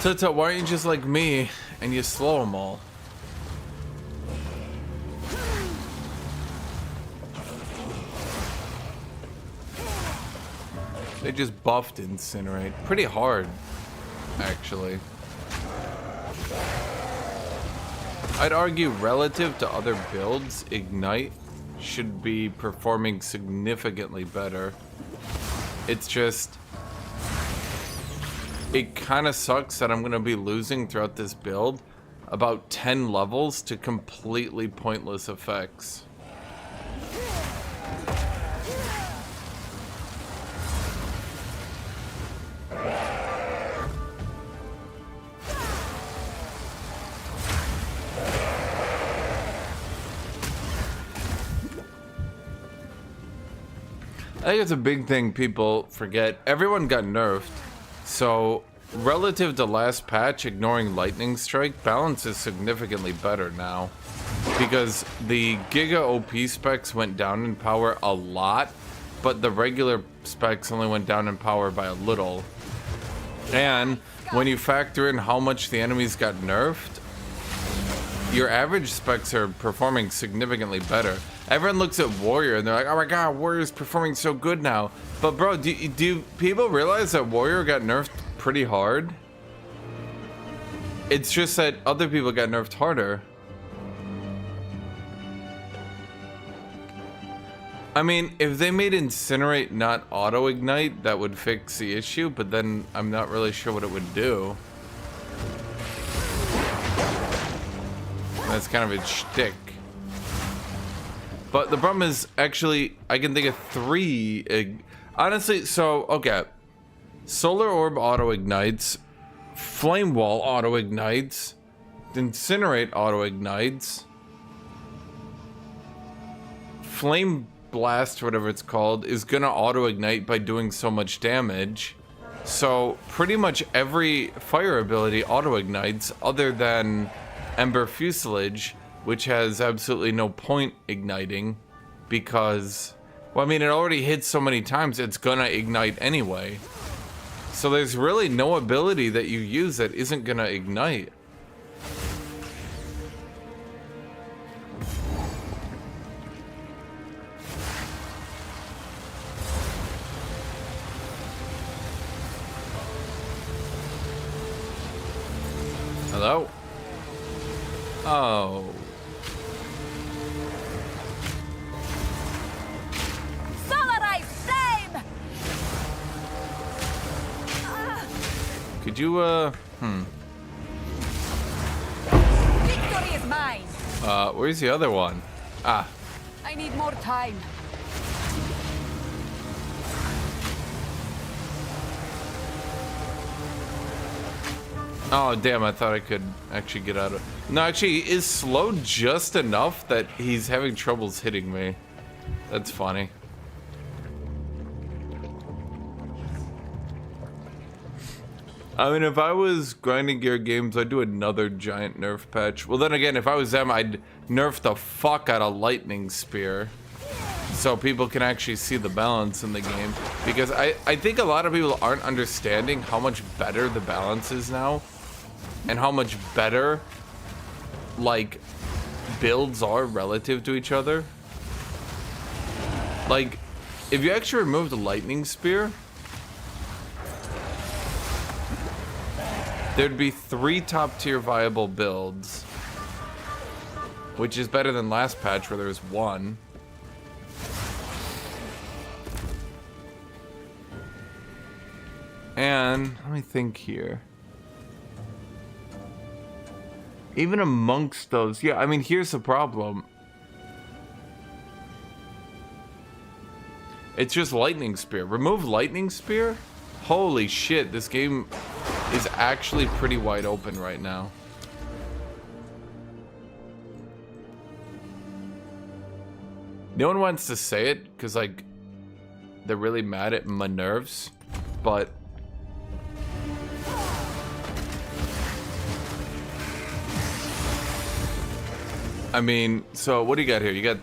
So why aren't you just like me and you slow them all? They just buffed Incinerate. Pretty hard, actually. I'd argue relative to other builds, Ignite should be performing significantly better. It's just... It kind of sucks that I'm going to be losing throughout this build about 10 levels to completely pointless effects. I think it's a big thing people forget. Everyone got nerfed. So, relative to last patch, ignoring Lightning Strike, balance is significantly better now. Because the Giga OP specs went down in power a lot, but the regular specs only went down in power by a little. And when you factor in how much the enemies got nerfed, your average specs are performing significantly better. Everyone looks at Warrior and they're like, oh my god, Warrior's performing so good now. But bro, do people realize that Warrior got nerfed pretty hard? It's just that other people got nerfed harder. I mean, if they made Incinerate not auto-ignite, that would fix the issue, but then I'm not really sure what it would do. That's kind of its shtick. But the problem is, actually, I can think of 3... honestly, so, okay. Solar Orb auto-ignites. Flame Wall auto-ignites. Incinerate auto-ignites. Flame Blast, whatever it's called, is gonna auto-ignite by doing so much damage. So, pretty much every fire ability auto-ignites, other than Ember Fuselage, which has absolutely no point igniting, because, well, I mean, it already hits so many times, it's gonna ignite anyway. So there's really no ability that you use that isn't gonna ignite. Hello? Oh. Could you, Victory is mine. Where's the other one? Ah. I need more time. Oh, damn, I thought I could actually get out of... No, actually, he is slowed just enough that he's having troubles hitting me. That's funny. I mean, if I was grinding gear games, I'd do another giant nerf patch. Well, then again, if I was them, I'd nerf the fuck out of Lightning Spear, so people can actually see the balance in the game. Because I think a lot of people aren't understanding how much better the balance is now, and how much better, like, builds are relative to each other. Like, if you actually remove the Lightning Spear, there'd be 3 top-tier viable builds, which is better than last patch where there was 1. And let me think here. Even amongst those, yeah, I mean, here's the problem. It's just Lightning Spear. Remove Lightning Spear? Holy shit, this game is actually pretty wide open right now. No one wants to say it because, like, they're really mad at my nerves, but I mean, so what do you got here? You got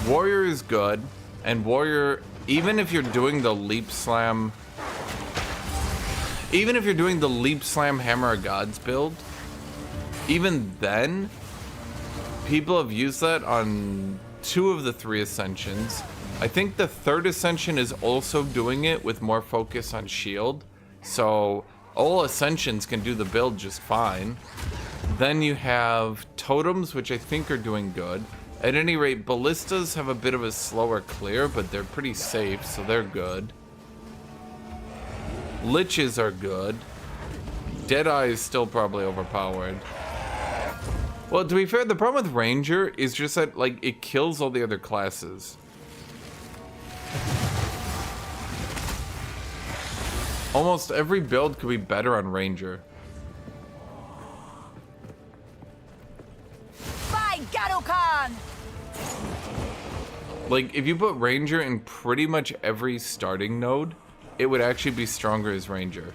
Warrior is good, and Warrior, even if you're doing the Leap Slam, even if you're doing the Leap Slam Hammer of Gods build, even then, people have used that on 2 of the 3 Ascensions. I think the 3rd Ascension is also doing it with more focus on shield. So all Ascensions can do the build just fine. Then you have Totems, which I think are doing good. At any rate, Ballistas have a bit of a slower clear, but they're pretty safe, so they're good. Liches are good. Deadeye is still probably overpowered. Well, to be fair, the problem with Ranger is just that, like, it kills all the other classes. Almost every build could be better on Ranger. By Guthuk! Like, if you put Ranger in pretty much every starting node, it would actually be stronger as Ranger.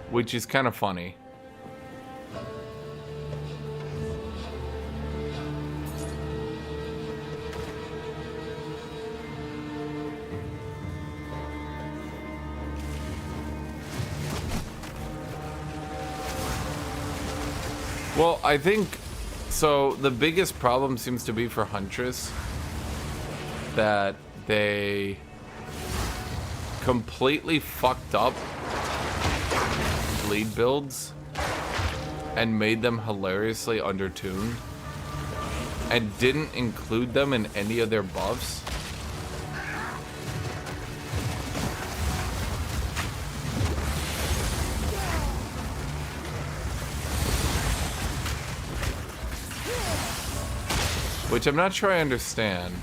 Which is kind of funny. Well, I think, so the biggest problem seems to be for Huntress that they completely fucked up bleed builds and made them hilariously undertuned and didn't include them in any of their buffs. Which I'm not sure I understand.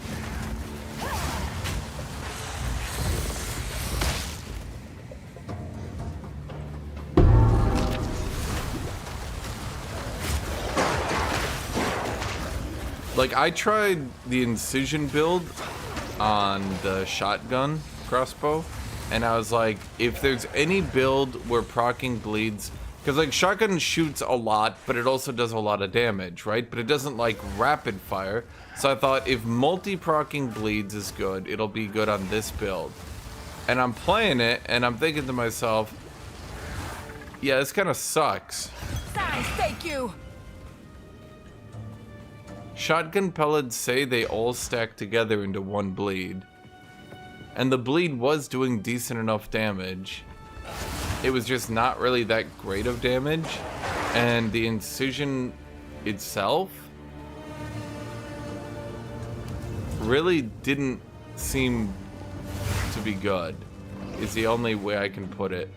Like, I tried the Incision build on the shotgun crossbow, and I was like, if there's any build where proccing bleeds, because, like, shotgun shoots a lot, but it also does a lot of damage, right? But it doesn't, like, rapid fire. So I thought, if multi-proccing bleeds is good, it'll be good on this build. And I'm playing it, and I'm thinking to myself, yeah, this kind of sucks. Thank you. Shotgun pellets say they all stack together into one bleed. And the bleed was doing decent enough damage. It was just not really that great of damage, and the Incision itself really didn't seem to be good, is the only way I can put it.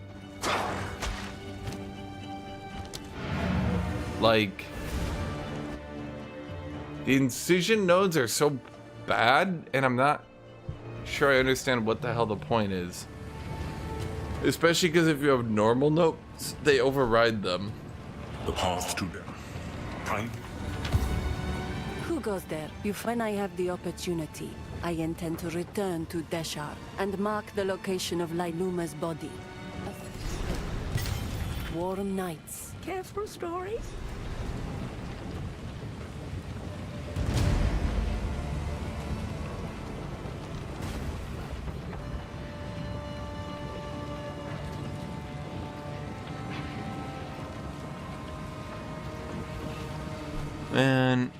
Like, the Incision nodes are so bad, and I'm not sure I understand what the hell the point is. Especially because if you have normal notes, they override them. The path to them. Time. Who goes there? When I have the opportunity, I intend to return to Deshar and mark the location of Lailuma's body. Warm nights. Care for a story? Man.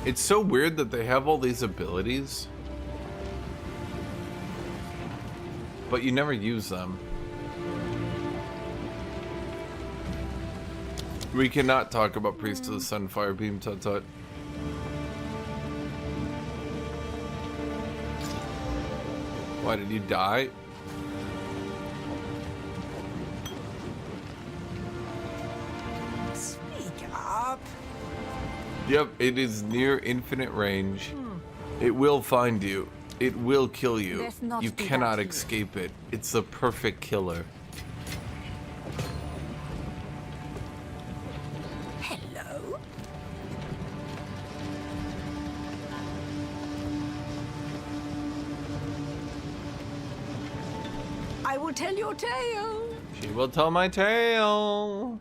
It's so weird that they have all these abilities, but you never use them. We cannot talk about Priest of the Sunfire Beam, Tut Tut. Why, did you die? Speak up. Yep, it is near infinite range. It will find you. It will kill you. Let's not You do cannot that here. escape it. It's the perfect killer. Hello? will tell your tale. She will tell my tale.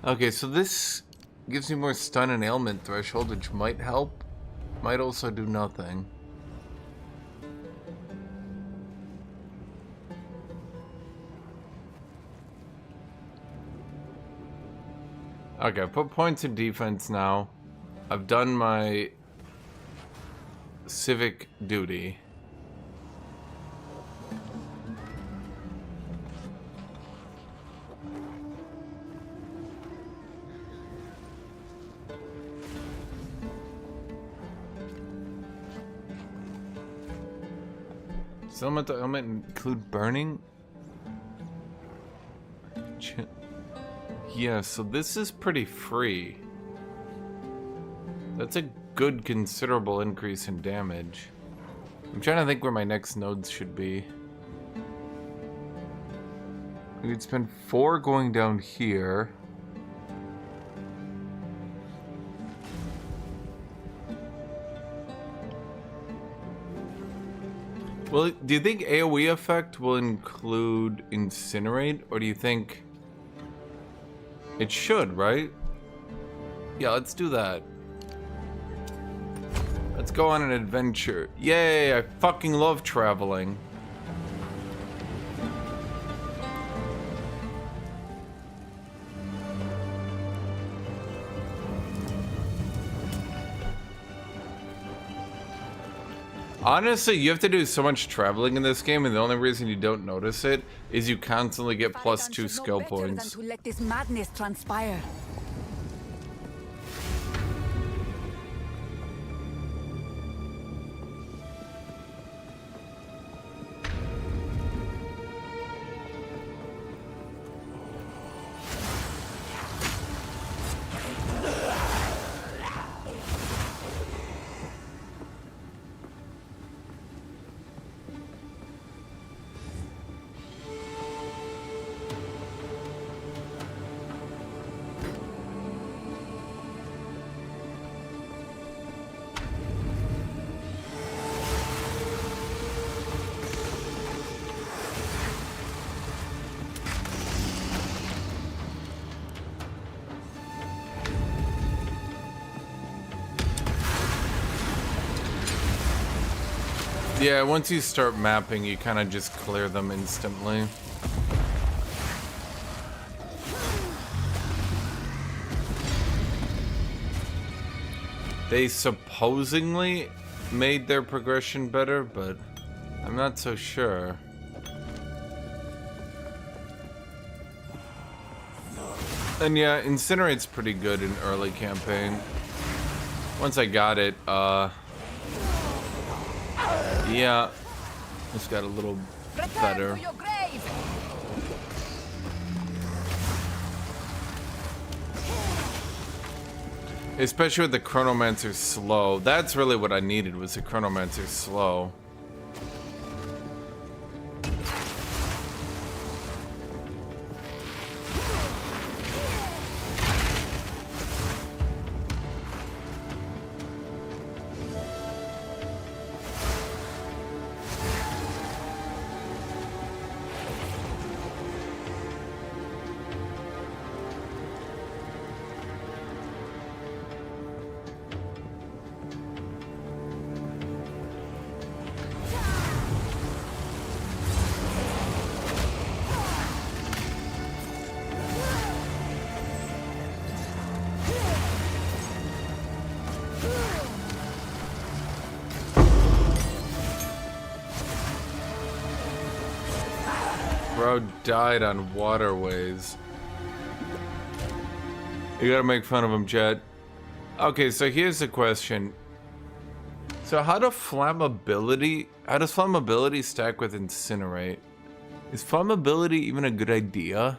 Okay, so this gives me more stun and ailment threshold, which might help. Might also do nothing. Okay, put points in defense now. I've done my civic duty. Does elemental ailment include burning? Yeah, so this is pretty free. That's a good considerable increase in damage. I'm trying to think where my next nodes should be. We could spend 4 going down here. Well, do you think AoE effect will include incinerate, or do you think it should, right? Yeah, let's do that. Let's go on an adventure. Yay, I fucking love traveling. Honestly, you have to do so much traveling in this game, and the only reason you don't notice it is you constantly get +2 skill points. To let this madness transpire. Yeah, once you start mapping, you kind of just clear them instantly. They supposedly made their progression better, but I'm not so sure. And yeah, Incinerate's pretty good in early campaign. Once I got it, yeah, just got a little better. Especially with the Chronomancer slow. That's really what I needed, was the Chronomancer slow. Bro died on waterways. You gotta make fun of him, Jet. Okay, so here's the question. So how does flammability stack with incinerate? Is flammability even a good idea?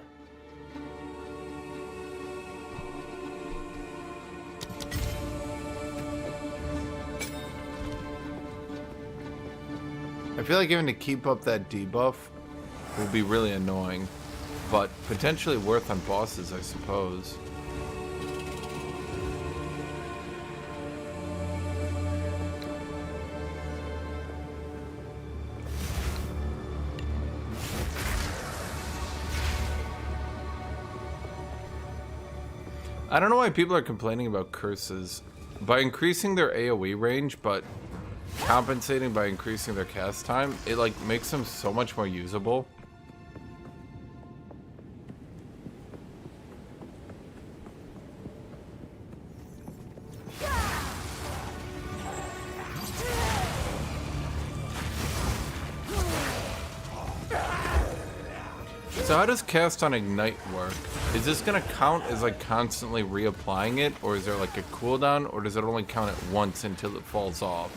I feel like having to keep up that debuff will be really annoying, but potentially worth on bosses, I suppose. I don't know why people are complaining about curses. By increasing their AoE range, but compensating by increasing their cast time, it like makes them so much more usable. So how does cast on Ignite work? Is this gonna count as like constantly reapplying it, or is there like a cooldown, or does it only count it once until it falls off?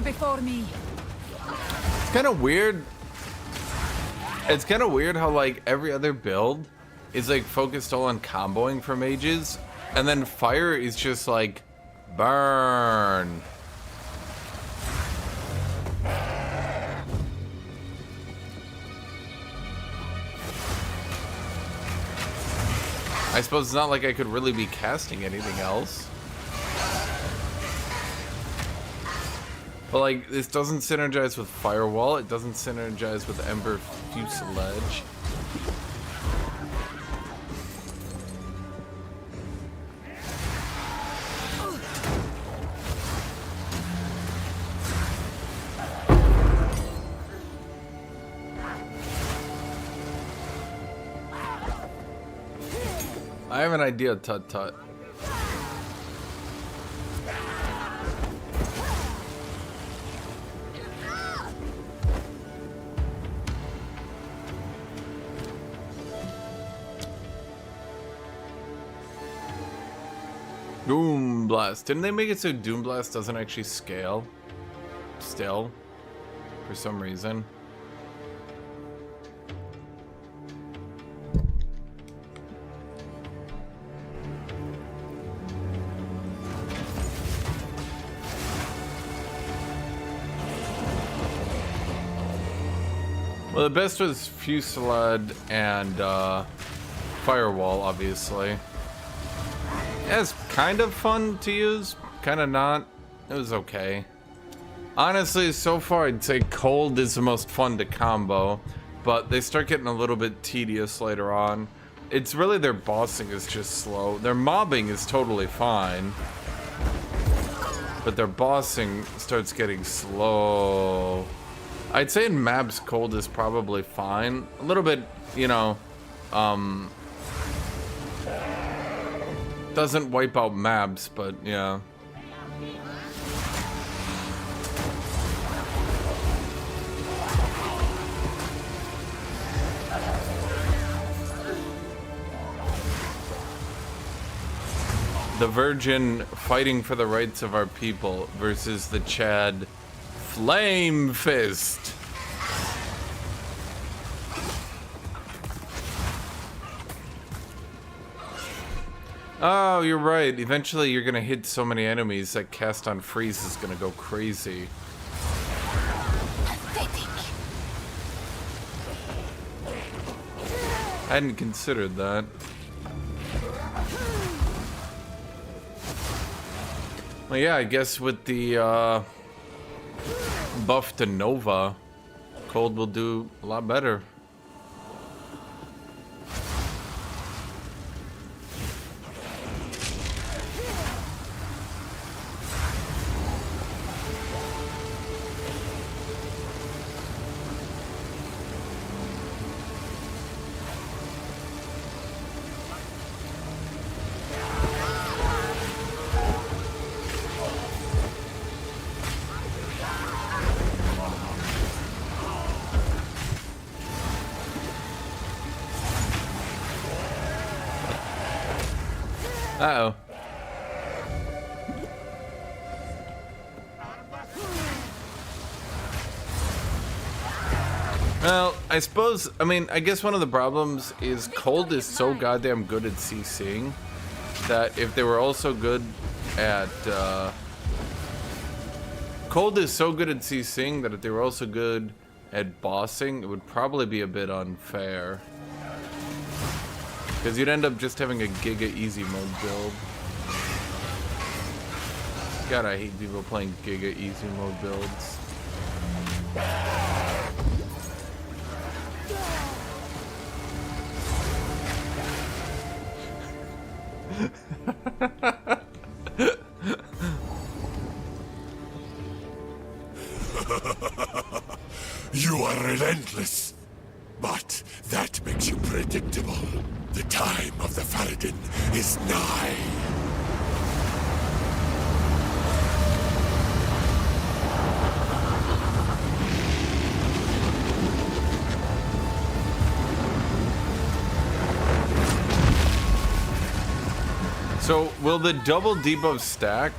Before me. It's kind of weird. It's kind of weird how like every other build is like focused all on comboing for mages, and then fire is just like burn. I suppose it's not like I could really be casting anything else. But like, this doesn't synergize with Firewall, it doesn't synergize with Ember Fuselage. I have an idea, Tut Tut. Doom Blast. Didn't they make it so Doom Blast doesn't actually scale? Still? For some reason. Well, the best was Fusillade and Firewall, obviously. It's kind of fun to use, kind of not. It was okay. Honestly, so far I'd say Cold is the most fun to combo, but they start getting a little bit tedious later on. It's really their bossing is just slow. Their mobbing is totally fine, but their bossing starts getting slow. I'd say in maps, Cold is probably fine. A little bit, you know, doesn't wipe out maps, but yeah. The Virgin fighting for the rights of our people versus the Chad Flame Fist. Oh, you're right. Eventually you're gonna hit so many enemies that cast on freeze is gonna go crazy. I hadn't considered that. Well, yeah, I guess with the buff to Nova, Cold will do a lot better. Uh-oh. Well, I suppose, I guess one of the problems is Cold is so goddamn good at CCing that if they were also good at, Cold is so good at CCing that if they were also good at bossing, it would probably be a bit unfair. Because you'd end up just having a Giga Easy mode build. God, I hate people playing Giga Easy mode builds. You are relentless, but that makes you predictable. The time of the Faradin is nigh. So, will the double debuff stack?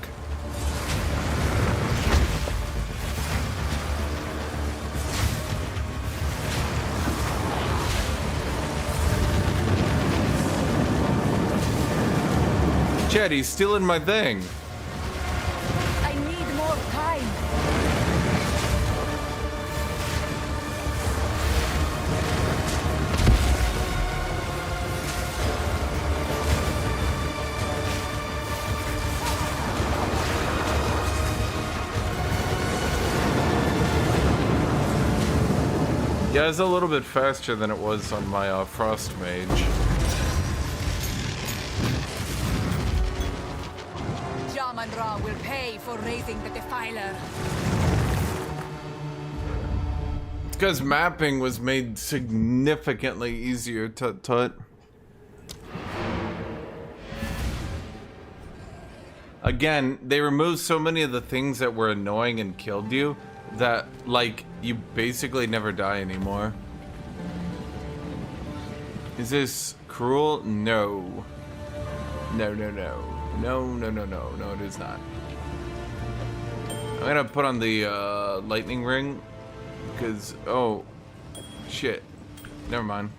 Chad, he's stealing my thing. I need more time. Yeah, it's a little bit faster than it was on my Frost Mage. Jaman-Ra will pay for raising the Defiler. It's because mapping was made significantly easier, tut-tut. Again, they removed so many of the things that were annoying and killed you that, like, you basically never die anymore. Is this cruel? No. No, no, no. No, no, no, no. No, it is not. I'm gonna put on the lightning ring because, oh, shit. Never mind.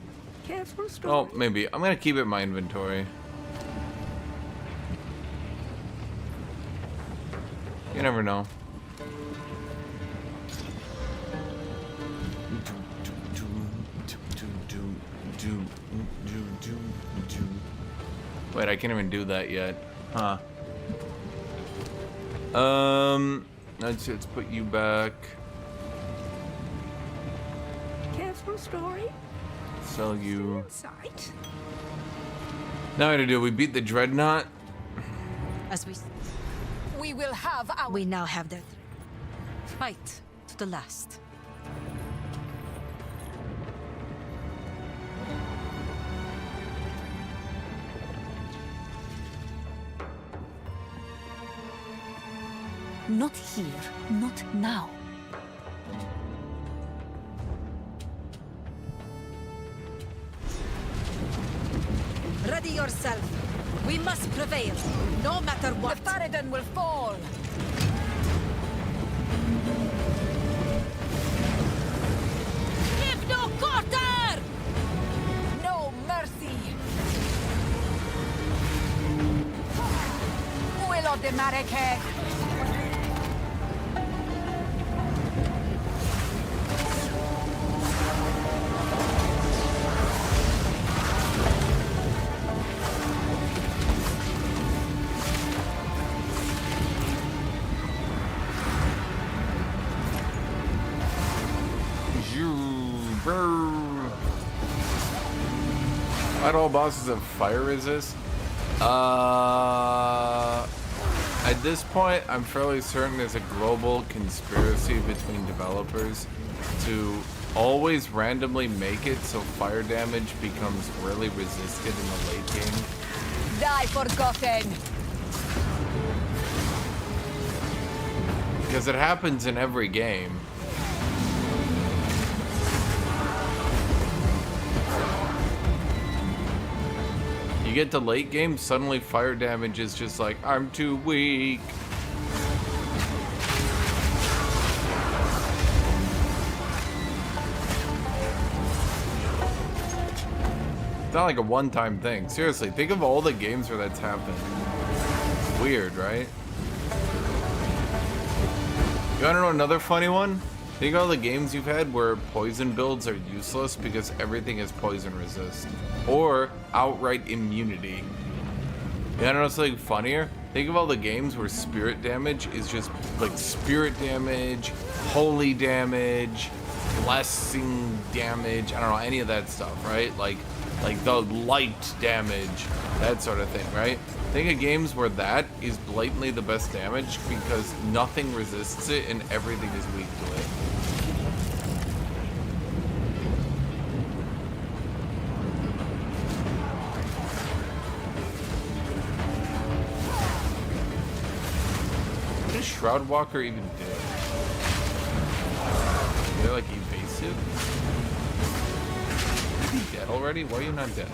Careful, story. Oh, maybe. I'm gonna keep it in my inventory. You never know. Wait, I can't even do that yet. Huh. Let's put you back. Careful, story. Sell you. Insight. Now what to do? We beat the Dreadnought. As we will have our... We now have that. Fight to the last. Not here, not now. Ready yourself. We must prevail, no matter what. The Faradin will fall. Give no quarter! No mercy. Will of the Marrakech. Not all bosses have fire resist. At this point, I'm fairly certain there's a global conspiracy between developers to always randomly make it so fire damage becomes really resisted in the late game. Die forgotten. Because it happens in every game. You get to late game, suddenly fire damage is just like, I'm too weak. It's not like a one-time thing. Seriously, think of all the games where that's happened. Weird, right? You wanna know another funny one? Think of all the games you've had where poison builds are useless because everything is poison resist. Or outright immunity. You wanna know something funnier? Think of all the games where spirit damage is just like spirit damage, holy damage, blessing damage, I don't know, any of that stuff, right? Like the light damage, that sort of thing, right? Think of games where that is blatantly the best damage because nothing resists it and everything is weak to it. What does Shroud Walker even do? They're like evasive? Is he dead already? Why are you not dead?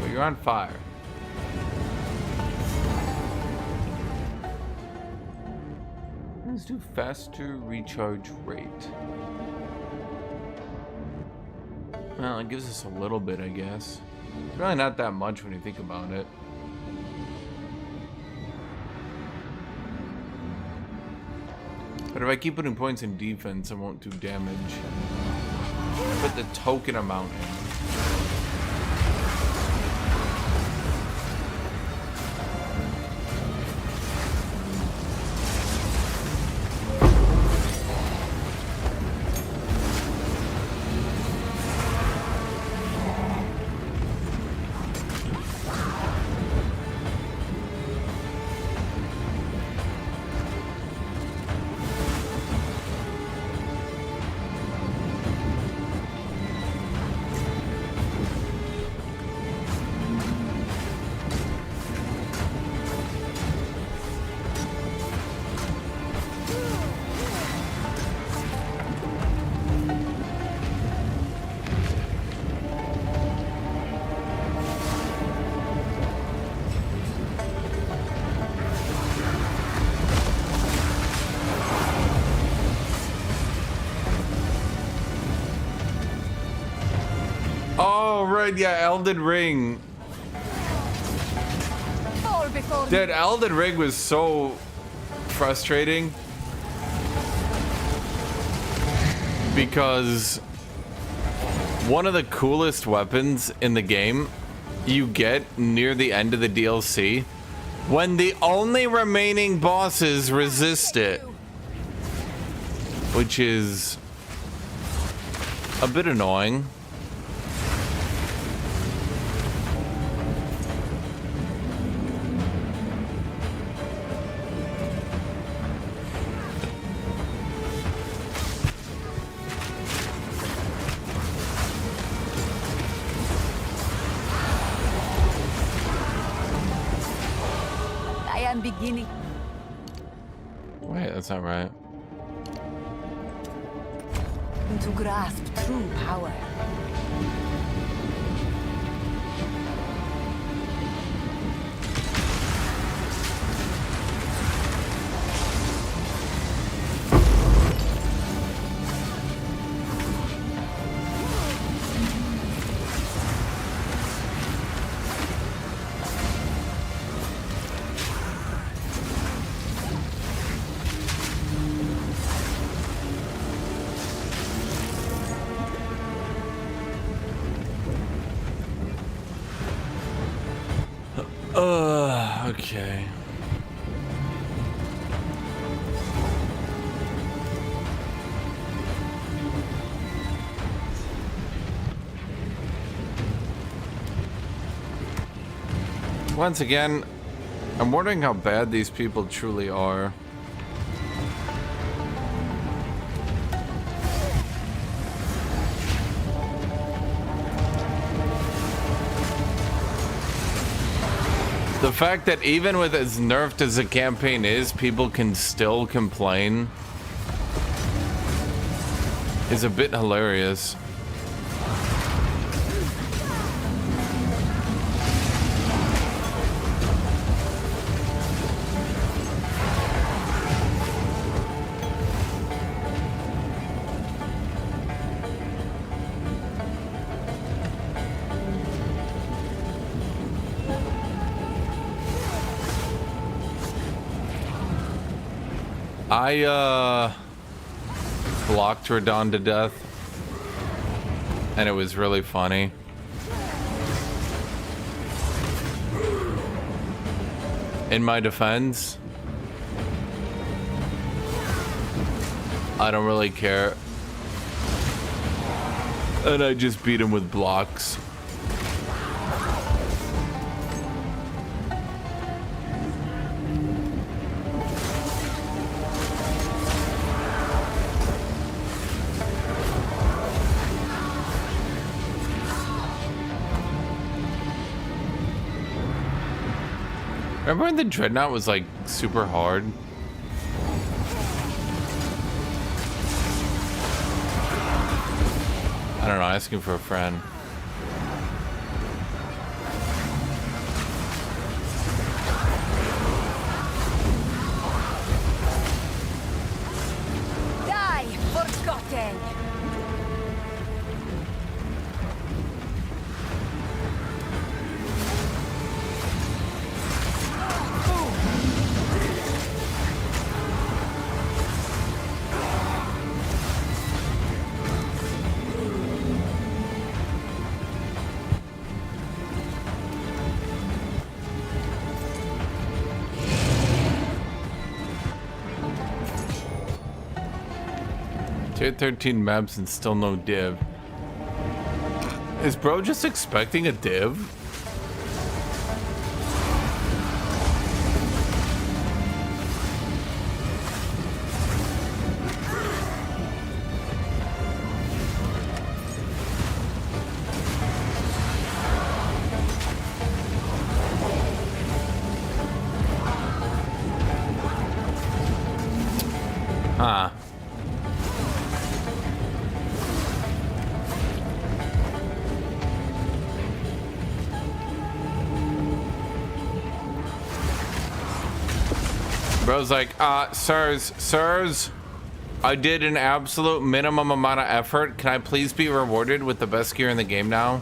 Well, you're on fire. Let's do faster recharge rate. Well, it gives us a little bit, I guess. It's really not that much when you think about it. But if I keep putting points in defense, I won't do damage. Put the token amount in. Yeah, Elden Ring. Dude, Elden Ring was so frustrating because one of the coolest weapons in the game you get near the end of the DLC when the only remaining bosses resist it, which is a bit annoying. Beginning. Wait, that's not right. To grasp true power. Okay. Once again, I'm wondering how bad these people truly are. The fact that even with as nerfed as the campaign is, people can still complain is a bit hilarious. I blocked Radon to death, and it was really funny. In my defense, I don't really care, and I just beat him with blocks. Remember when the Dreadnought was like super hard? I don't know, asking for a friend. Die, forgotten! Tier 13 maps and still no div. Is bro just expecting a div? Huh. Bro's like, sirs, I did an absolute minimum amount of effort. Can I please be rewarded with the best gear in the game now?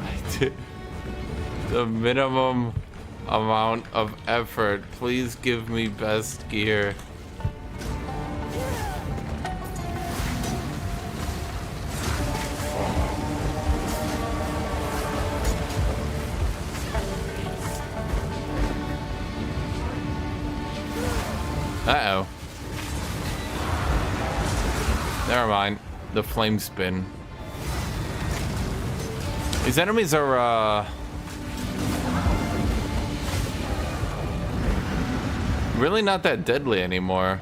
I did the minimum amount of effort. Please give me best gear. Uh-oh. Never mind. The flame spin. These enemies are, really not that deadly anymore.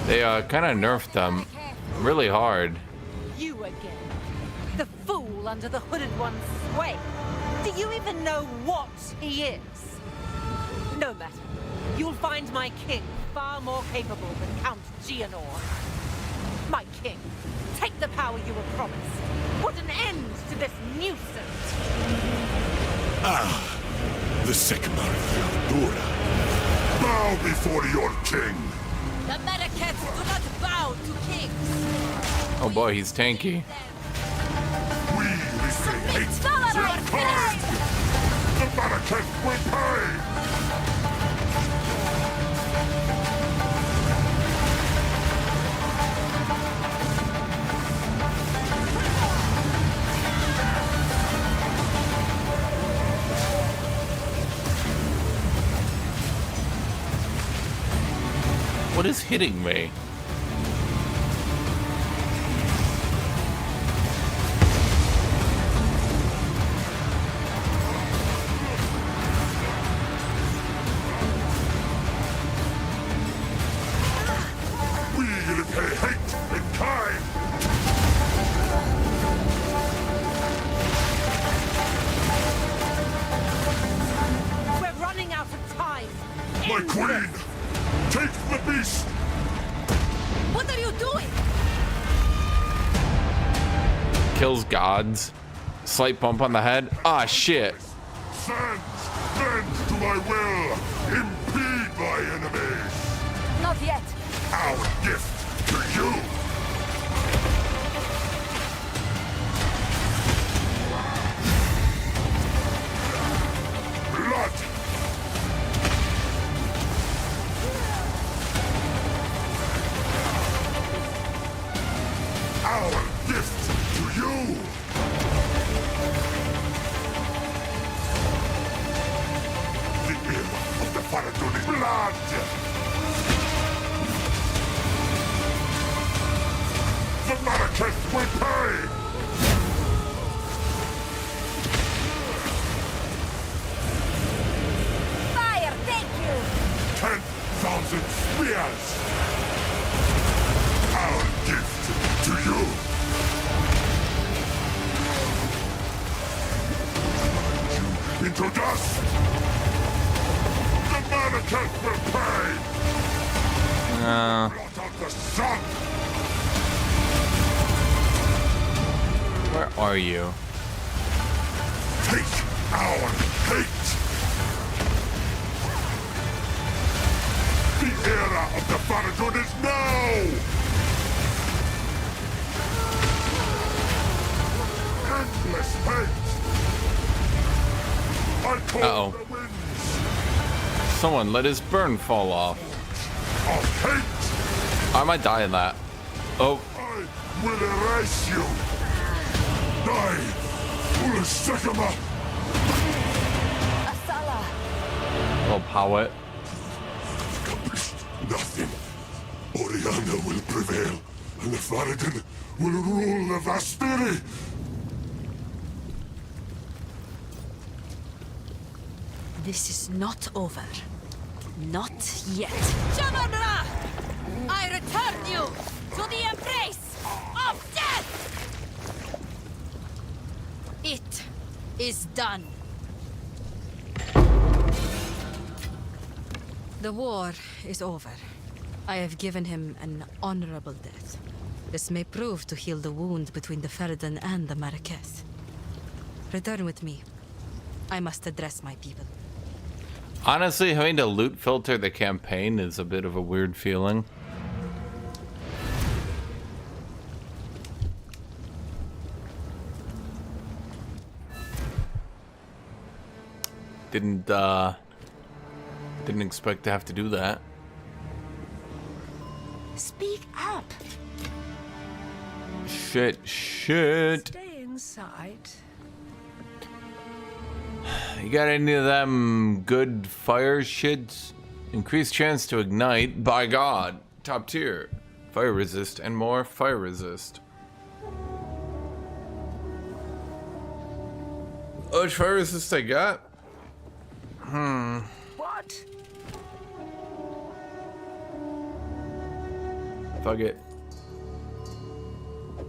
They, kind of nerfed them really hard. You again. The fool under the hooded one's sway. Do you even know what he is? No matter. You'll find my king far more capable than Count Geonor. My king, take the power you were promised. Put an end to this nuisance. Ah, the Sycamore Feldura. Bow before your king. The Marrakets do not bow to kings. Oh boy, he's tanky. We receive your card. The Marrakets will pay. What is hitting me? We'll pay hate in kind. We're running out of time. My queen, take the beast. What are you doing? Kills gods. Slight bump on the head. Ah, shit. Sans bend to my will, impede my enemies. Not yet. Our gift to you. Blood. Our gift to you. The era of the Faraduni blood. The Marrakech will pay! Fire, thank you! 10,000 spears! Our gift to you! You into dust! The Marrakech will pay! Blot out the sun! Where are you? Take our hate! The era of the Faradun is now! Endless hate! I call the winds! Someone let his burn fall off. Of hate! I might die in that. Oh. I will erase you! Die! Ulasakama! Asala! Oh, poet. Accomplished nothing. Oriana will prevail, and the Faradun will rule the Vaspiri! This is not over. Not yet. Shamandra! I return you to the embrace of death! It is done. The war is over. I have given him an honorable death. This may prove to heal the wound between the Ferdinand and the Marrakech. Return with me. I must address my people. Honestly, having to loot filter the campaign is a bit of a weird feeling. Didn't expect to have to do that. Speak up. Shit. Stay inside. You got any of them good fire shits? Increased chance to ignite. By God. Top tier. Fire resist and more fire resist. How much fire resist I got? What? Fuck it.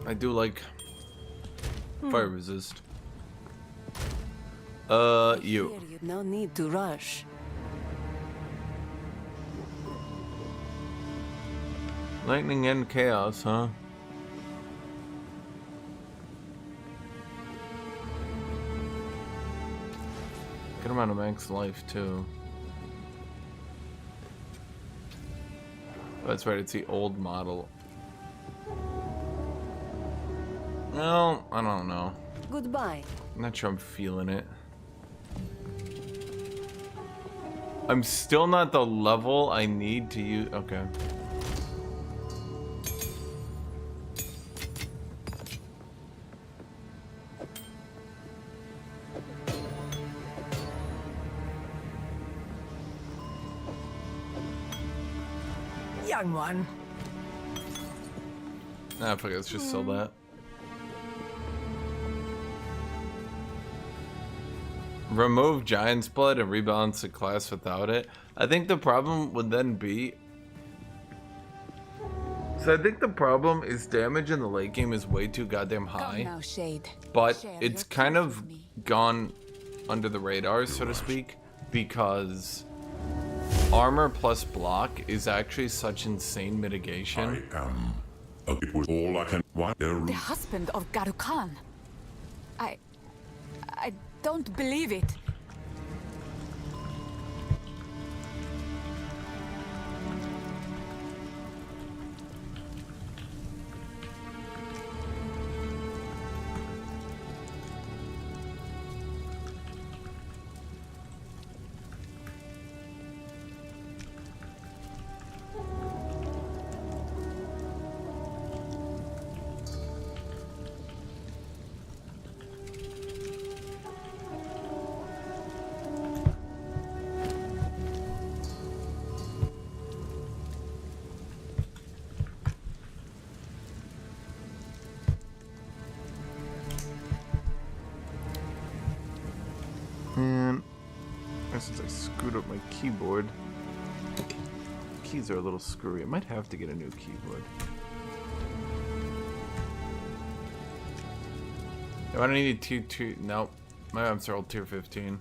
I do like fire resist. You. You no need to rush. Lightning and chaos, huh? Good amount of max life too. Oh, that's right, it's the old model. Well, I don't know. Goodbye. I'm not sure I'm feeling it. I'm still not the level I need to use. Okay. Young one. Nah, fuck it, let's just sell that. Remove Giant's Blood and rebalance the class without it. I think the problem would then be... So I think the problem is damage in the late game is way too goddamn high. Now, Shade. But Share it's your kind truth of with me. gone under the radar, so to speak, because armor plus block is actually such insane mitigation. It was all I can... The husband of Guthuk. I don't believe it. since I screwed up my keyboard. Keys are a little screwy. I might have to get a new keyboard. Do I need a tier 2? Nope. My amps are all tier 15.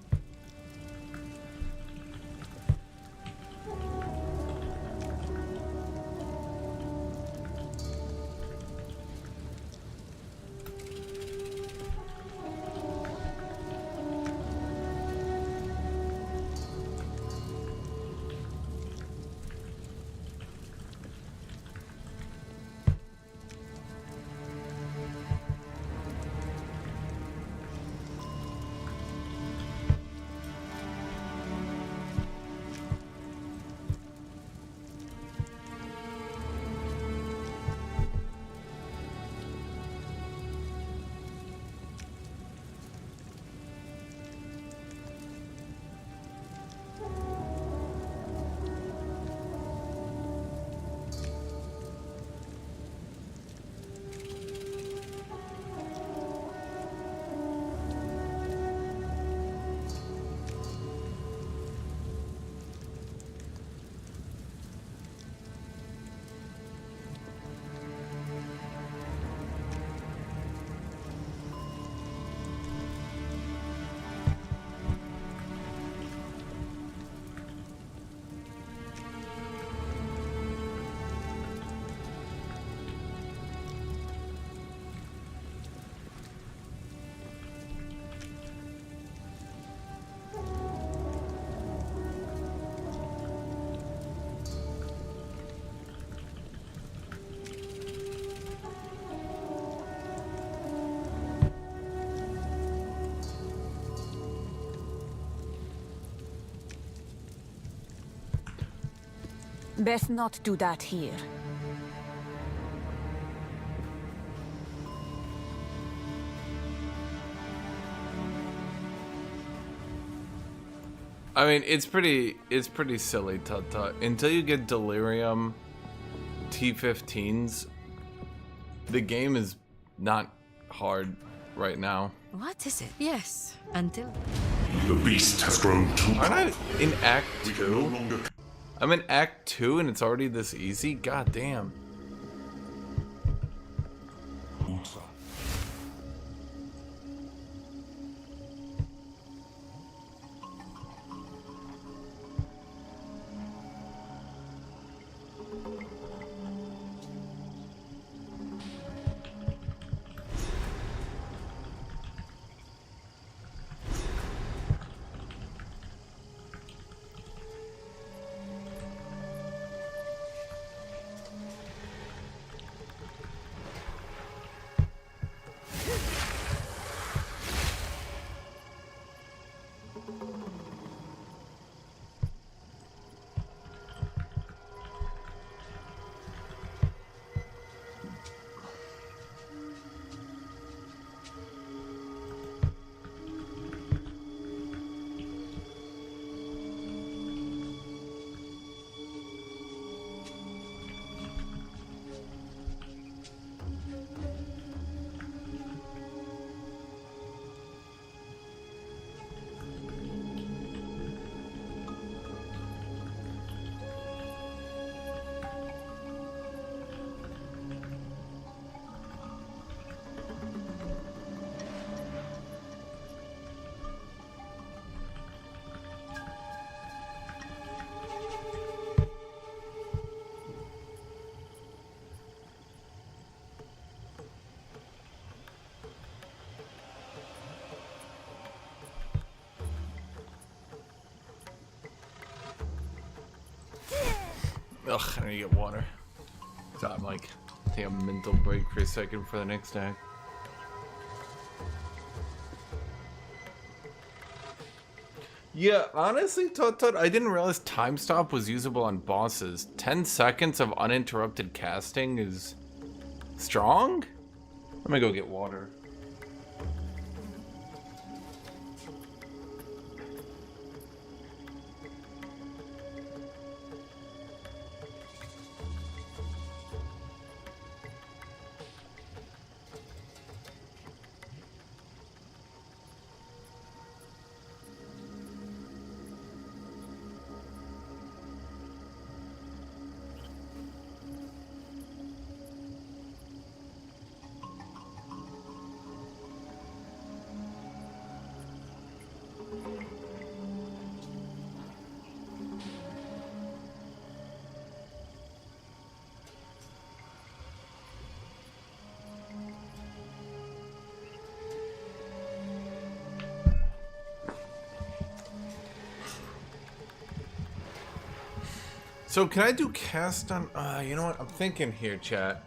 Best not do that here. I mean, it's pretty silly, Tut. Until you get Delirium T15s, the game is not hard right now. What is it? Yes, until... The beast has grown too Aren't I powerful. in Act We 2? can no longer... I'm in Act 2 and it's already this easy? God damn. Ugh, I need to get water. So I'm like, take a mental break for a second for the next act. Yeah, honestly, Tut, I didn't realize time stop was usable on bosses. 10 seconds of uninterrupted casting is strong? Let me go get water. So can I do cast on? You know what? I'm thinking here, chat.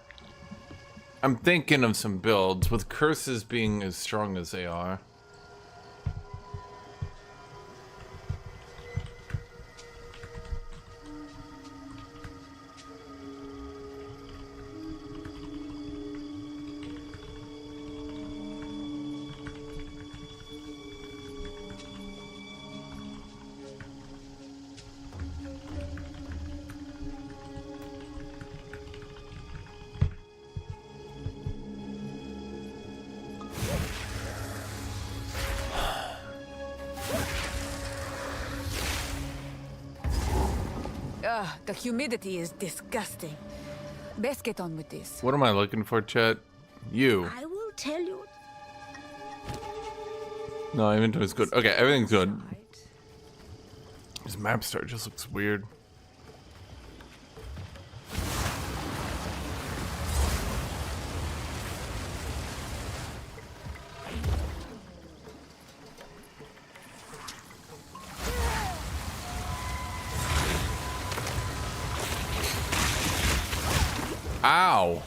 I'm thinking of some builds with curses being as strong as they are. The humidity is disgusting. Best get on with this. What am I looking for, chat? You. I will tell you. No, inventory's good. Okay, everything's good. This map start just looks weird. Ow.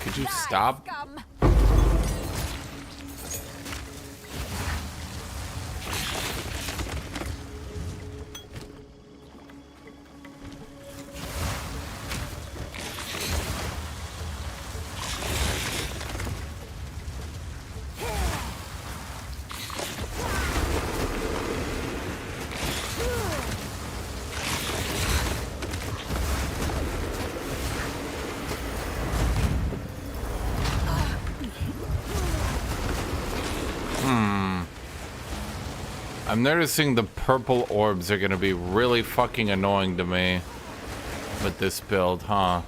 Could you stop? I'm noticing the purple orbs are gonna be really fucking annoying to me with this build, huh?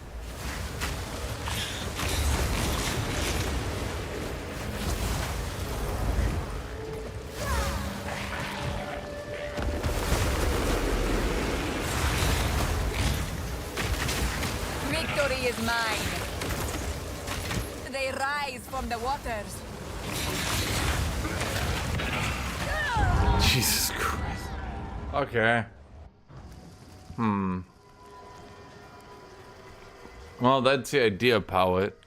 Victory is mine. They rise from the waters. Jesus Christ. Okay. Well, that's the idea, Poet.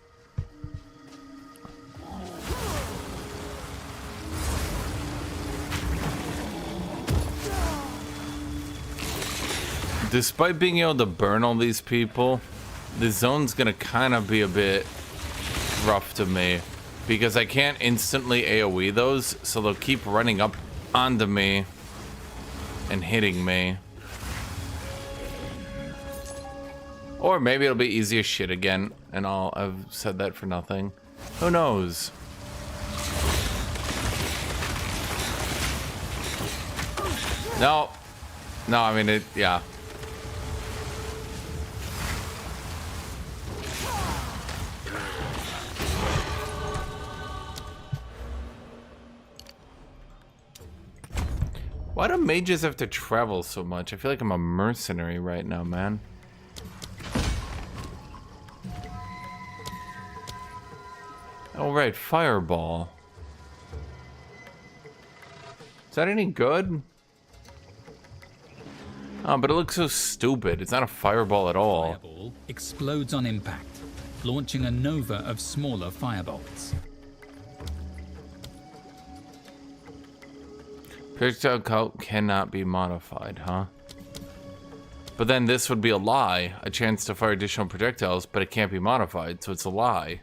Despite being able to burn all these people, the zone's gonna kind of be a bit rough to me because I can't instantly AoE those, so they'll keep running up onto me and hitting me. Or maybe it'll be easy as shit again and I've said that for nothing. Who knows? No, I mean it, yeah. Why do mages have to travel so much? I feel like I'm a mercenary right now, man. Oh, right, fireball. Is that any good? Oh, but it looks so stupid. It's not a fireball at all. Fireball explodes on impact, launching a nova of smaller firebolts. Projectile count cannot be modified, huh? But then this would be a lie. A chance to fire additional projectiles, but it can't be modified, so it's a lie.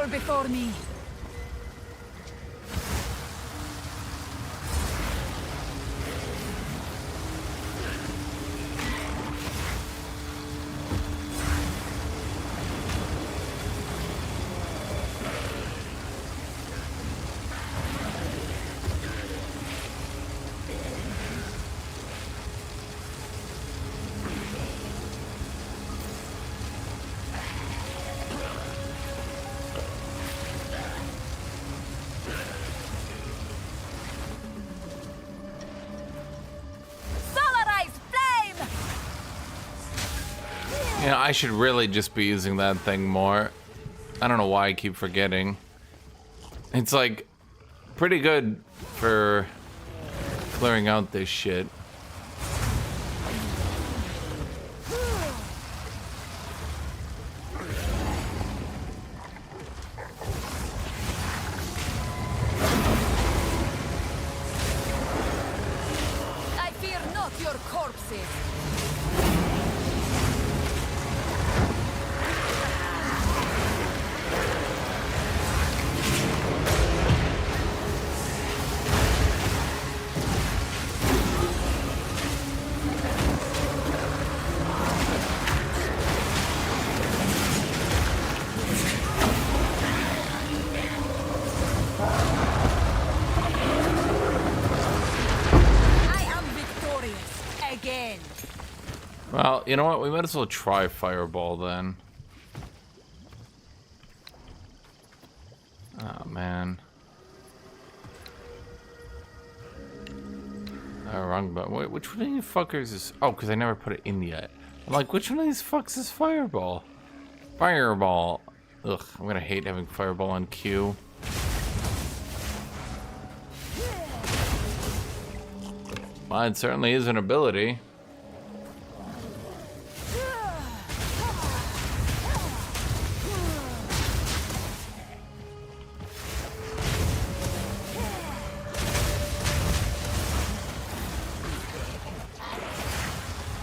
fall before me. Yeah, I should really just be using that thing more. I don't know why I keep forgetting. It's like pretty good for clearing out this shit. I fear not your corpses. Well, you know what? We might as well try Fireball then. Oh, man. Oh, wrong button. Wait, which one of you fuckers is... Oh, because I never put it in yet. I'm like, which one of these fucks is Fireball? Fireball. Ugh, I'm gonna hate having Fireball on Q. Well, it certainly is an ability.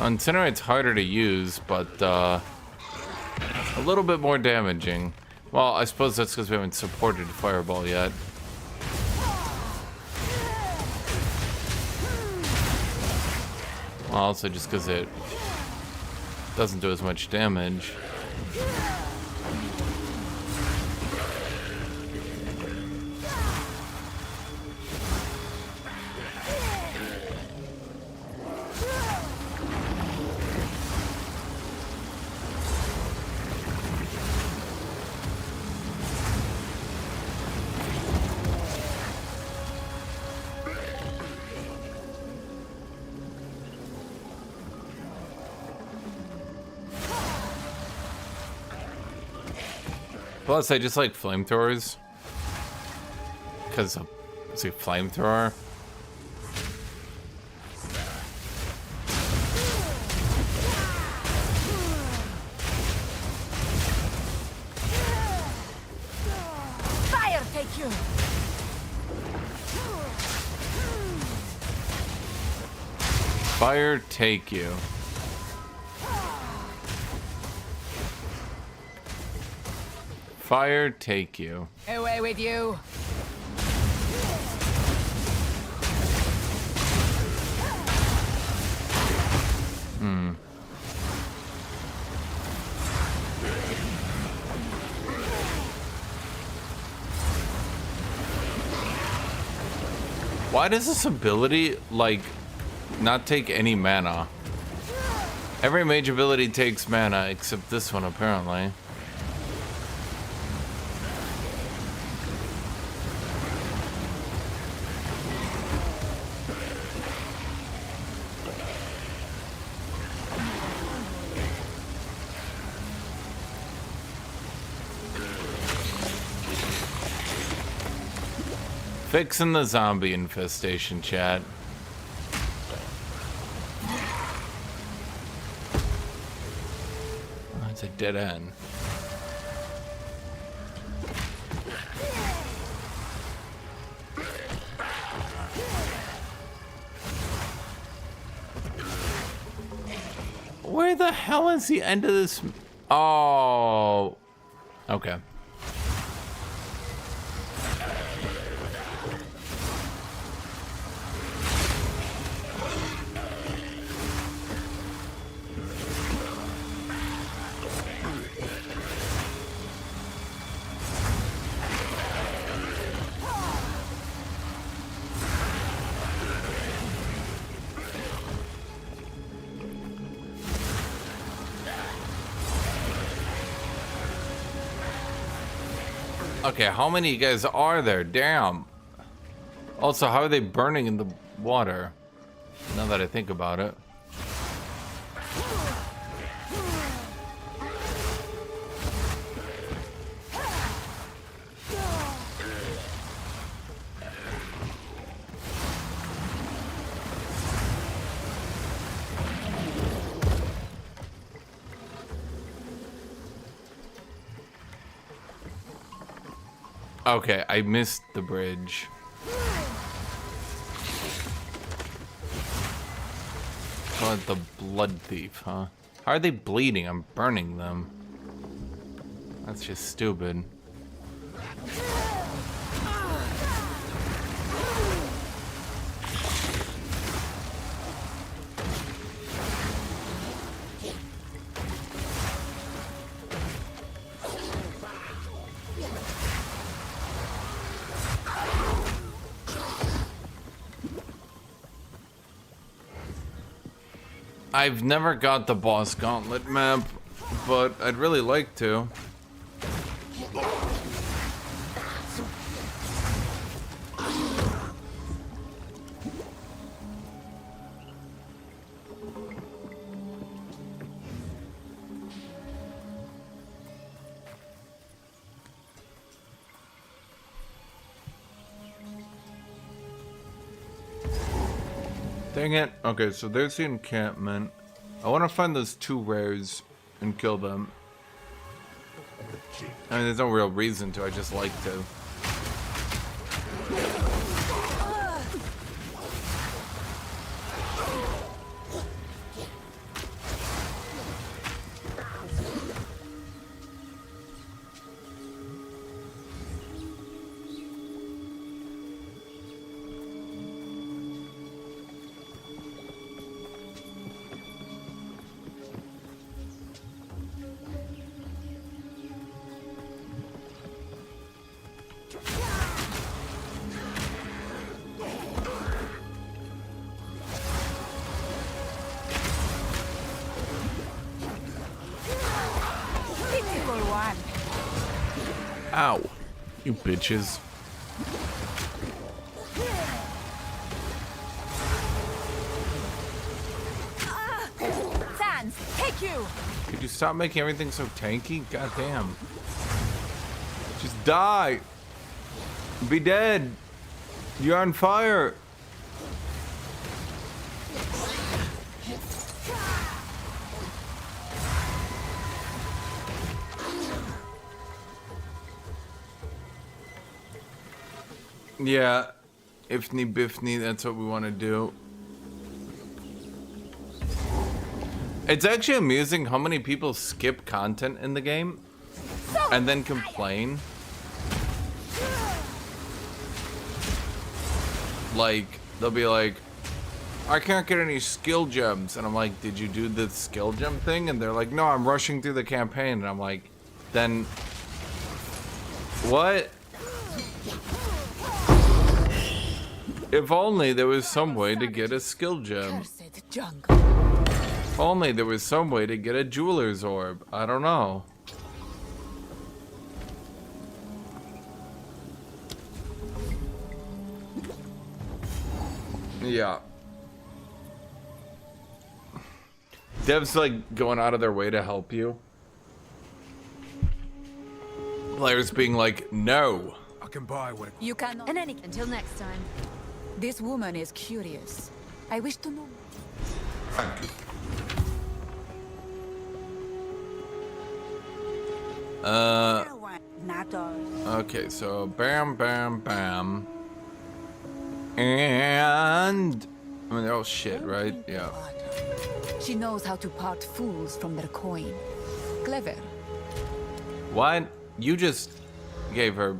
Incinerate's harder to use, but a little bit more damaging. Well, I suppose that's because we haven't supported Fireball yet. Well, also just because it doesn't do as much damage. Plus, I just like flamethrowers. Because it's a flamethrower. Fire take you. Fire take you. Fire take you. Away with you. Why does this ability, like, not take any mana? Every mage ability takes mana, except this one, apparently. Fixing the zombie infestation, chat. Oh, it's a dead end. Where the hell is the end of this? Oh, okay. Okay, how many guys are there? Damn. Also, how are they burning in the water? Now that I think about it. Okay, I missed the bridge. Call it the blood thief, huh? How are they bleeding? I'm burning them. That's just stupid. I've never got the boss gauntlet map, but I'd really like to. Dang it. Okay, so there's the encampment. I want to find those 2 rares and kill them. I mean, there's no real reason to, I just like to. Ow, you bitches. Sans, take you! Could you stop making everything so tanky? God damn. Just die. Be dead. You're on fire. Yeah, ifney biffney, that's what we want to do. It's actually amusing how many people skip content in the game and then complain. Like, they'll be like, I can't get any skill gems. And I'm like, did you do the skill gem thing? And they're like, no, I'm rushing through the campaign. And I'm like, then what? If only there was some way to get a skill gem. If only there was some way to get a jeweler's orb. I don't know. Yeah. Devs like going out of their way to help you. Players being like, no. I can buy what You cannot. And any until next time. This woman is curious. I wish to know. Okay, so bam, bam, bam. And I mean, they're all shit, right? Yeah. She knows how to part fools from their coin. Clever. What? You just gave her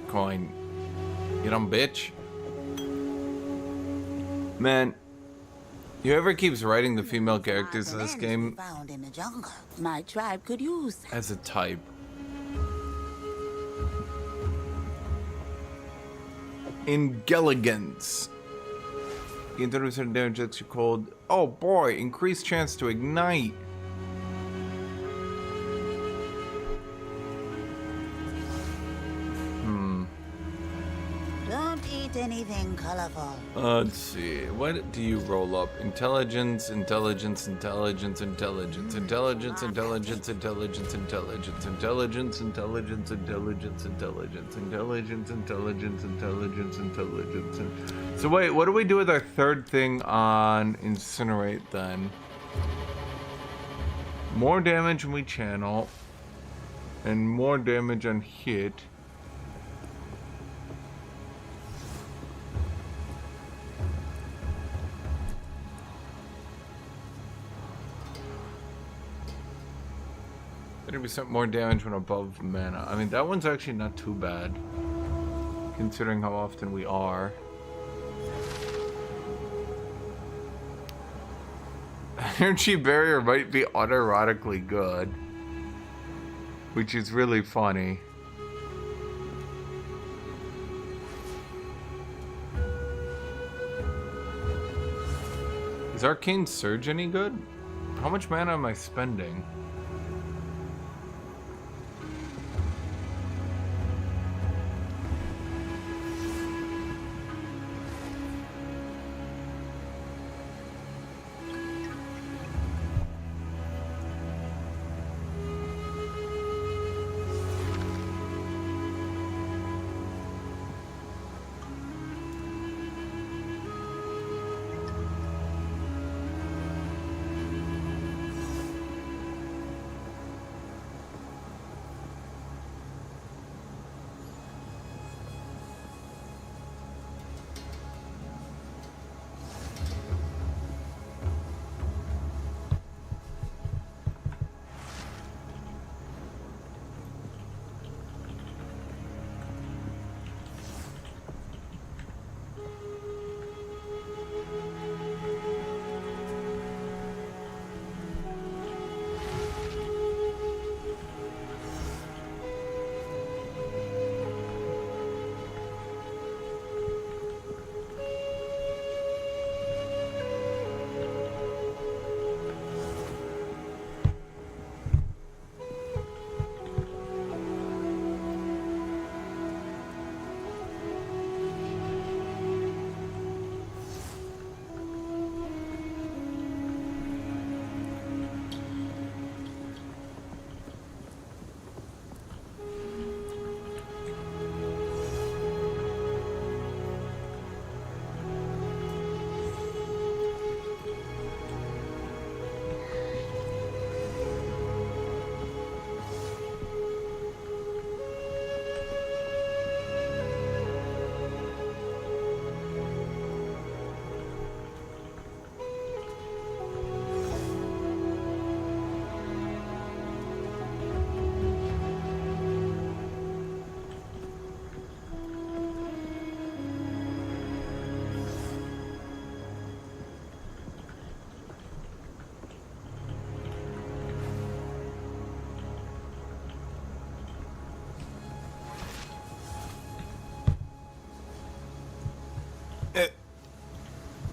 coin. You dumb bitch. Man, whoever keeps writing the female characters in this game Found in the jungle. My tribe could use that. as a type. Ingeligence. You introduce certain damage that you called. Oh boy, increased chance to ignite. and colorful. Let's see. What do you roll up? Intelligence, intelligence, intelligence, intelligence, intelligence, intelligence, intelligence, intelligence, intelligence, intelligence, intelligence, intelligence, intelligence, intelligence, intelligence, intelligence. So wait, what do we do with our third thing on incinerate then? More damage when we channel, and more damage on hit. There'd be some more damage when above mana. I mean, that one's actually not too bad, considering how often we are. Energy barrier might be unironically good, which is really funny. Is Arcane Surge any good? How much mana am I spending?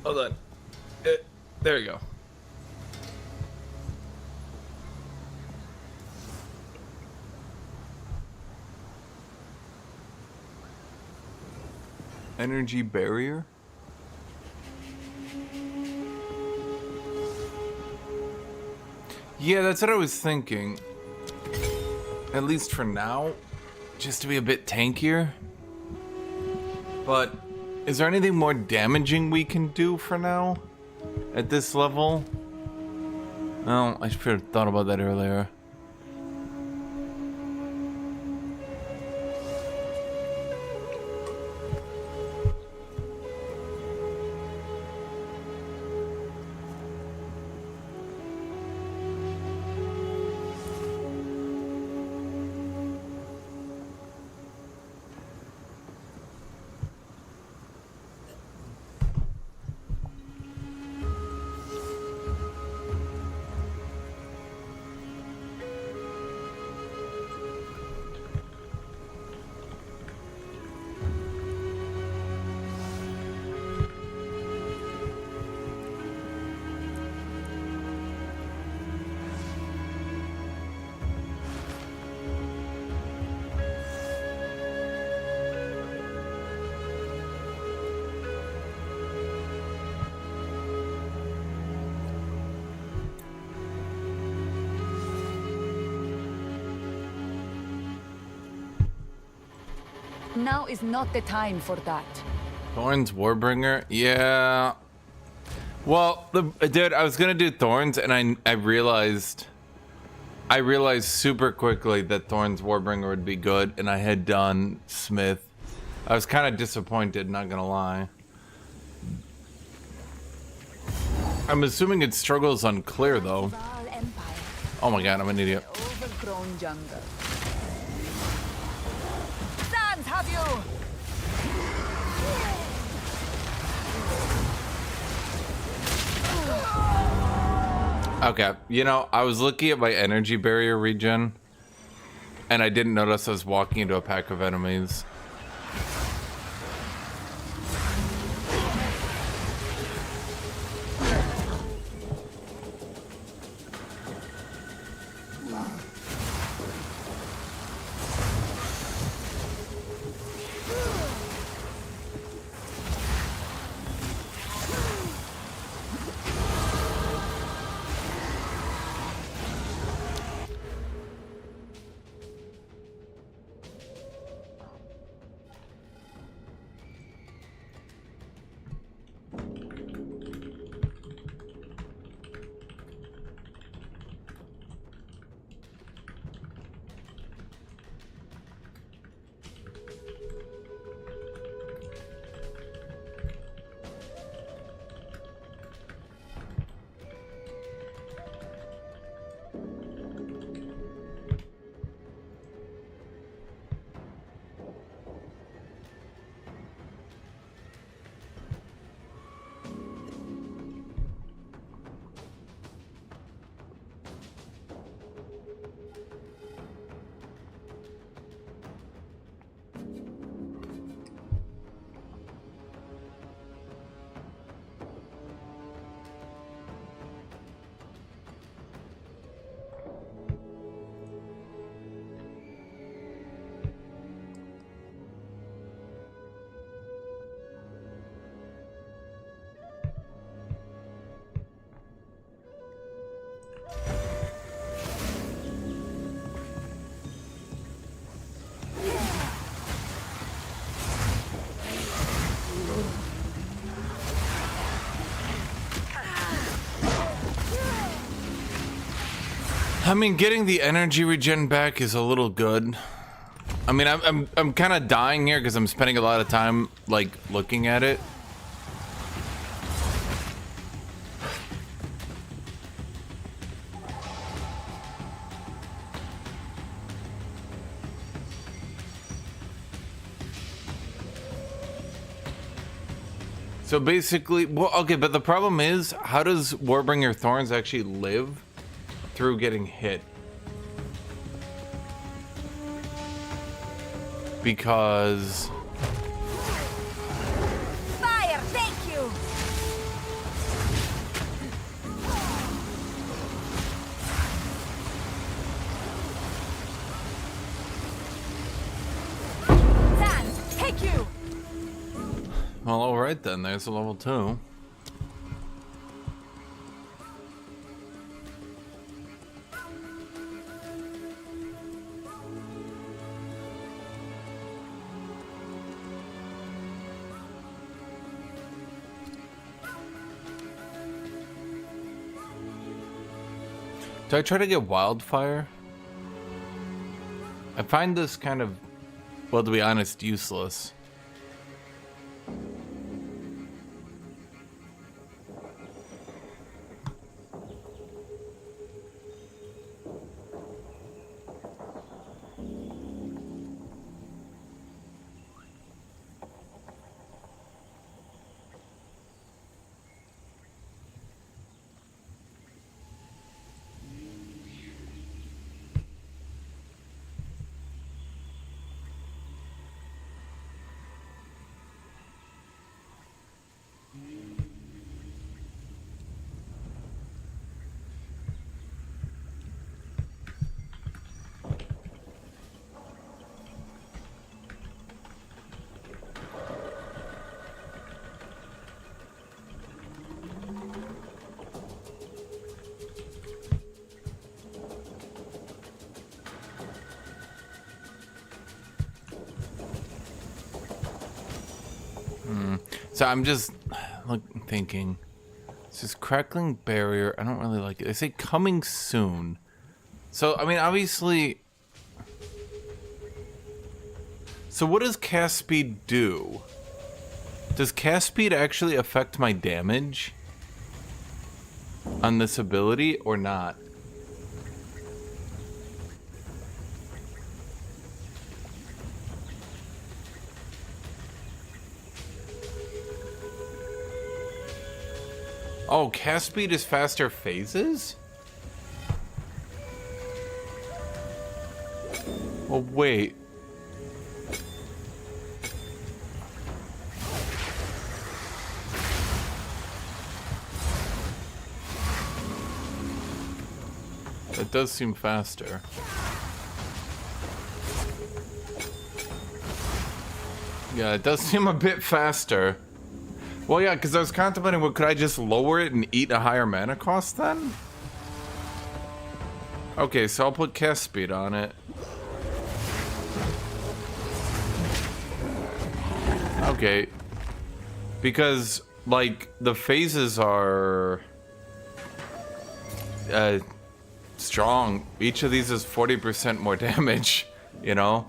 Hold on. There you go. Energy barrier? Yeah, that's what I was thinking. At least for now, just to be a bit tankier. But is there anything more damaging we can do for now? At this level? Oh, I should have thought about that earlier. now is not the time for that. Thorns Warbringer? Yeah. Well, dude, I was gonna do Thorns, and I realized super quickly that Thorns Warbringer would be good, and I had done Smith. I was kind of disappointed, not gonna lie. I'm assuming it struggles on clear, though. Oh my god, I'm an idiot. Overgrown jungle. Sans, have you? Okay, you know, I was looking at my energy barrier regen, and I didn't notice I was walking into a pack of enemies. I mean, getting the energy regen back is a little good. I mean, I'm kind of dying here because I'm spending a lot of time like looking at it. So basically, well, okay, but the problem is, how does Warbringer Thorns actually live through getting hit? Because Fire, thank you. Sans, take you. well, all right then. There's a level 2. Do I try to get wildfire? I find this kind of, well, to be honest, useless. So I'm just thinking. It's this crackling barrier. I don't really like it. They say coming soon. So, I mean, obviously... So what does cast speed do? Does cast speed actually affect my damage on this ability or not? Oh, cast speed is faster phases? Well, wait. It does seem faster. Yeah, it does seem a bit faster. Well, yeah, because I was contemplating, well, could I just lower it and eat a higher mana cost then? Okay, so I'll put cast speed on it. Okay. Because, like, the phases are... strong. Each of these is 40% more damage, you know?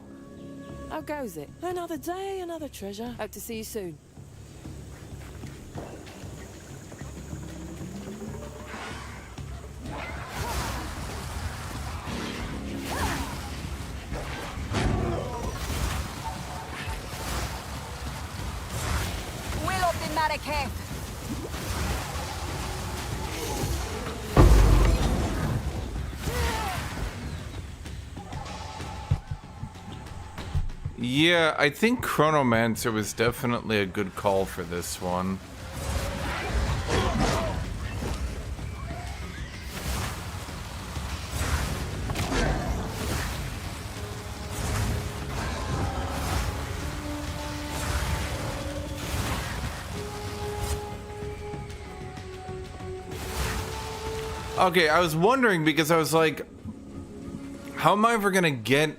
How goes it? Another day, another treasure. Hope to see you soon. Will of the Marrakech. Yeah, I think Chronomancer was definitely a good call for this one. Okay, I was wondering because I was like, how am I ever gonna get...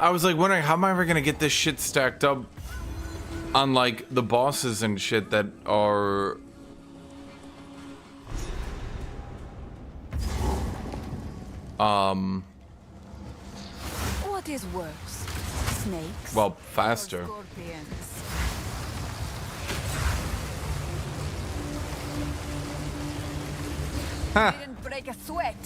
I was like wondering, how am I ever gonna get this shit stacked up on like the bosses and shit that are... What is worse? Snakes? Well, faster. Or scorpions? Didn't break a sweat.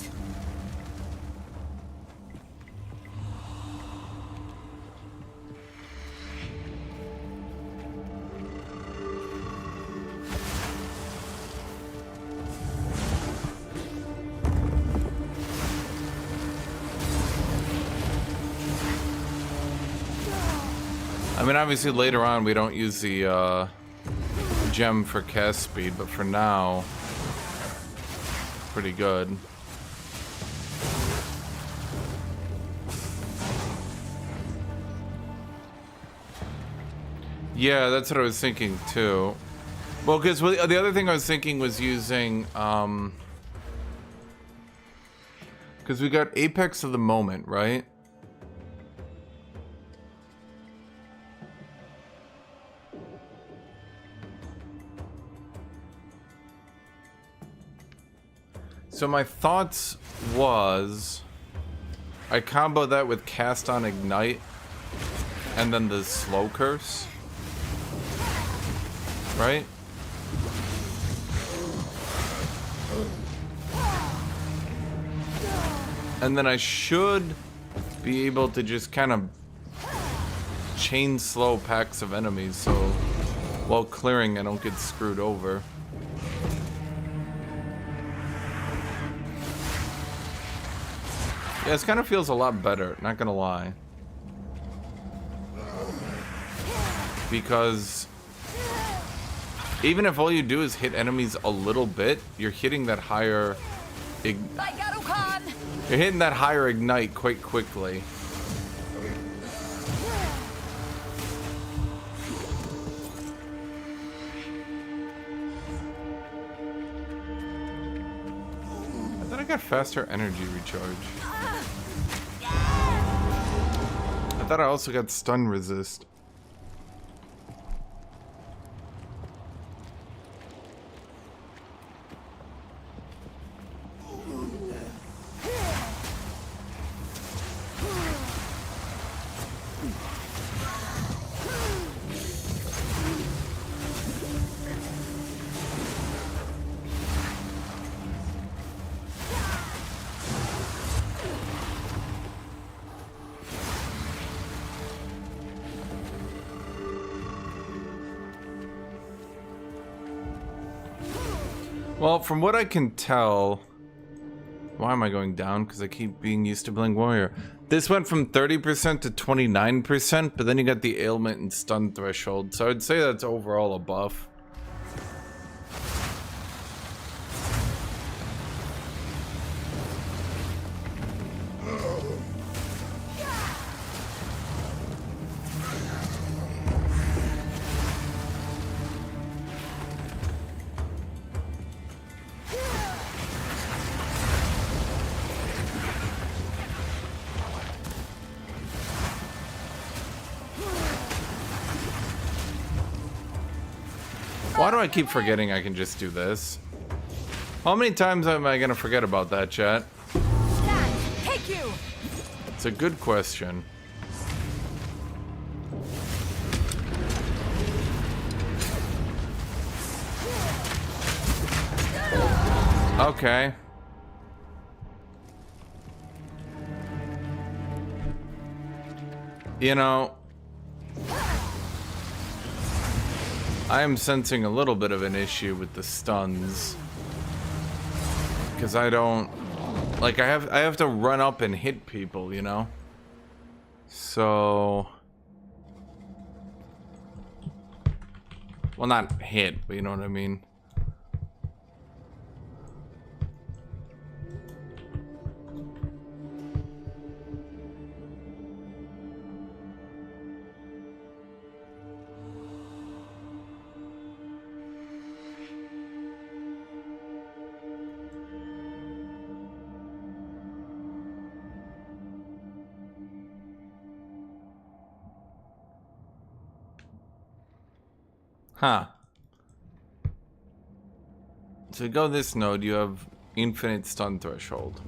I mean, obviously later on we don't use the gem for cast speed, but for now, pretty good. Yeah, that's what I was thinking too. Well, because the other thing I was thinking was using, because we got Apex of the Moment, right? So my thoughts was, I combo that with Cast on Ignite, and then the Slow Curse, right? And then I should be able to just kind of chain slow packs of enemies, so while clearing I don't get screwed over. Yeah, this kind of feels a lot better, not gonna lie. Because even if all you do is hit enemies a little bit, you're hitting that higher... You're hitting that higher ignite quite quickly. I thought I got faster energy recharge. I thought I also got stun resist. Well, from what I can tell, why am I going down? Because I keep being used to playing warrior. This went from 30% to 29%, but then you got the ailment and stun threshold. So I'd say that's overall a buff. Why do I keep forgetting I can just do this? How many times am I gonna forget about that, chat? Take you. It's a good question. Okay. You know, I am sensing a little bit of an issue with the stuns. Because I don't... Like, I have to run up and hit people, you know? So... Well, not hit, but you know what I mean? Huh. So you go this node, you have infinite stun threshold.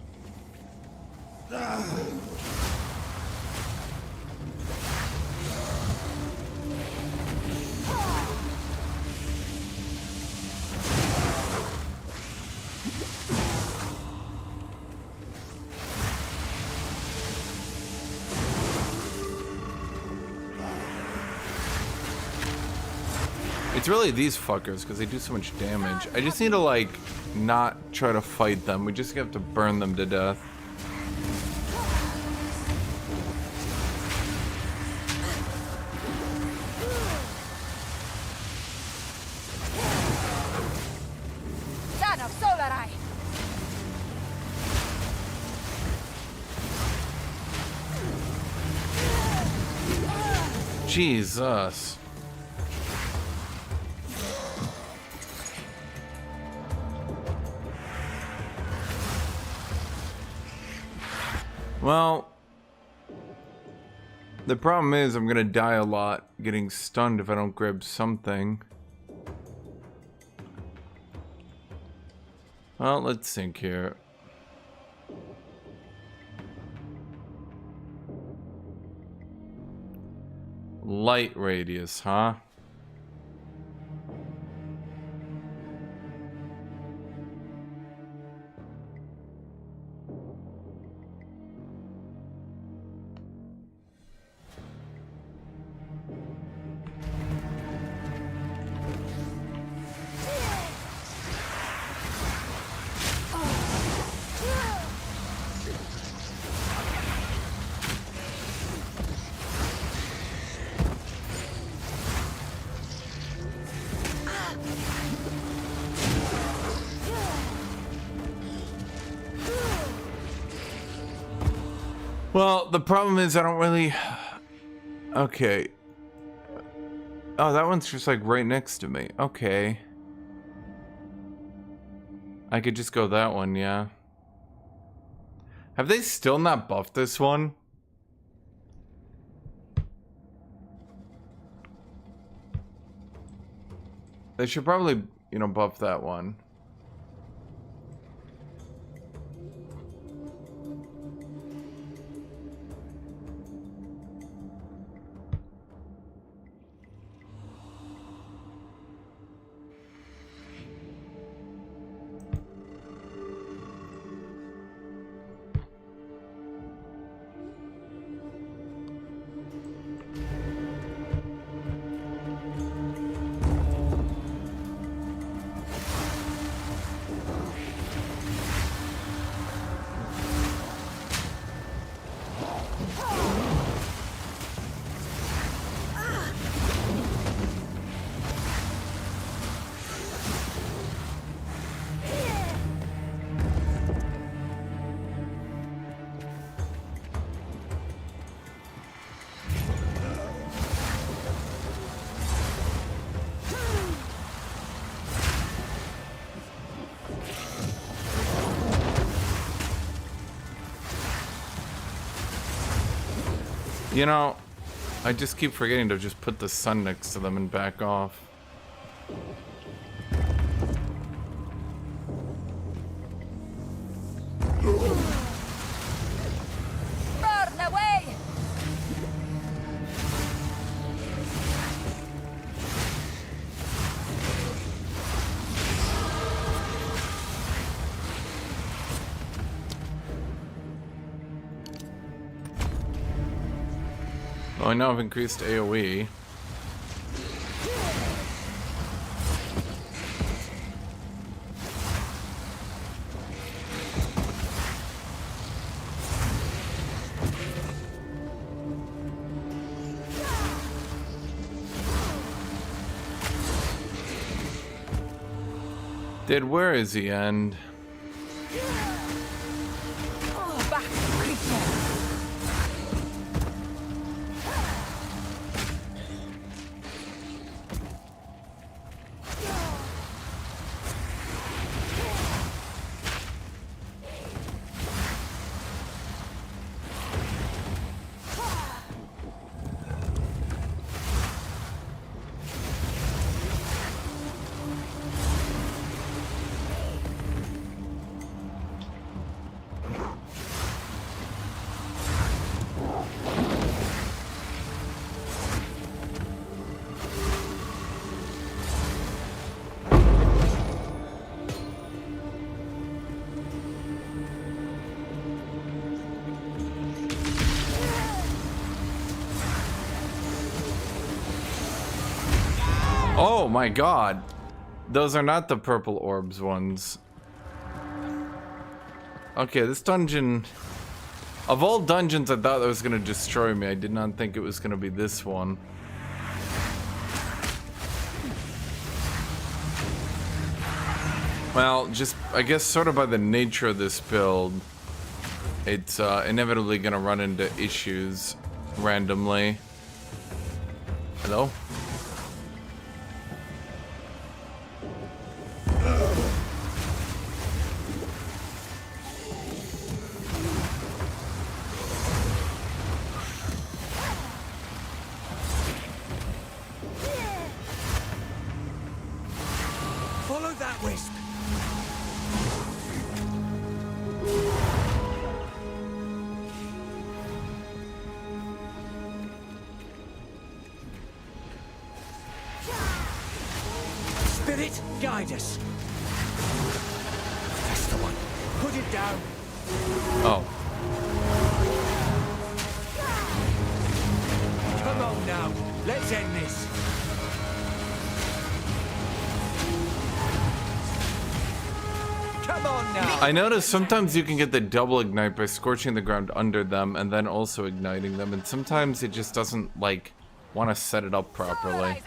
It's really these fuckers, because they do so much damage. I just need to, like, not try to fight them. We just have to burn them to death. Son of Solarai. Jesus. Well, the problem is I'm gonna die a lot getting stunned if I don't grab something. Well, let's think here. Light radius, huh? Well, the problem is I don't really... Okay. Oh, that one's just like right next to me. Okay. I could just go that one, yeah. Have they still not buffed this one? They should probably, you know, buff that one. You know, I just keep forgetting to just put the sun next to them and back off. Burn away! Oh, I now have increased AoE. Did where is the end? Oh, back, creature! Oh my god. Those are not the purple orbs ones. Okay, this dungeon... Of all dungeons, I thought that was gonna destroy me. I did not think it was gonna be this one. Well, just, I guess sort of by the nature of this build, it's inevitably gonna run into issues randomly. Hello? Follow that wisp. Spirit, guide us. That's the one. Put it down. Oh. Come on now. Let's end this. Come on now. I noticed sometimes you can get the double ignite by scorching the ground under them and then also igniting them, and sometimes it just doesn't, like, want to set it up properly.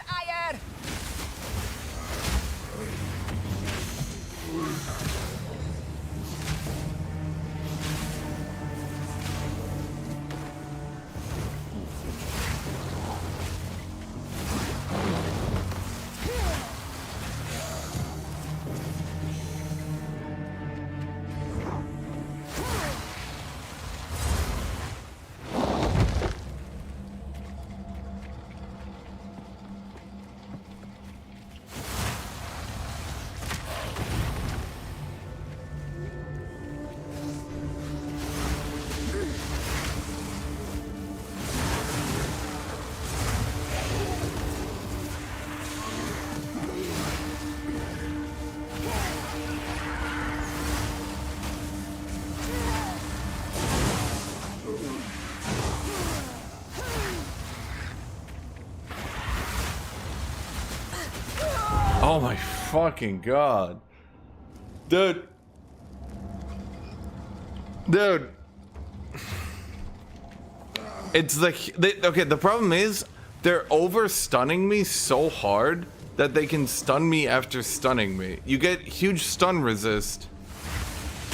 Oh my fucking god. Dude. Dude. It's okay, the problem is they're over stunning me so hard that they can stun me after stunning me. You get huge stun resist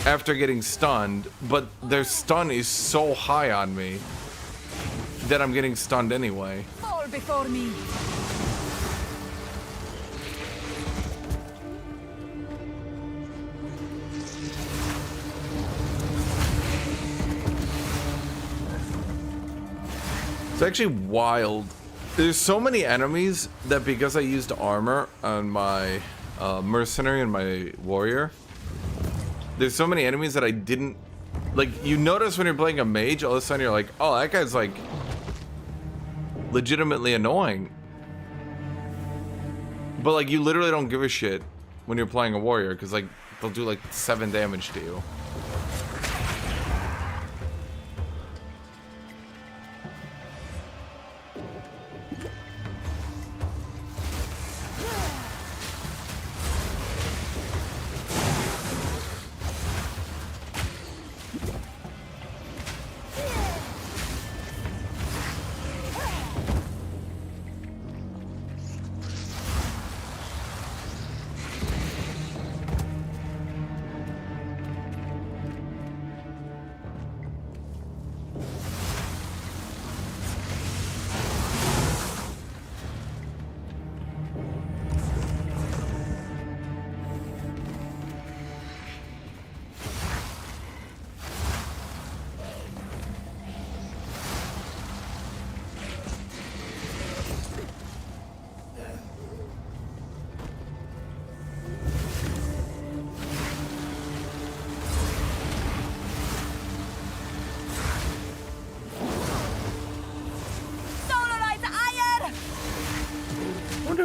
after getting stunned, but their stun is so high on me that I'm getting stunned anyway. Fall before me. It's actually wild. There's so many enemies that because I used armor on my mercenary and my warrior, there's so many enemies that I didn't... Like, you notice when you're playing a mage, all of a sudden you're like, oh, that guy's like legitimately annoying. But like, you literally don't give a shit when you're playing a warrior, because like, they'll do like 7 damage to you.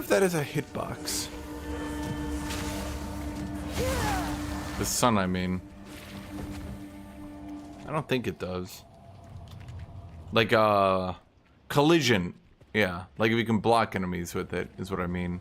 That is a hitbox. The sun, I mean. I don't think it does. Like collision. Yeah, like if you can block enemies with it is what I mean.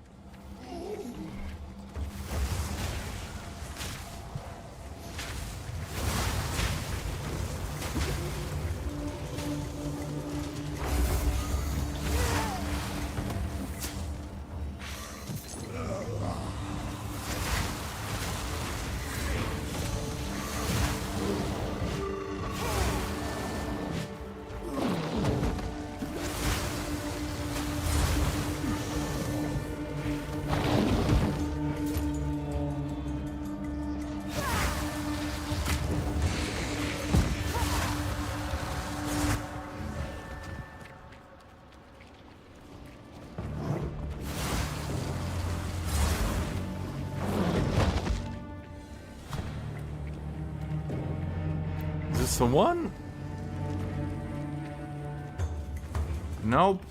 The one? Nope.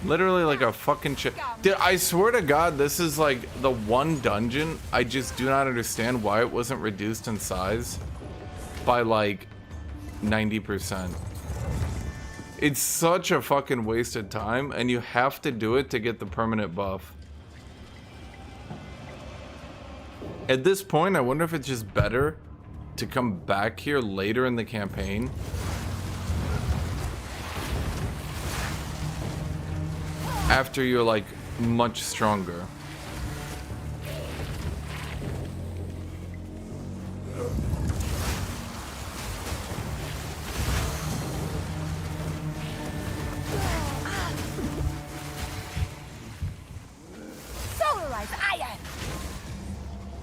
Literally like a fucking shit. Dude, I swear to God, this is like the one dungeon I just do not understand why it wasn't reduced in size by like 90%. It's such a fucking wasted time, and you have to do it to get the permanent buff. At this point, I wonder if it's just better to come back here later in the campaign. After you're like much stronger.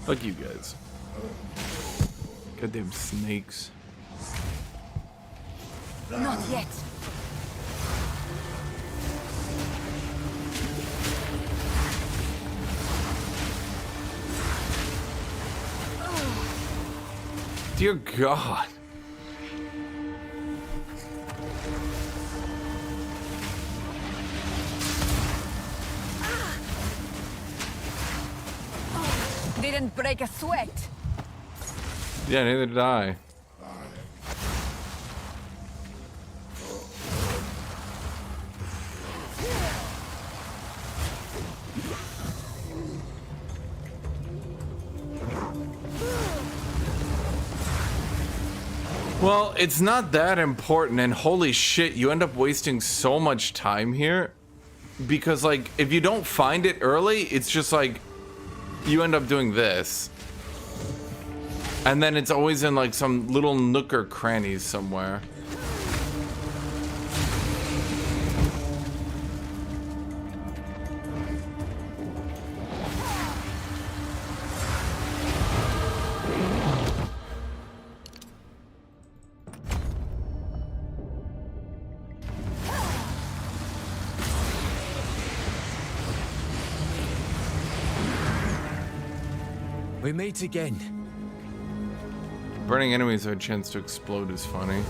Fuck you guys. Goddamn snakes. Not yet. Dear God. Didn't break a sweat. Yeah, neither did I. Well, it's not that important, and holy shit, you end up wasting so much time here. Because, like, if you don't find it early, it's just like, you end up doing this. And then it's always in, like, some little nook or crannies somewhere. We meet again. Burning enemies have a chance to explode is funny.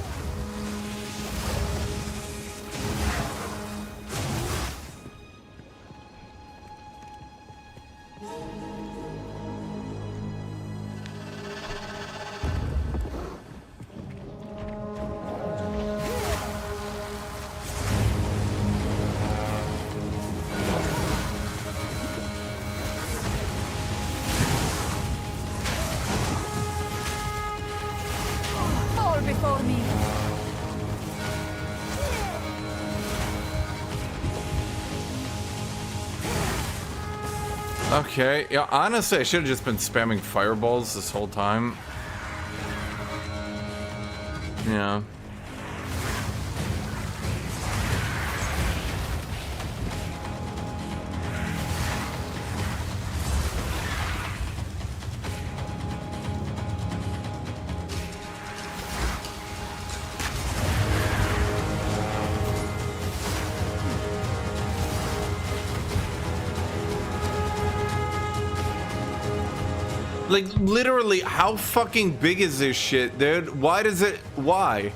Fall before me. Okay, yeah, honestly, I should have just been spamming fireballs this whole time. Yeah. Like, literally, how fucking big is this shit, dude? Why does it... Why?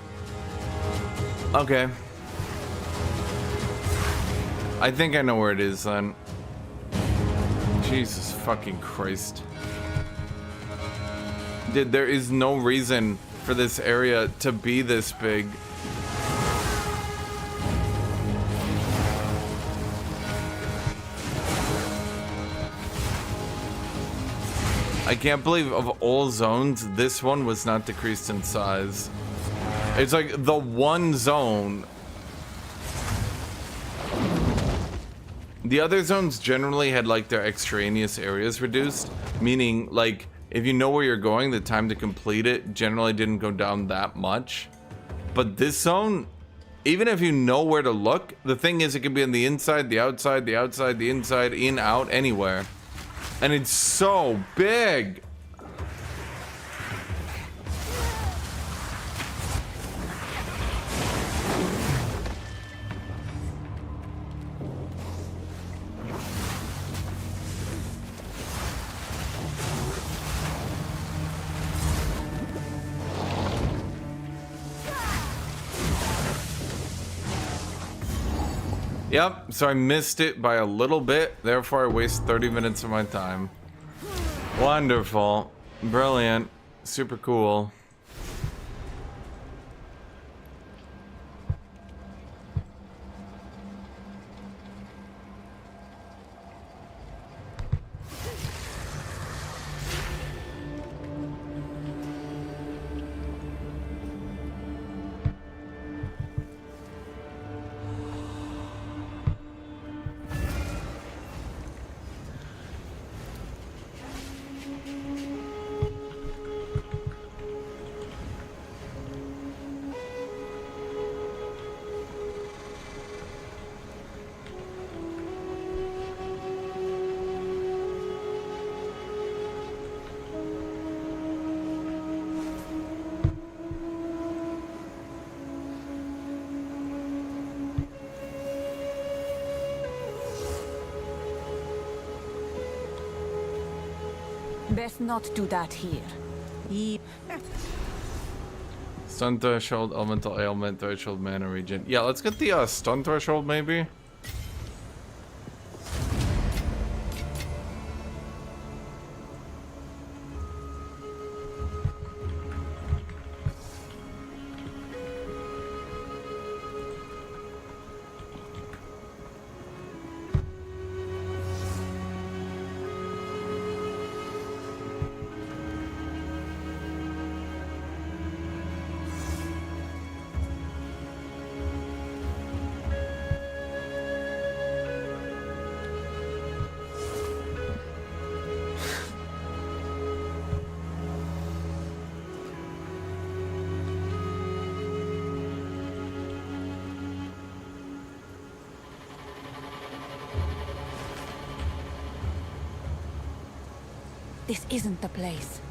Okay. I think I know where it is, then. Jesus fucking Christ. Dude, there is no reason for this area to be this big. I can't believe of all zones, this one was not decreased in size. It's like the one zone. The other zones generally had like their extraneous areas reduced, meaning like if you know where you're going, the time to complete it generally didn't go down that much. But this zone, even if you know where to look, the thing is it can be on the inside, the outside, the outside, the inside, in, out, anywhere. And it's so big. Yep, so I missed it by a little bit, therefore I waste 30 minutes of my time. Wonderful. Brilliant. Super cool. Best not do that here. Stun threshold, elemental ailment, threshold, mana regen. Yeah, let's get the stun threshold maybe. This isn't the place.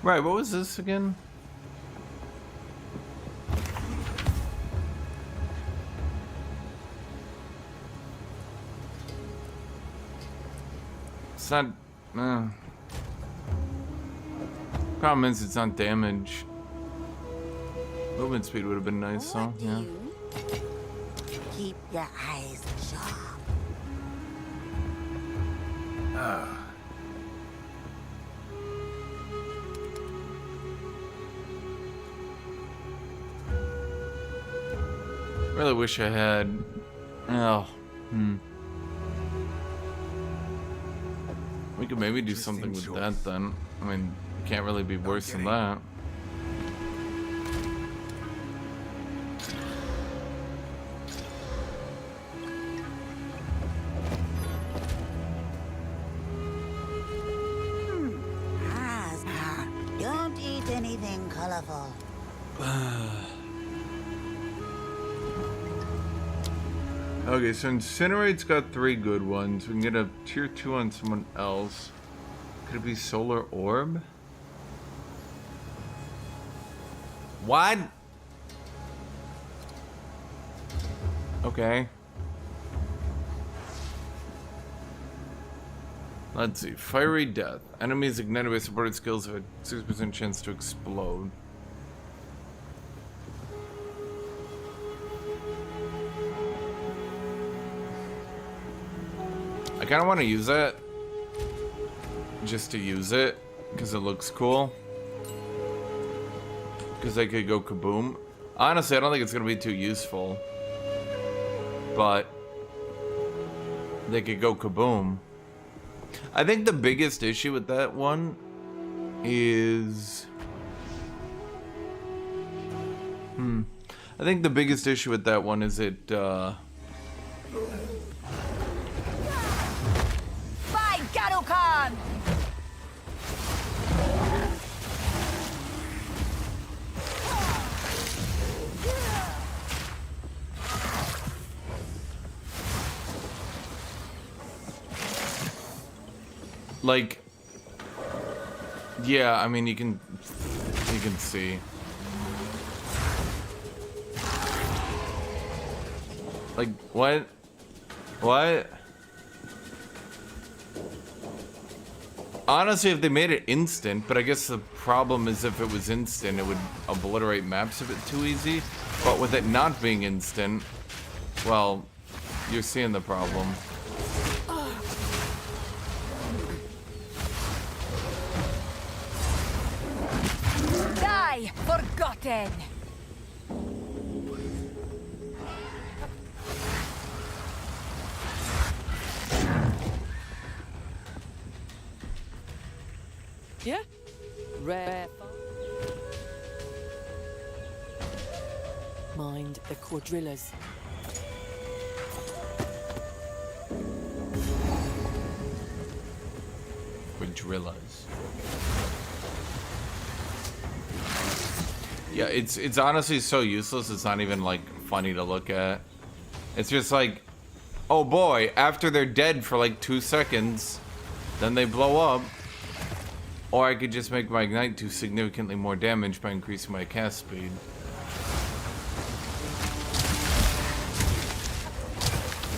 Right, what was this again? It's not... Problem is, it's not damage. Movement speed would have been nice, though. Yeah. Keep your eyes sharp. Really wish I had. Oh. We could maybe do something with that then. I mean, it can't really be worse than that. Don't eat anything colorful. Okay, so Incinerate's got 3 good ones. We can get a tier 2 on someone else. Could it be Solar Orb? What? Okay. Let's see. Fiery Death. Enemies ignited by supported skills have a 6% chance to explode. I kind of want to use that. Just to use it. Because it looks cool. Because I could go kaboom. Honestly, I don't think it's going to be too useful. But they could go kaboom. I think the biggest issue with that one is... I think the biggest issue with that one is it, By Guthuk! like, yeah, I mean, you can see. Like, what? What? Honestly, if they made it instant, but I guess the problem is if it was instant, it would obliterate maps a bit too easy. But with it not being instant, well, you're seeing the problem. Die, forgotten! Yeah? Rare. Mind the quadrillas. Quadrillas. Yeah, it's honestly so useless. It's not even like funny to look at. It's just like, oh boy, after they're dead for like 2 seconds, then they blow up. Or I could just make my ignite do significantly more damage by increasing my cast speed.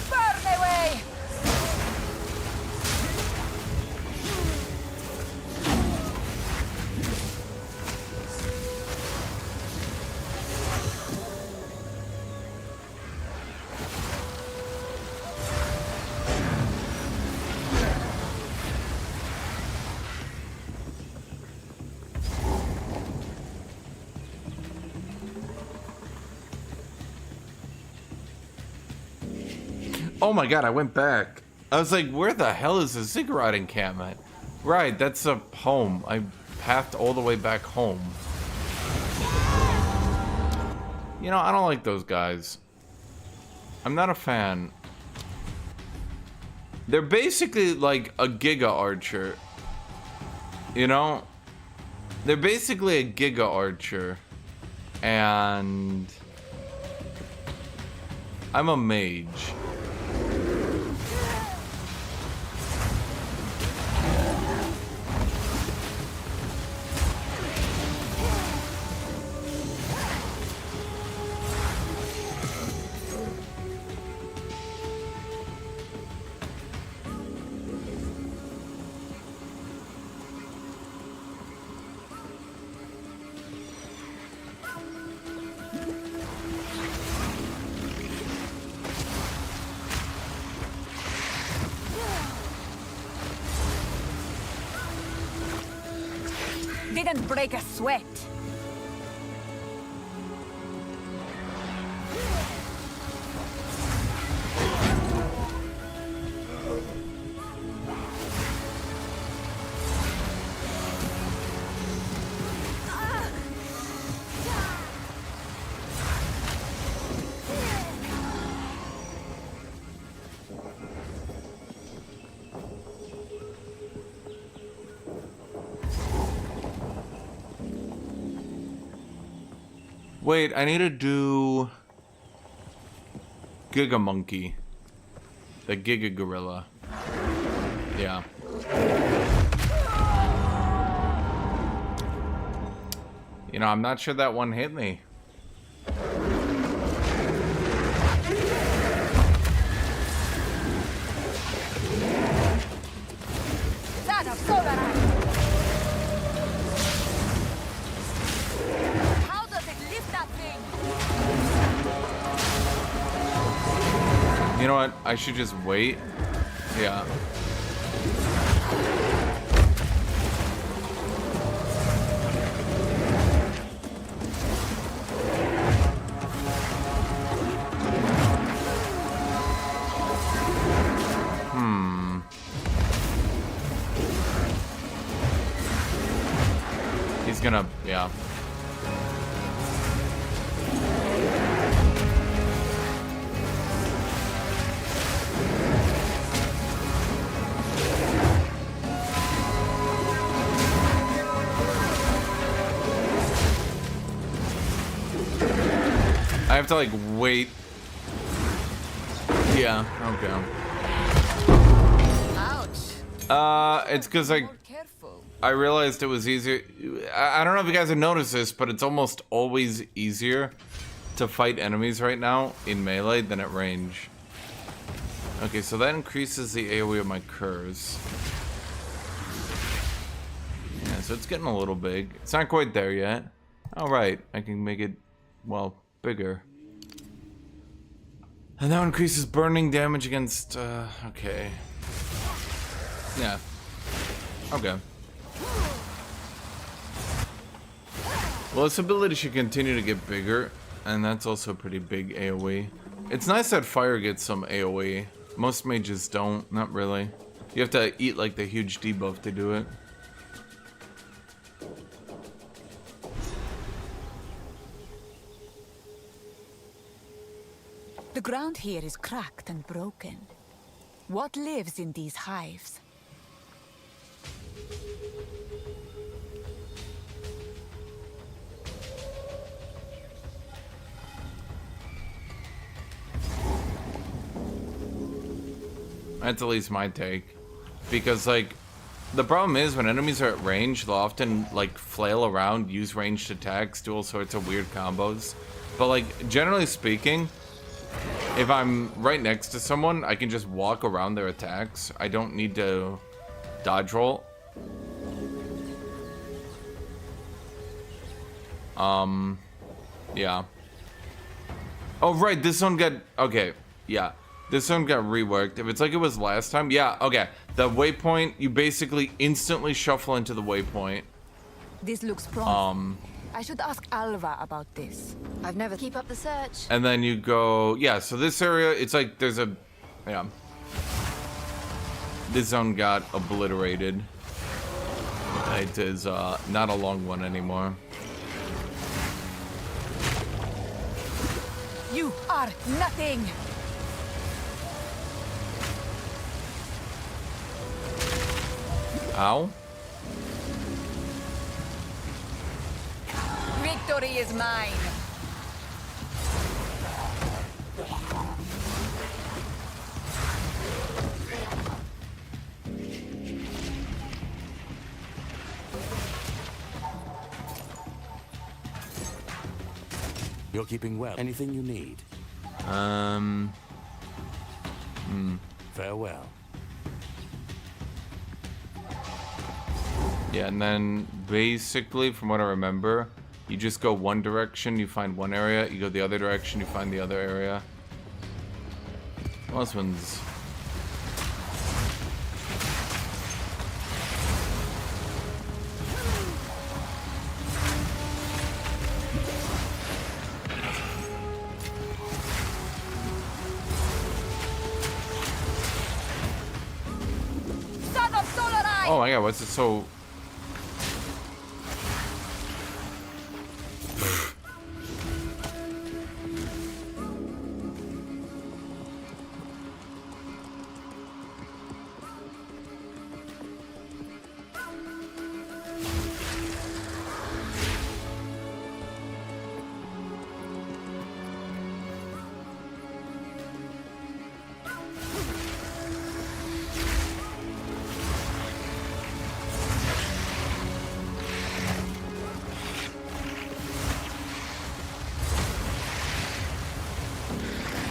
Burn away! Oh my god, I went back. I was like, where the hell is the ziggurat encampment? Right, that's a home. I pathed all the way back home. You know, I don't like those guys. I'm not a fan. They're basically like a Giga Archer. You know? They're basically a Giga Archer. And I'm a mage. Didn't break a sweat. Wait, I need to do Giga Monkey. The Giga Gorilla. Yeah. You know, I'm not sure that one hit me. How does it lift that thing? You know what? I should just wait. Yeah. He's gonna, yeah. I have to like wait. Yeah, okay. It's because I realized it was easier. I don't know if you guys have noticed this, but it's almost always easier to fight enemies right now in melee than at range. Okay, so that increases the AoE of my curs. Yeah, so it's getting a little big. It's not quite there yet. Alright, I can make it, well, bigger. And that increases burning damage against, okay. Yeah. Okay. Well, this ability should continue to get bigger, and that's also a pretty big AoE. It's nice that fire gets some AoE. Most mages don't, not really. You have to eat like the huge debuff to do it. The ground here is cracked and broken. What lives in these hives? That's at least my take. Because, like, the problem is when enemies are at range, they'll often, like, flail around, use ranged attacks, do all sorts of weird combos. But, like, generally speaking, if I'm right next to someone, I can just walk around their attacks. I don't need to dodge roll. Yeah. Oh, right, this one got... Okay, yeah. This one got reworked. If it's like it was last time, yeah, okay. The waypoint, you basically instantly shuffle into the waypoint. This looks promising. I should ask Alva about this. I've never keep up the search. And then you go, yeah, so this area, it's like there's a, yeah. This zone got obliterated. It is not a long one anymore. You are nothing! Ow. Victory is mine! You're keeping well. Anything you need? Farewell. Yeah, and then basically, from what I remember, you just go one direction, you find one area. You go the other direction, you find the other area. Well, this one's... Oh my god, what's it so...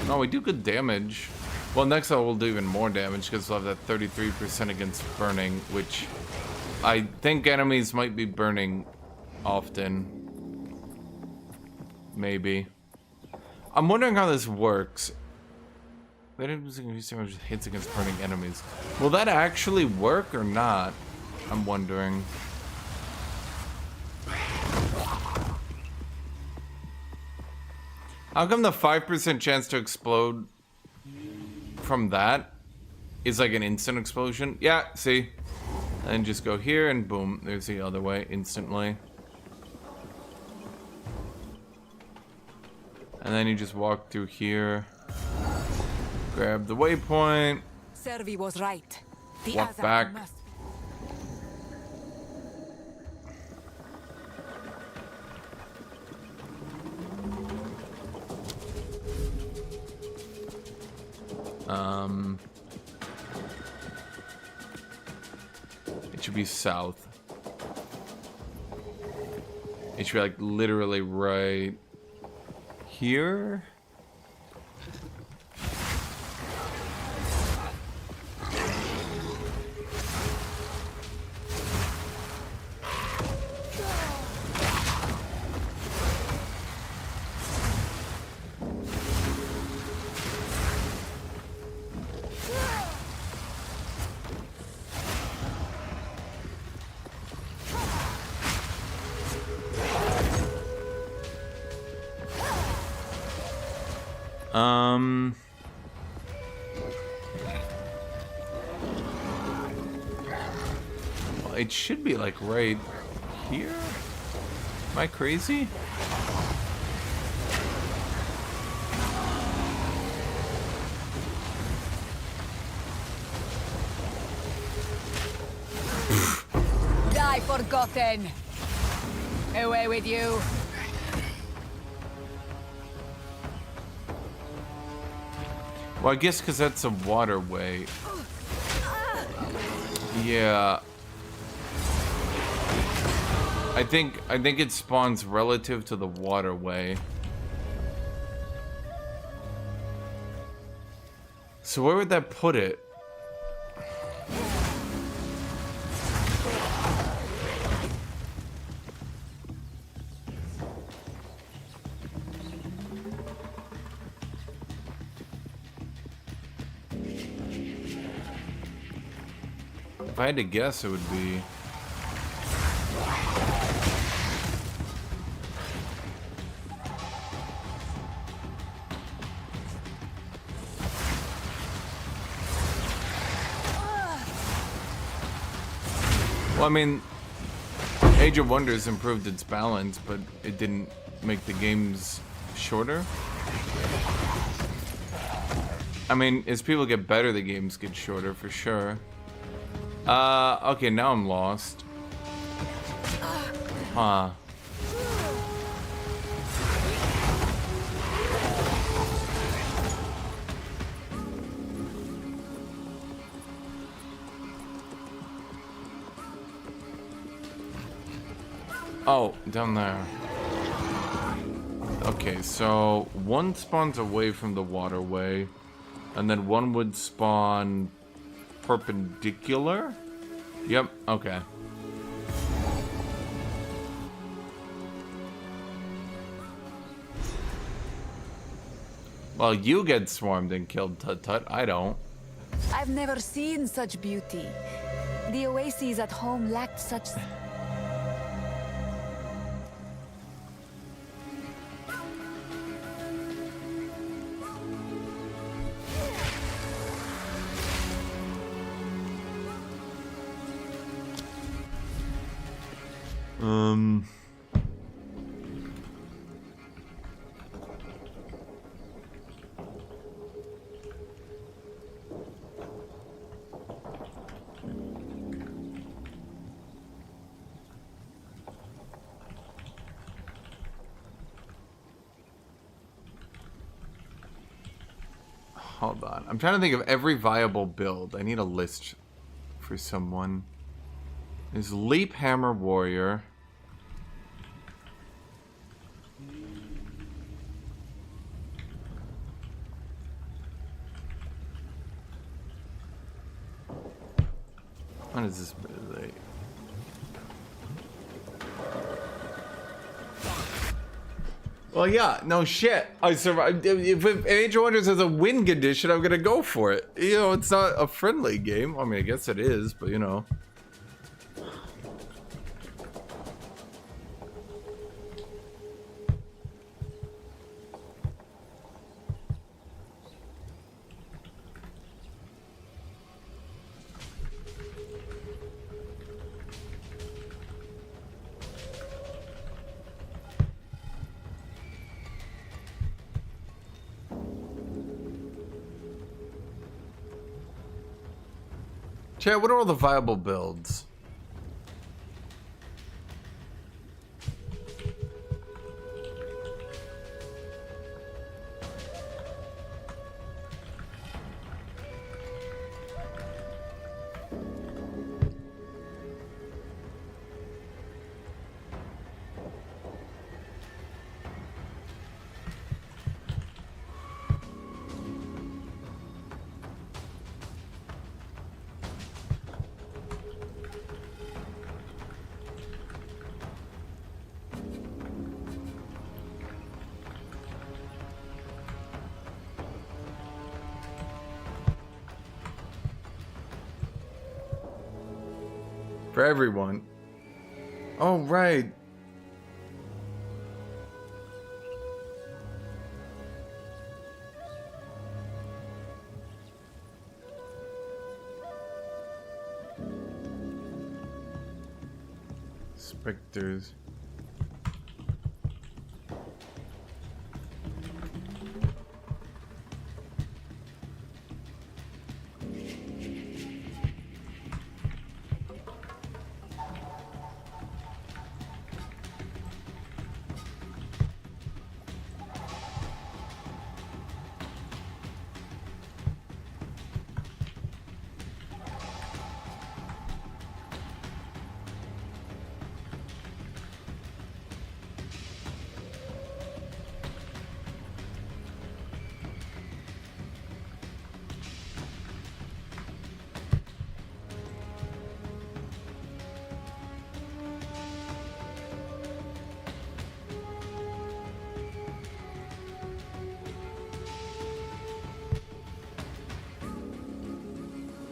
Oh, we do good damage. Well, next I will do even more damage because we'll have that 33% against burning, which I think enemies might be burning often. Maybe. I'm wondering how this works. That hits against burning enemies. Will that actually work or not? I'm wondering. How come the 5% chance to explode from that is like an instant explosion? Yeah, see? And just go here and boom, there's the other way instantly. And then you just walk through here, grab the waypoint, Servi was right. The walk back. It should be south. It should be like literally right here. Well, it should be like right here. Am I crazy? Die forgotten. Away with you. Well, I guess because that's a waterway. Yeah. I think it spawns relative to the waterway. So where would that put it? If I had to guess, it would be... Well, I mean, Age of Wonders improved its balance, but it didn't make the games shorter. I mean, as people get better, the games get shorter for sure. Okay, now I'm lost. Huh. Oh, down there. Okay, so one spawns away from the waterway, and then one would spawn perpendicular? Yep, okay. Well, you get swarmed and killed, Tut-Tut. I don't. I've never seen such beauty. The oases at home lacked such... Hold on. I'm trying to think of every viable build. I need a list for someone. There's Leap Hammer Warrior. What is this? Well, yeah, no shit. I survived. If Age of Wonders has a win condition, I'm gonna go for it. You know, it's not a friendly game. I mean, I guess it is, but you know. Chat, what are all the viable builds? For everyone. Oh, right. Spectres.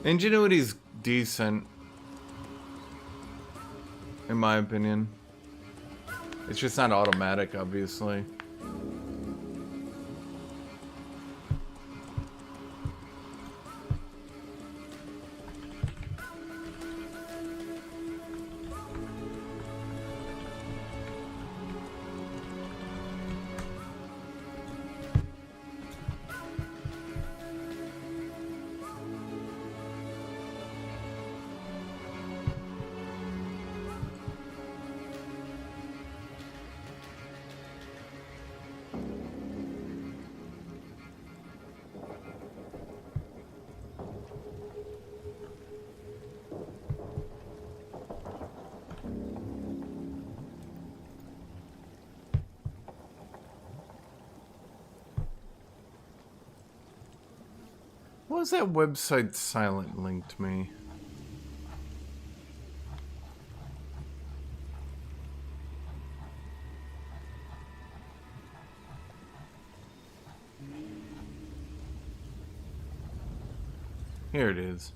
Ingenuity's decent, in my opinion. It's just not automatic, obviously. What was that website silent linked me? Here it is.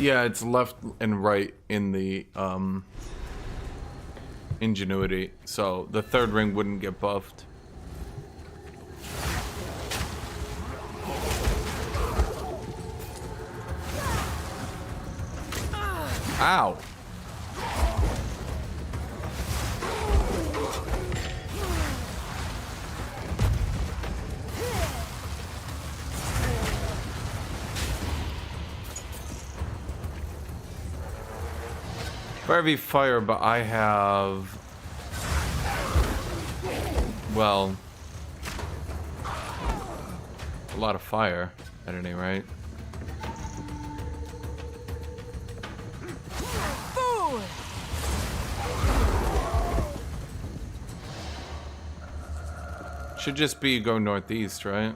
Yeah, it's left and right in the ingenuity, so the third ring wouldn't get buffed. Ow. For every fire, but I have, well, a lot of fire at any rate. Should just be go northeast, right?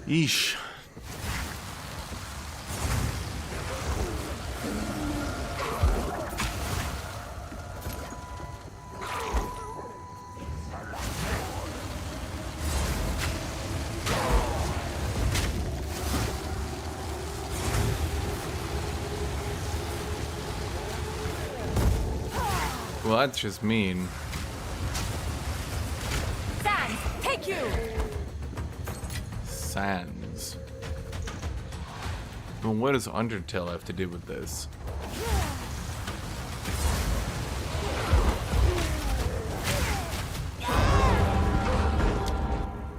Yeesh. Well, that's just mean. Sans, take you! Sands. Well, what does Undertale have to do with this?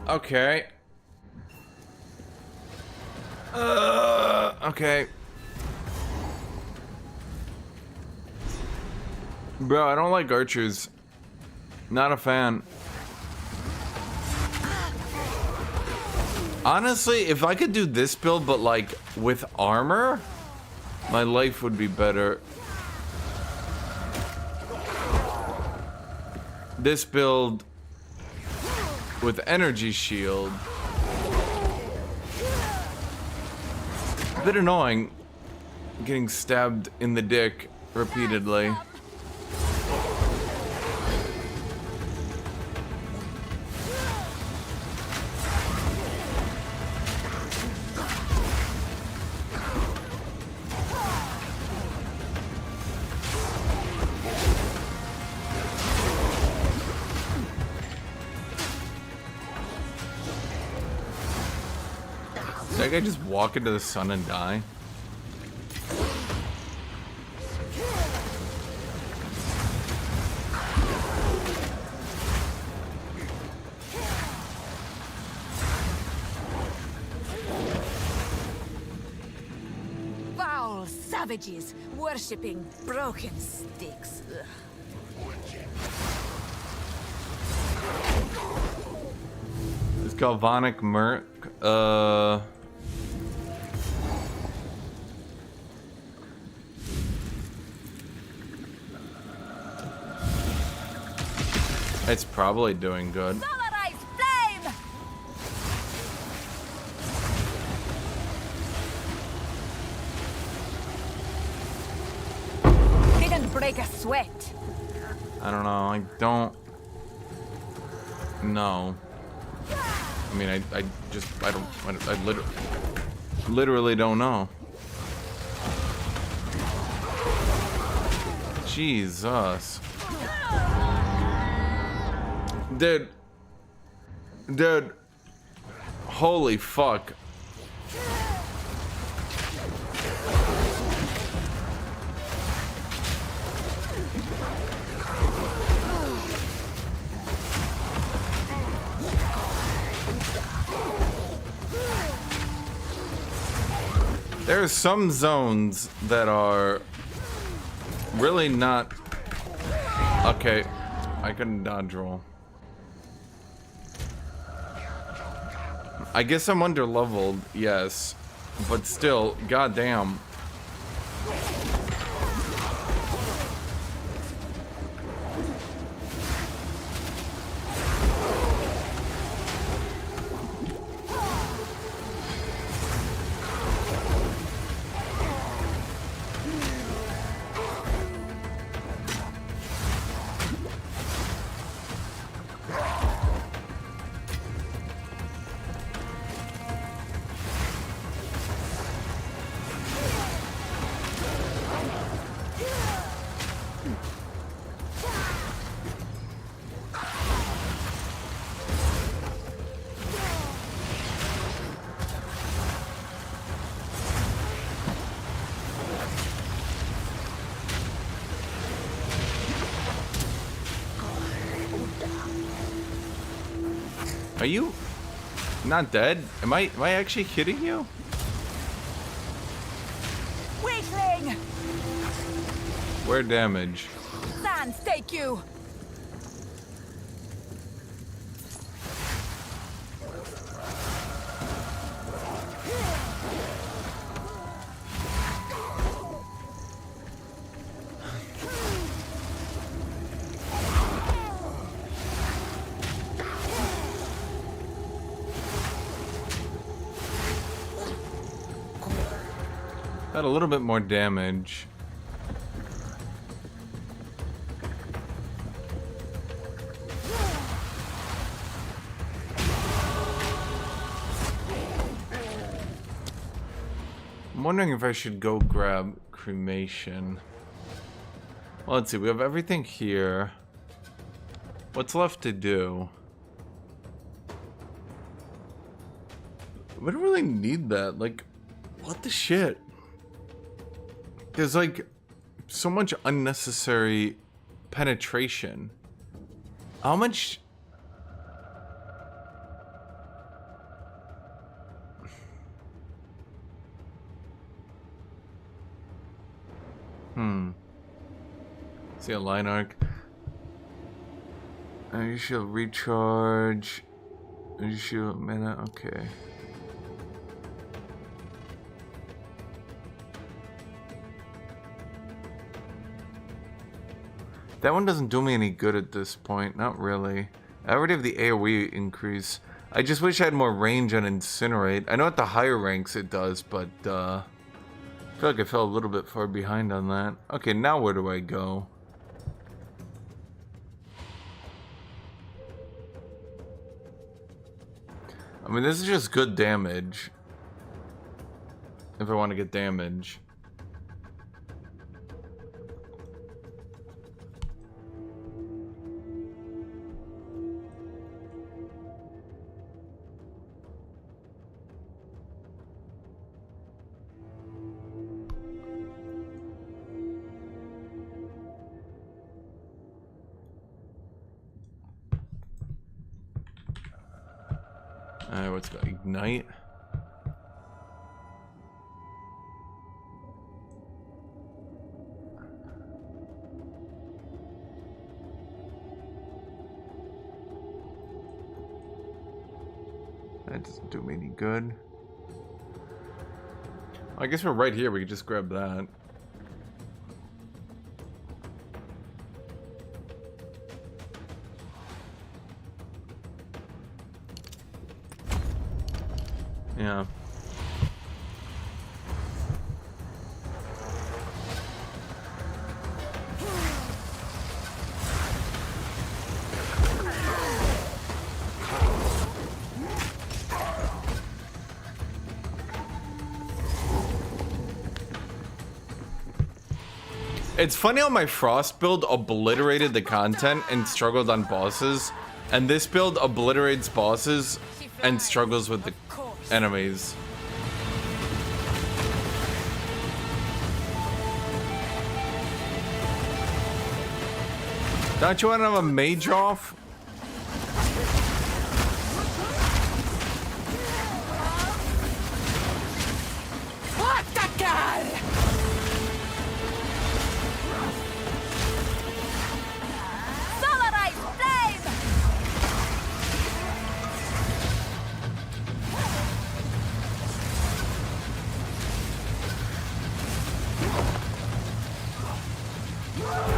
Okay. Okay. Bro, I don't like archers. Not a fan. Honestly, if I could do this build, but like with armor, my life would be better. This build with energy shield. A bit annoying getting stabbed in the dick repeatedly. Did that guy just walk into the sun and die? Foul savages worshipping broken sticks. This galvanic merc, it's probably doing good. Solarized flame! Didn't break a sweat. I don't know. I don't know. I mean, I literally don't know. Jesus. Dude. Holy fuck. There are some zones that are really not... Okay, I couldn't dodge roll. I guess I'm under leveled, yes, but still, goddamn. Are you not dead? Am I actually hitting you? Weakling! Where damage? Sands, take you! Had a little bit more damage. I'm wondering if I should go grab cremation. Well, let's see. We have everything here. What's left to do? We don't really need that. Like, what the shit? There's like so much unnecessary penetration. How much? See a line arc. You should recharge. You should mana. Okay. That one doesn't do me any good at this point. Not really. I already have the AoE increase. I just wish I had more range on Incinerate. I know at the higher ranks it does, but I feel like I fell a little bit far behind on that. Okay, now where do I go? I mean, this is just good damage. If I want to get damage. Alright, what's got ignite? That doesn't do me any good. I guess we're right here, we could just grab that. Yeah. It's funny how my Frost build obliterated the content and struggled on bosses. And this build obliterates bosses and struggles with the enemies. Don't you want to have a mage off? What the gal? Solarized flame!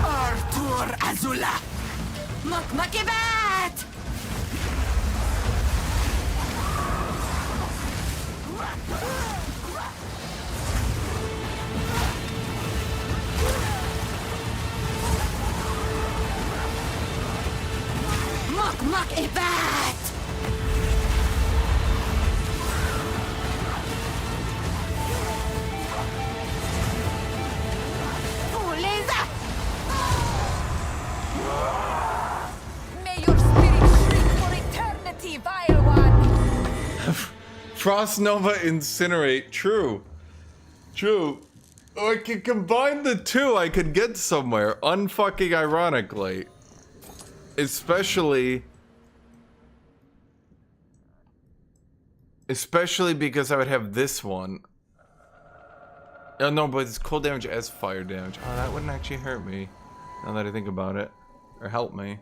Artur Azula! Mukmakibat! Mukmakibat! Uleza! May your spirit shriek for eternity, vile one! Frost Nova Incinerate. True. True. I could combine the two. I could get somewhere. Unfucking ironically. Especially because I would have this one. Oh no, but it's cold damage as fire damage. Oh, that wouldn't actually hurt me. Now that I think about it. Or help me.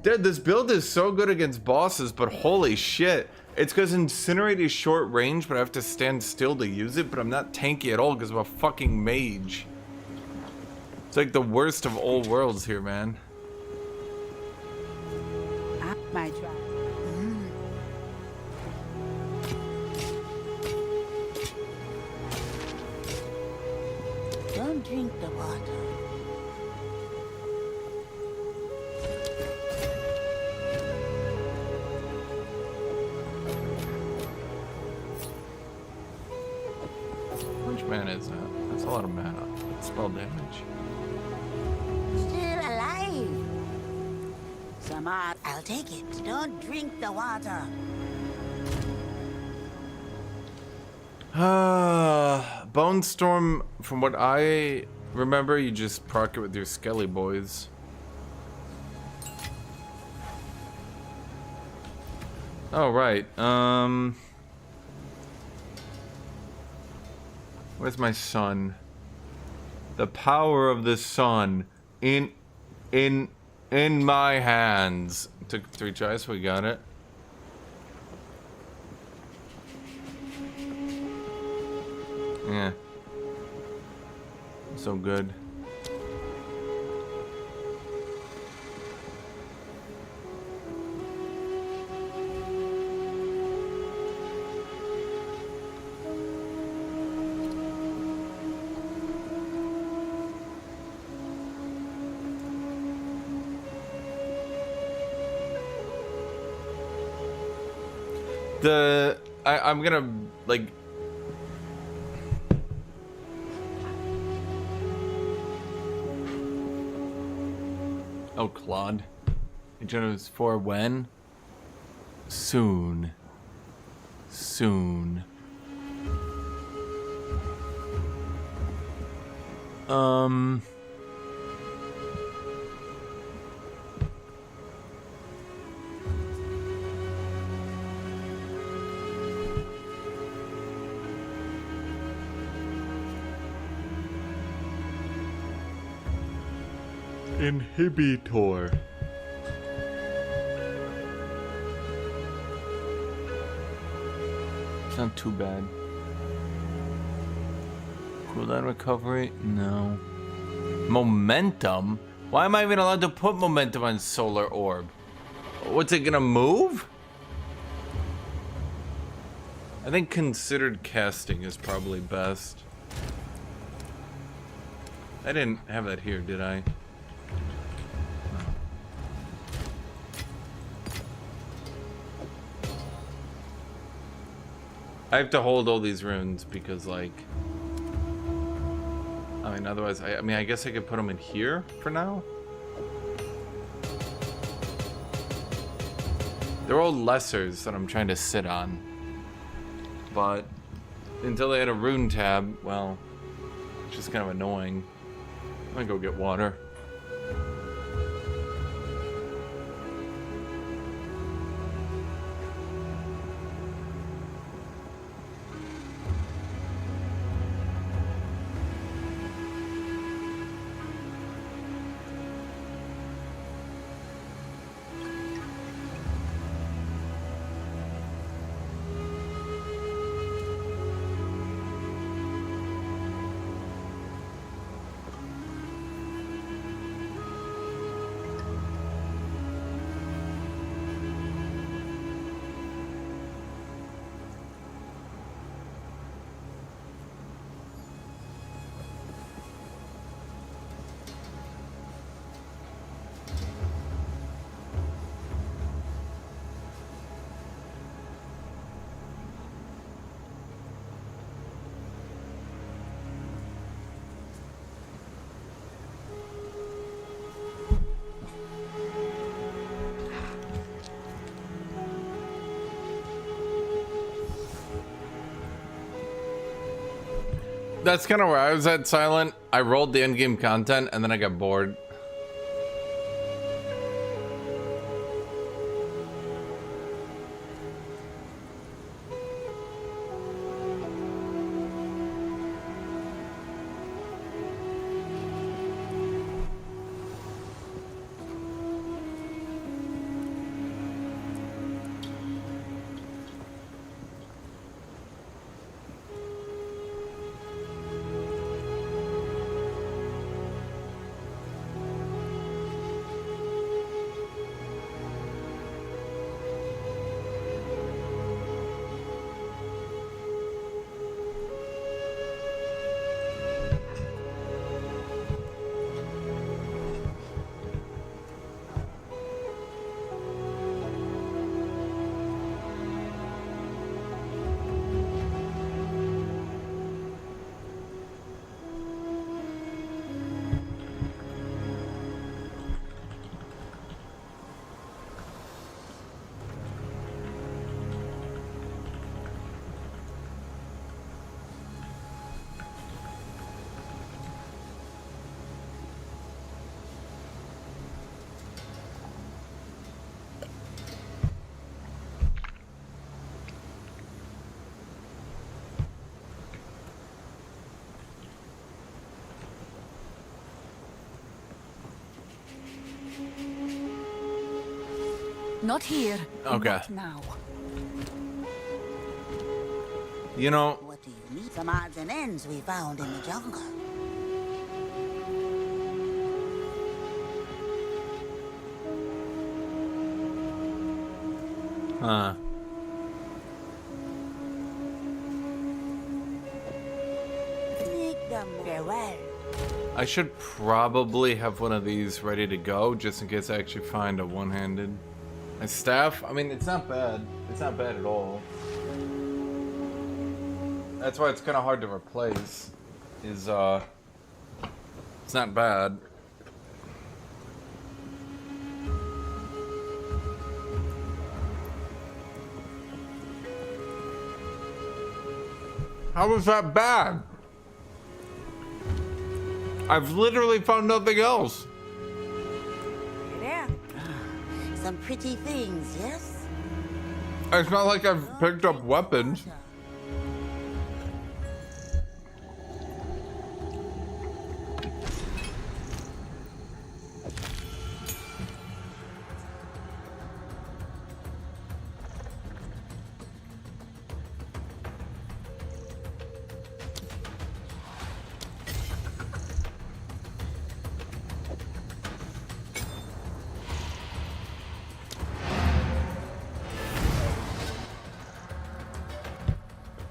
Dude, this build is so good against bosses, but holy shit. It's because Incinerate is short range, but I have to stand still to use it, but I'm not tanky at all because I'm a fucking mage. It's like the worst of all worlds here, man. My try. Don't drink the water. How much mana is that? That's a lot of mana. That's spell damage. Still alive. Samad, I'll take it. Don't drink the water. Bone Storm, from what I remember, you just proc it with your Skelly boys. Oh, right. Where's my sun? The power of the sun in my hands. Took 3 tries, we got it. Yeah. So good. I'm gonna like oh Claude. Agenda is for when? Soon. Soon. Inhibitor. It's not too bad. Cooldown recovery? No. Momentum? Why am I even allowed to put momentum on Solar Orb? What's it gonna move? I think considered casting is probably best. I didn't have that here, did I? I have to hold all these runes because, like, I mean, otherwise, I mean, I guess I could put them in here for now. They're all lessers that I'm trying to sit on. But until they had a rune tab, well, it's just kind of annoying. I'm gonna go get water. That's kind of where I was at, Silent. I rolled the endgame content and then I got bored. Not here. Okay. Not now. You know, What do you need? Some odds and ends we found in the jungle. huh. Make them farewell. I should probably have one of these ready to go just in case I actually find a one-handed. My staff, I mean, it's not bad. It's not bad at all. That's why it's kind of hard to replace. It's not bad. How was that bad? I've literally found nothing else. There. Some pretty things, yes? It's not like I've picked up weapons.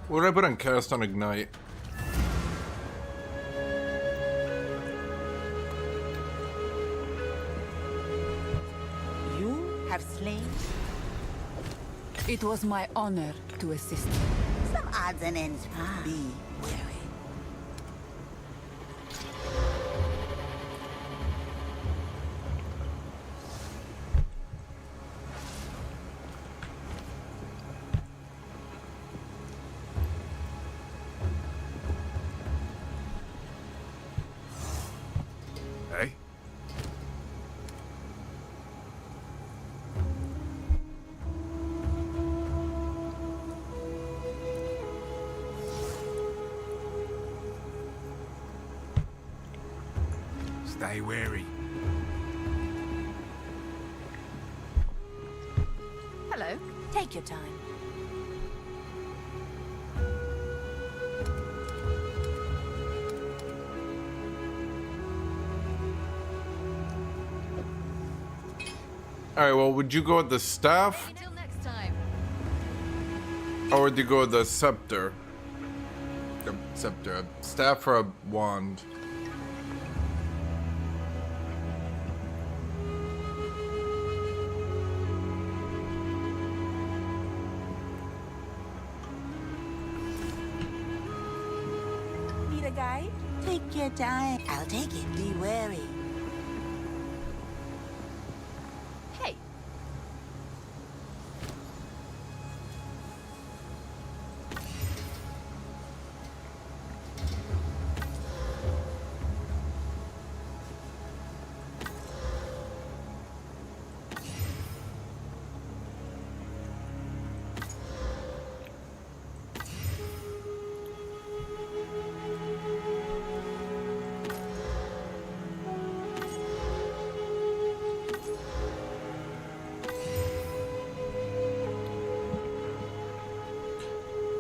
What did I put on cast on ignite? You have slain It was my honor to assist you. some odds and ends. Be wary. Stay wary. Hello. Take your time. All right. Well, would you go with the staff, Until next time. or would you go with the scepter? The scepter, a staff or a wand? Need a guide? Take your time. I'll take it. Be wary. Hey.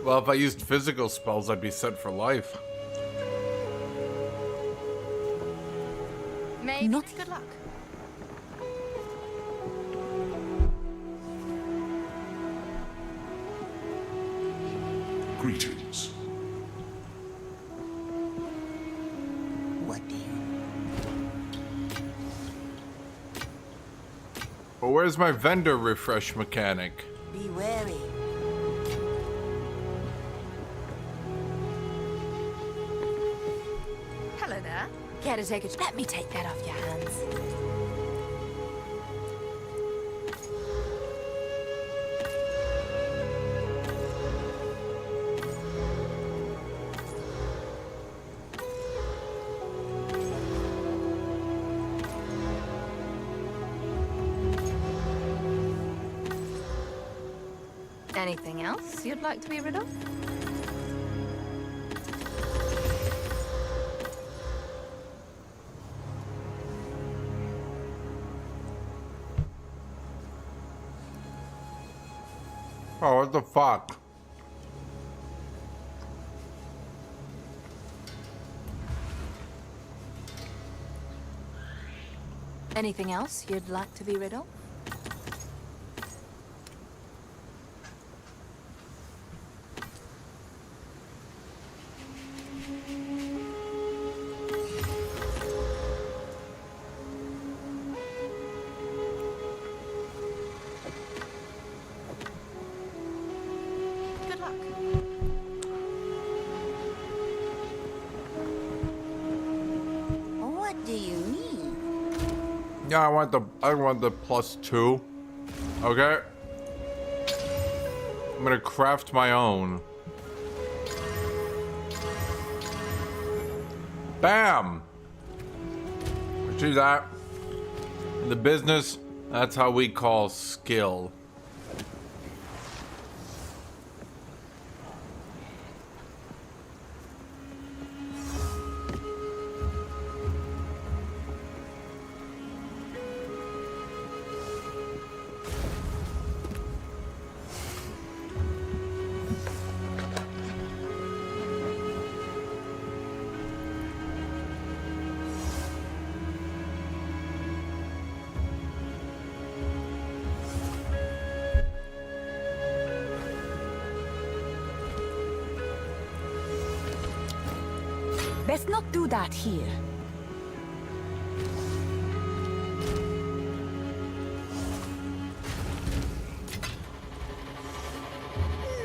Well, if I used physical spells, I'd be set for life. Mage, not good luck. Greetings. What do you... Well, where's my vendor refresh mechanic? Be wary. Hello there. Care to take a... Let me take that off your hands. Anything else you'd like to be rid of? Oh, what the fuck? Anything else you'd like to be rid of? Good luck. What do you need? Yeah, I want the +2. Okay. I'm gonna craft my own. Bam! See that? In the business, that's how we call skill. Let's not do that here.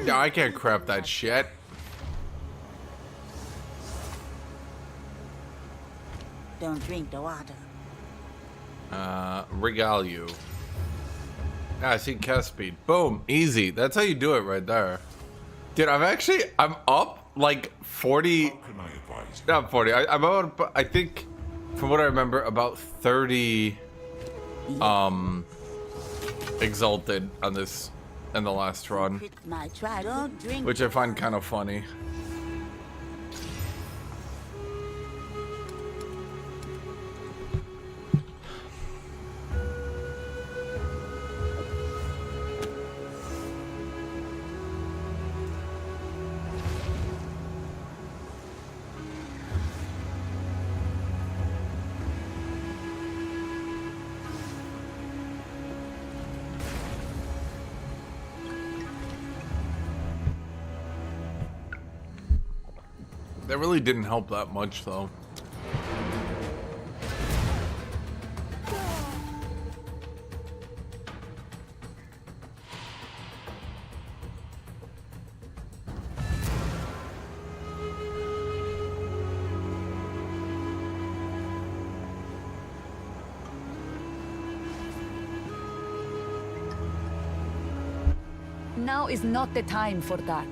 Yeah, I can't craft that shit. Don't drink the water. Regale you. Yeah, I see cast speed. Boom, easy. That's how you do it right there. Dude, I'm up like 40. Not 40. I'm about, I think, from what I remember, about 30 exalted on this in the last run, My try. Don't drink. which I find kind of funny. That really didn't help that much, though. Now is not the time for that.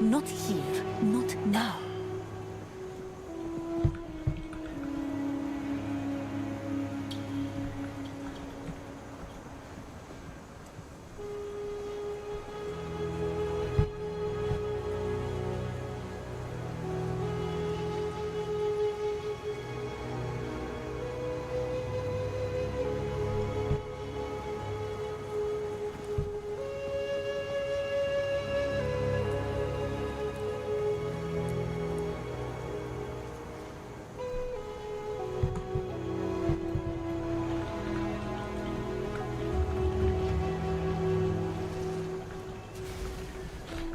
Not here, not now.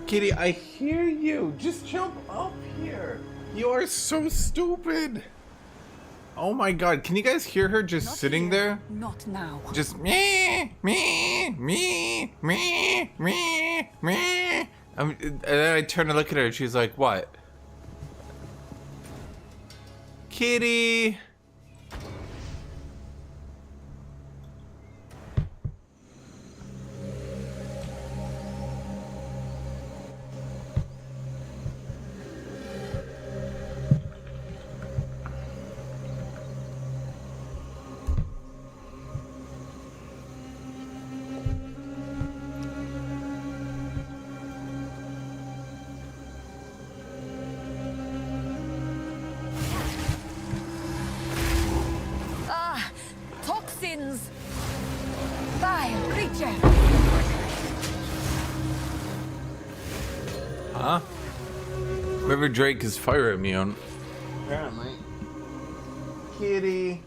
Kitty, I hear you. Just jump up here. You are so stupid. Oh my god, can you guys hear her just Not sitting here, there? Not now. Just me. And then I turn to look at her and she's like, what? Kitty. Toxins! Vile creature! Huh? River Drake is fire immune. Apparently. Kitty.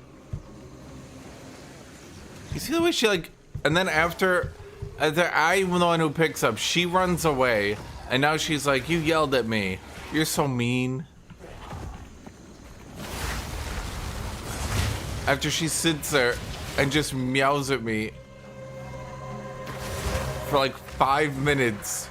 You see the way she like, and then after I'm the one who picks up, she runs away, and now she's like, you yelled at me. You're so mean. After she sits there and just meows at me for like 5 minutes.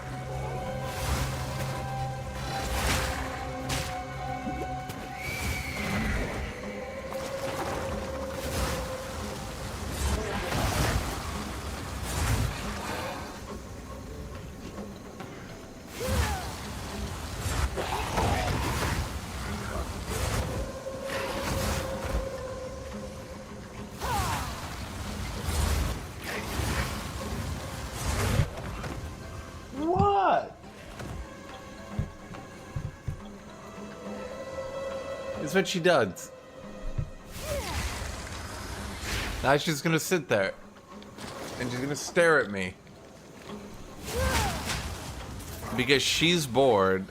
That's what she does. Now she's gonna sit there and she's gonna stare at me because she's bored.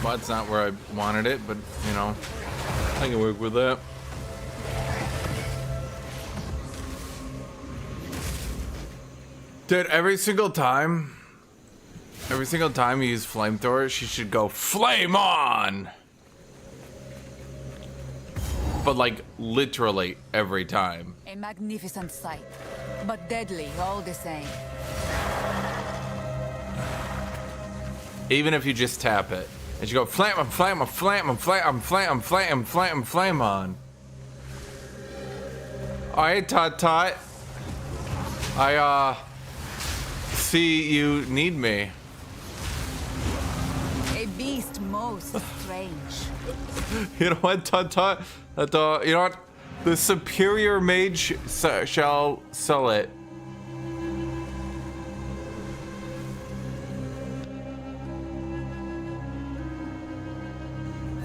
spot's not where I wanted it, but you know, I can work with that. Dude, every single time you use flamethrower, she should go flame on. But like literally every time. A magnificent sight, but deadly all the same. Even if you just tap it. And you go flame on, flame on, flame on, flame on, flame on, flame on, flame on, flame on. Alright, Tot. I see you need me. A beast most strange. You know what, Tot? You know what? The superior mage shall sell it.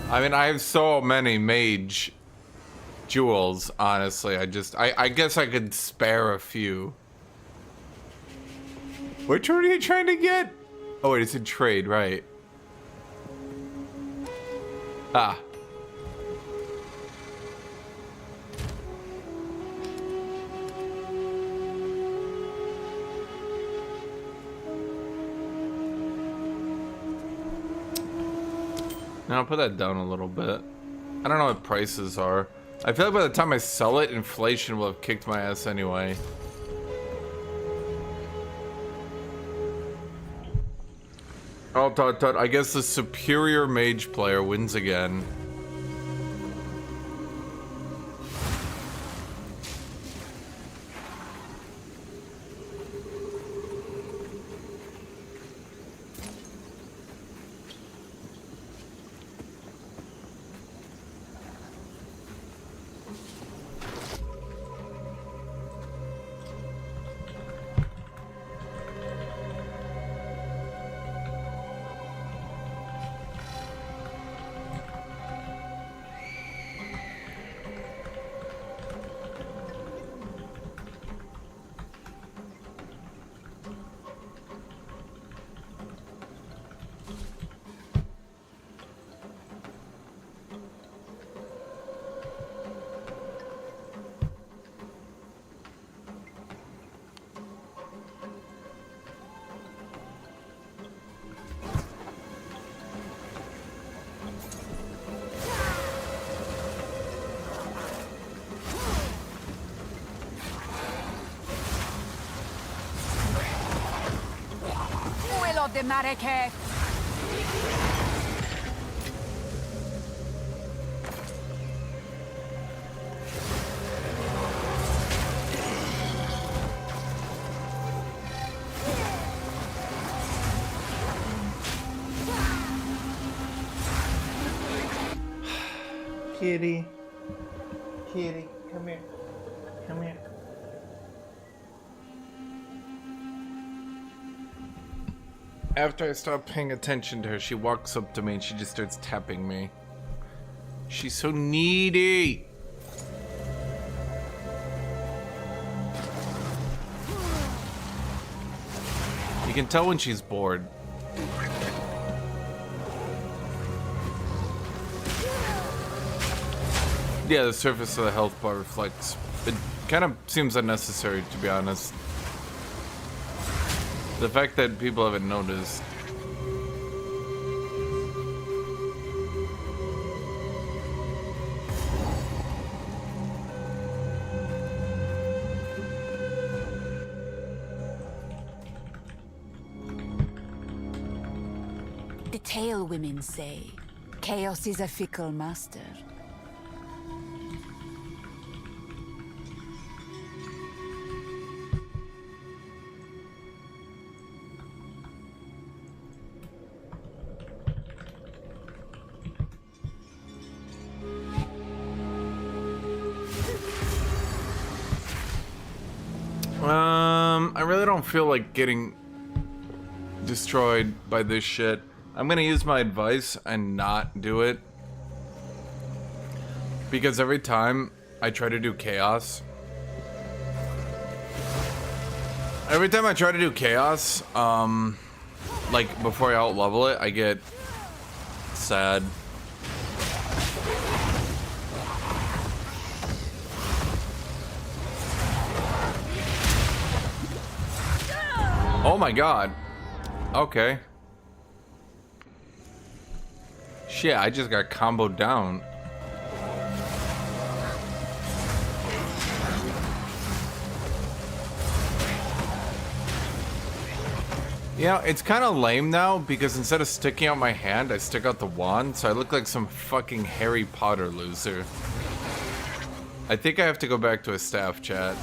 I mean, I have so many mage jewels, honestly. I guess I could spare a few. Which one are you trying to get? Oh, wait, it's in trade, right? Ah. Now I'll put that down a little bit. I don't know what prices are. I feel like by the time I sell it, inflation will have kicked my ass anyway. Oh, Tot. I guess the superior mage player wins again. Of the Marrakech. Kitty, come here. Come here. After I stop paying attention to her, she walks up to me and she just starts tapping me. She's so needy. You can tell when she's bored. Yeah, the surface of the health bar reflects. It kind of seems unnecessary, to be honest. The fact that people haven't noticed. The Tale women say, chaos is a fickle master. I really don't feel like getting destroyed by this shit. I'm gonna use my advice and not do it. Because every time I try to do chaos, like before I out level it, I get sad. Oh my god. Okay. Shit, I just got comboed down. Yeah, it's kind of lame now because instead of sticking out my hand, I stick out the wand, so I look like some fucking Harry Potter loser. I think I have to go back to a staff chat.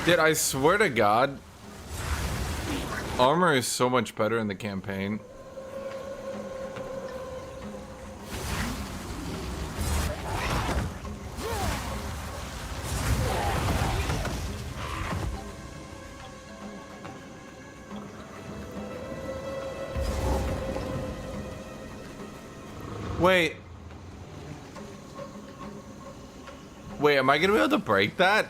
Dude, I swear to God, armor is so much better in the campaign. Wait. Wait, am I gonna be able to break that?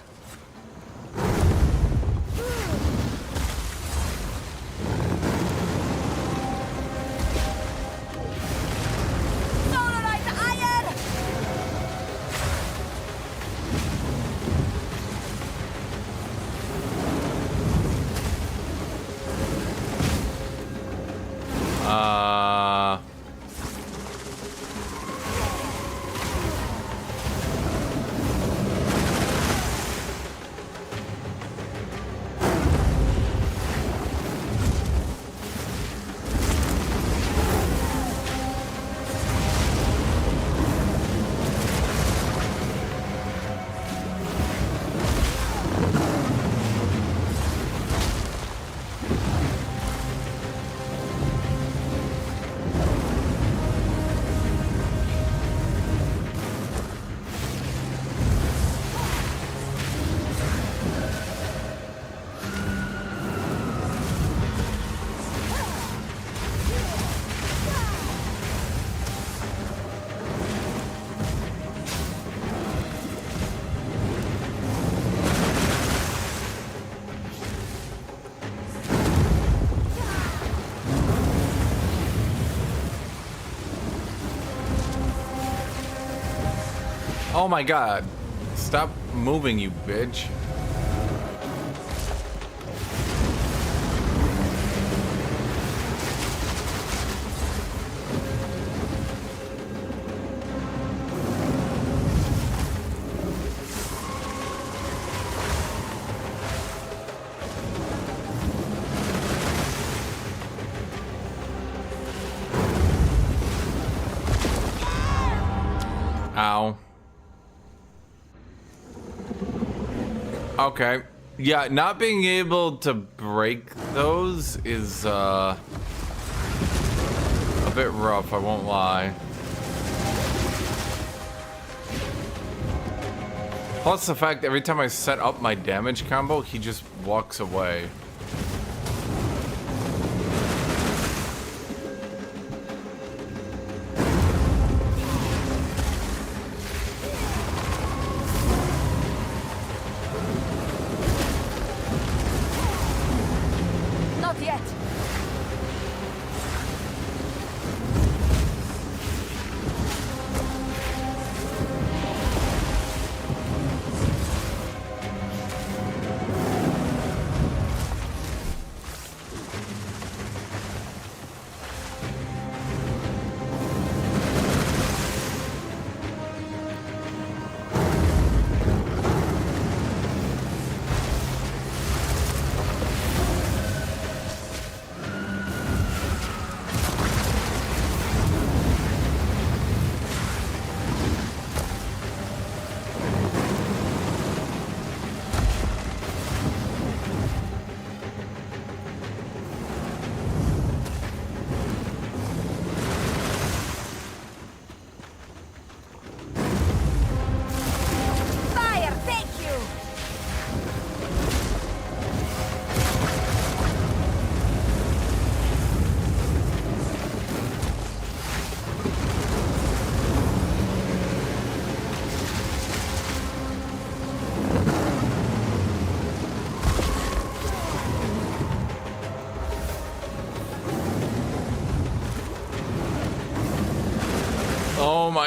Oh my god. Stop moving, you bitch. Ow. Okay. Yeah, not being able to break those is a bit rough, I won't lie. Plus the fact every time I set up my damage combo, he just walks away.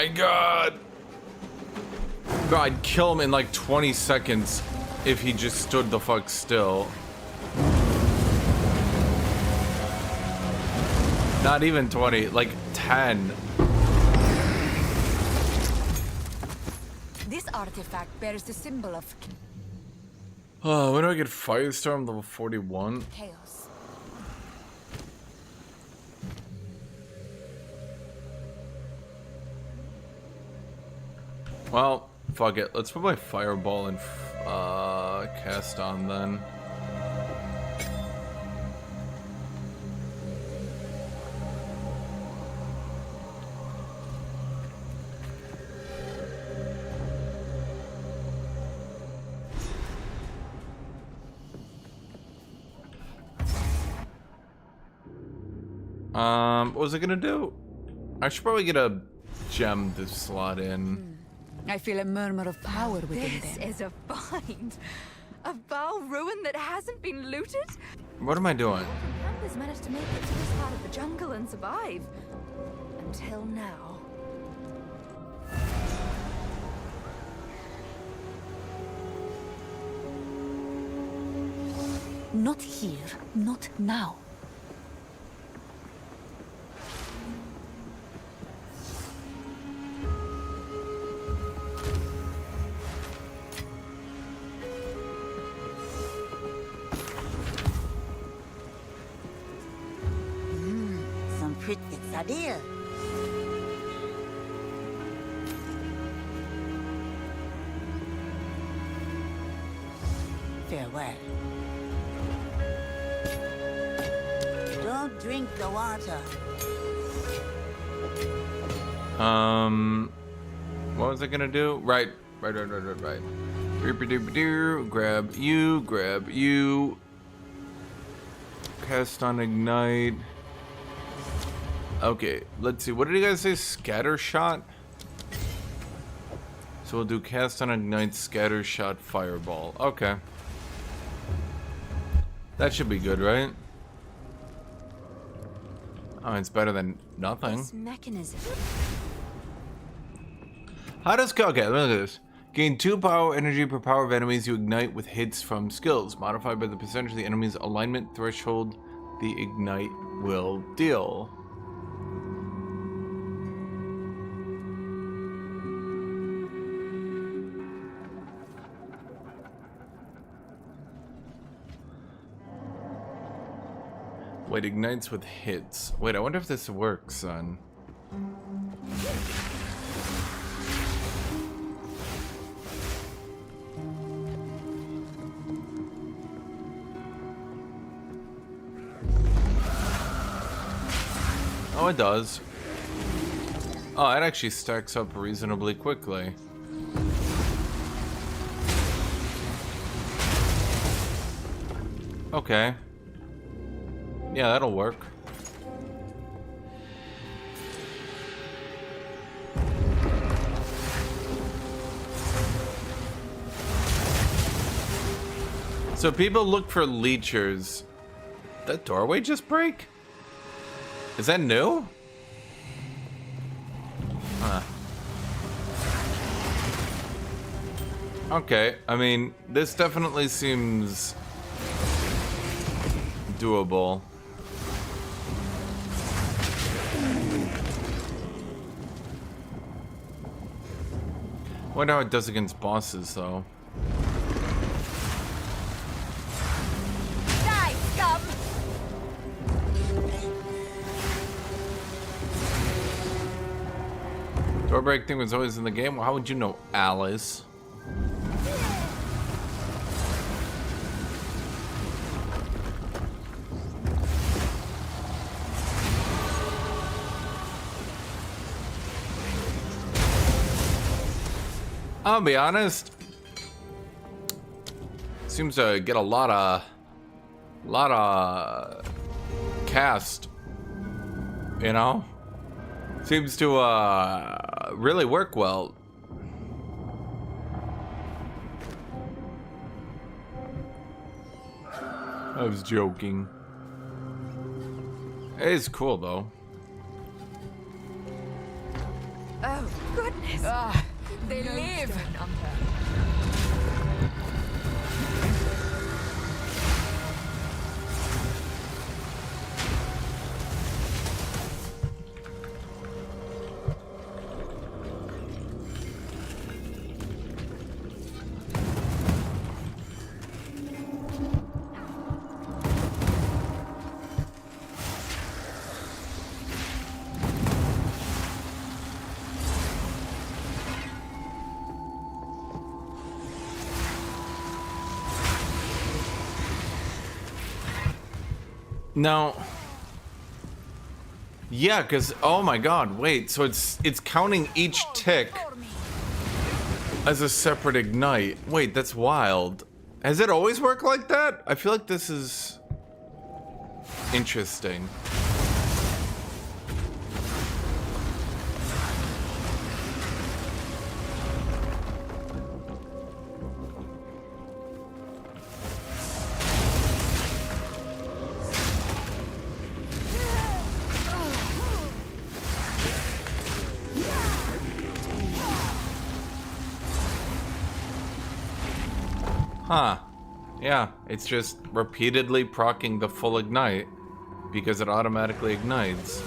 my god. Bro, I'd kill him in like 20 seconds if he just stood the fuck still. Not even 20, like 10. This artifact bears the symbol of Oh, when do I get Firestorm level 41? chaos. Well, fuck it. Let's put my Fireball and cast on then. What was I gonna do? I should probably get a gem to slot in. I feel a murmur of power within This them. is a find. A Baal ruin that hasn't been looted? What am I doing? Campers managed to make it to this part of the jungle and survive. Until now. Not here, not now. Some pretty idea. Farewell. Don't drink the water. What was I gonna do? Right. Grab you. Cast on Ignite. Okay, let's see. What did you guys say? Scatter Shot? So we'll do Cast on Ignite, Scatter Shot, Fireball. Okay. That should be good, right? Oh, it's better than nothing. This mechanism. How does... Okay, look at this. Gain 2 power energy per power of enemies you ignite with hits from skills. Modified by the percentage of the enemy's alignment threshold the ignite will deal. Wait, ignites with hits. Wait, I wonder if this works, son. Oh, it does. Oh, it actually stacks up reasonably quickly. Okay. Yeah, that'll work. So people look for leechers. Did that doorway just break? Is that new? Huh. Okay, I mean, this definitely seems doable. Wonder how it does against bosses, though. Die, scum! Door break thing was always in the game. Well, how would you know, Alice? I'll be honest. Seems to get a lot of cast. You know? Seems to really work well. I was joking. It is cool though. Oh, Ah, they live. No. Yeah, because oh my god, wait, so it's counting each tick as a separate ignite. Wait, that's wild. Has it always worked like that? I feel like this is interesting. Huh. Yeah, it's just repeatedly proccing the full ignite because it automatically ignites.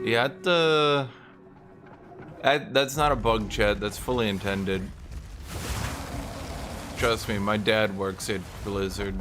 Yeah, that's not a bug, chat. That's fully intended. Trust me, my dad works at Blizzard.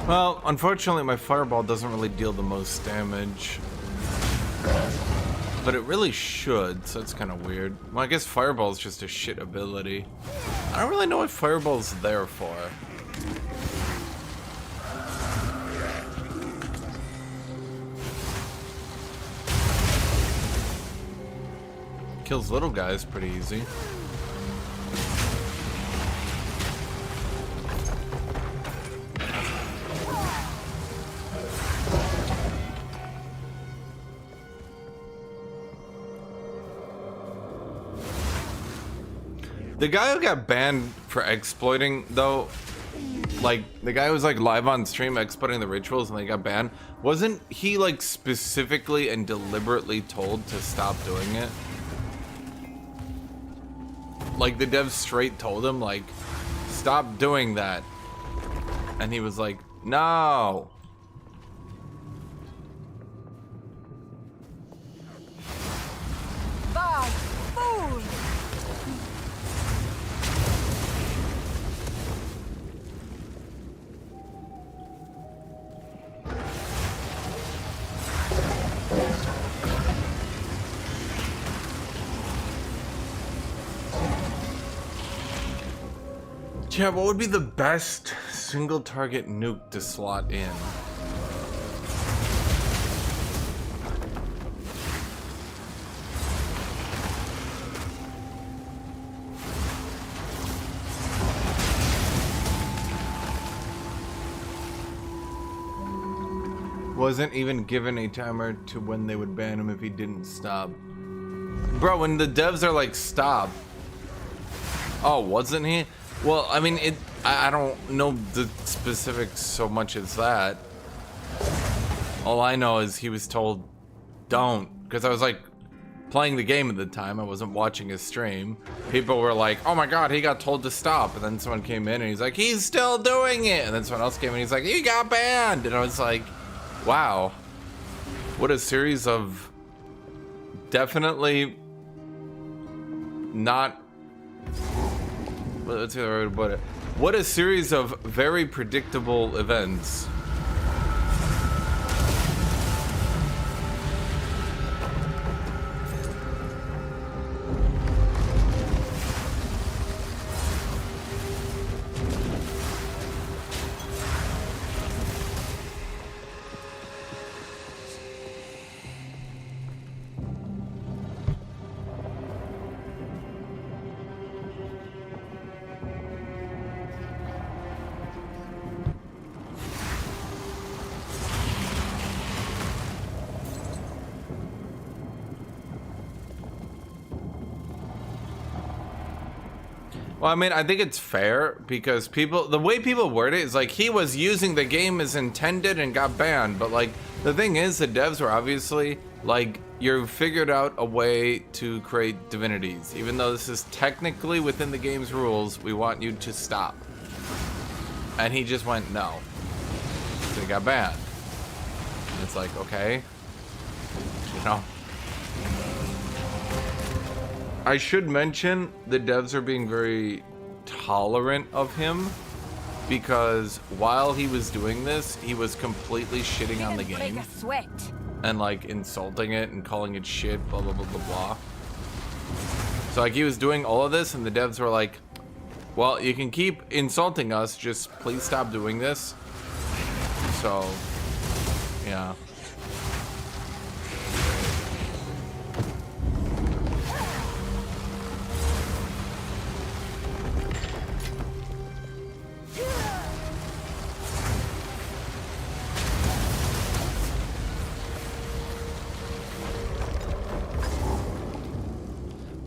Well, unfortunately my fireball doesn't really deal the most damage. But it really should, so it's kind of weird. Well, I guess fireball is just a shit ability. I don't really know what fireball's there for. Kills little guys pretty easy. The guy who got banned for exploiting, though, like, the guy who was, like, live on stream exploiting the rituals and they got banned, wasn't he, like, specifically and deliberately told to stop doing it? Like, the devs straight told him, like, stop doing that. And he was like, no. Bad fool! Yeah, what would be the best single target nuke to slot in? wasn't even given a timer to when they would ban him if he didn't stop. Bro, when the devs are like, stop. Oh, wasn't he? Well, I mean, I don't know the specifics so much as that. All I know is he was told, don't. Because I was like playing the game at the time. I wasn't watching his stream. People were like, oh my god, he got told to stop. And then someone came in and he's like, he's still doing it. And then someone else came in and he's like, he got banned. And I was like, wow. What a series of definitely not... Let's see the right way to put it. What a series of very predictable events. Well, I mean, I think it's fair because the way people word it is like he was using the game as intended and got banned. But like, the thing is, the devs were obviously like, you figured out a way to create divinities. Even though this is technically within the game's rules, we want you to stop. And he just went, no. So he got banned. And it's like, okay. You know. I should mention the devs are being very tolerant of him because while he was doing this, he was completely shitting on the game and like insulting it and calling it shit, blah, blah, blah, blah, blah. So like he was doing all of this and the devs were like, well, you can keep insulting us, just please stop doing this. So, yeah.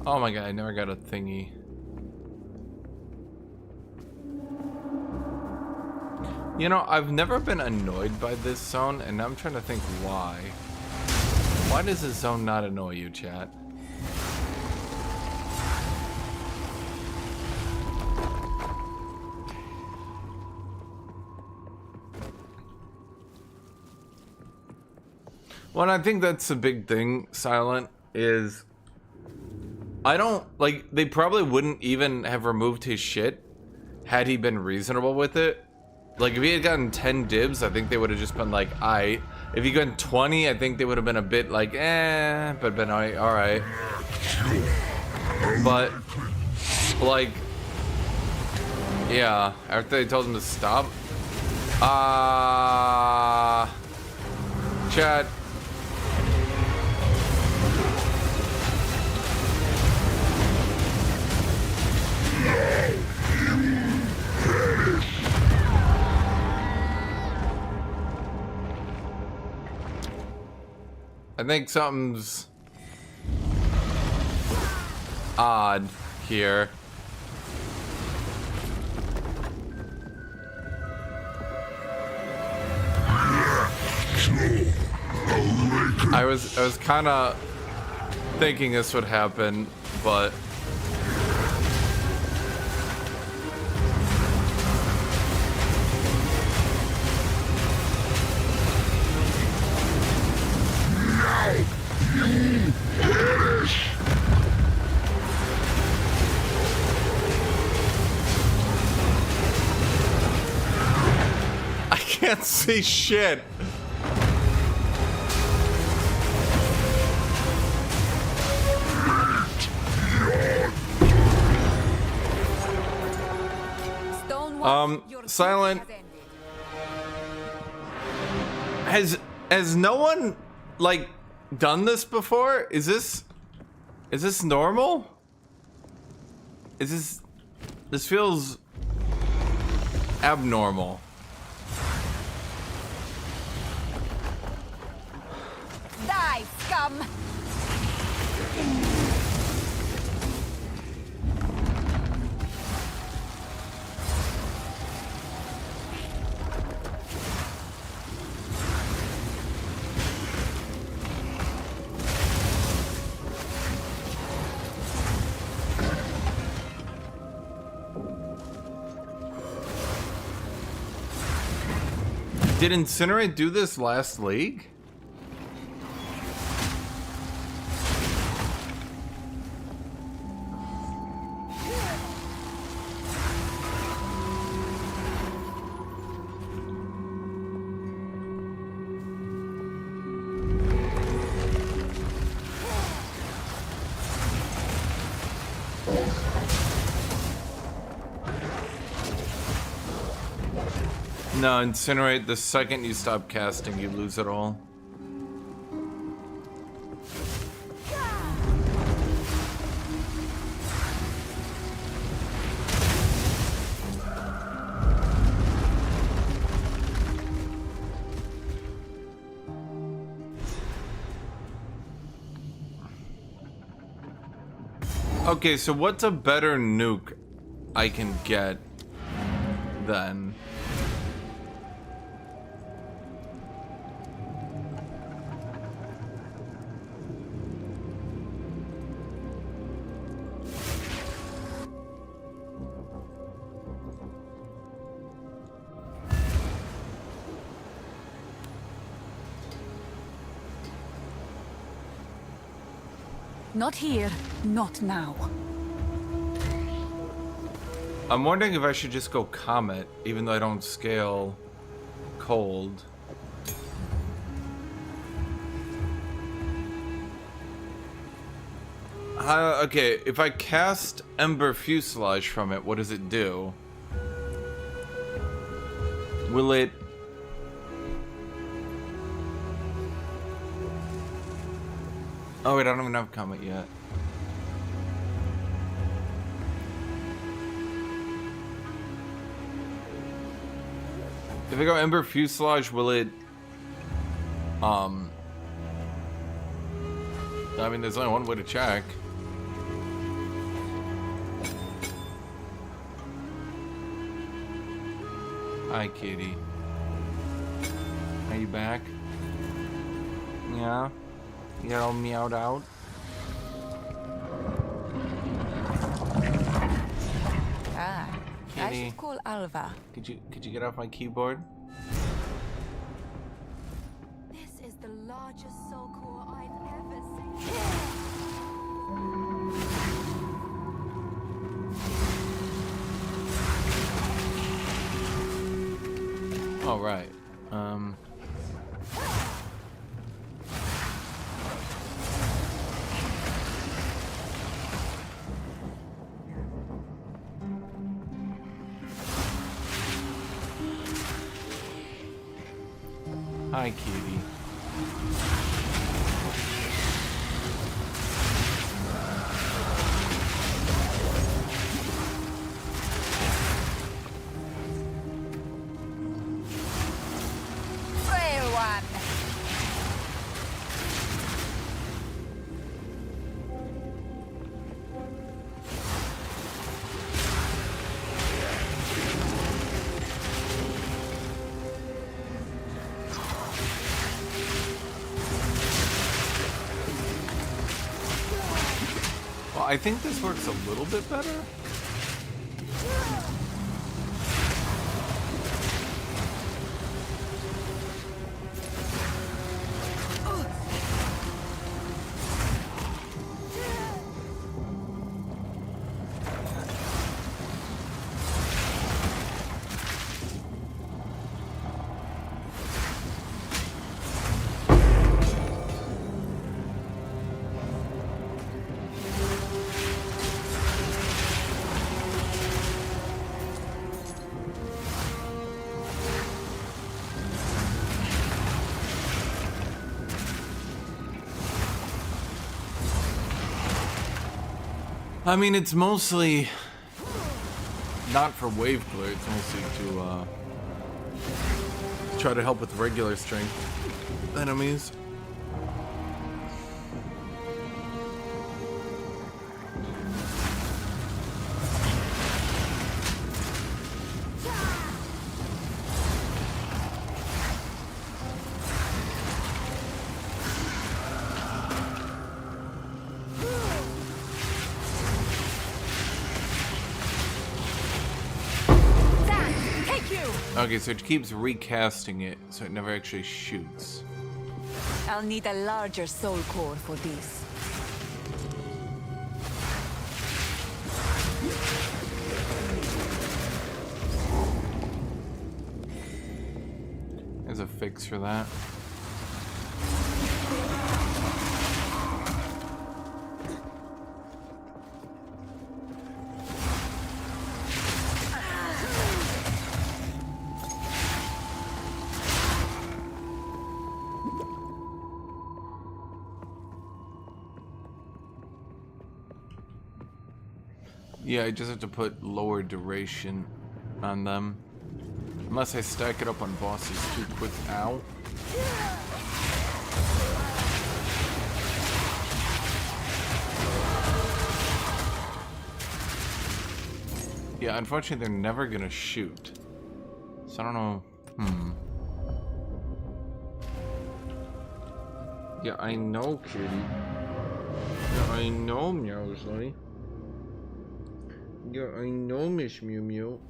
Oh my god, I never got a thingy. You know, I've never been annoyed by this zone, and I'm trying to think why. Why does this zone not annoy you, chat? Well, I think that's the big thing, Silent, is... I don't, like, they probably wouldn't even have removed his shit had he been reasonable with it. Like, if he had gotten 10 dibs, I think they would have just been like, aight. If he gotten 20, I think they would have been a bit like, but been alright. But, like, yeah, after they told him to stop. Chat. I think something's odd here. I was kind of thinking this would happen, but I can't see shit. Silent. Has no one like done this before? Is this normal? This feels abnormal. come! Did Incinerate do this last league? No, Incinerate, the second you stop casting, you lose it all. Okay, so what's a better nuke I can get then? Not here, not now. I'm wondering if I should just go Comet, even though I don't scale Cold. Okay, if I cast Ember Fuselage from it, what does it do? Will it... Oh wait, I don't even have Comet yet. If I go Ember Fuselage, will it... I mean, there's only one way to check. Hi, kitty. Are you back? Yeah? You got all meowed out? Ah, I Kitty. should call Alva. Could you get off my keyboard? This is the largest soul core I've ever seen. All right. Hi, cutie. Frail one! Well, I think this works a little bit better. I mean, it's mostly not for wave clear, it's mostly to try to help with regular strength enemies. Okay, so it keeps recasting it, so it never actually shoots. I'll need a larger soul core for this. There's a fix for that. Yeah, I just have to put lower duration on them. Unless I stack it up on bosses too quick. Ow. Yeah, unfortunately they're never gonna shoot. So I don't know. Yeah, I know, kitty. Yeah, I know, Meowsley. Yeah, I know, Miss Mew Mew.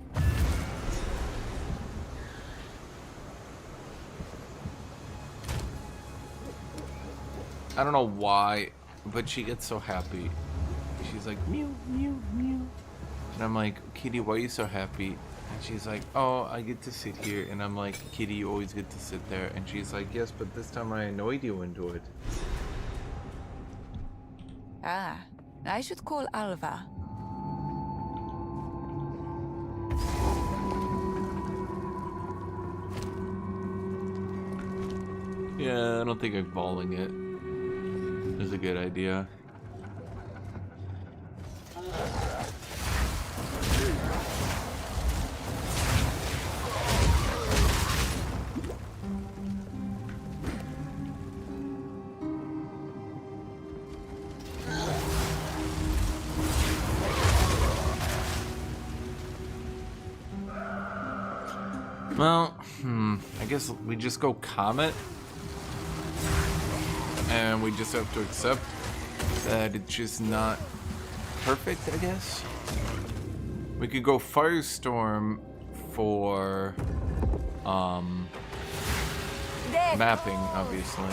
I don't know why, but she gets so happy. She's like, mew, mew, mew. And I'm like, Kitty, why are you so happy? And she's like, oh, I get to sit here. And I'm like, Kitty, you always get to sit there. And she's like, yes, but this time I annoyed you into it. Ah, I should call Alva. Yeah, I don't think eyeballing it is a good idea. Well, I guess we just go Comet. And we just have to accept that it's just not perfect, I guess. We could go Firestorm for mapping, obviously.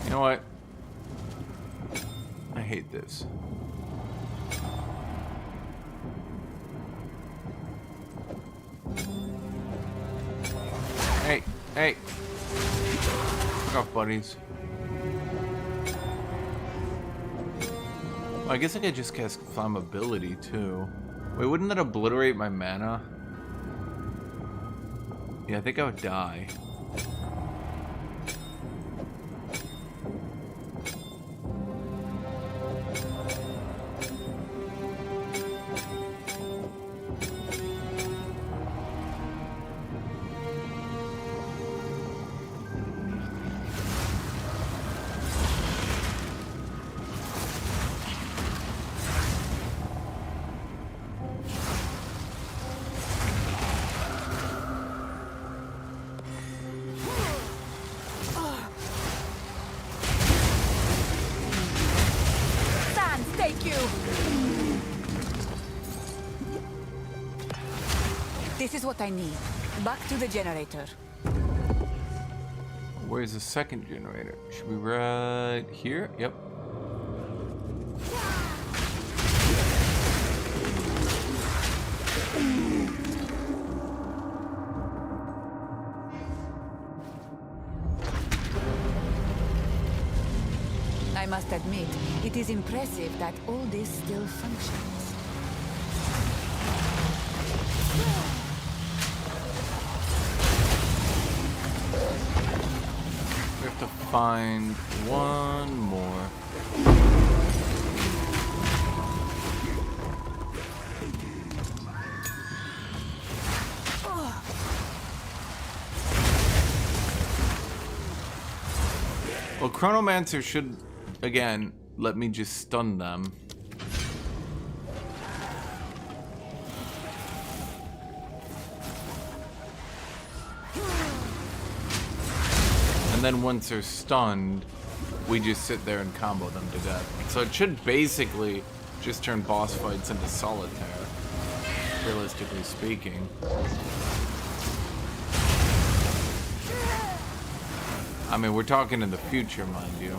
You know what? I hate this. Hey, hey. Fuck off, buddies. Well, I guess I could just cast flammability too. Wait, wouldn't that obliterate my mana? Yeah, I think I would die. This is what I need. Back to the generator. Where's the second generator? Should we right here? Yep. I must admit, it is impressive that all this still functions. We have to find one more. Chronomancer should, again, let me just stun them. And then once they're stunned, we just sit there and combo them to death. So it should basically just turn boss fights into solitaire, realistically speaking. I mean, we're talking in the future, mind you.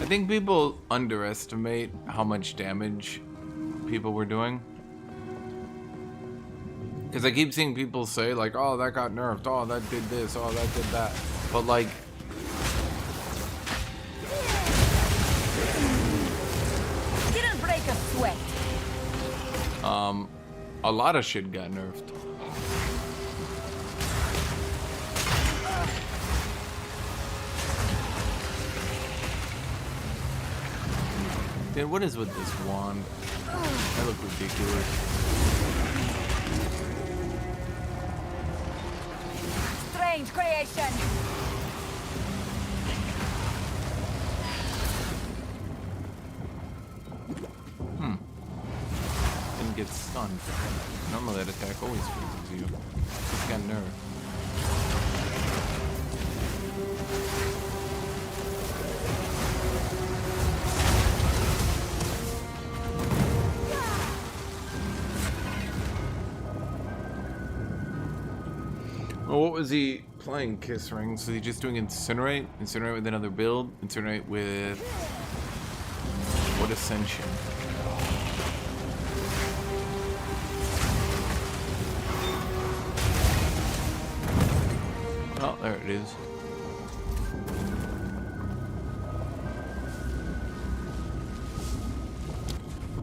I think people underestimate how much damage people were doing. Because I keep seeing people say, like, oh, that got nerfed, oh, that did this, oh, that did that. But, like, Didn't break a sweat. a lot of shit got nerfed. Dude, what is with this wand? That look ridiculous. Strange creation. Didn't get stunned. Normally that attack always freezes you. Just got nerfed. Well, what was he playing? Kiss Rings? So he just doing Incinerate? Incinerate with another build? Incinerate with... what Ascension? Oh, there it is.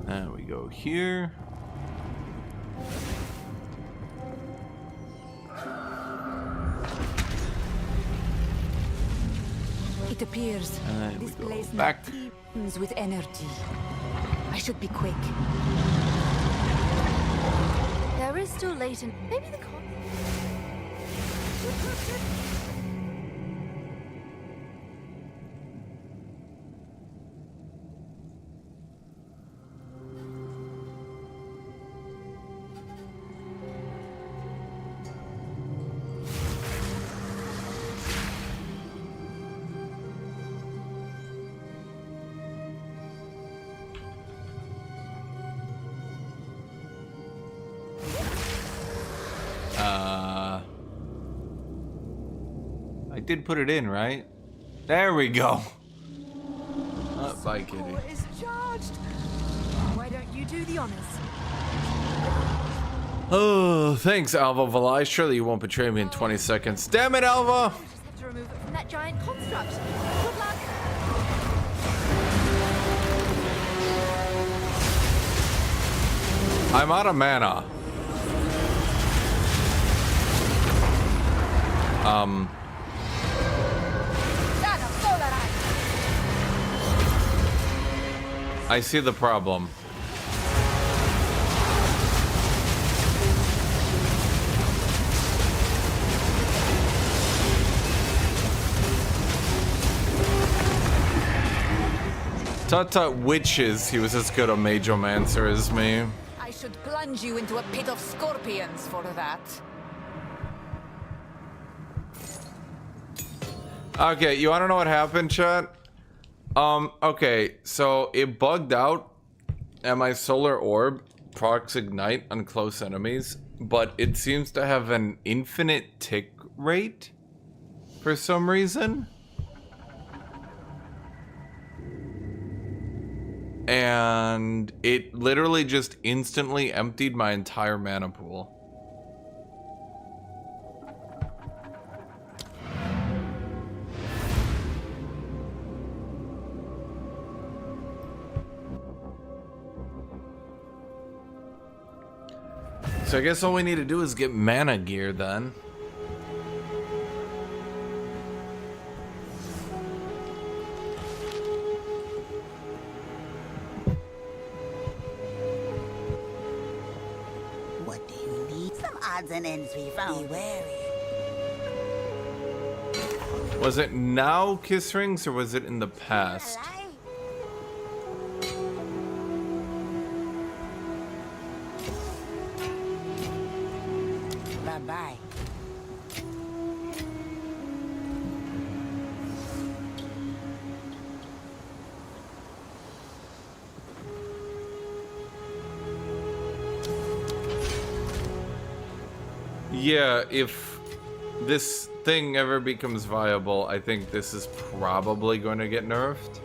There we go here. It appears this place back teems with energy. I should be quick. There is still latent. Maybe the con. I did put it in, right? There we go. Oh, bye, kitty. Is charged. Why don't you do the honors? Oh, thanks, Alva Valai. Surely you won't betray me in 20 seconds. Damn it, Alva! Just have to remove it from that giant construct. Good luck. I'm out of mana. I see the problem. Tut witches, he was as good a Mageomancer as me. I should plunge you into a pit of scorpions for that. Okay, you wanna know what happened, chat? Okay, so it bugged out and my solar orb procs ignite on close enemies, but it seems to have an infinite tick rate for some reason. and it literally just instantly emptied my entire mana pool. So I guess all we need to do is get mana gear then. What do you need? Some odds and ends we found. Be wary. Was it now kiss rings or was it in the past? Bye-bye. Yeah, if this thing ever becomes viable, I think this is probably going to get nerfed.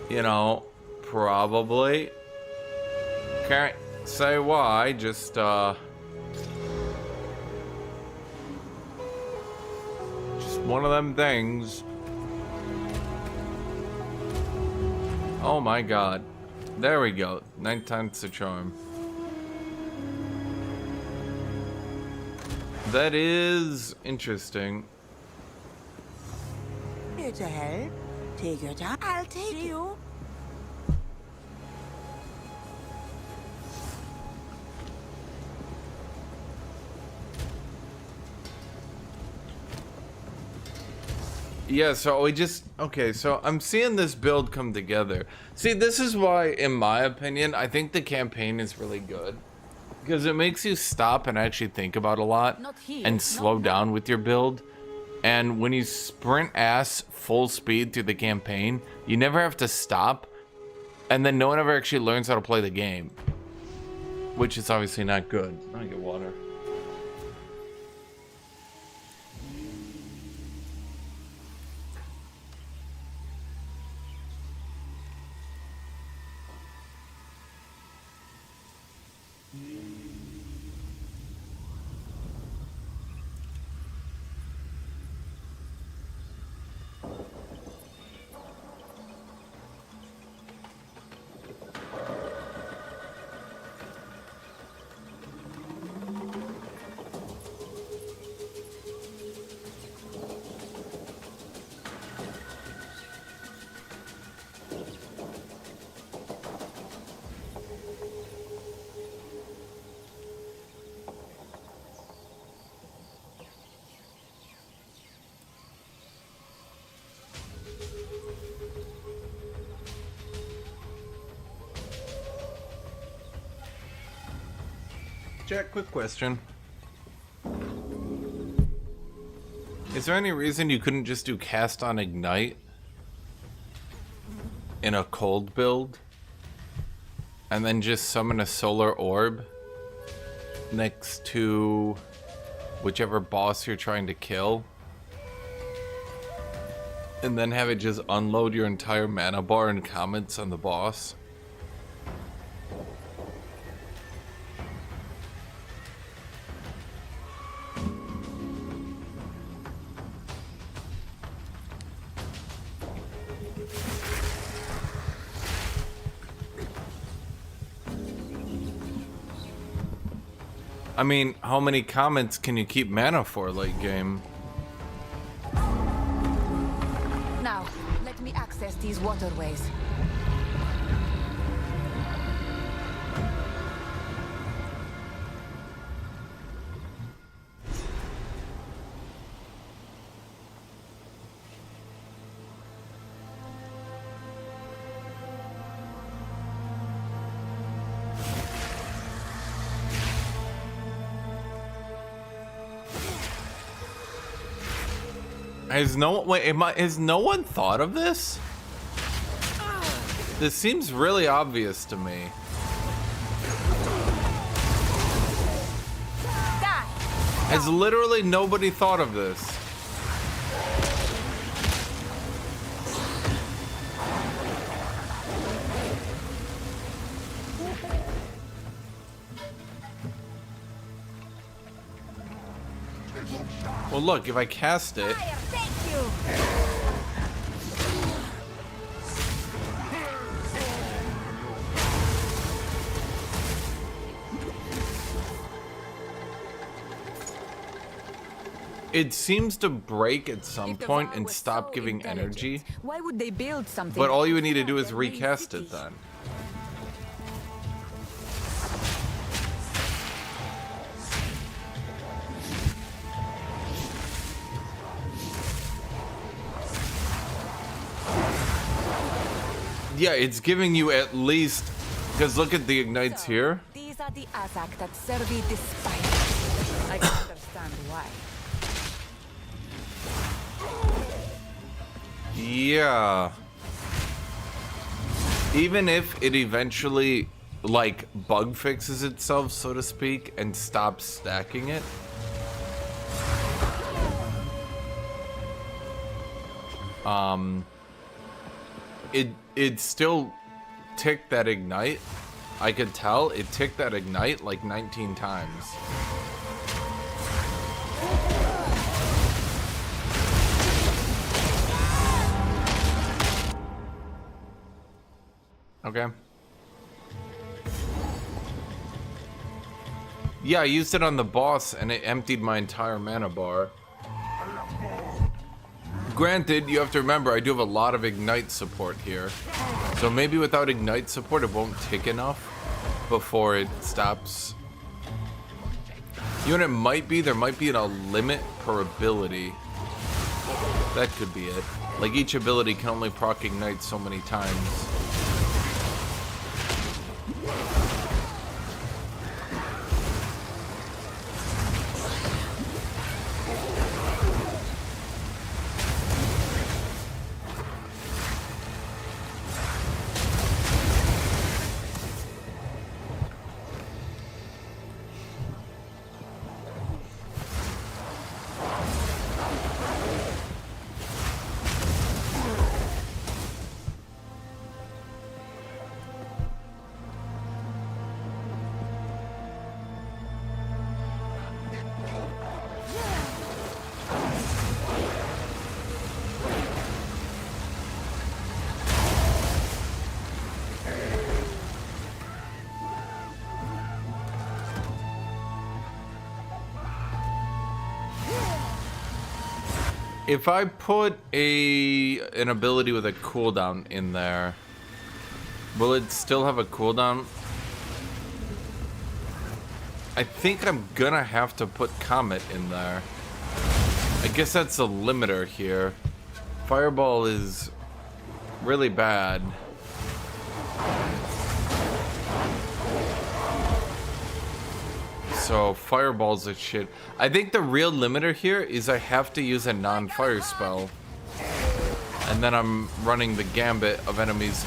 You know, probably. Can't say why, just one of them things. Oh my god. There we go. 9 times the charm. That is interesting. Here to help. Take your time. I'll take you. Yeah, so we just... Okay, so I'm seeing this build come together. See, this is why, in my opinion, I think the campaign is really good. Because it makes you stop and actually think about a lot. And slow down with your build. And when you sprint ass full speed through the campaign, you never have to stop. And then no one ever actually learns how to play the game. Which is obviously not good. I get water. Jack, quick question. Is there any reason you couldn't just do cast on ignite in a cold build and then just summon a solar orb next to whichever boss you're trying to kill and then have it just unload your entire mana bar and comments on the boss? I mean, how many comments can you keep mana for late game? Now, let me access these waterways. Has no one thought of this? This seems really obvious to me. Has literally nobody thought of this? Well, look, if I cast it... It seems to break at some point and stop giving energy. Why would they build something? But all you would need to do is recast it then. Yeah, it's giving you at least, because look at the ignites here. These are the Azak that Servi despise. I can understand why. Yeah. Even if it eventually, like, bug fixes itself, so to speak, and stops stacking it. It still ticked that ignite. I could tell it ticked that ignite like 19 times. Okay. Yeah, I used it on the boss and it emptied my entire mana bar. Granted, you have to remember I do have a lot of ignite support here. So maybe without ignite support it won't tick enough before it stops. You know what it might be? There might be a limit per ability. That could be it. Like each ability can only proc ignite so many times. If I put an ability with a cooldown in there, will it still have a cooldown? I think I'm gonna have to put Comet in there. I guess that's a limiter here. Fireball is really bad. So Fireball's a shit. I think the real limiter here is I have to use a non-fire spell. And then I'm running the gambit of enemies.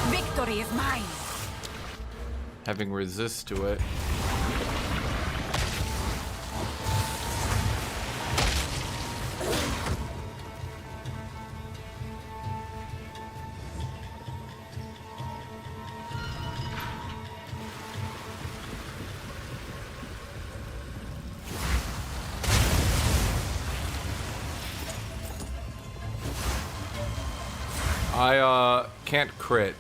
Victory is mine. Having resist to it. I can't crit,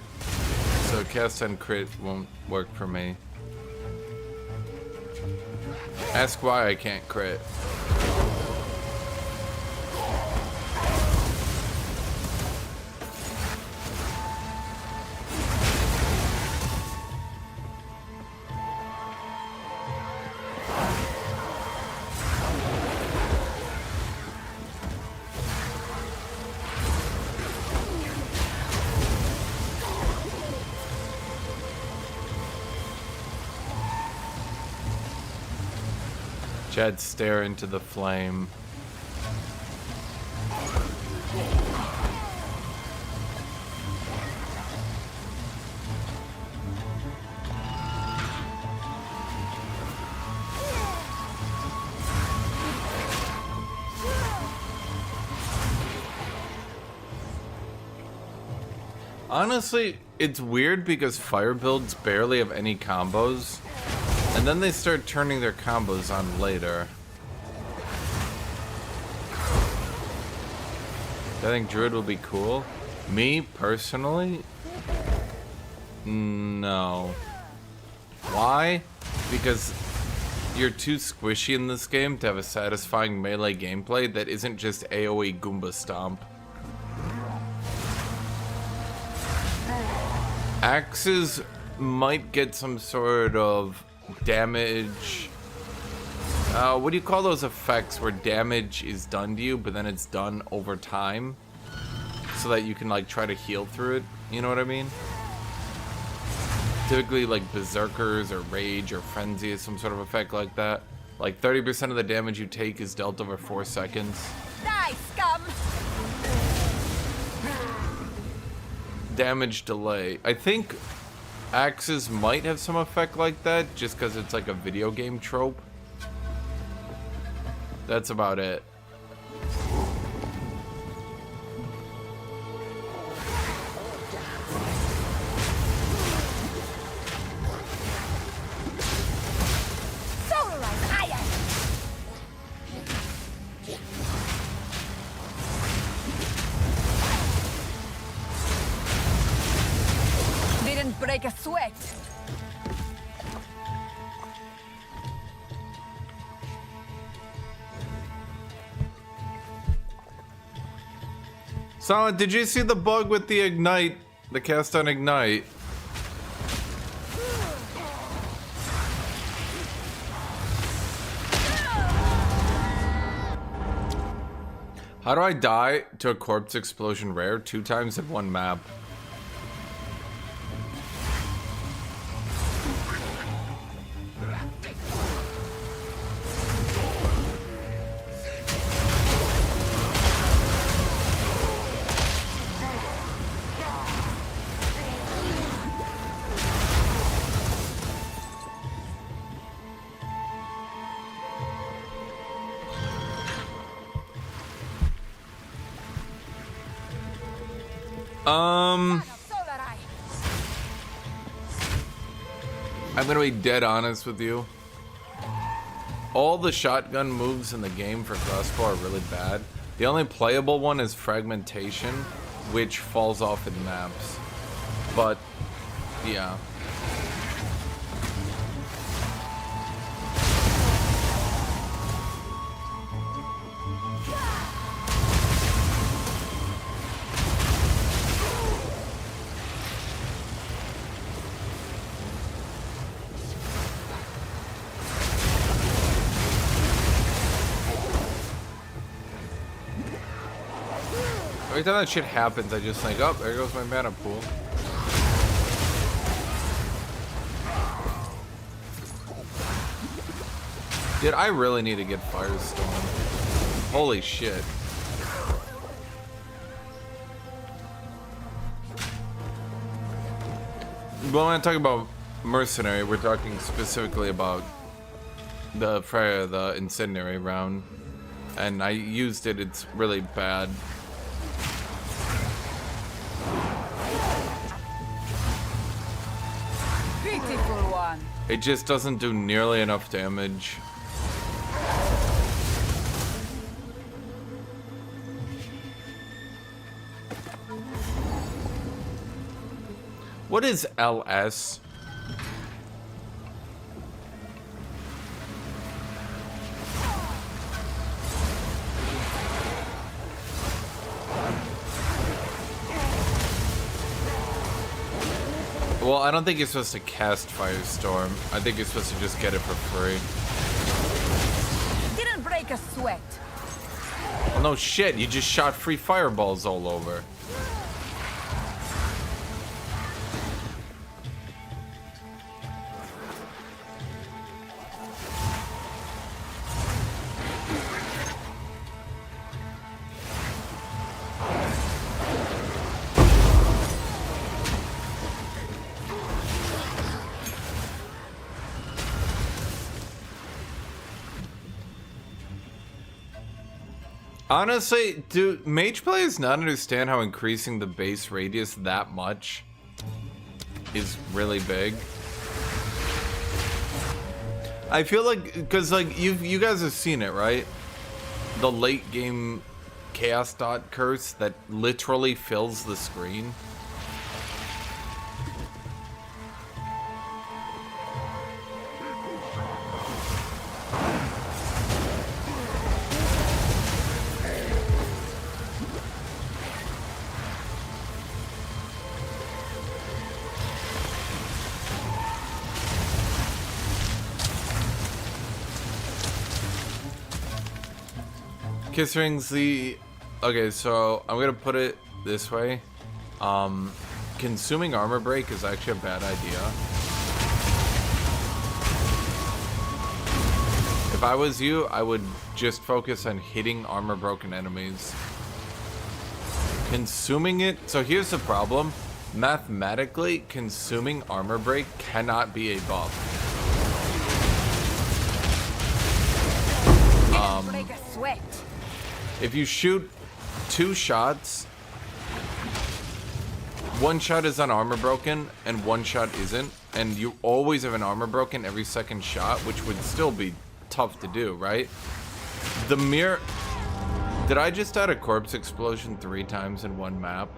so cast and crit won't work for me. Ask why I can't crit. Chad, stare into the flame. Honestly, it's weird because fire builds barely have any combos. And then they start turning their combos on later. I think Druid will be cool. Me, personally? No. Why? Because you're too squishy in this game to have a satisfying melee gameplay that isn't just AoE Goomba Stomp. Axes might get some sort of damage. What do you call those effects where damage is done to you, but then it's done over time? So that you can like try to heal through it, you know what I mean? Typically like Berserkers or Rage or Frenzy is some sort of effect like that. Like 30% of the damage you take is dealt over 4 seconds. Die, scum! Damage delay. I think axes might have some effect like that just because it's like a video game trope. That's about it. Didn't break a sweat. So, did you see the bug with the ignite? The cast on ignite? How do I die to a corpse explosion rare 2 times in one map? I'm gonna be dead honest with you. All the shotgun moves in the game for crossbow are really bad. The only playable one is fragmentation, which falls off in maps. But, yeah. Every time that shit happens, I just think, oh, there goes my mana pool. Dude, I really need to get Firestorm. Holy shit. Well, when I talk about Mercenary, we're talking specifically about the Incendiary round. And I used it, it's really bad. It just doesn't do nearly enough damage. What is LS? Well, I don't think you're supposed to cast Firestorm. I think you're supposed to just get it for free. Didn't break a sweat. Well, no shit, you just shot free fireballs all over. Honestly, do Mage players not understand how increasing the base radius that much is really big? I feel like, because like you guys have seen it, right? The late game chaos dot curse that literally fills the screen. Kiss rings the... Okay, so I'm gonna put it this way. Consuming armor break is actually a bad idea. If I was you, I would just focus on hitting armor broken enemies. Consuming it... So here's the problem. Mathematically, consuming armor break cannot be a buff. Break a sweat. If you shoot 2 shots, 1 shot is on armor broken and 1 shot isn't, and you always have an armor broken every second shot, which would still be tough to do, right? The mere... Did I just add a corpse explosion 3 times in one map?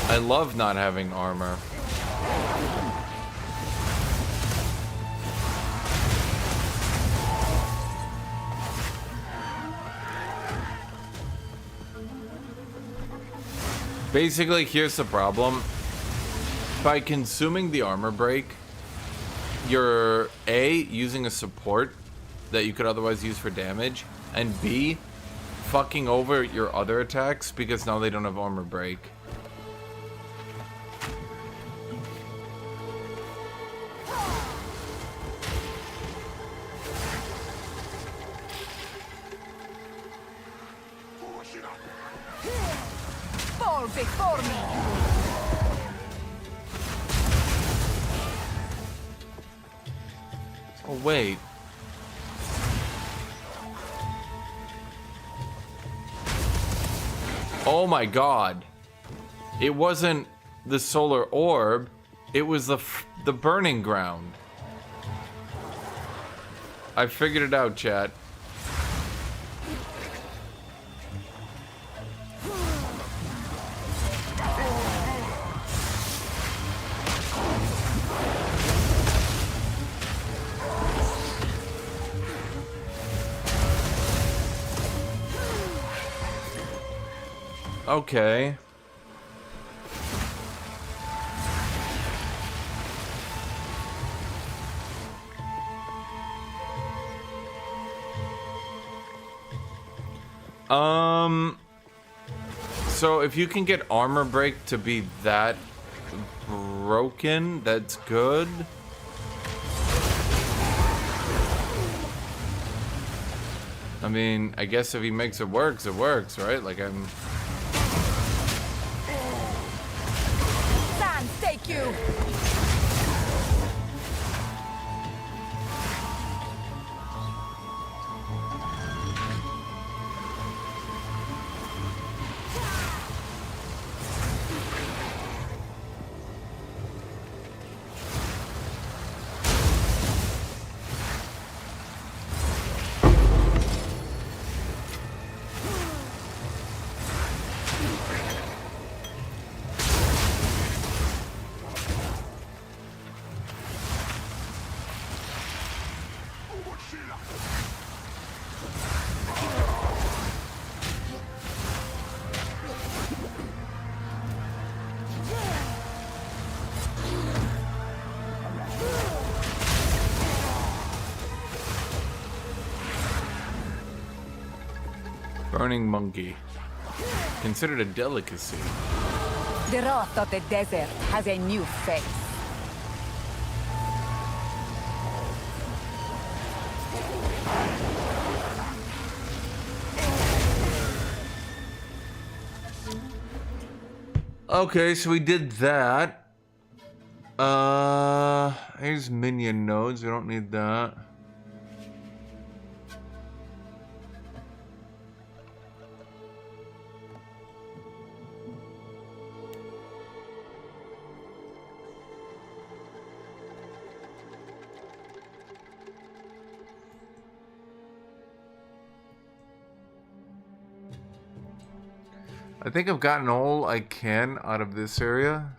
I love not having armor. Basically, here's the problem. By consuming the armor break, you're A, using a support that you could otherwise use for damage, and B, fucking over your other attacks because now they don't have armor break. Fall before me. Oh, wait. Oh my god. It wasn't the solar orb, it was the burning ground. I figured it out, chat. Okay. So if you can get armor break to be that broken, that's good. I mean, I guess if he makes it works, right? Like Sand, take you. burning monkey. Considered a delicacy. The wrath of the desert has a new face. Okay, so we did that. Here's minion nodes. We don't need that. I think I've gotten all I can out of this area.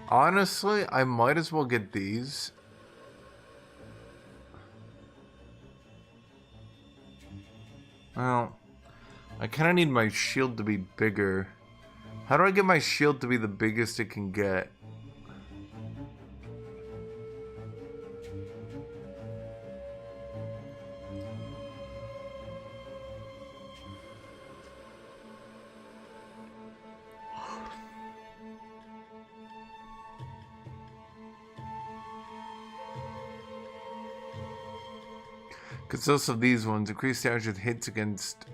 Honestly, I might as well get these. Well, I kind of need my shield to be bigger. How do I get my shield to be the biggest it can get? Because also these ones increase damage with hits against.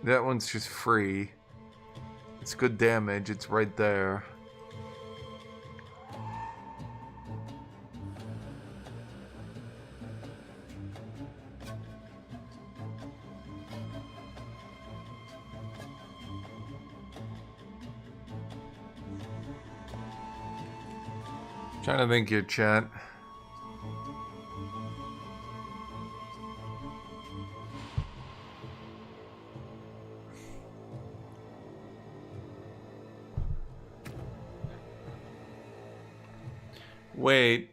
That one's just free. It's good damage, it's right there. Trying to think here, chat. Wait.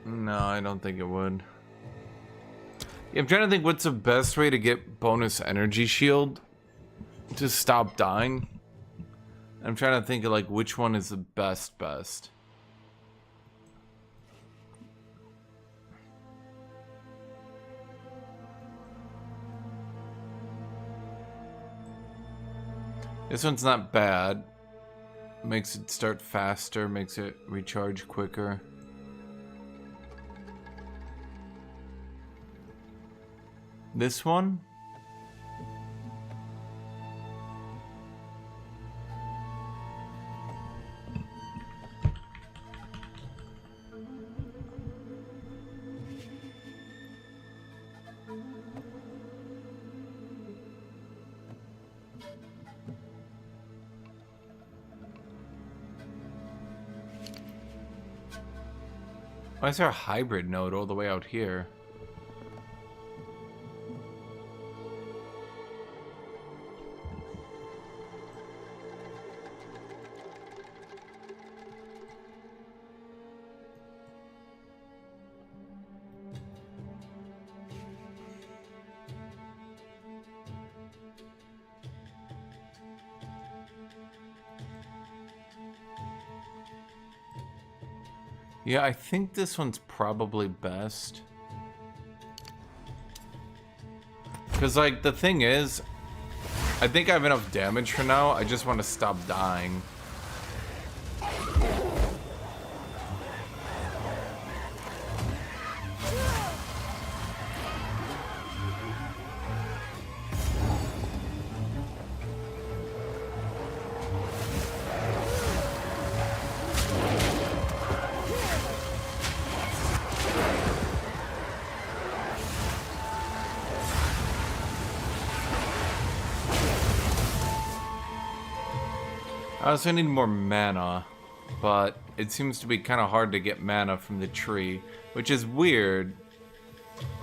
No, I don't think it would. Yeah, I'm trying to think what's the best way to get bonus energy shield to stop dying. I'm trying to think of like which one is the best. This one's not bad. Makes it start faster, makes it recharge quicker. This one? Why is there a hybrid node all the way out here? Yeah, I think this one's probably best. Because, like, the thing is, I think I have enough damage for now. I just want to stop dying. I also need more mana, but it seems to be kind of hard to get mana from the tree, which is weird.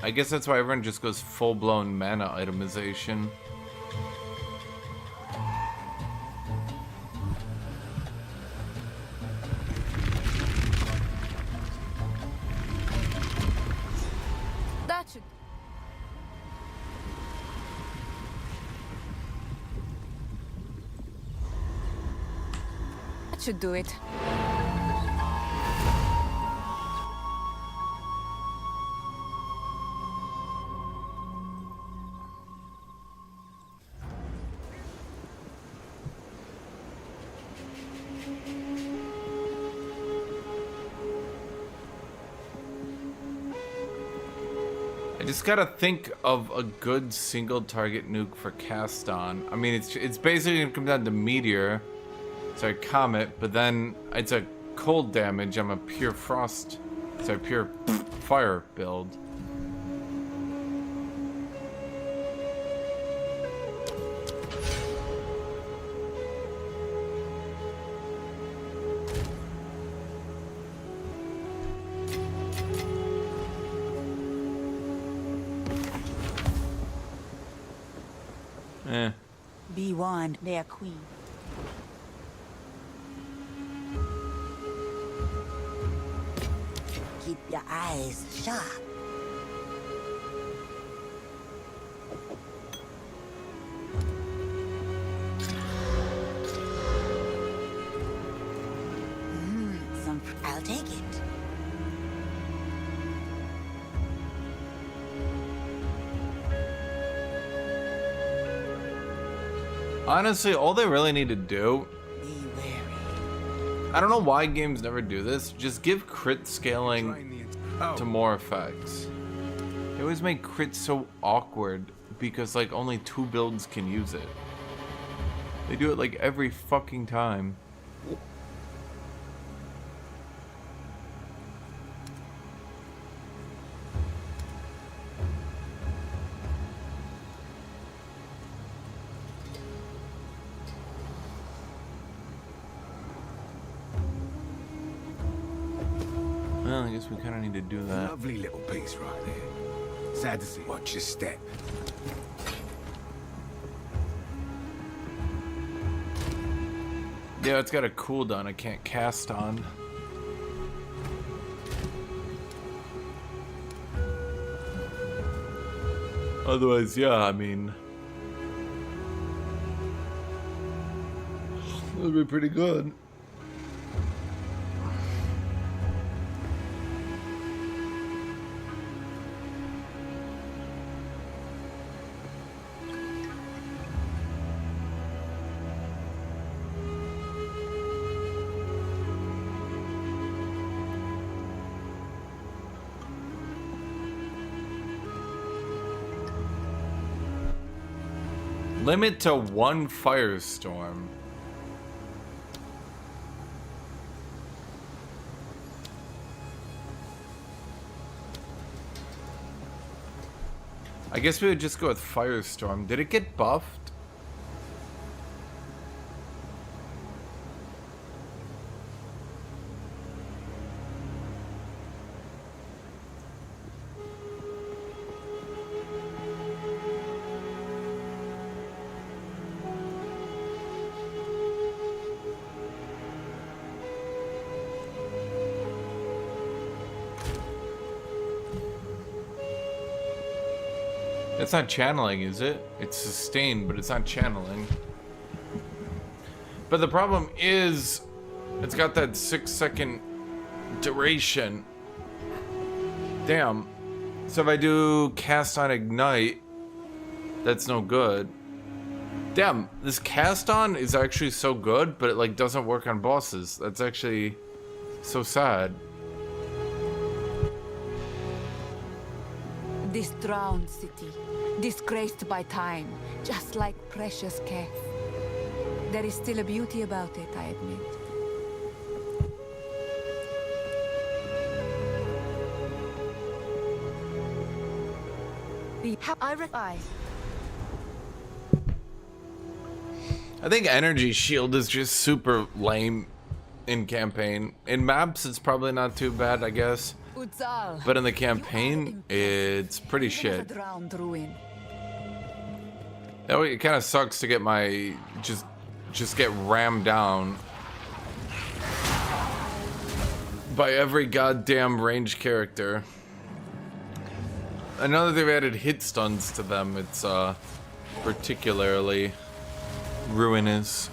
I guess that's why everyone just goes full-blown mana itemization. That should... That should do it. I just gotta think of a good single target nuke for cast on. I mean, it's basically gonna come down to meteor, sorry, comet, but then it's a cold damage. I'm a pure frost, sorry, pure fire build. Be warned, their queen. Keep your eyes sharp. I'll take it. Honestly, all they really need to do, I don't know why games never do this, just give crit scaling to more effects. They always make crit so awkward because like only 2 builds can use it. They do it like every fucking time. Well, I guess we kind of need to do that. Lovely little piece right there. Sad to see. Watch your step. Yeah, it's got a cooldown I can't cast on. Otherwise, yeah, I mean, it would be pretty good. Limit to 1 firestorm. I guess we would just go with firestorm. Did it get buffed? It's not channeling, is it? It's sustained, but it's not channeling. But the problem is, it's got that 6-second duration. Damn. So if I do cast on ignite, that's no good. Damn, this cast on is actually so good, but it like doesn't work on bosses. That's actually so sad. This drowned city, disgraced by time, just like precious Kef. There is still a beauty about it, I admit. I think energy shield is just super lame in campaign. In maps, it's probably not too bad, I guess. But in the campaign, it's pretty shit. That way, it kind of sucks to get my just get rammed down by every goddamn ranged character. I know that they've added hit stuns to them. It's particularly ruinous.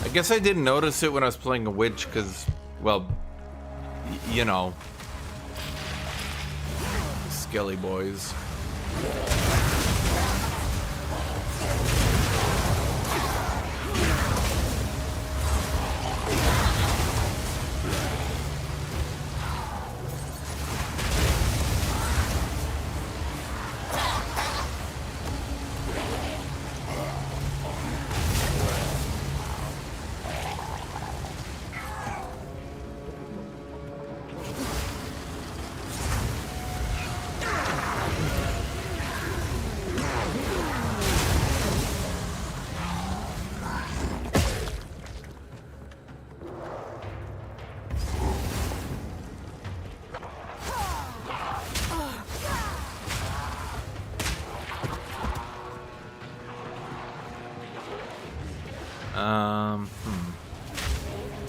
I guess I didn't notice it when I was playing a witch because, well, you know, skelly boys.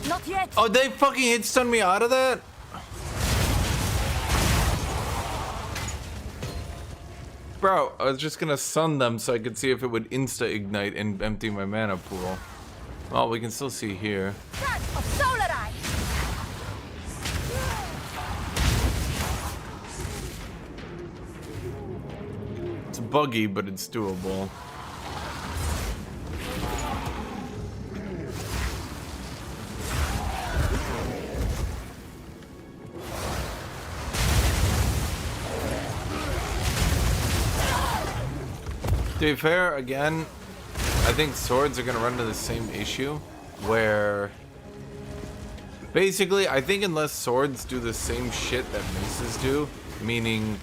Not yet. Oh, they fucking hit stun me out of that? Bro, I was just gonna stun them so I could see if it would insta-ignite and empty my mana pool. Well, we can still see here. Of solar eye. It's buggy, but it's doable. To be fair, again, I think swords are gonna run into the same issue where basically I think unless swords do the same shit that maces do, meaning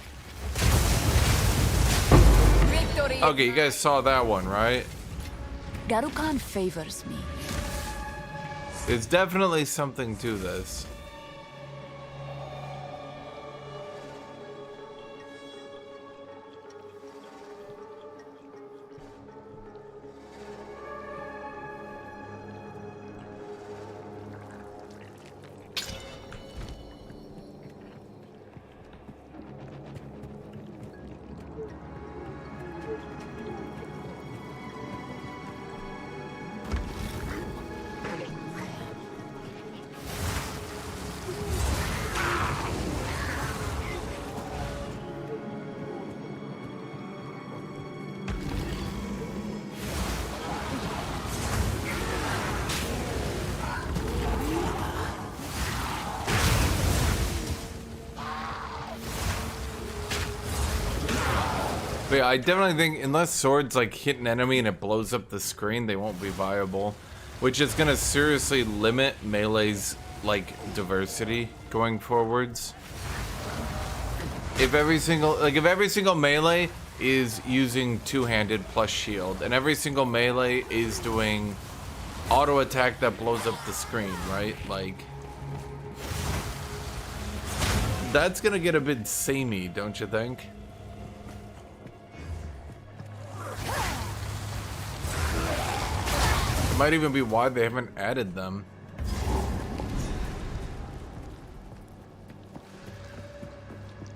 Victory. okay, you guys saw that one, right? Garukan favors me. There's definitely something to this. But yeah, I definitely think unless swords like hit an enemy and it blows up the screen, they won't be viable, which is gonna seriously limit melee's like diversity going forwards. If every single melee is using two-handed plus shield, and every single melee is doing auto attack that blows up the screen, right? Like that's gonna get a bit samey, don't you think? Might even be why they haven't added them.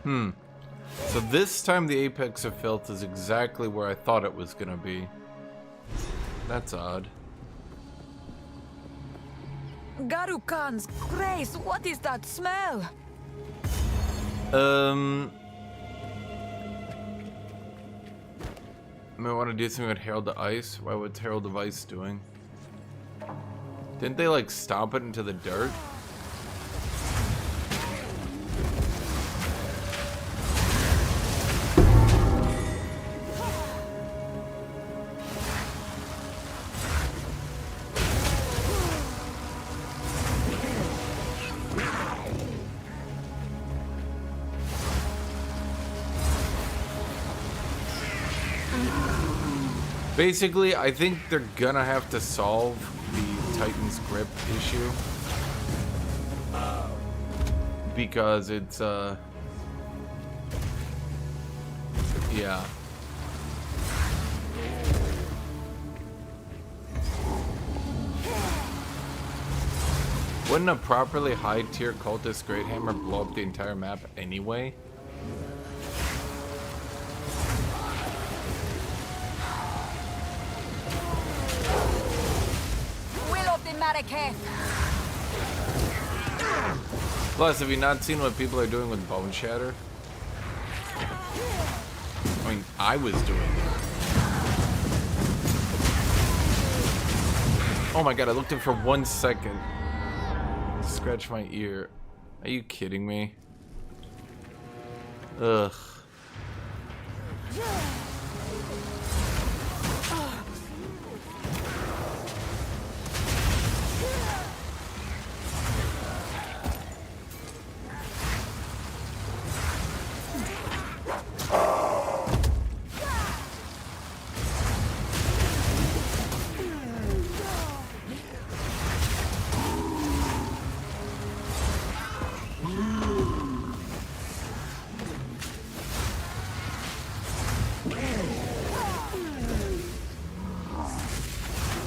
So this time the Apex of Filth is exactly where I thought it was gonna be. That's odd. Garukan's grace, what is that smell? I want to do something with Herald of Ice. Why? What's Herald of Ice doing? Didn't they like stomp it into the dirt? Basically, I think they're gonna have to solve the Titan's grip issue because it's yeah. Wouldn't a properly high tier cultist Great Hammer blow up the entire map anyway? Plus, have you not seen what people are doing with Bone Shatter? I mean, I was doing it. Oh my god, I looked at it for 1 second. Scratch my ear. Are you kidding me? Ugh.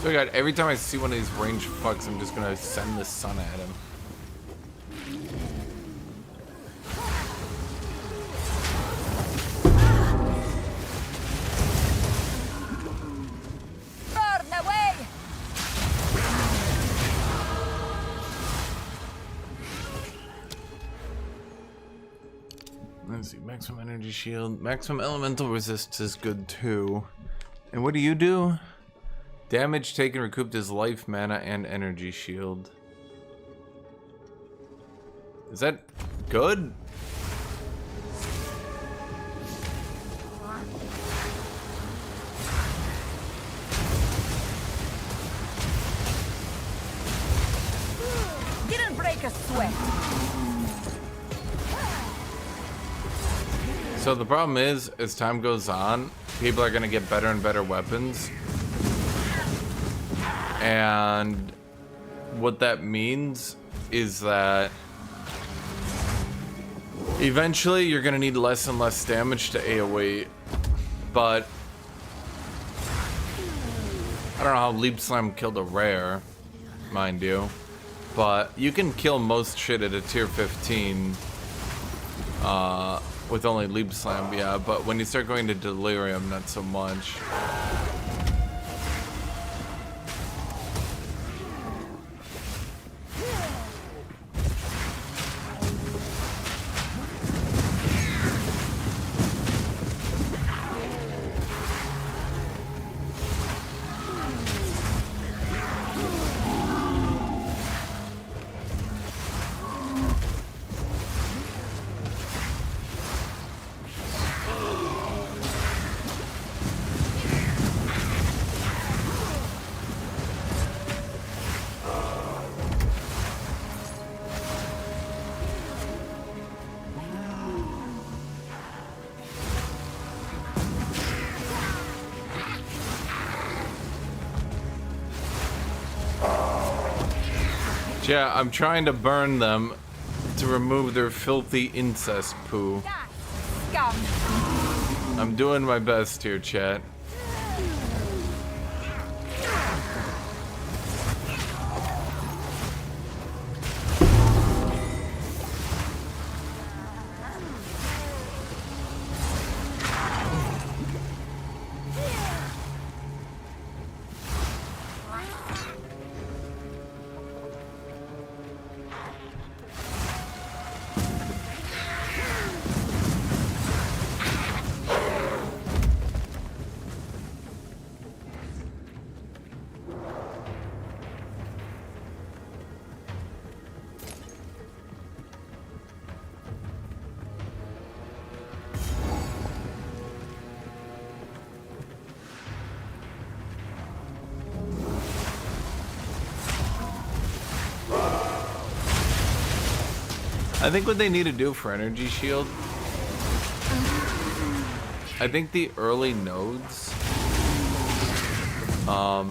So God, every time I see one of these ranged fucks, I'm just gonna send the sun at him. Burn away! Let's see, maximum energy shield. Maximum elemental resist is good too. And what do you do? Damage taken recouped his life, mana, and energy shield. Is that good? Didn't break a sweat. So the problem is, as time goes on, people are gonna get better and better weapons. And what that means is that eventually you're gonna need less and less damage to AoE. But I don't know how Leap Slam killed a rare, mind you. But you can kill most shit at a tier 15 with only Leap Slam, yeah. But when you start going to Delirium, not so much. Yeah, I'm trying to burn them to remove their filthy incest poo. Scum. I'm doing my best here, chat. I think what they need to do for energy shield, I think the early nodes, for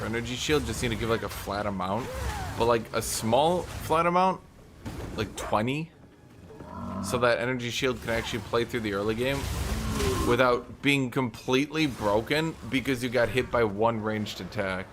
energy shield just need to give like a flat amount, but like a small flat amount, like 20, so that energy shield can actually play through the early game without being completely broken because you got hit by one ranged attack.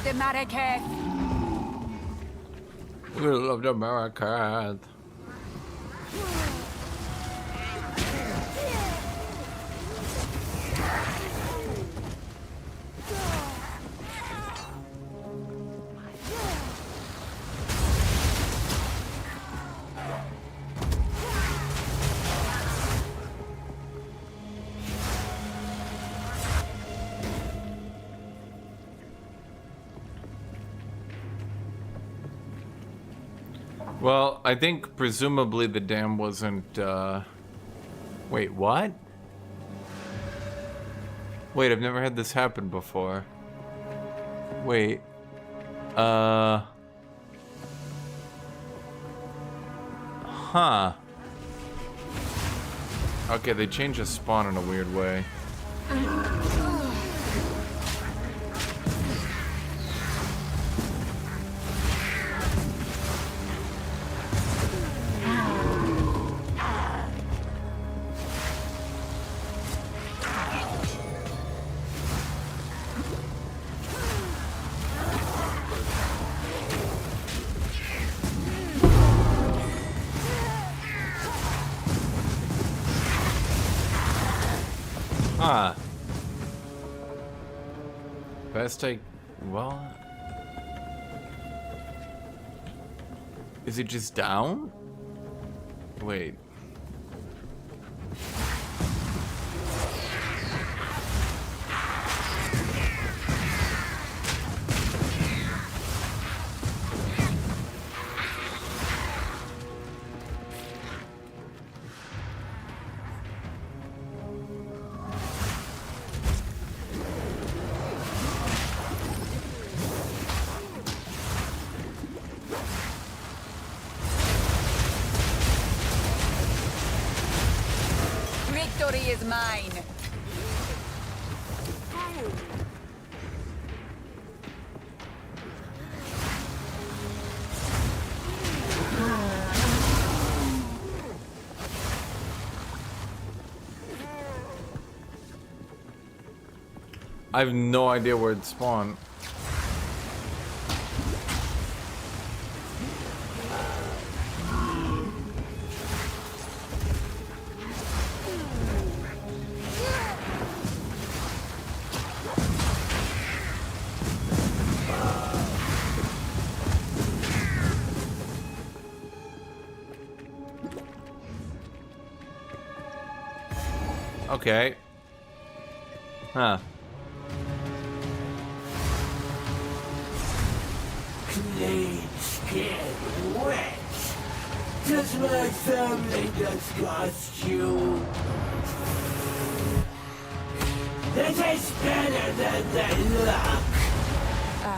love the Marrakech. We love the Marrakech. Well, I think presumably the dam wasn't, Wait, what? Wait, I've never had this happen before. Wait. Huh. Okay, they changed the spawn in a weird way. Huh. Best I... Well... Is it just down? Wait. Victory is mine. I have no idea where it spawned. Okay. Huh. Clean skin wet. Does my family disgust you? They taste better than they look.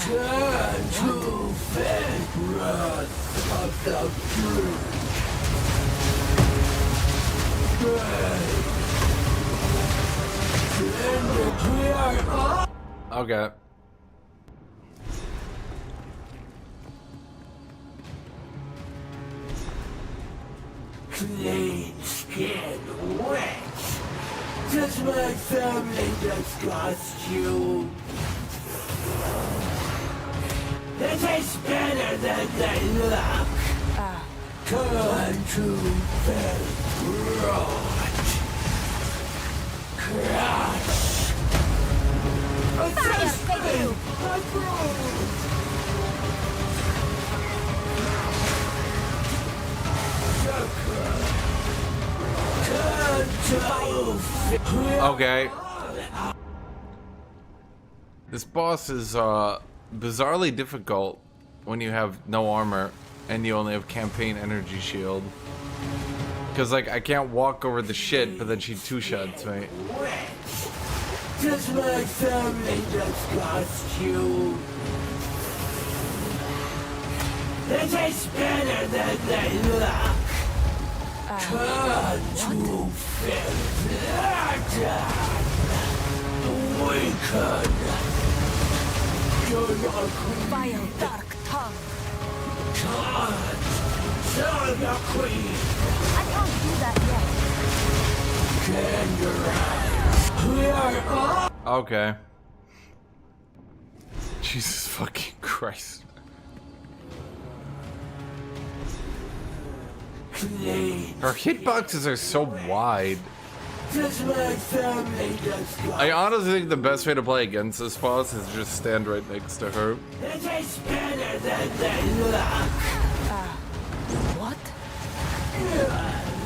Turn to fed wrath of the brute. Okay. Clean skin wet. Does my family disgust you? They taste better than they look. Turn to their rot. Crush. Fire, you! Okay. This boss is bizarrely difficult when you have no armor and you only have campaign energy shield. Cause like I can't walk over the shit, but then she two-shots me. Does my family disgust you? They taste better than they look. Turn to filth. Weaken. Vile dark tongue. Tell your queen. I can't do that yet. Okay. Jesus fucking Christ. Her hitboxes are so wide. I honestly think the best way to play against this boss is just stand right next to her. It is better than they look. What?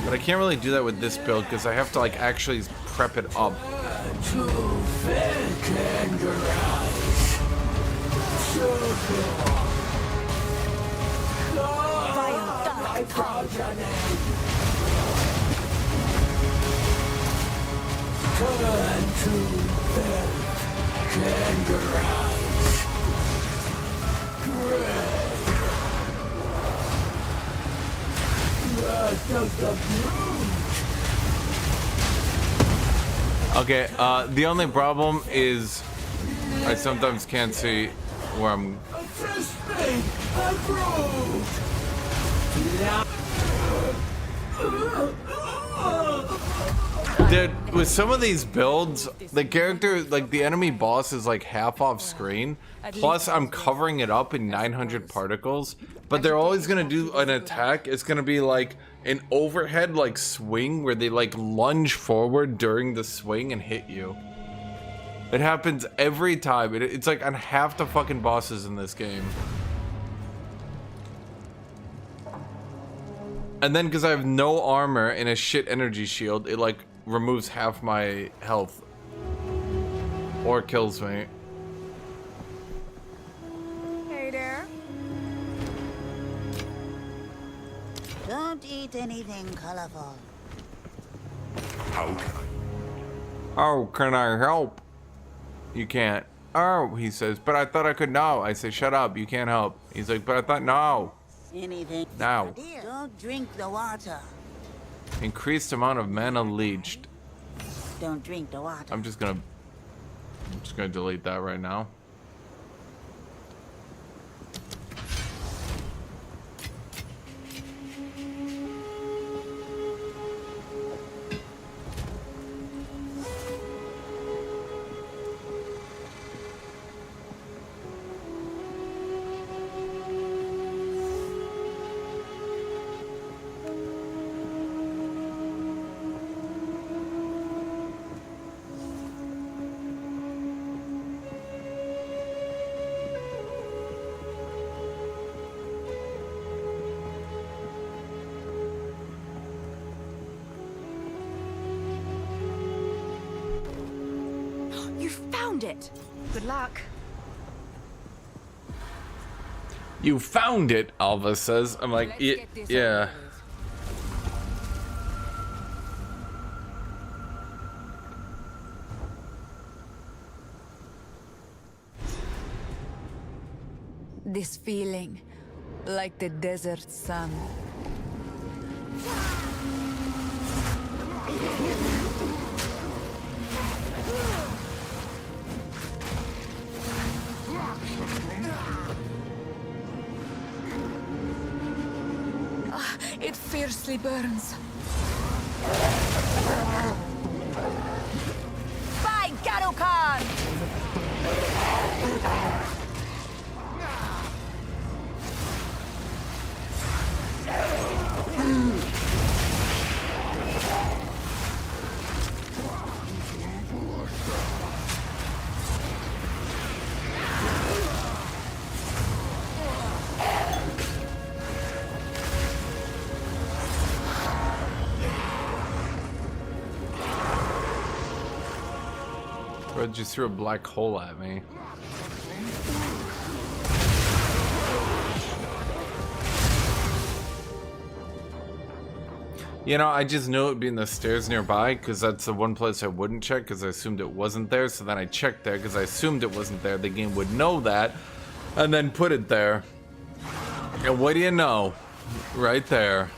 But I can't really do that with this build because I have to like actually prep it up. Too thick and gross. My progeny. Turn to thick and gross. Okay, the only problem is I sometimes can't see where I'm. Dude, with some of these builds, the character, like the enemy boss is like half off screen. Plus, I'm covering it up in 900 particles. But they're always gonna do an attack. It's gonna be like an overhead like swing where they like lunge forward during the swing and hit you. It happens every time. It's like on half the fucking bosses in this game. And then because I have no armor and a shit energy shield, it like removes half my health. Or kills me. Hey there. Don't eat anything colorful. How can I? Oh, can I help? You can't. Oh, he says, but I thought I could know. I say, shut up, you can't help. He's like, but I thought no. Anything. Now. Don't drink the water. Increased amount of mana leached. Don't drink the water. I'm just gonna delete that right now. You found it. Good luck. You found it, Alva says. I'm like, yeah. This feeling, like the desert sun. It fiercely burns. By Guthuk! Bro just threw a black hole at me. You know, I just knew it would be in the stairs nearby because that's the one place I wouldn't check because I assumed it wasn't there. So then I checked there because I assumed it wasn't there. The game would know that and then put it there. And what do you know? Right there.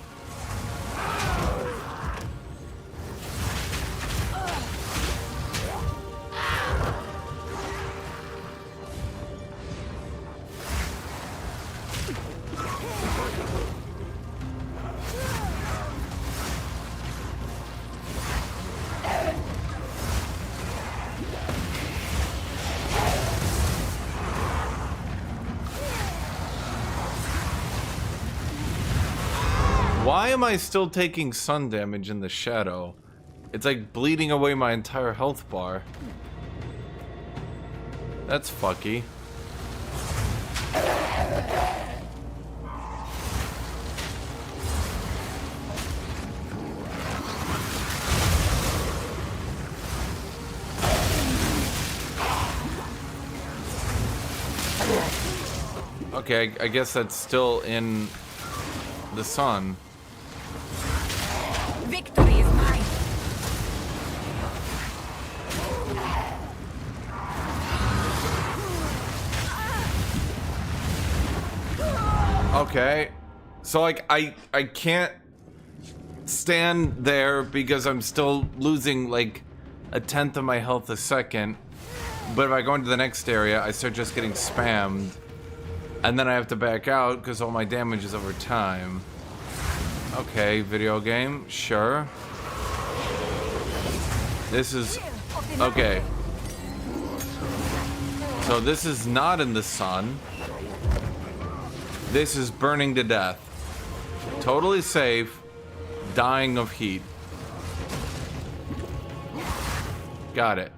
Why am I still taking sun damage in the shadow? It's like bleeding away my entire health bar. That's fucky. Okay, I guess that's still in the sun. Victory is mine. Okay. So like I can't stand there because I'm still losing like a tenth of my health a second. But if I go into the next area, I start just getting spammed. And then I have to back out because all my damage is over time. Okay, video game, sure. This is... okay. So this is not in the sun. This is burning to death. Totally safe. Dying of heat. Got it.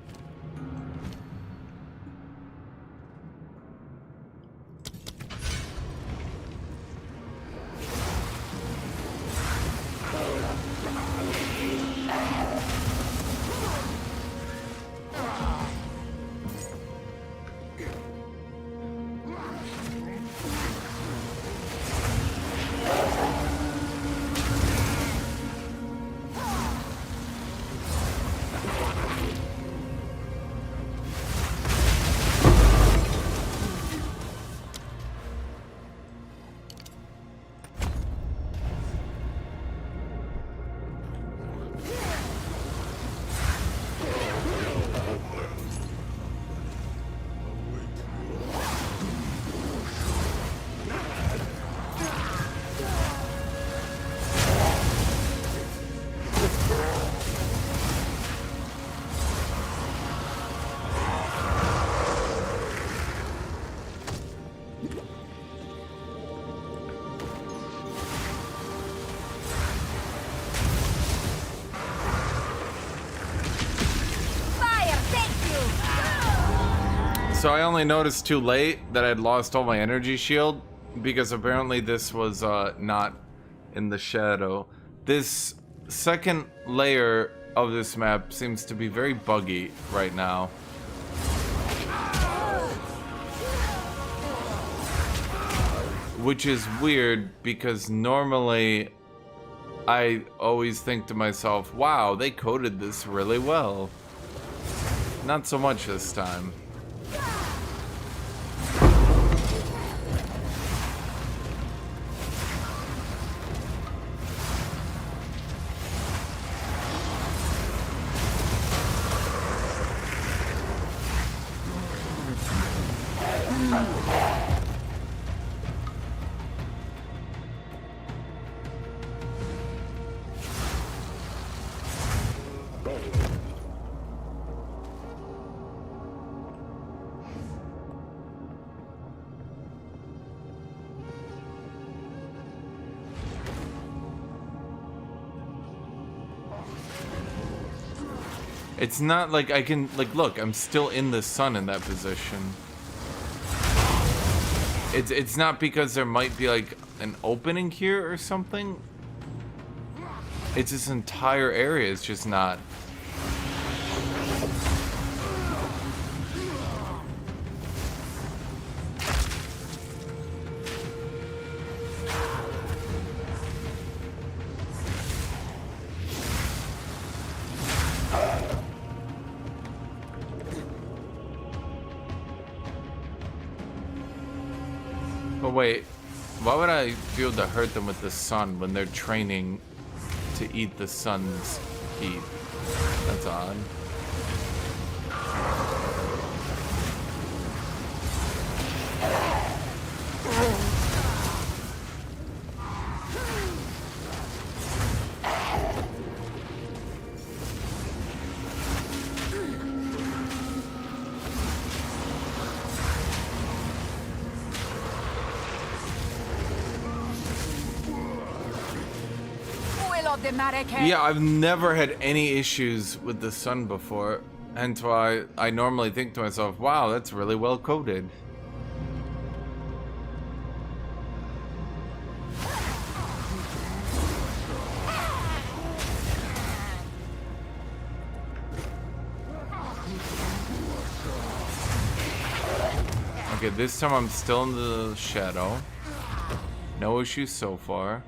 So I only noticed too late that I'd lost all my energy shield because apparently this was not in the shadow. This second layer of this map seems to be very buggy right now. Which is weird because normally I always think to myself, wow, they coded this really well. Not so much this time. It's not like I can, like, look, I'm still in the sun in that position. It's not because there might be, like, an opening here or something. It's this entire area is just not. But wait, why would I be able to hurt them with the sun when they're training to eat the sun's heat? That's odd. of the Marrakech. Yeah, I've never had any issues with the sun before. Hence why I normally think to myself, wow, that's really well coded. Okay, this time I'm still in the shadow. No issues so far.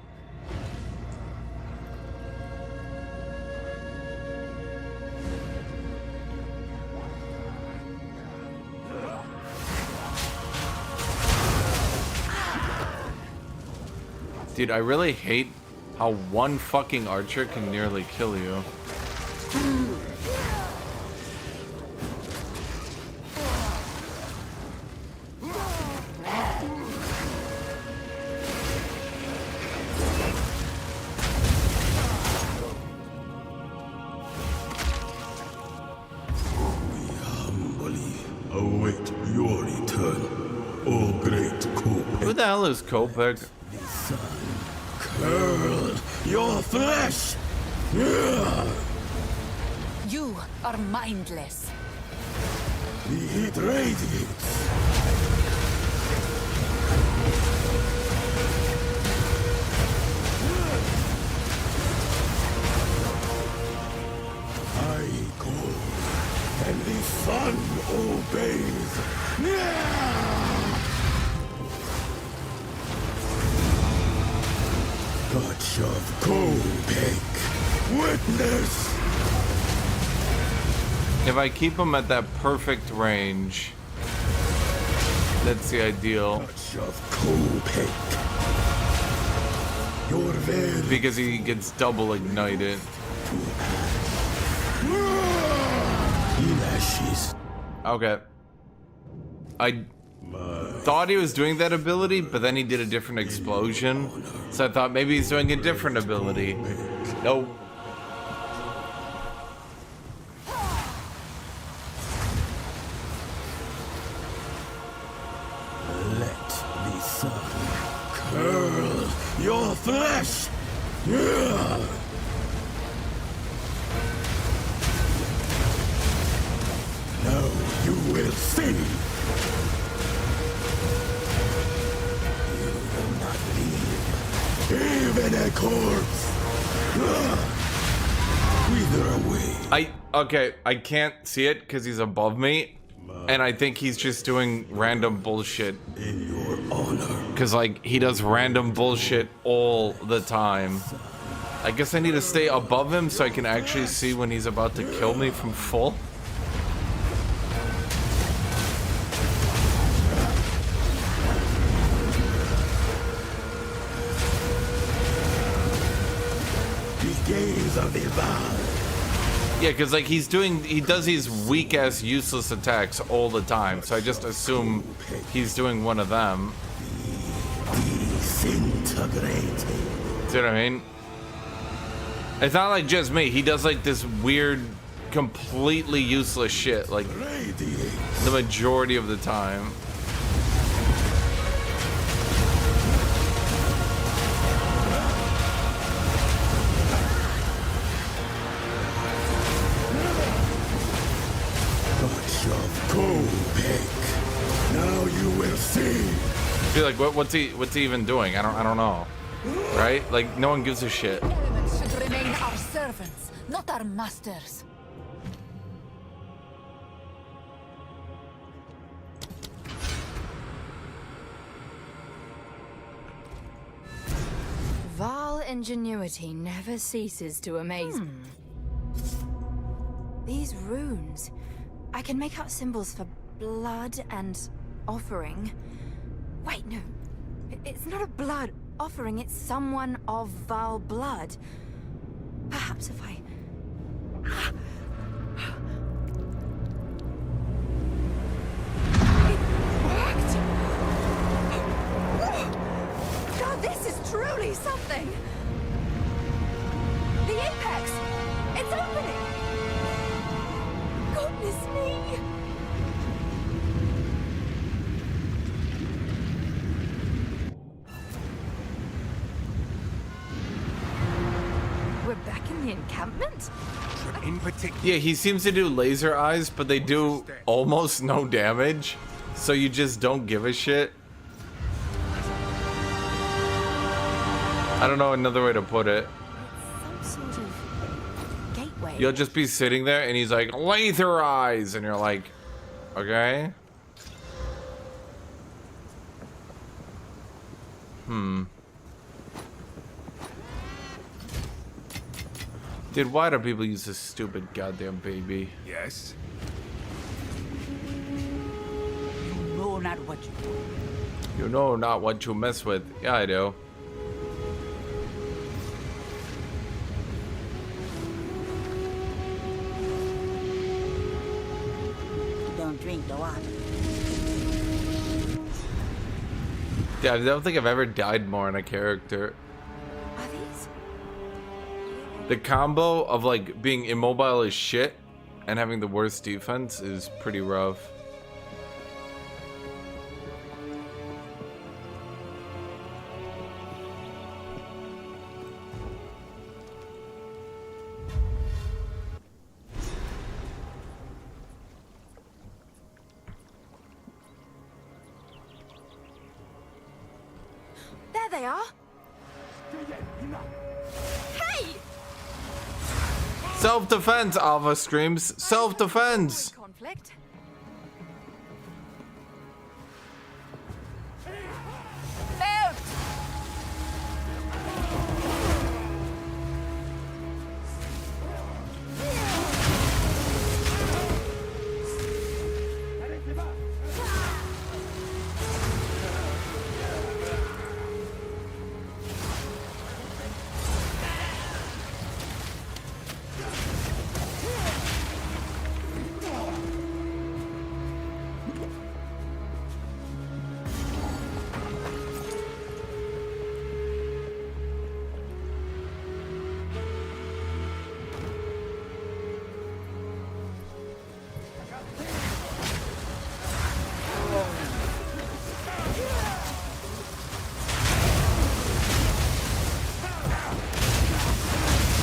Dude, I really hate how one fucking archer can nearly kill you. Await your return, O great Cope. Who the hell is Kopek? Curl your flesh! You are mindless. The heat radiates. I call, and the sun obeys. Touch of Kopek. Witness! If I keep him at that perfect range, that's the ideal. Touch of Kopek. Your very because he gets double ignited. Okay. I thought he was doing that ability, but then he did a different explosion. So I thought maybe he's doing a different ability. Nope. Let the sun curl your flesh. Now you will see. You will not leave, even a corpse. Wither away. Okay, I can't see it because he's above me. And I think he's just doing random bullshit. In your honor. Because, like, he does random bullshit all the time. I guess I need to stay above him so I can actually see when he's about to kill me from full. The gaze of the Val. Yeah, because like he does these weak ass useless attacks all the time, so I just assume he's doing one of them. Disintegrating. See what I mean? It's not like just me. He does like this weird, completely useless shit, like the majority of the time. Now you will see. I feel like what's he even doing? I don't know. Right? Like no one gives a shit. Elements should remain our servants, not our masters. Val ingenuity never ceases to amaze me. These runes. I can make out symbols for blood and offering. Wait, no. It's not a blood offering, it's someone of Val blood. Perhaps if I... It worked! God, this is truly something! The apex! It's opening! Goodness me! Back in the encampment? In particular. Yeah, he seems to do laser eyes, but they do almost no damage. So you just don't give a shit. I don't know another way to put it. Some sort of gateway. You'll just be sitting there and he's like, laser eyes! And you're like, okay. Dude, why do people use this stupid goddamn baby? Yes. You know not what you do. You know not what you mess with. Yeah, I do. Don't drink the water. Yeah, I don't think I've ever died more in a character. Are these? The combo of like being immobile as shit and having the worst defense is pretty rough. There they are. Hey! Self-defense, Alva screams. Self-defense. Conflict. Melt!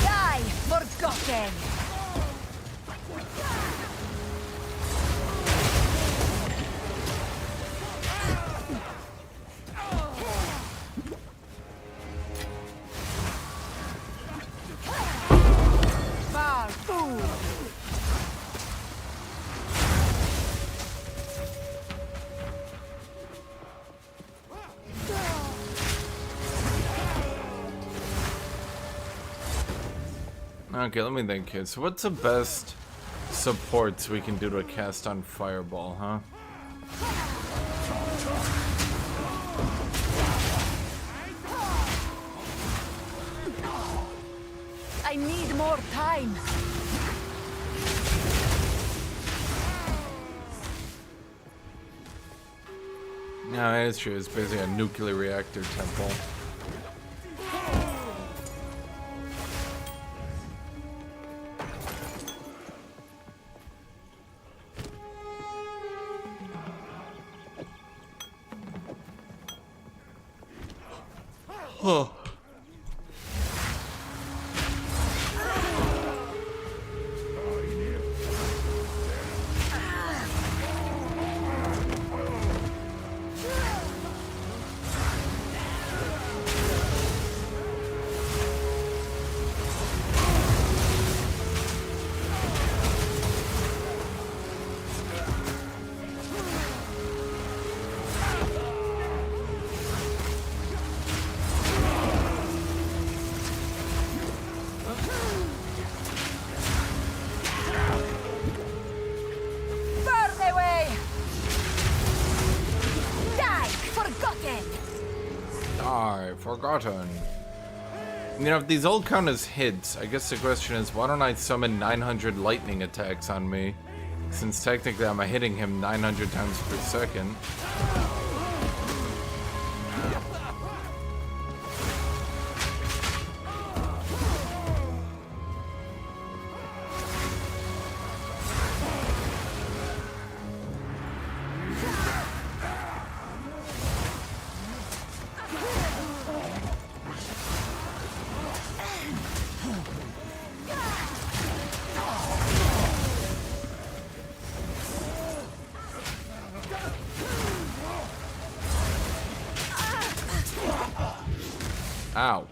Die, forgotten! Far fool! Okay, let me think here. So what's the best supports we can do to cast on Fireball, huh? I need more time. No, that is true. It's basically a nuclear reactor temple. Oh. Burn away! Die, forgotten! Die, forgotten. You know, if these all count as hits, I guess the question is, why don't I summon 900 lightning attacks on me? Since technically I'm hitting him 900 times per second. Ow.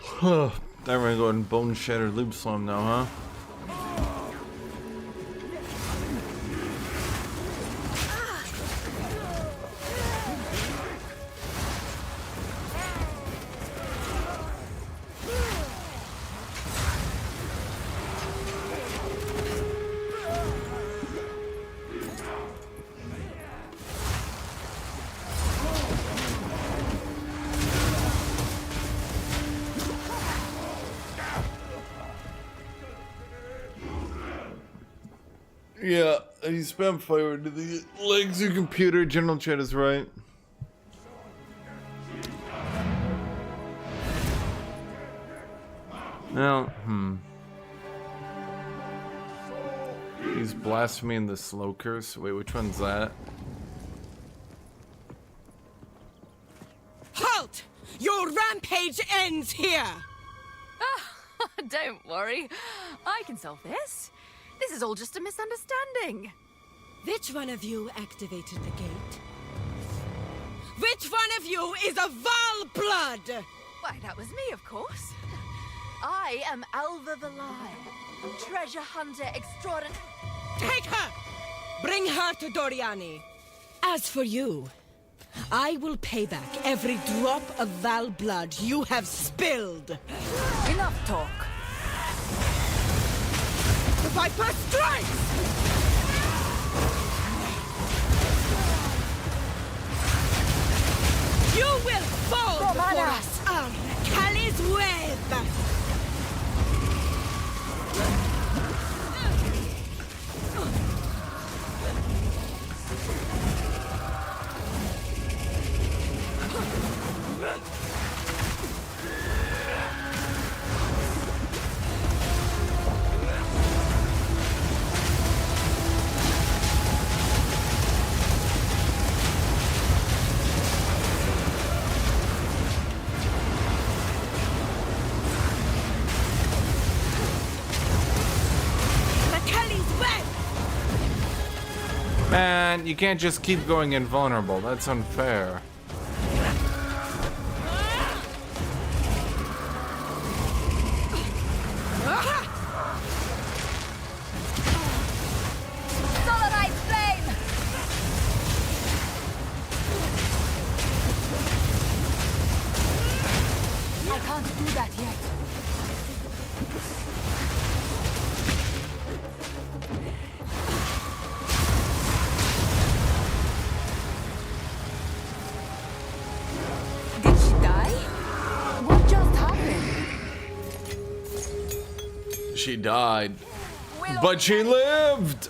Huh. Then we're going bone shattered loop slum now, huh? Yeah, he spam fire into the legs of your computer. General chat is right. Now, He's blasphemy in the slow curse. Wait, which one's that? Halt! Your rampage ends here! Don't worry. I can solve this. This is all just a misunderstanding. Which one of you activated the gate? Which one of you is a Val blood? Why, that was me, of course. I am Alva Valai, treasure hunter extraordinary. Take her! Bring her to Doriani. As for you, I will pay back every drop of Val blood you have spilled. Enough talk. The Viper strikes! You will fall before us, Kali's web! Man, you can't just keep going invulnerable. That's unfair. Solarite flame! I can't do that yet. She died, but she lived.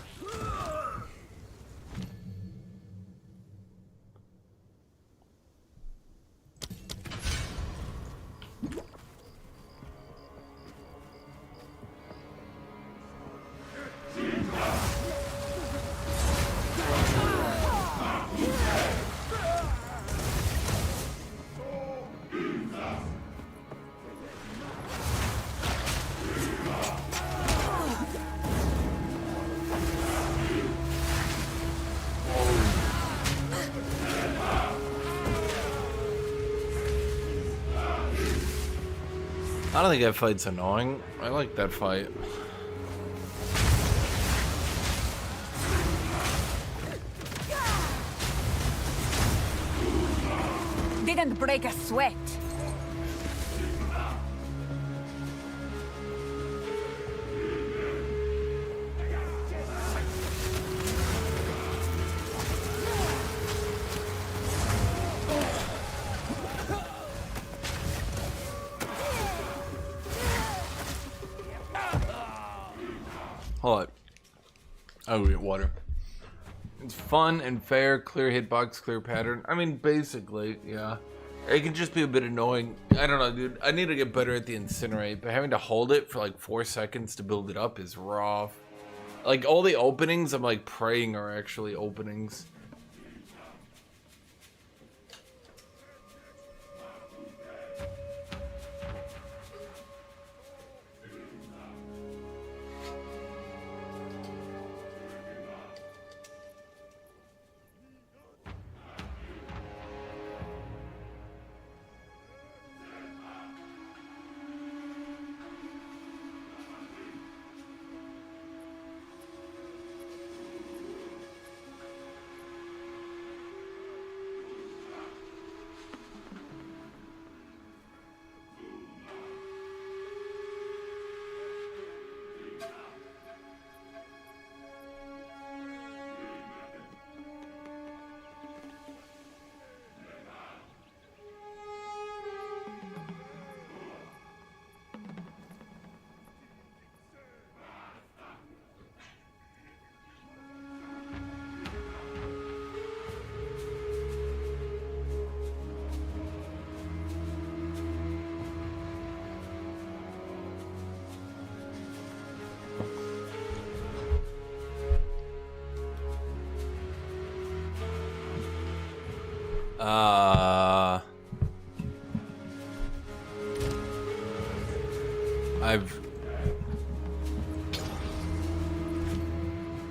I don't think that fight's annoying. I like that fight. Didn't break a sweat. Hold on. I'll get water. It's fun and fair, clear hitbox, clear pattern. I mean, basically, yeah. It can just be a bit annoying. I don't know, dude. I need to get better at the incinerate, but having to hold it for like 4 seconds to build it up is rough. Like, all the openings, I'm like praying are actually openings.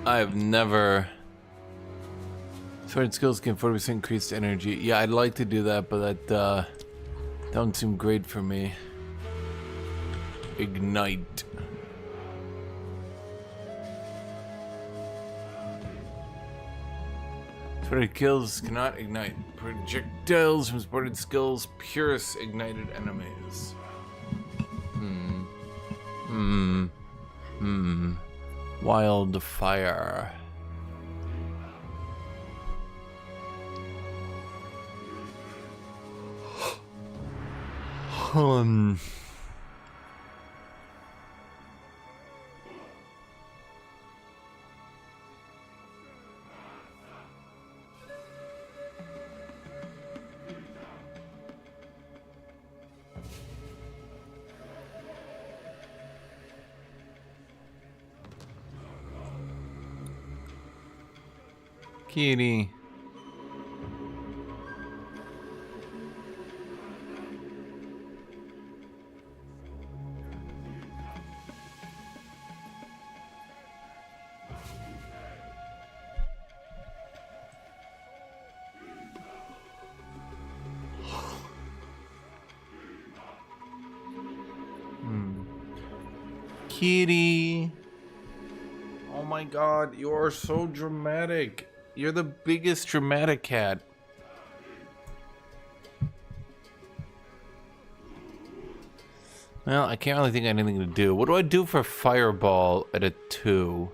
I've never. Sword skills gain 40% increased energy. Yeah, I'd like to do that, but that don't seem great for me. Ignite. Supported kills cannot ignite. Projectiles from supported skills pierce ignited enemies. Wildfire. Kitty. Kitty. Oh my god, you are so dramatic. You're the biggest dramatic cat. Well, I can't really think of anything to do. What do I do for Fireball at a 2?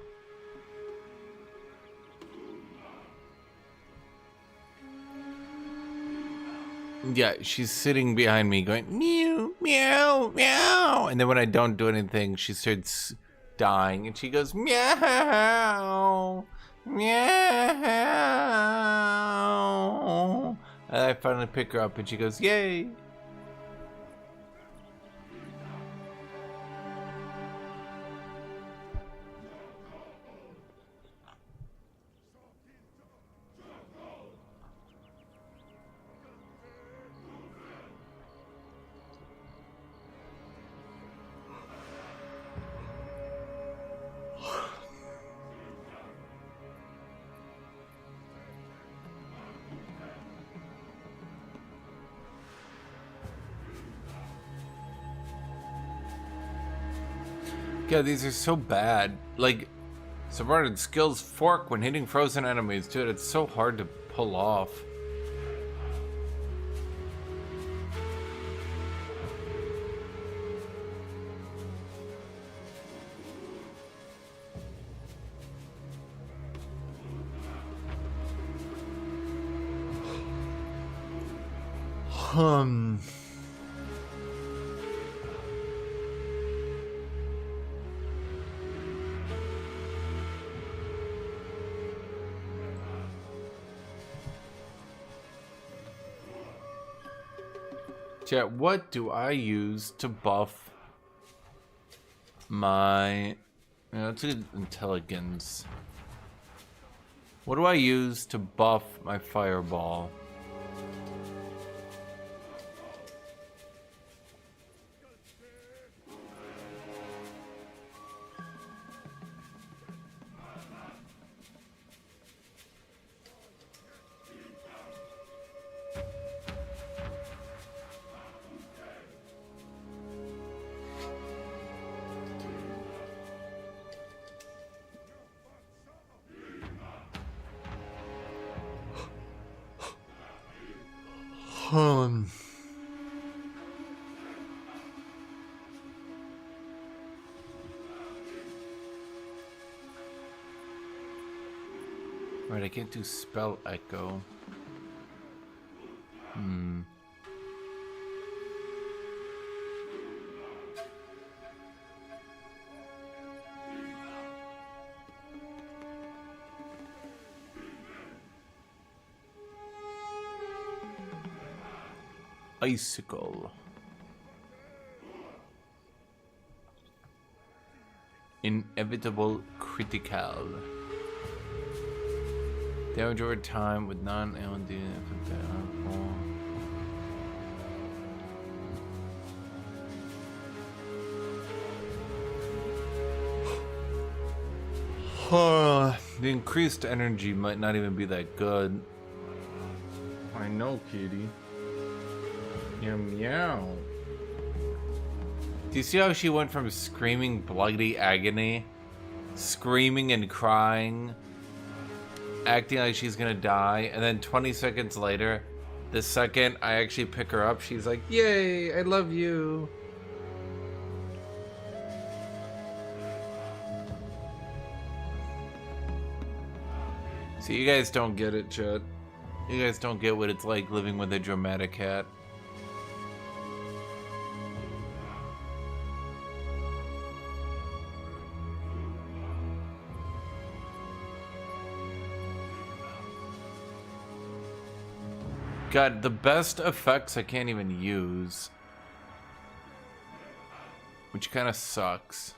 Yeah, she's sitting behind me going, meow, meow, meow. And then when I don't do anything, she starts dying and she goes, meow. Meow. And I finally pick her up and she goes, yay. God, these are so bad. Like, subverted skills fork when hitting frozen enemies. Dude, it's so hard to pull off. Chat, what do I use to buff my Yeah, that's good intelligence. What do I use to buff my fireball? Right, I can't do spell echo. Icicle. Inevitable critical. Damage over time with non-LD effect. The increased energy might not even be that good. I know, kitty. Meow meow. Do you see how she went from screaming bloody agony, screaming and crying, acting like she's gonna die, and then 20 seconds later, the second I actually pick her up, she's like, yay, I love you. See, you guys don't get it, chat. You guys don't get what it's like living with a dramatic cat. God, the best effects I can't even use. Which kind of sucks.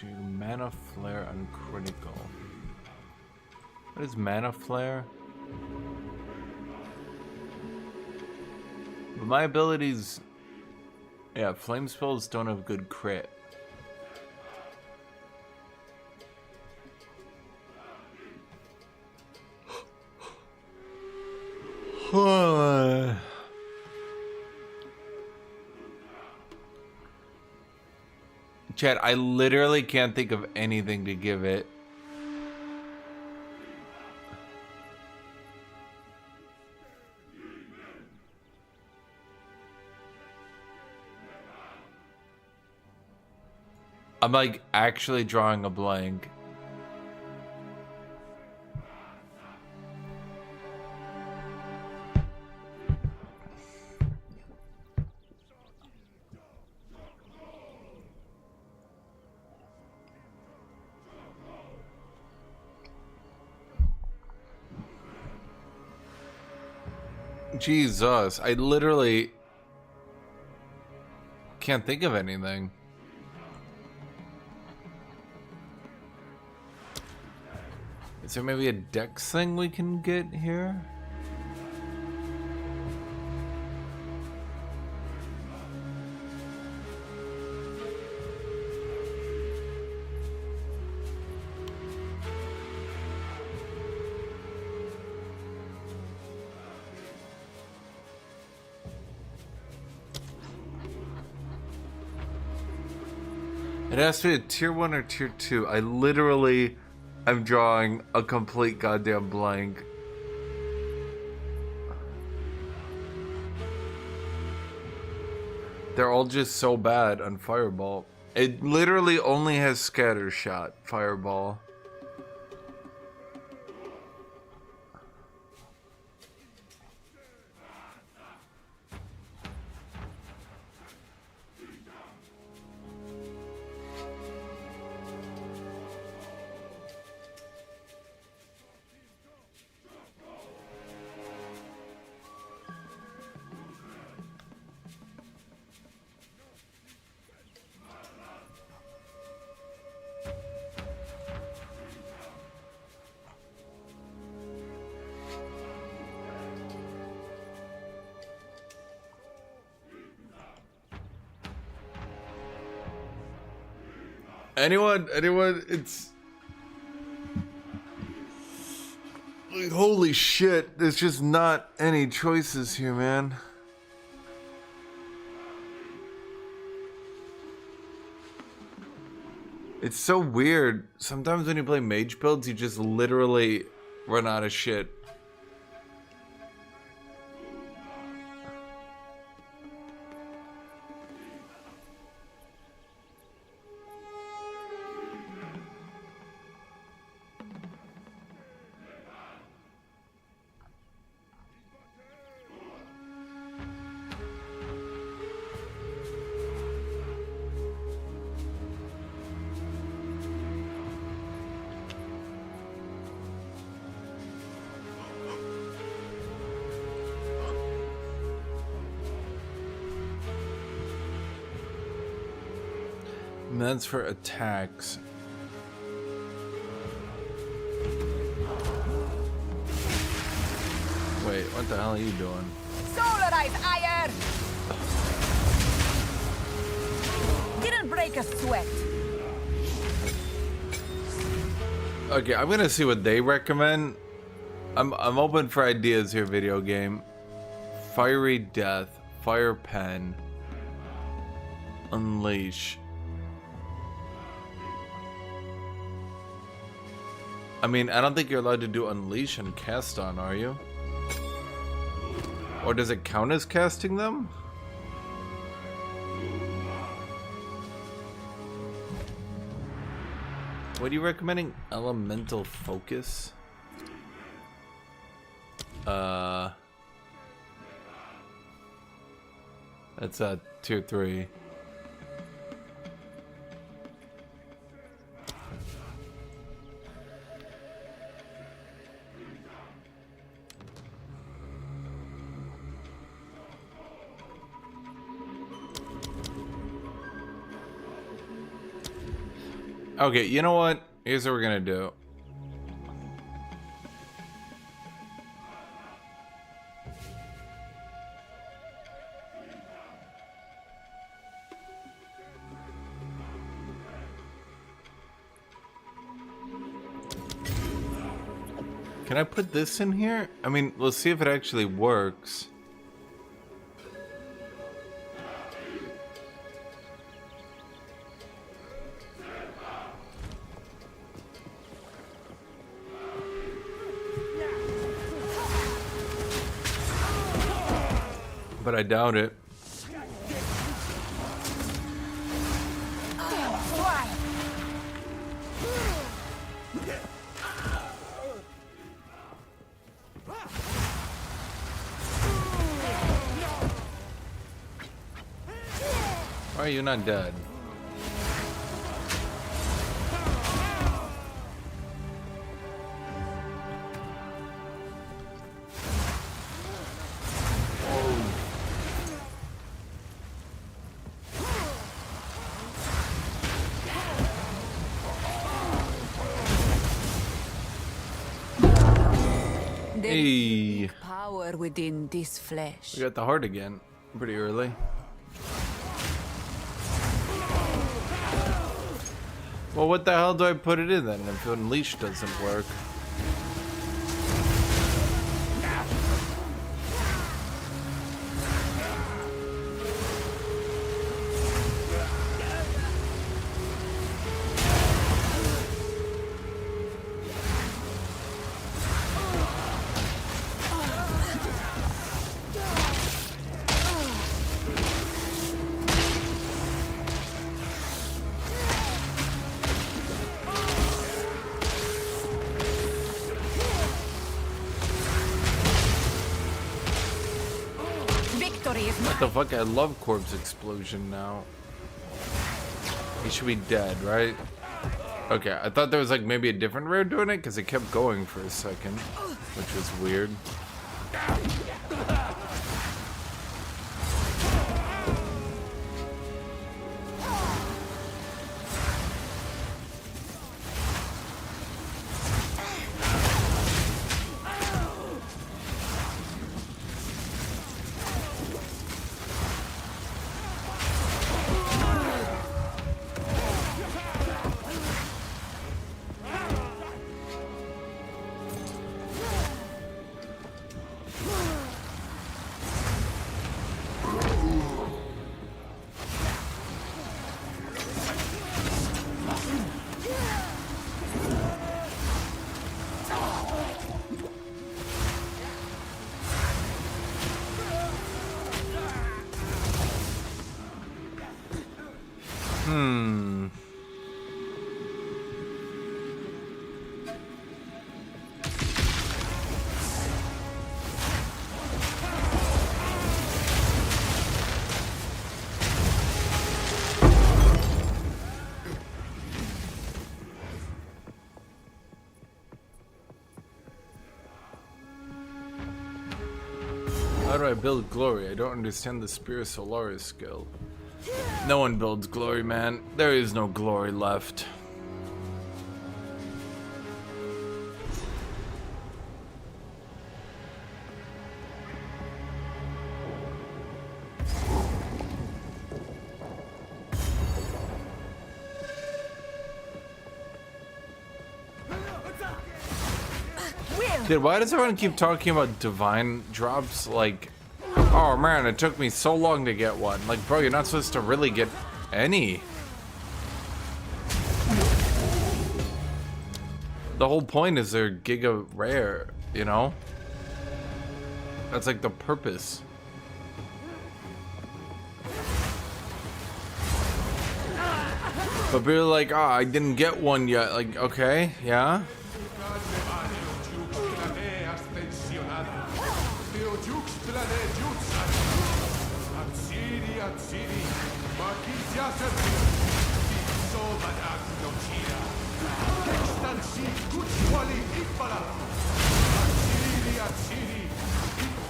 Your mana flare uncritical. What is mana flare? But my abilities, yeah, flame spells don't have good crit. Chad, I literally can't think of anything to give it. I'm like actually drawing a blank. Jesus, I literally can't think of anything. Is there maybe a dex thing we can get here? It has to be a tier 1 or tier 2. I literally am drawing a complete goddamn blank. They're all just so bad on Fireball. It literally only has scatter shot, Fireball. Anyone, it's like, holy shit, there's just not any choices here, man. It's so weird. Sometimes when you play mage builds, you just literally run out of shit. And that's for attacks. Wait, what the hell are you doing? Solarize ire! Didn't break a sweat. Okay, I'm gonna see what they recommend. I'm open for ideas here, video game. Fiery Death, Fire Pen, Unleash. I mean, I don't think you're allowed to do Unleash and Cast On, are you? Or does it count as casting them? What are you recommending? Elemental Focus? That's a tier 3. Okay, you know what? Here's what we're gonna do. Can I put this in here? I mean, let's see if it actually works. But I doubt it. Why are you not dead? Hey. Power within this flesh. We got the heart again, pretty early. Well, what the hell do I put it in then if Unleash doesn't work? Victory is What the fuck? I love Corpse Explosion now. He should be dead, right? Okay, I thought there was like maybe a different way of doing it because it kept going for a second, which was weird. How do I build glory? I don't understand the Spira Solaris skill. No one builds glory, man. There is no glory left. Dude, why does everyone keep talking about divine drops? Like, oh man, it took me so long to get one. Like, bro, you're not supposed to really get any. The whole point is they're giga rare, you know? That's like the purpose. But people are like, oh, I didn't get one yet. Like, okay, yeah.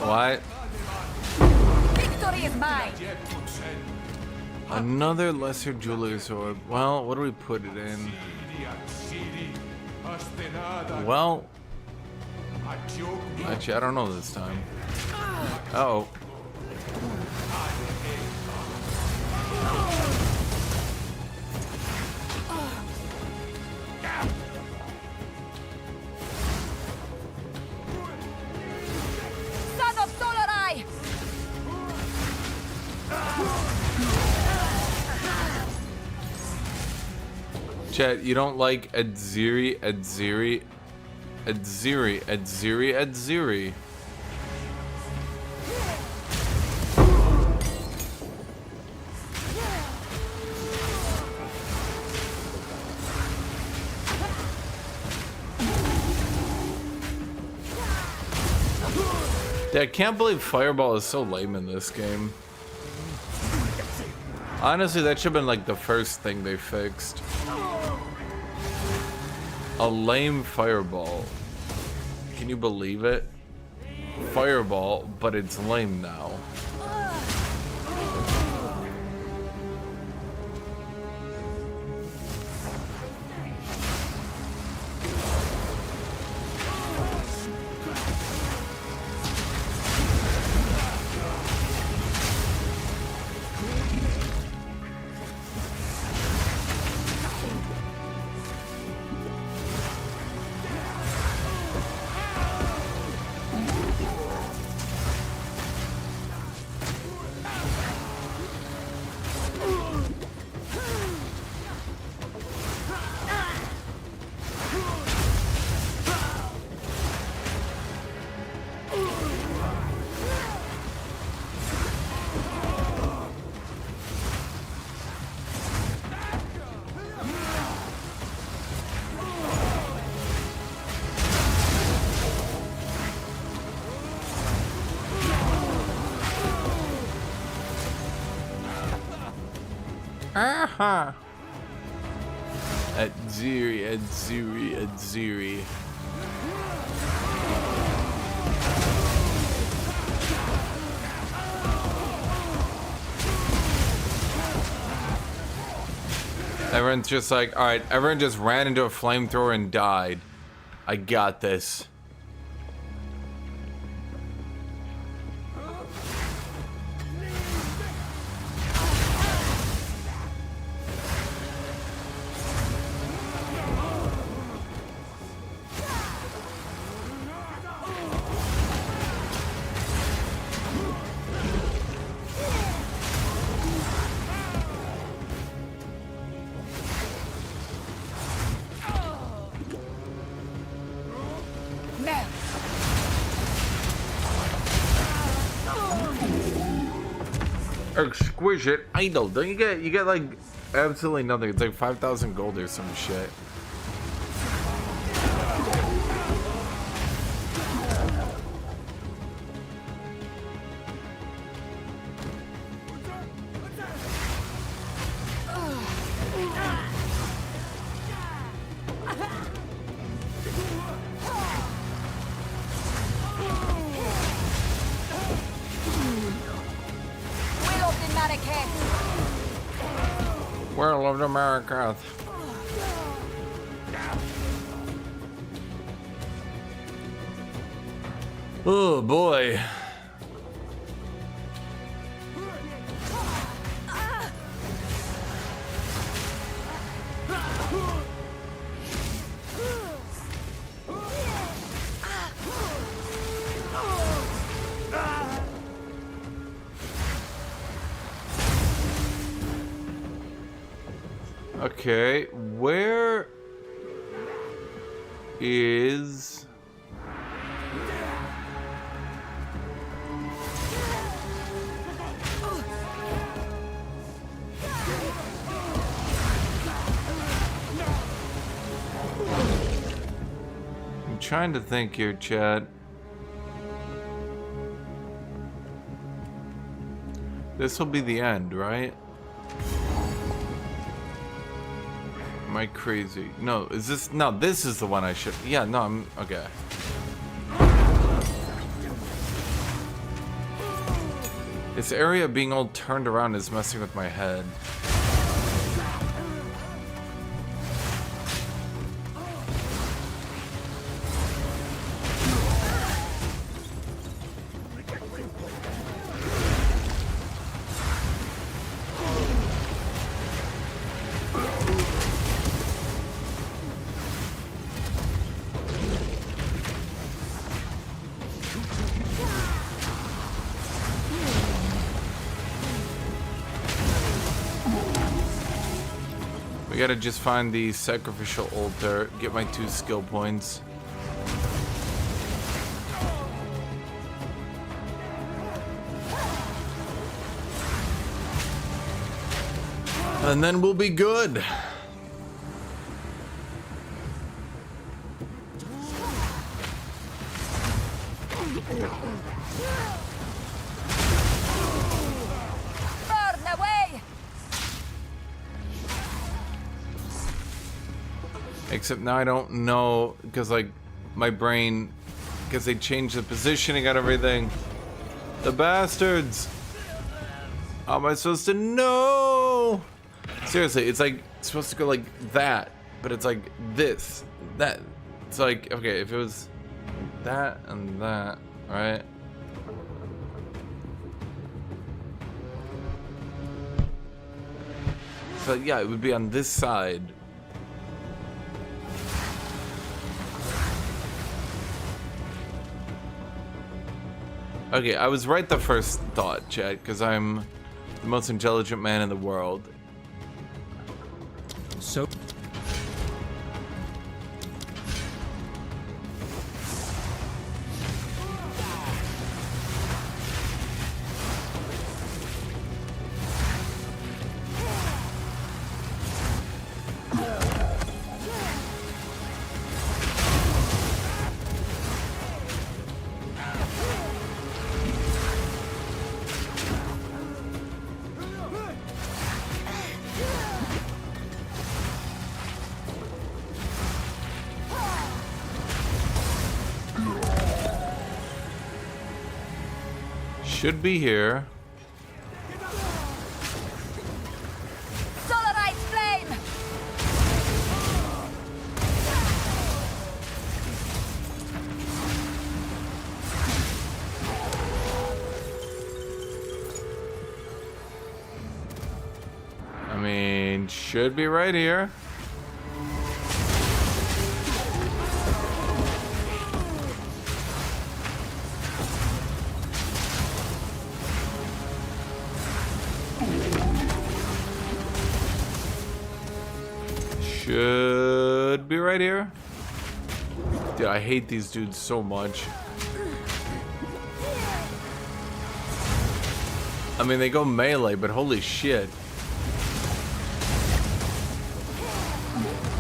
What? Victory is mine. Another lesser jeweler's orb. Well, what do we put it in? Well, actually, I don't know this time. Uh-oh. Son of Solarai! Chat, you don't like Adziri, Adziri, Adziri, Adziri, Adziri. Dude, I can't believe Fireball is so lame in this game. Honestly, that should have been like the first thing they fixed. A lame Fireball. Can you believe it? Fireball, but it's lame now. Aha! Adziri. Everyone's just like, alright, everyone just ran into a flamethrower and died. I got this. Exquisite idol. Don't you get like absolutely nothing. It's like 5,000 gold or some shit. World of America. Oh boy. Okay, where is... I'm trying to think here, Chad. This will be the end, right? Am I crazy? No, is this... No, this is the one I should... Yeah, no, I'm... Okay. This area being all turned around is messing with my head. We gotta just find the sacrificial altar, get my 2 skill points. And then we'll be good. Burn away! Except now I don't know, because like my brain, because they changed the positioning on everything. The bastards! How am I supposed to know? Seriously, it's like it's supposed to go like that, but it's like this, that. It's like, okay, if it was that and that, right? So yeah, it would be on this side. Okay, I was right the first thought, Chad, because I'm the most intelligent man in the world. So... Should be here. Solarite flame! I mean, should be right here. Should be right here. Dude, I hate these dudes so much. I mean, they go melee, but holy shit.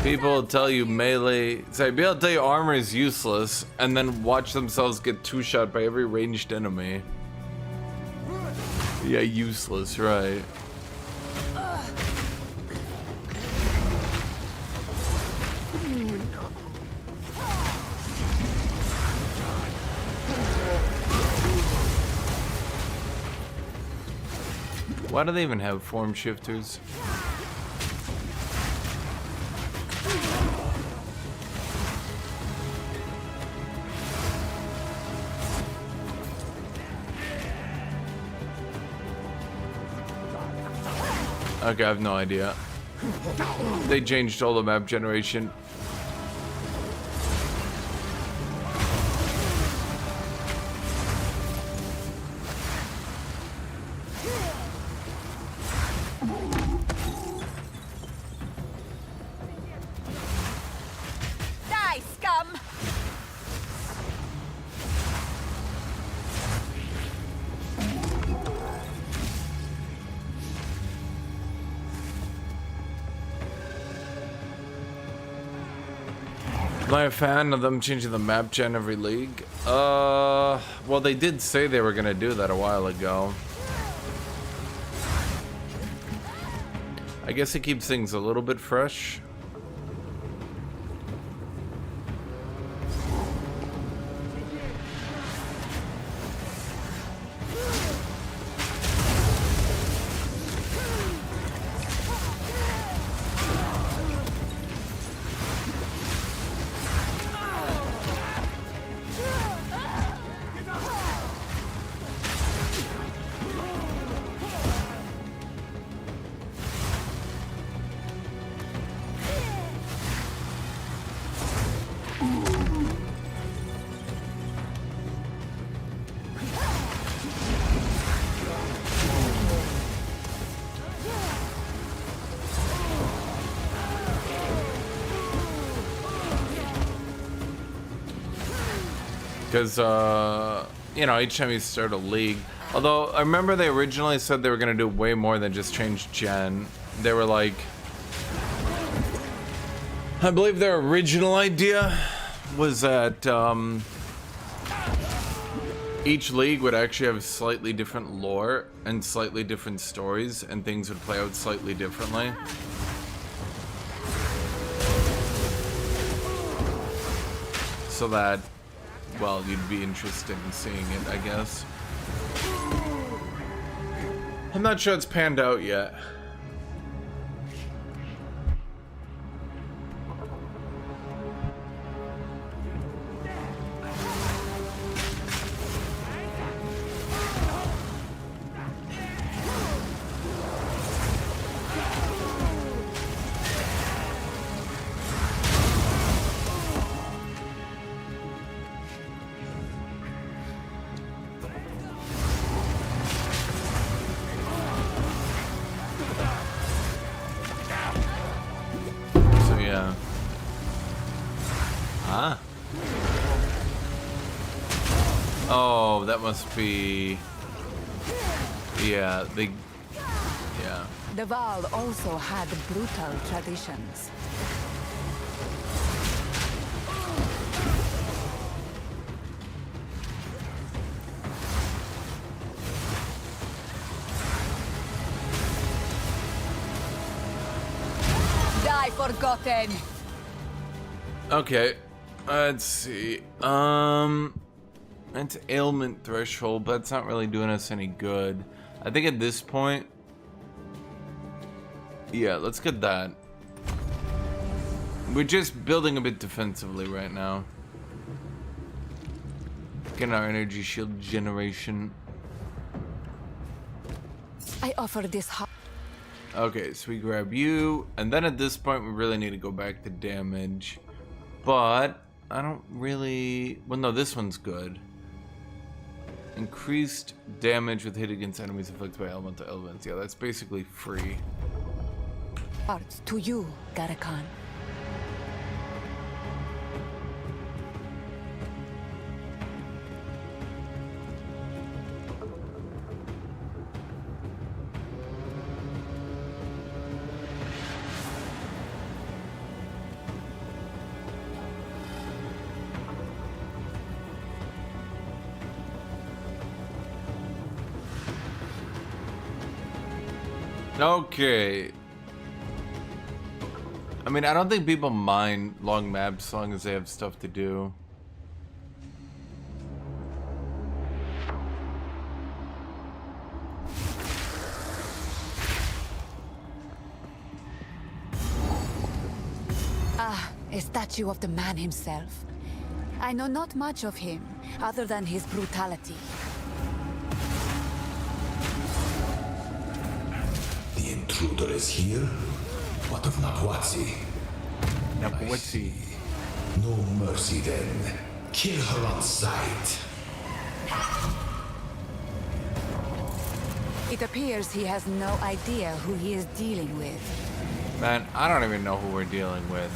People tell you melee, people tell you armor is useless, and then watch themselves get two-shot by every ranged enemy. Yeah, useless, right. Why do they even have form shifters? Okay, I have no idea. They changed all the map generation. Die, scum! Am I a fan of them changing the map gen every league? Well, they did say they were gonna do that a while ago. I guess it keeps things a little bit fresh. Because, you know, each time you start a league. Although, I remember they originally said they were going to do way more than just change gen. They were like... I believe their original idea was that each league would actually have slightly different lore and slightly different stories, and things would play out slightly differently. So that, well, you'd be interested in seeing it, I guess. I'm not sure it's panned out yet. Oh, that must be... Yeah, they... Yeah. The Val also had brutal traditions. Die, forgotten! Okay, let's see. That's ailment threshold, but that's not really doing us any good. I think at this point, yeah, let's get that. We're just building a bit defensively right now. Getting our energy shield generation. I offer this. Okay, so we grab you, and then at this point we really need to go back to damage. But I don't really. Well, no, this one's good. Increased damage with hit against enemies inflicted by elemental elements. Yeah, that's basically free. Parts to you, Garakan. Okay. I mean, I don't think people mind long maps as long as they have stuff to do. Ah, a statue of the man himself. I know not much of him, other than his brutality. The intruder is here? What of Nahuatzi? Nahuatzi. No mercy then. Kill her on sight. It appears he has no idea who he is dealing with. Man, I don't even know who we're dealing with.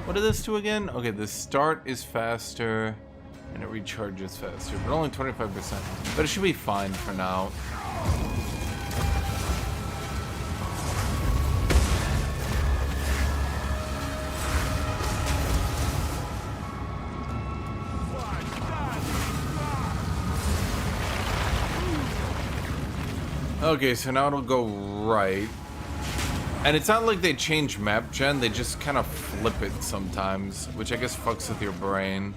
What did this do again? Okay, the start is faster and it recharges faster, but only 25%. But it should be fine for now. Okay, so now it'll go right. And it's not like they change map gen, they just kind of flip it sometimes, which I guess fucks with your brain.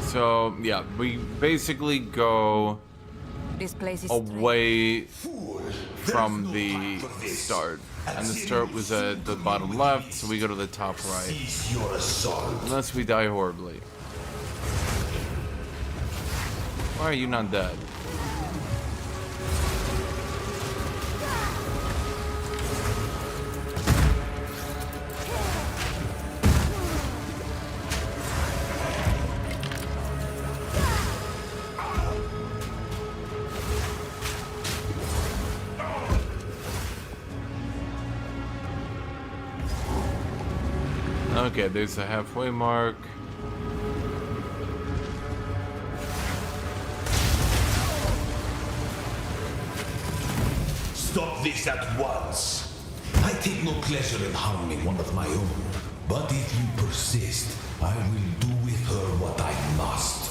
So, yeah, we basically go This place is away from the start. And the start was at the bottom left, so we go to the top right. Unless we die horribly. Why are you not dead? Okay, there's the halfway mark. Stop this at once. I take no pleasure in harming one of my own. But if you persist, I will do with her what I must.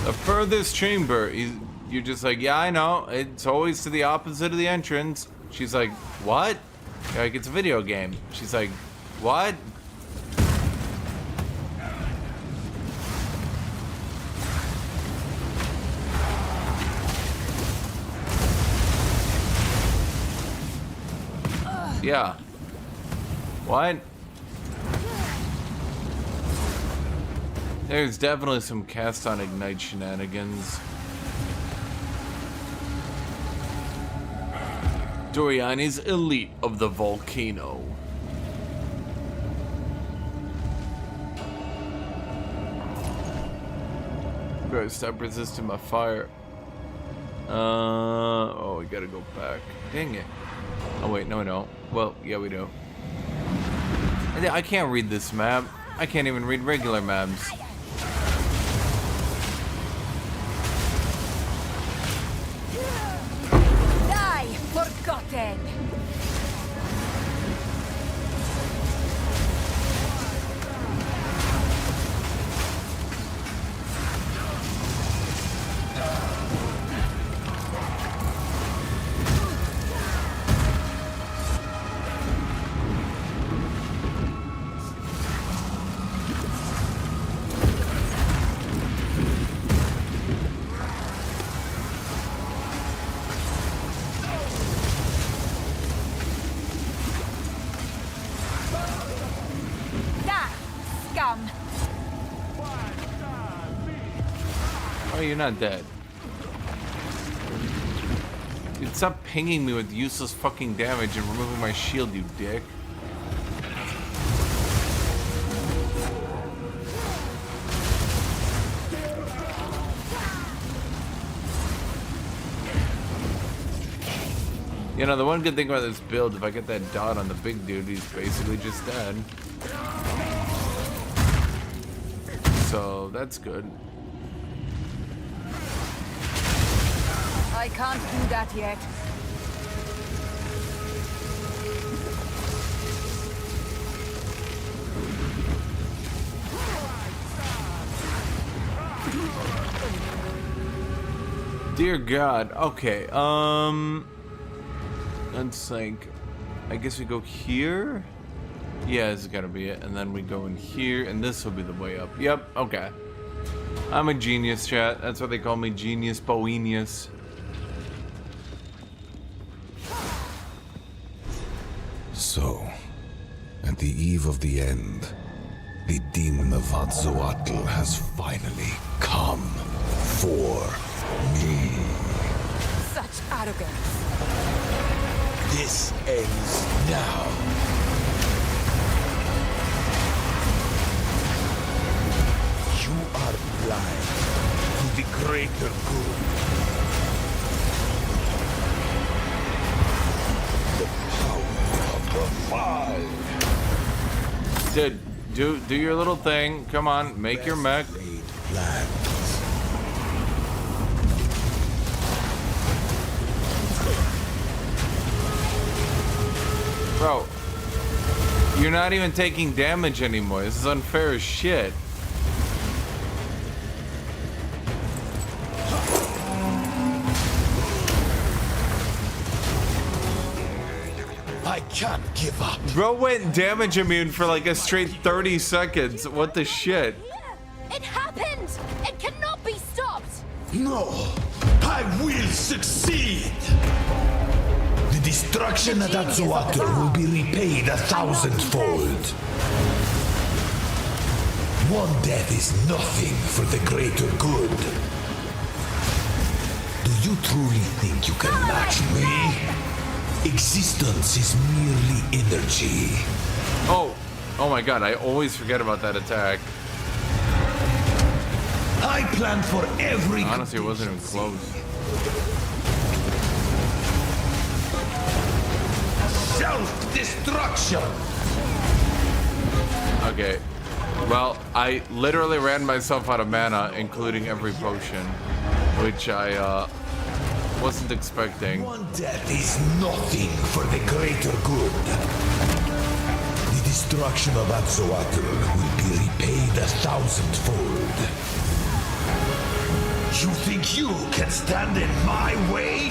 The furthest chamber, you're just like, yeah, I know, it's always to the opposite of the entrance. She's like, what? You're like, it's a video game. She's like, what? Yeah. What? There's definitely some cast on ignite shenanigans. Doriani's elite of the volcano. Bro, stop resisting my fire. Oh, we gotta go back. Dang it. Oh wait, no we don't. Well, yeah we do. I can't read this map. I can't even read regular maps. Die, forgotten! Oh, you're not dead. Dude, stop pinging me with useless fucking damage and removing my shield, you dick. You know, the one good thing about this build, if I get that dot on the big dude, he's basically just dead. So, that's good. I can't do that yet. Dear God. Okay. Let's like, I guess we go here. Yeah, this is gotta be it. And then we go in here, and this will be the way up. Yep. Okay. I'm a genius, chat. That's what they call me, Genius Boenius. So, at the eve of the end, the demon of Atzoatl has finally come for me. Such arrogance. This ends now. You are blind to the greater good. The power of the Five. Dude, do your little thing. Come on, make your mech. Bro, you're not even taking damage anymore. This is unfair as shit. I can't give up. Bro went damage immune for like a straight 30 seconds. What the shit? It happened! It cannot be stopped! No, I will succeed. The destruction at Atzoatl will be repaid 1,000-fold. One death is nothing for the greater good. Do you truly think you can match me? Existence is merely energy. Oh my god, I always forget about that attack. I planned for every... Honestly, it wasn't even close. Self-destruction! Okay. Well, I literally ran myself out of mana, including every potion, which I, wasn't expecting. One death is nothing for the greater good. The destruction of Atzoatl will be repaid 1,000-fold. You think you can stand in my way?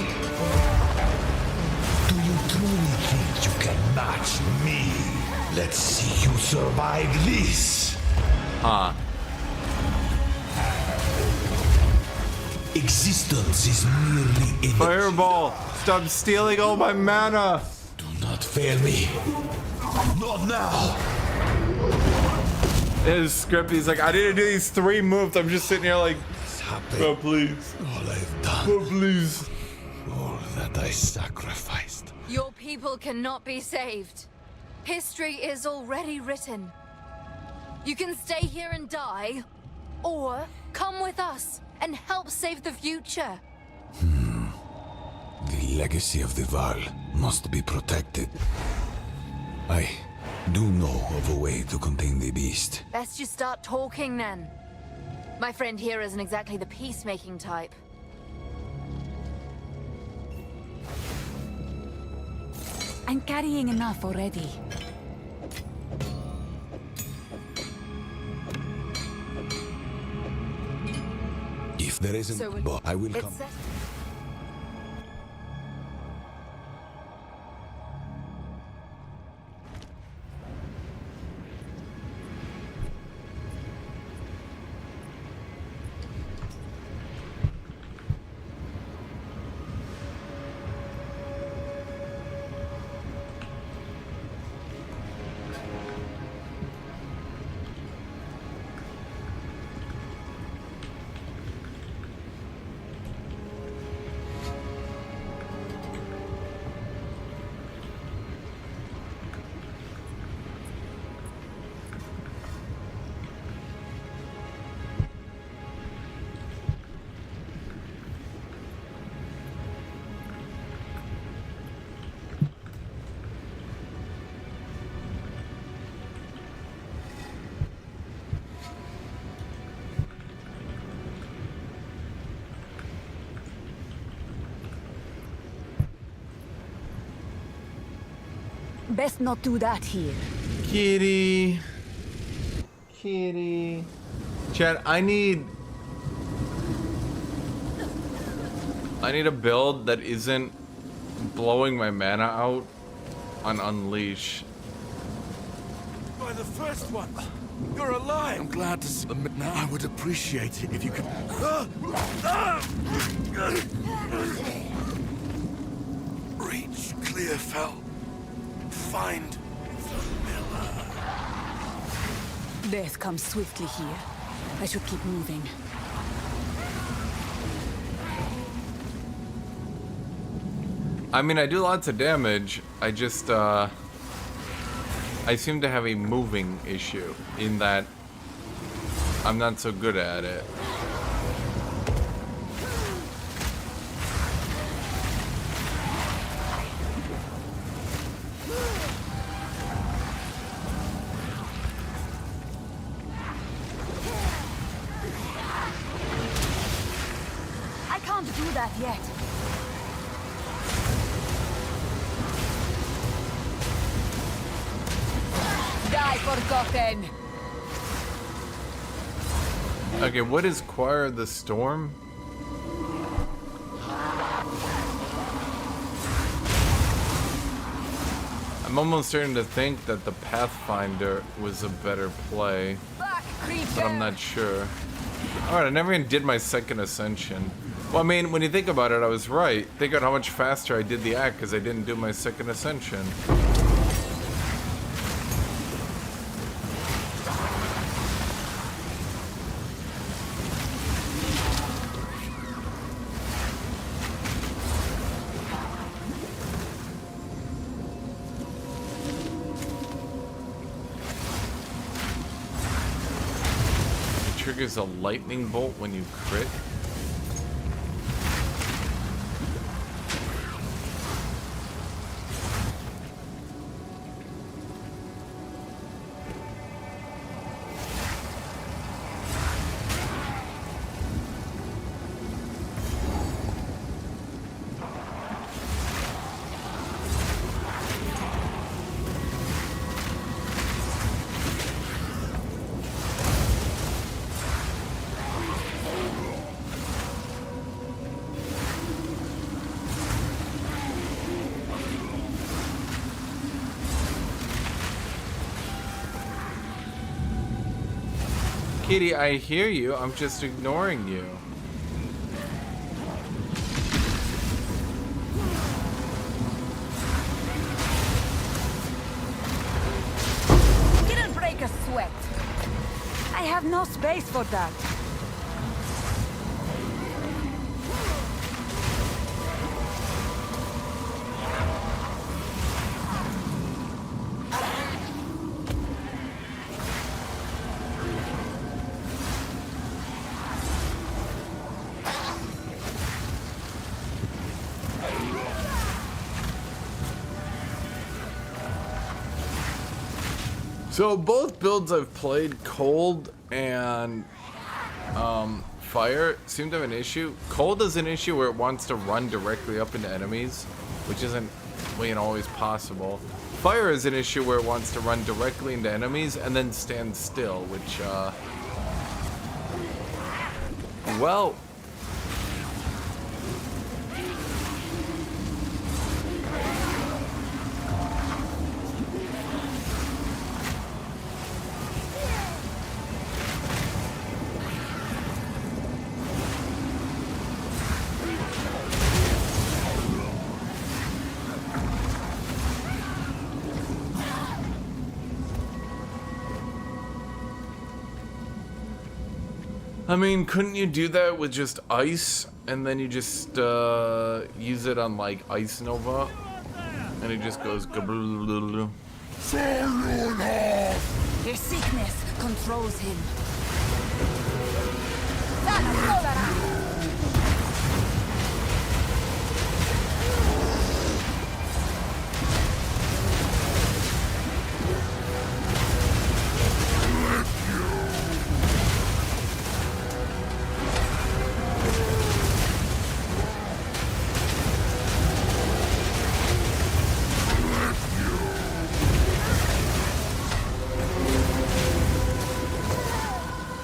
Do you truly think you can match me? Let's see you survive this. Huh. Existence is merely energy. Fireball! Stop stealing all my mana! Do not fail me. Not now. His script, he's like, I didn't do these 3 moves. I'm just sitting here like, oh, please. All I've done. Oh, please. All that I sacrificed. Your people cannot be saved. History is already written. You can stay here and die, or come with us and help save the future. The legacy of the Val must be protected. I do know of a way to contain the beast. Best you start talking then. My friend here isn't exactly the peacemaking type. I'm carrying enough already. If there isn't, but I will come. Best not do that here. Kitty. Kitty. Chad, I need a build that isn't blowing my mana out on Unleash. By the first one, you're alive. I'm glad to see them now. I would appreciate it if you could. Reach Clearfell. Find the miller. Death comes swiftly here. I should keep moving. I mean, I do lots of damage. I just, I seem to have a moving issue in that I'm not so good at it. I can't do that yet. Die forgotten. Okay, what is Choir of the Storm? I'm almost starting to think that the Pathfinder was a better play, but I'm not sure. Alright, I never even did my second ascension. Well, I mean, when you think about it, I was right. Think about how much faster I did the act because I didn't do my second ascension. Triggers a lightning bolt when you crit. Kitty, I hear you. I'm just ignoring you. sweat. I have no space for that. So both builds I've played, cold and fire, seem to have an issue. Cold is an issue where it wants to run directly up into enemies, which isn't always possible. Fire is an issue where it wants to run directly into enemies and then stand still, which well, I mean, couldn't you do that with just ice, and then you just use it on like Ice Nova, and it just goes gablululu. His sickness controls him.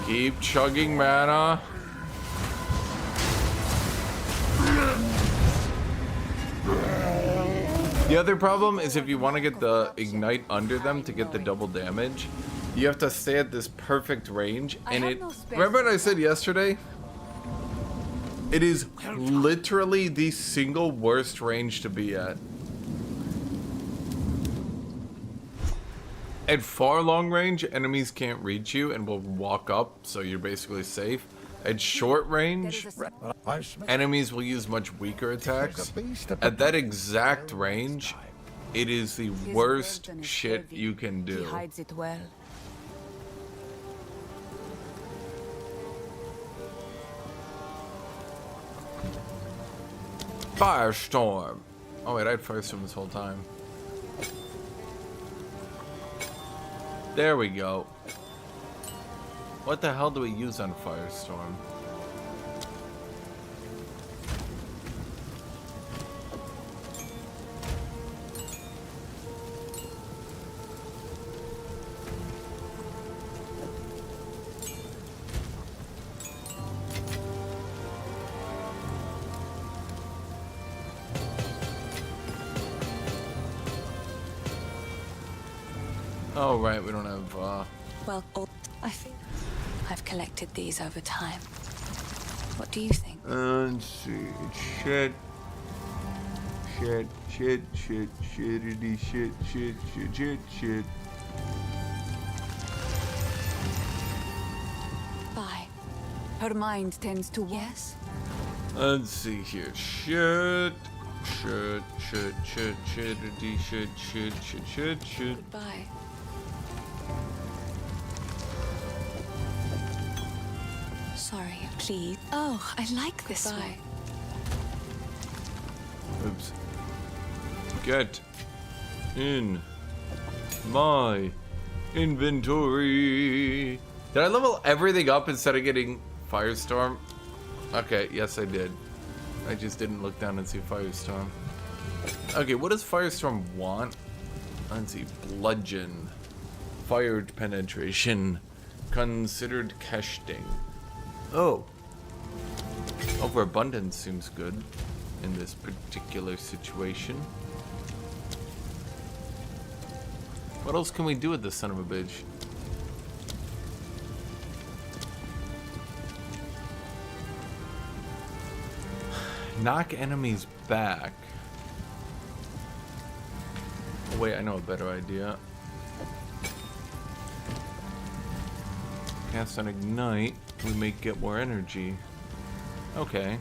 Keep chugging mana. The other problem is if you want to get the ignite under them to get the double damage, you have to stay at this perfect range, and it remember what I said yesterday? It is literally the single worst range to be at. At far long range, enemies can't reach you and will walk up, so you're basically safe. At short range, enemies will use much weaker attacks. At that exact range, it is the worst shit you can do. He hides it well. Firestorm. Oh wait, I had Firestorm this whole time. There we go. What the hell do we use on Firestorm? Oh right, we don't have Well, I think I've collected these over time. What do you think? let's see. Shit, shittity, shit. Bye. Her mind tends to yes. Let's see here. Shittity, shit. Goodbye. Sorry, please. Oh, I like this one. Oops. Get in my inventory. Did I level everything up instead of getting Firestorm? Okay, yes I did. I just didn't look down and see Firestorm. Okay, what does Firestorm want? Let's see. Bludgeon. Fire penetration. Considered casting. Oh. Overabundance seems good in this particular situation. What else can we do with this son of a bitch? Knock enemies back. Oh, wait, I know a better idea. cast on Ignite, we may get more energy. Okay.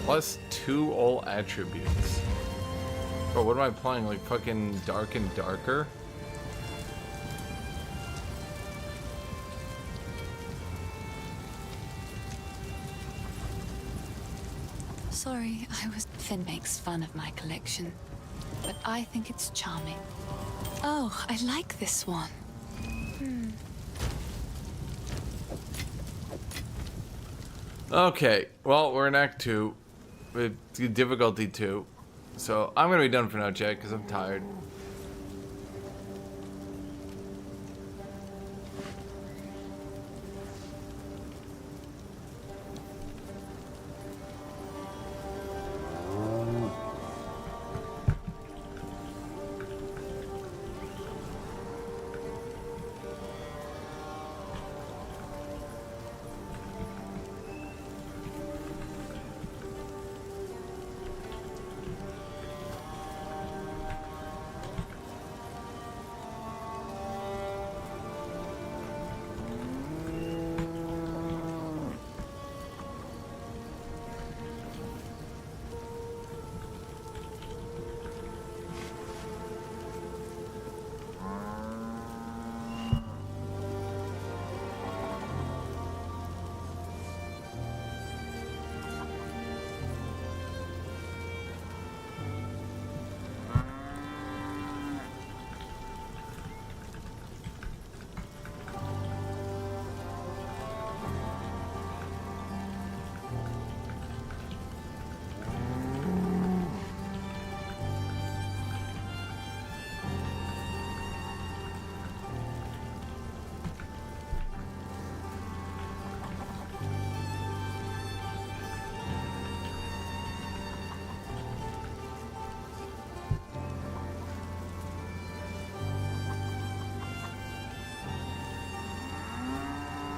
+2 all attributes. Bro, what am I playing? Like fucking Dark and Darker? Sorry, Finn makes fun of my collection, but I think it's charming. Oh, I like this one. Okay, well, we're in Act 2. With difficulty 2. So, I'm gonna be done for now, chat, because I'm tired.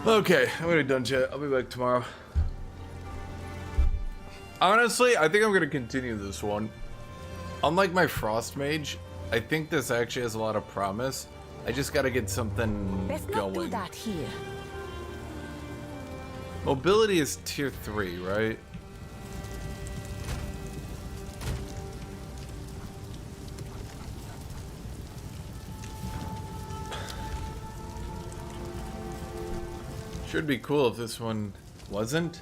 Okay, I'm gonna be done, chat. I'll be back tomorrow. Honestly, I think I'm gonna continue this one. Unlike my Frost Mage, I think this actually has a lot of promise. I just gotta get something Let's going. not do that here. Mobility is tier 3, right? Should be cool if this one wasn't.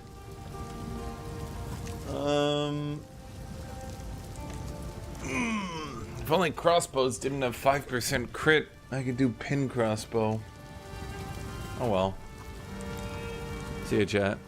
If only crossbows didn't have 5% crit, I could do pin crossbow. Oh well. See ya, chat.